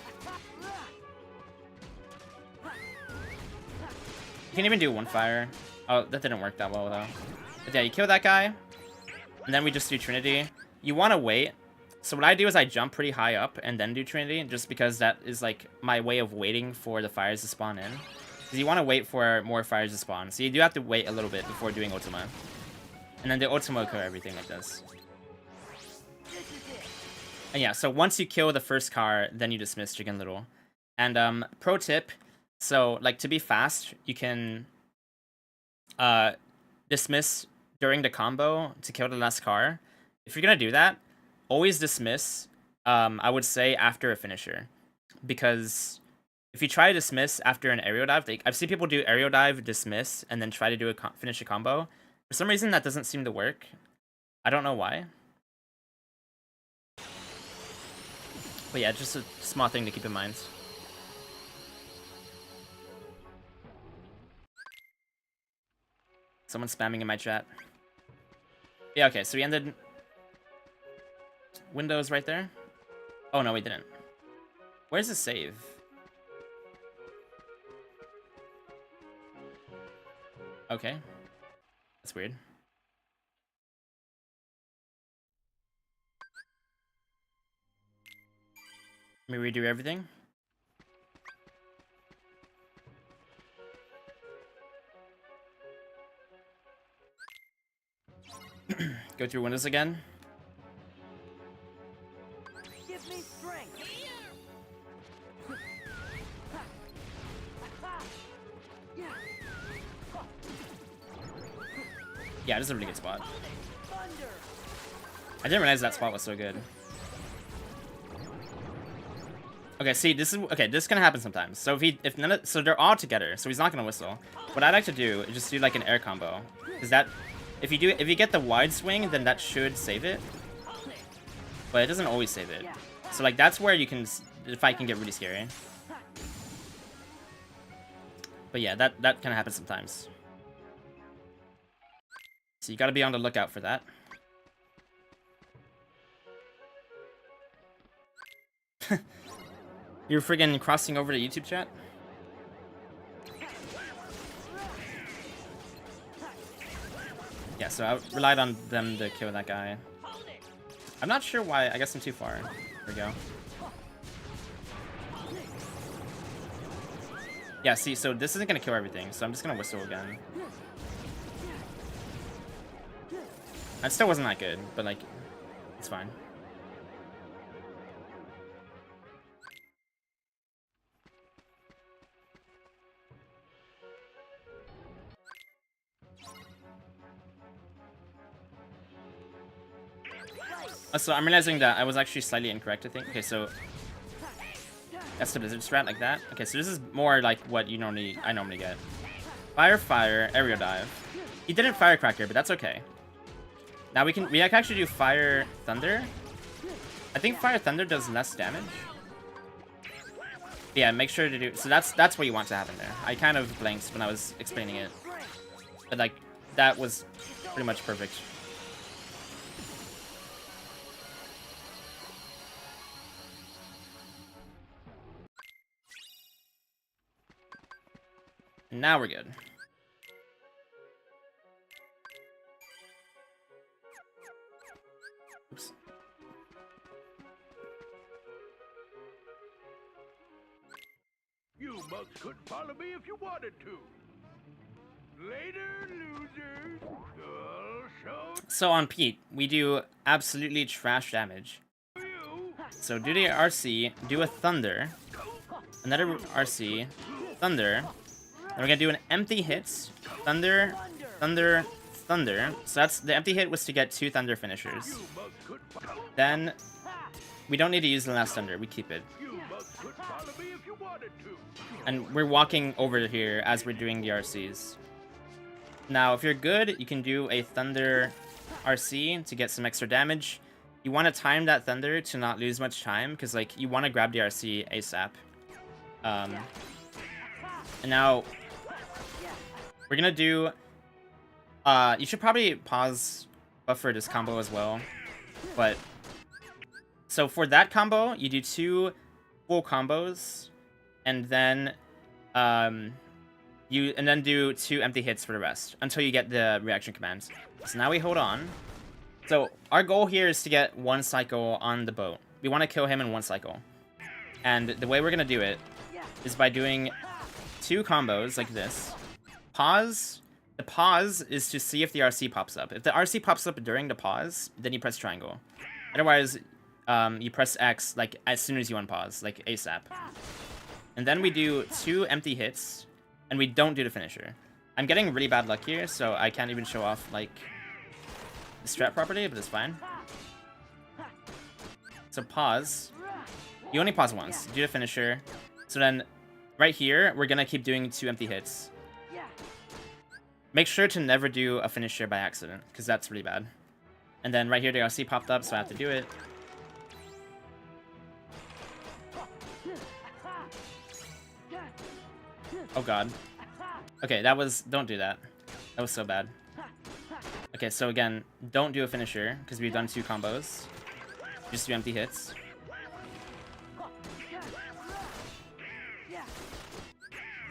A: You can even do 1 fire. Oh, that didn't work that well though. But yeah, you kill that guy, and then we just do Trinity. You want to wait. So what I do is I jump pretty high up and then do Trinity, just because that is like my way of waiting for the fires to spawn in. Because you want to wait for more fires to spawn, so you do have to wait a little bit before doing Ultima. And then the Ultima will kill everything like this. And yeah, so once you kill the first car, then you dismiss Chicken Little. And pro tip, so like to be fast, you can dismiss during the combo to kill the last car. If you're gonna do that, always dismiss, I would say after a finisher. Because if you try to dismiss after an aerial dive, like, I've seen people do aerial dive, dismiss, and then try to do finish a combo. For some reason that doesn't seem to work. I don't know why. But yeah, just a small thing to keep in mind. Someone's spamming in my chat. Yeah, okay, so we ended... Windows right there? Oh, no, we didn't. Where's the save? Okay. That's weird. Let me redo everything. Go through Windows again.
F: Give me strength.
A: Yeah, this is a really good spot.
F: Thunder.
A: I didn't realize that spot was so good. Okay, see, this can happen sometimes. So so they're all together, so he's not gonna whistle. What I'd like to do is just do like an air combo, because that, if you get the wide swing, then that should save it. But it doesn't always save it. So like that's where you can, the fight can get really scary. But yeah, that kind of happens sometimes. So you got to be on the lookout for that. You're friggin' crossing over to YouTube chat? Yeah, so I relied on them to kill that guy. I'm not sure why. I guess I'm too far. There we go. Yeah, see, so this isn't gonna kill everything, so I'm just gonna whistle again. That still wasn't that good, but like, it's fine. So I'm realizing that I was actually slightly incorrect, I think. Okay, so That's the Blizzard strat like that. Okay, so this is more like what I normally get. Fire, fire, aerial dive. He didn't firecracker, but that's okay. Now we can actually do fire, thunder. I think fire thunder does less damage. Yeah, make sure to do. So that's what you want to happen there. I kind of blanked when I was explaining it, but like that was pretty much perfect. Now we're good. Oops.
B: You mugs couldn't follow me if you wanted to. Later, losers. I'll show
A: So on Pete, we do absolutely trash damage.
B: you.
A: So do the RC, do a thunder, another RC, thunder. Then we're gonna do an empty hits, thunder, thunder, thunder. So that's the empty hit was to get 2 thunder finishers.
B: You mugs couldn't follow.
A: Then we don't need to use the last thunder, we keep it.
B: You mugs couldn't follow me if you wanted to.
A: And we're walking over here as we're doing the RCs. Now, if you're good, you can do a thunder RC to get some extra damage. You want to time that thunder to not lose much time, because like you want to grab the RC ASAP. And now we're gonna do. You should probably pause buffer this combo as well, but so for that combo, you do 2 full combos, and then do 2 empty hits for the rest until you get the reaction commands. So now we hold on. So our goal here is to get 1 cycle on the boat. We want to kill him in 1 cycle. And the way we're going to do it is by doing 2 combos like this. Pause. The pause is to see if the RC pops up. If the RC pops up during the pause, then you press triangle. Otherwise, you press X like as soon as you unpause, like ASAP. And then we do 2 empty hits, and we don't do the finisher. I'm getting really bad luck here, so I can't even show off like the strat properly, but it's fine. So pause. You only pause once. Do the finisher. So then, right here, we're gonna keep doing 2 empty hits. Make sure to never do a finisher by accident, because that's really bad. And then right here, the RC popped up, so I have to do it. Oh god. Okay, that was... Don't do that. That was so bad. Okay, so again, don't do a finisher, because we've done 2 combos. Just do empty hits.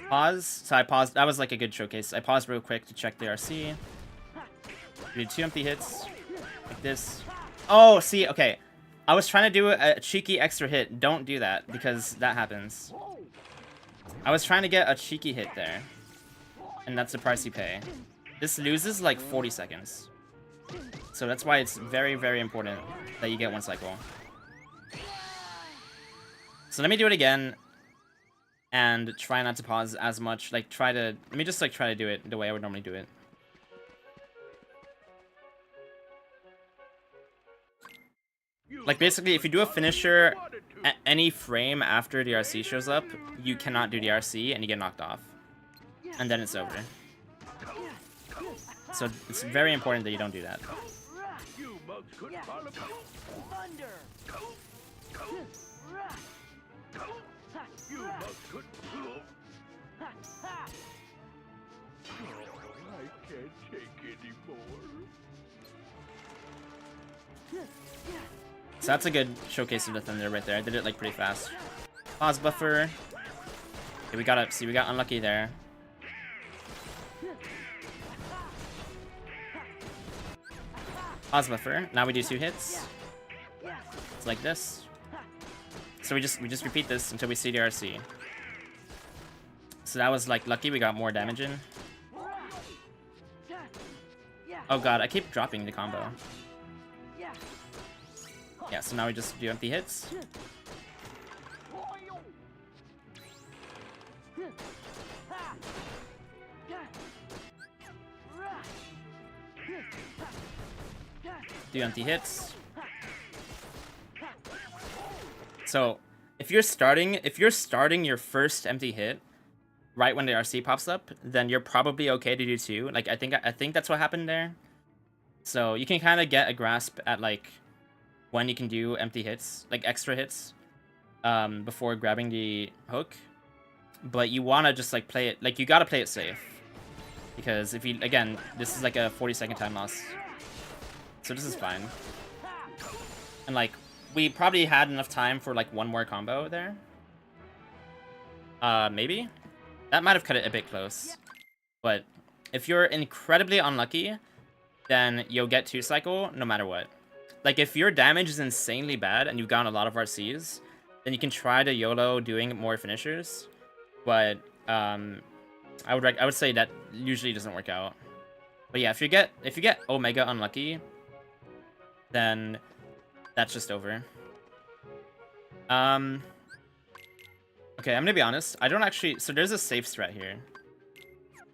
A: Pause. So I paused. That was like a good showcase. I paused real quick to check the RC. We did 2 empty hits. Like this. Oh, see, okay. I was trying to do a cheeky extra hit. Don't do that, because that happens. I was trying to get a cheeky hit there. And that's the price you pay. This loses like 40 seconds. So that's why it's very, very important that you get 1 cycle. So let me do it again. And try not to pause as much. Like, let me just, like, try to do it the way I would normally do it. Like, basically, if you do a finisher at any frame after the RC shows up, you cannot do the RC and you get knocked off. And then it's over. So it's very important that you don't do that.
B: You mugs couldn't follow me. You mugs couldn't. I can't take anymore.
A: So that's a good showcase of the thunder right there. I did it like pretty fast. Pause buffer. Okay, we got unlucky there. Pause buffer. Now we do 2 hits. It's like this. So we just repeat this until we see the RC. So that was like lucky, we got more damage in. Oh god, I keep dropping the combo. Yeah, so now we just do empty hits. Do empty hits. So if you're starting your first empty hit right when the RC pops up, then you're probably okay to do 2. Like I think that's what happened there. So you can kind of get a grasp at like when you can do empty hits, like extra hits, before grabbing the hook. But you want to just like play it, like you got to play it safe. Because if you, again, this is like a 40-second time loss. So this is fine. And like, we probably had enough time for like one more combo there. Maybe? That might have cut it a bit close. But if you're incredibly unlucky, then you'll get 2 cycle no matter what. Like if your damage is insanely bad and you've gotten a lot of RCs, then you can try to YOLO doing more finishers. But I would say that usually doesn't work out. But yeah, if you get Omega unlucky, then that's just over. Okay, I'm gonna be honest. I don't actually. So there's a safe strat here.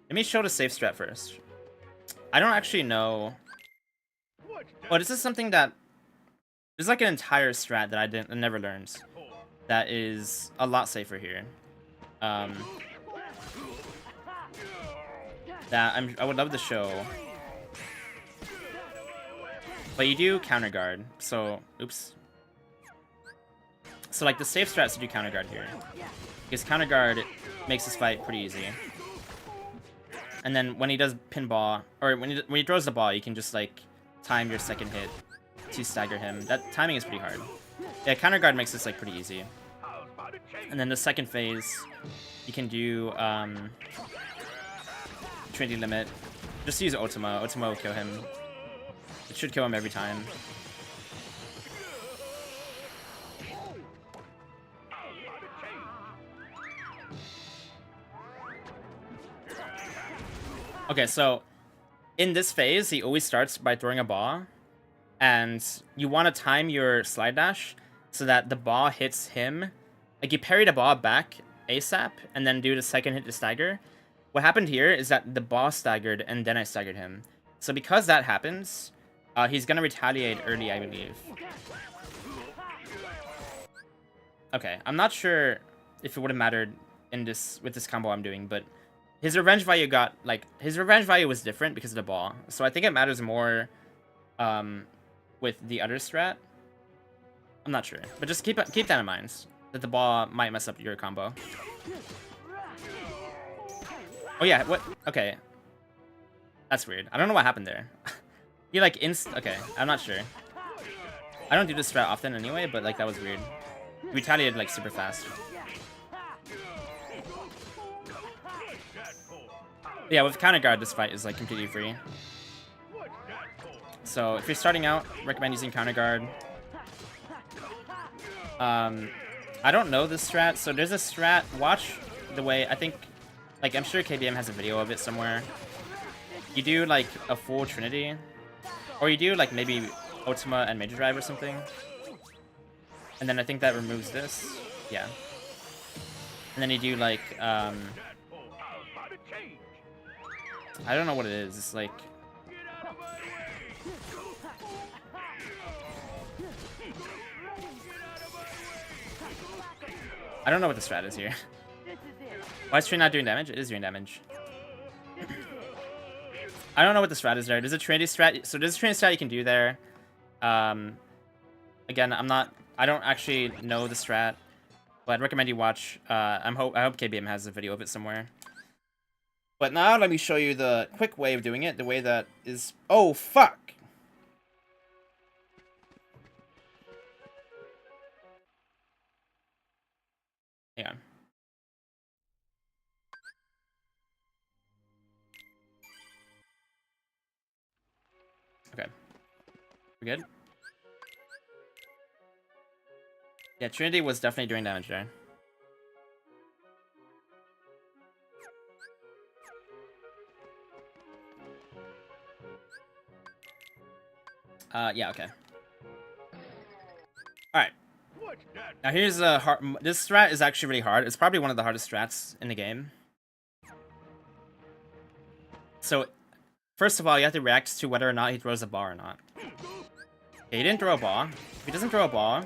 A: Let me show the safe strat first. I don't actually know. Oh, this is something that. There's like an entire strat that I never learned. That is a lot safer here. That I would love to show. But you do counter guard. So, oops. So like the safe strats to do counter guard here. Because counter guard makes this fight pretty easy. And then when he does pinball, or when he throws the ball, you can just like time your second hit to stagger him. That timing is pretty hard. Yeah, counter guard makes this like pretty easy. And then the second phase, you can do Trinity limit. Just use Ultima. Ultima will kill him. It should kill him every time. Okay, so in this phase, he always starts by throwing a ball, and you want to time your slide dash so that the ball hits him. Like you parry the ball back ASAP, and then do the second hit to stagger. What happened here is that the ball staggered, and then I staggered him. So because that happens, he's gonna retaliate early, I believe. Okay, I'm not sure if it would have mattered in this with this combo I'm doing, but his revenge value was different because of the ball. So I think it matters more with the other strat. I'm not sure, but just keep that in mind, that the ball might mess up your combo. Oh yeah, what? Okay. That's weird. I don't know what happened there. You like okay, I'm not sure. I don't do this strat often anyway, but like that was weird. He retaliated like super fast. Yeah, with counter guard, this fight is like completely free. So if you're starting out, recommend using counter guard. I don't know this strat, so there's a strat. Watch the way, I think, like I'm sure KBM has a video of it somewhere. You do like a full Trinity, or you do like maybe Ultima and Major Drive or something. And then I think that removes this. Yeah. And then you do like, I don't know what it is. It's like, I don't know what the strat is here. Why is Trin not doing damage? It is doing damage. I don't know what the strat is there. There's a Trinity strat. So there's a Trinity strat you can do there. Again, I don't actually know the strat, but I'd recommend you watch. I hope KBM has a video of it somewhere. But now let me show you the quick way of doing it. The way that is... Oh, fuck! Hang on. Okay. We good? Yeah, Trinity was definitely doing damage there. Yeah, okay. Alright. Now here's a hard... This strat is actually really hard. It's probably one of the hardest strats in the game. So, first of all, you have to react to whether or not he throws a ball or not. Okay, he didn't throw a ball. If he doesn't throw a ball,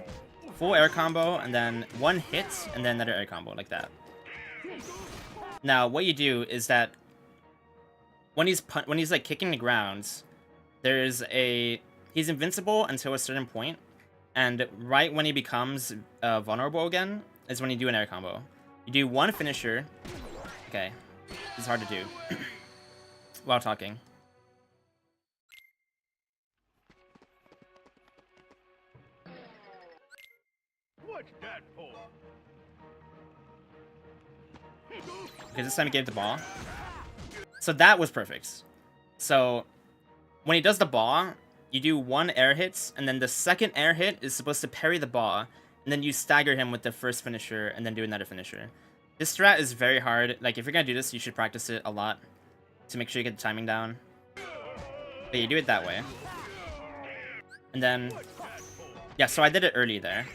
A: full air combo, and then one hit, and then another air combo, like that. Now, what you do is that when he's like kicking the ground, he's invincible until a certain point, and right when he becomes vulnerable again is when you do an air combo. You do one finisher. Okay, it's hard to do while talking.
B: What's that for?
A: Okay, this time he gave the ball. So that was perfect. So when he does the ball, you do one air hit, and then the second air hit is supposed to parry the ball, and then you stagger him with the first finisher, and then do another finisher. This strat is very hard. Like, if you're gonna do this, you should practice it a lot to make sure you get the timing down. But you do it that way. And then, yeah, so I did it early there.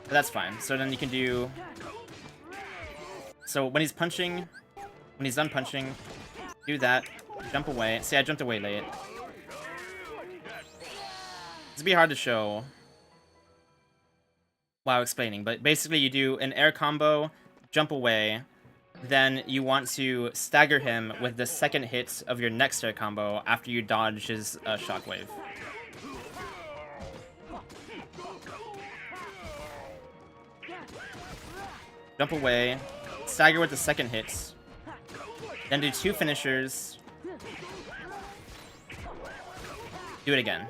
A: But that's fine. So then you can do... So when he's punching, when he's done punching, do that, jump away. See, I jumped away late. This would be hard to show while explaining, but basically you do an air combo, jump away, then you want to stagger him with the second hit of your next air combo after you dodge his shockwave. Jump away, stagger with the second hit, then do two finishers, do it again.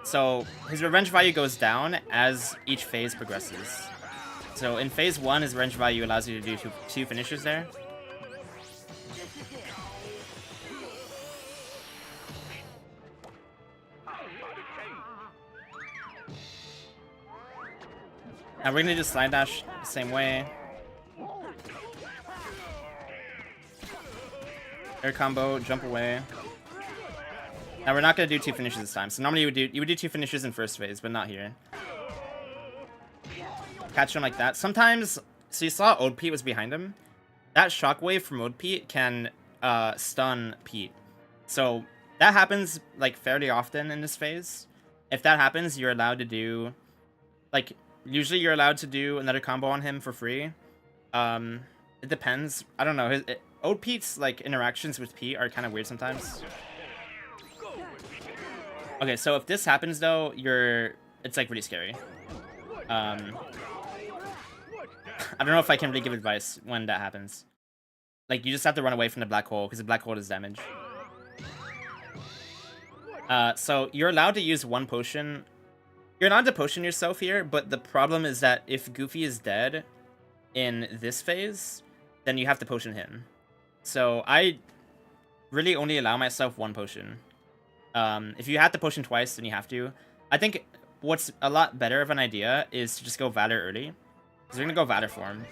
A: So his revenge value goes down as each phase progresses. So in phase 1, his revenge value allows you to do two finishers there. Now we're gonna do slide dash the same way. Air combo, jump away. Now we're not gonna do two finishes this time. So normally you would do two finishes in first phase, but not here. Catch him like that. Sometimes, so you saw Ode Pete was behind him. That shockwave from Ode Pete can stun Pete. So that happens like fairly often in this phase. If that happens, you're allowed to do, like, usually you're allowed to do another combo on him for free. It depends. I don't know. Ode Pete's like interactions with Pete are kind of weird sometimes. Okay, so if this happens though, it's like really scary. I don't know if I can really give advice when that happens. Like, you just have to run away from the black hole because the black hole does damage. So you're allowed to use one potion. You're allowed to potion yourself here, but the problem is that if Goofy is dead in this phase, then you have to potion him. So I really only allow myself one potion. If you have to potion twice, then you have to. I think what's a lot better of an idea is to just go Valor early. So we're gonna go Valor form.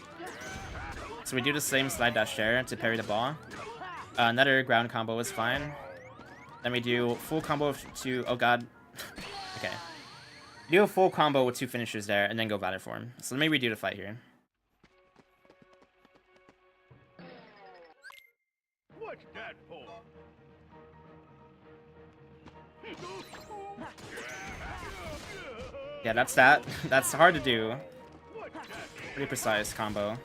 A: So we do the same slide dash there to parry the ball. Another ground combo is fine. Then we do full combo to, oh god. Okay. Do a full combo with two finishers there, and then go Valor form. So let me redo the fight here.
B: What's that for?
A: Yeah, that's that. That's hard to do. Pretty precise combo.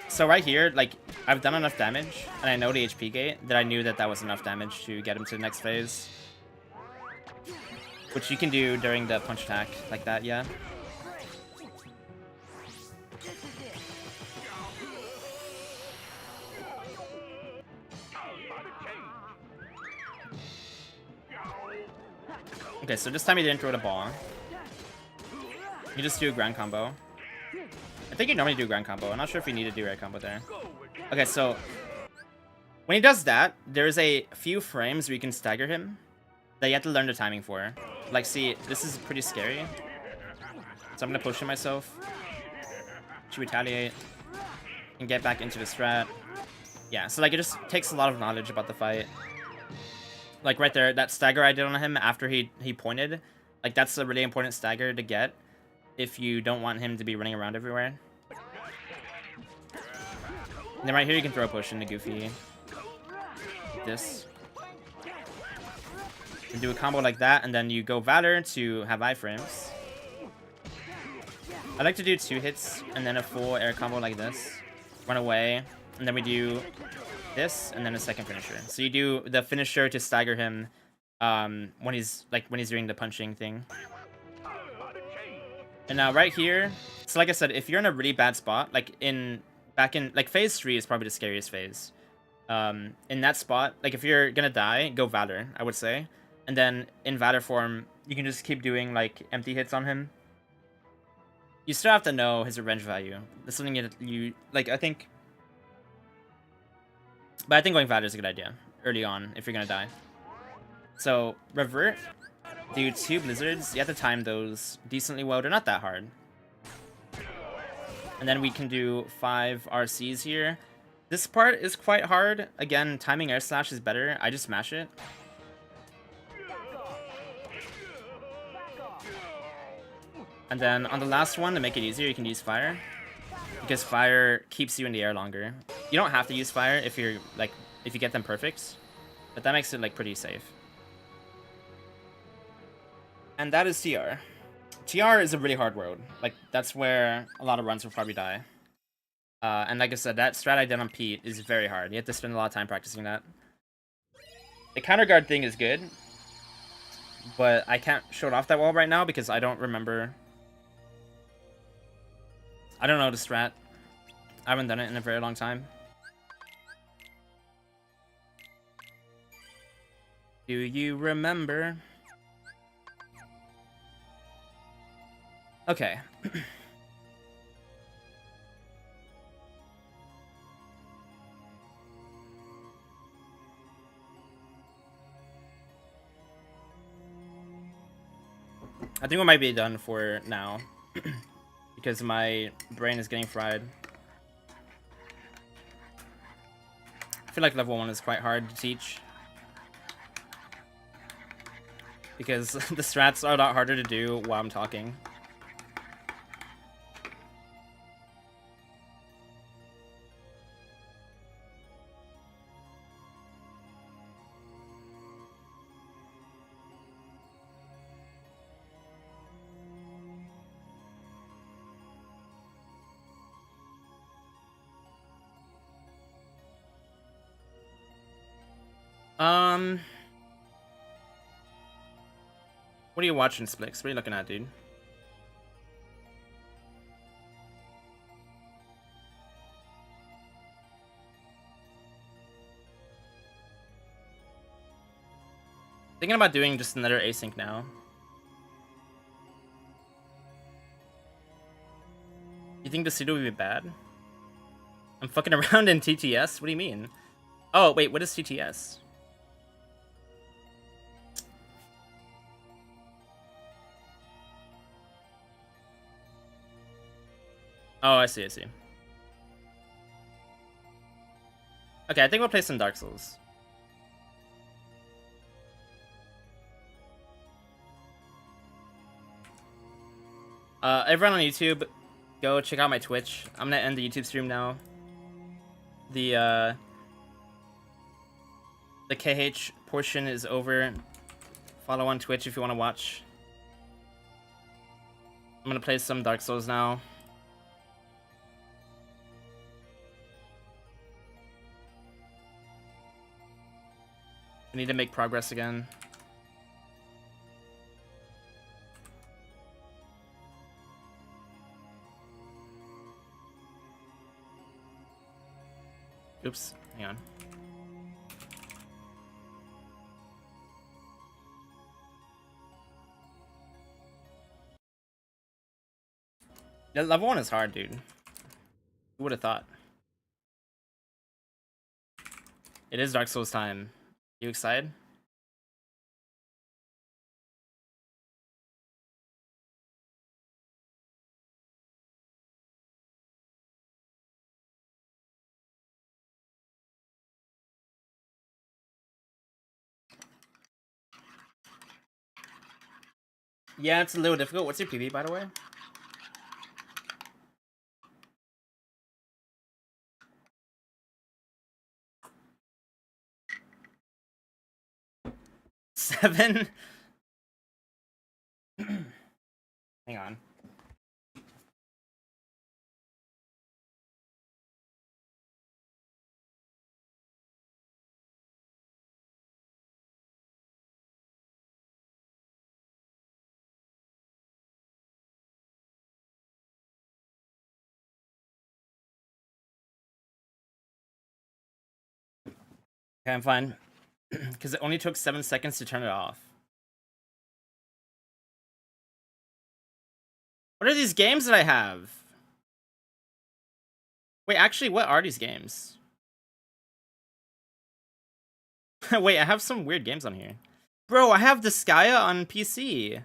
A: So right here, like, I've done enough damage, and I know the HP gate, that I knew that that was enough damage to get him to the next phase. Which you can do during the punch attack, like that, yeah. Okay, so this time he didn't throw the ball. You just do a ground combo. I think you normally do a ground combo. I'm not sure if you need to do a combo there. Okay, so when he does that, there's a few frames where you can stagger him that you have to learn the timing for. Like, see, this is pretty scary. So I'm gonna potion myself to retaliate and get back into the strat. Yeah, so like it just takes a lot of knowledge about the fight. Like right there, that stagger I did on him after he pointed, like that's a really important stagger to get if you don't want him to be running around everywhere. And then right here you can throw a push into Goofy. Like this. You do a combo like that, and then you go Valor to have iframes. I like to do 2 hits, and then a full air combo like this. Run away, and then we do this, and then a second finisher. So you do the finisher to stagger him when he's doing the punching thing. And now right here, so like I said, if you're in a really bad spot, like back in phase 3 is probably the scariest phase. In that spot, like if you're gonna die, go Valor, I would say. And then in Valor form, you can just keep doing like empty hits on him. You still have to know his revenge value. That's something you like, I think. But I think going Valor is a good idea early on if you're gonna die. So revert, do 2 blizzards. You have to time those decently well. They're not that hard. And then we can do 5 RCs here. This part is quite hard. Again, timing air slash is better. I just smash it. And then on the last one, to make it easier, you can use fire. Because fire keeps you in the air longer. You don't have to use fire if you're if you get them perfect. But that makes it like pretty safe. And that is TR. TR is a really hard road. Like that's where a lot of runs will probably die. And like I said, that strat I did on Pete is very hard. You have to spend a lot of time practicing that. The counter guard thing is good. But I can't show it off that well right now because I don't remember. I don't know the strat. I haven't done it in a very long time. Do you remember? Okay. I think we might be done for now. Because my brain is getting fried. I feel like level 1 is quite hard to teach. Because the strats are a lot harder to do while I'm talking. What are you watching, Splix? What are you looking at, dude? Thinking about doing just another async now. You think the pseudo would be bad? I'm fucking around in TTS? What do you mean? Oh, wait, what is TTS? Oh, I see, I see. Okay, I think we'll play some Dark Souls. Everyone on YouTube, go check out my Twitch. I'm gonna end the YouTube stream now. The KH portion is over. Follow on Twitch if you want to watch. I'm gonna play some Dark Souls now. I need to make progress again. Oops, hang on. Yeah, level 1 is hard, dude. Who would have thought? It is Dark Souls time. You excited? Yeah, it's a little difficult. What's your PB, by the way? 7? Hang on. Okay, I'm fine. Because it only took 7 seconds to turn it off. What are these games that I have? Wait, actually, what are these games? Wait, I have some weird games on here. Bro, I have Disgaea on PC.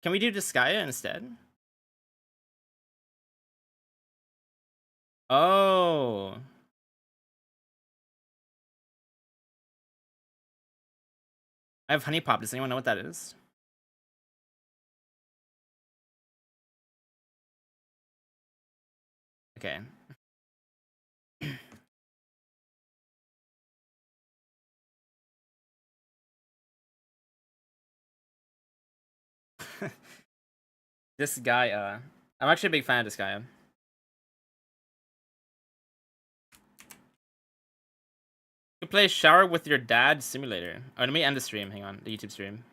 A: Can we do Disgaea instead? Oh. I have Honey Pop. Does anyone know what that is? Okay. This guy, I'm actually a big fan of this guy. You play Shower with Your Dad Simulator. Oh, let me end the stream. Hang on, the YouTube stream.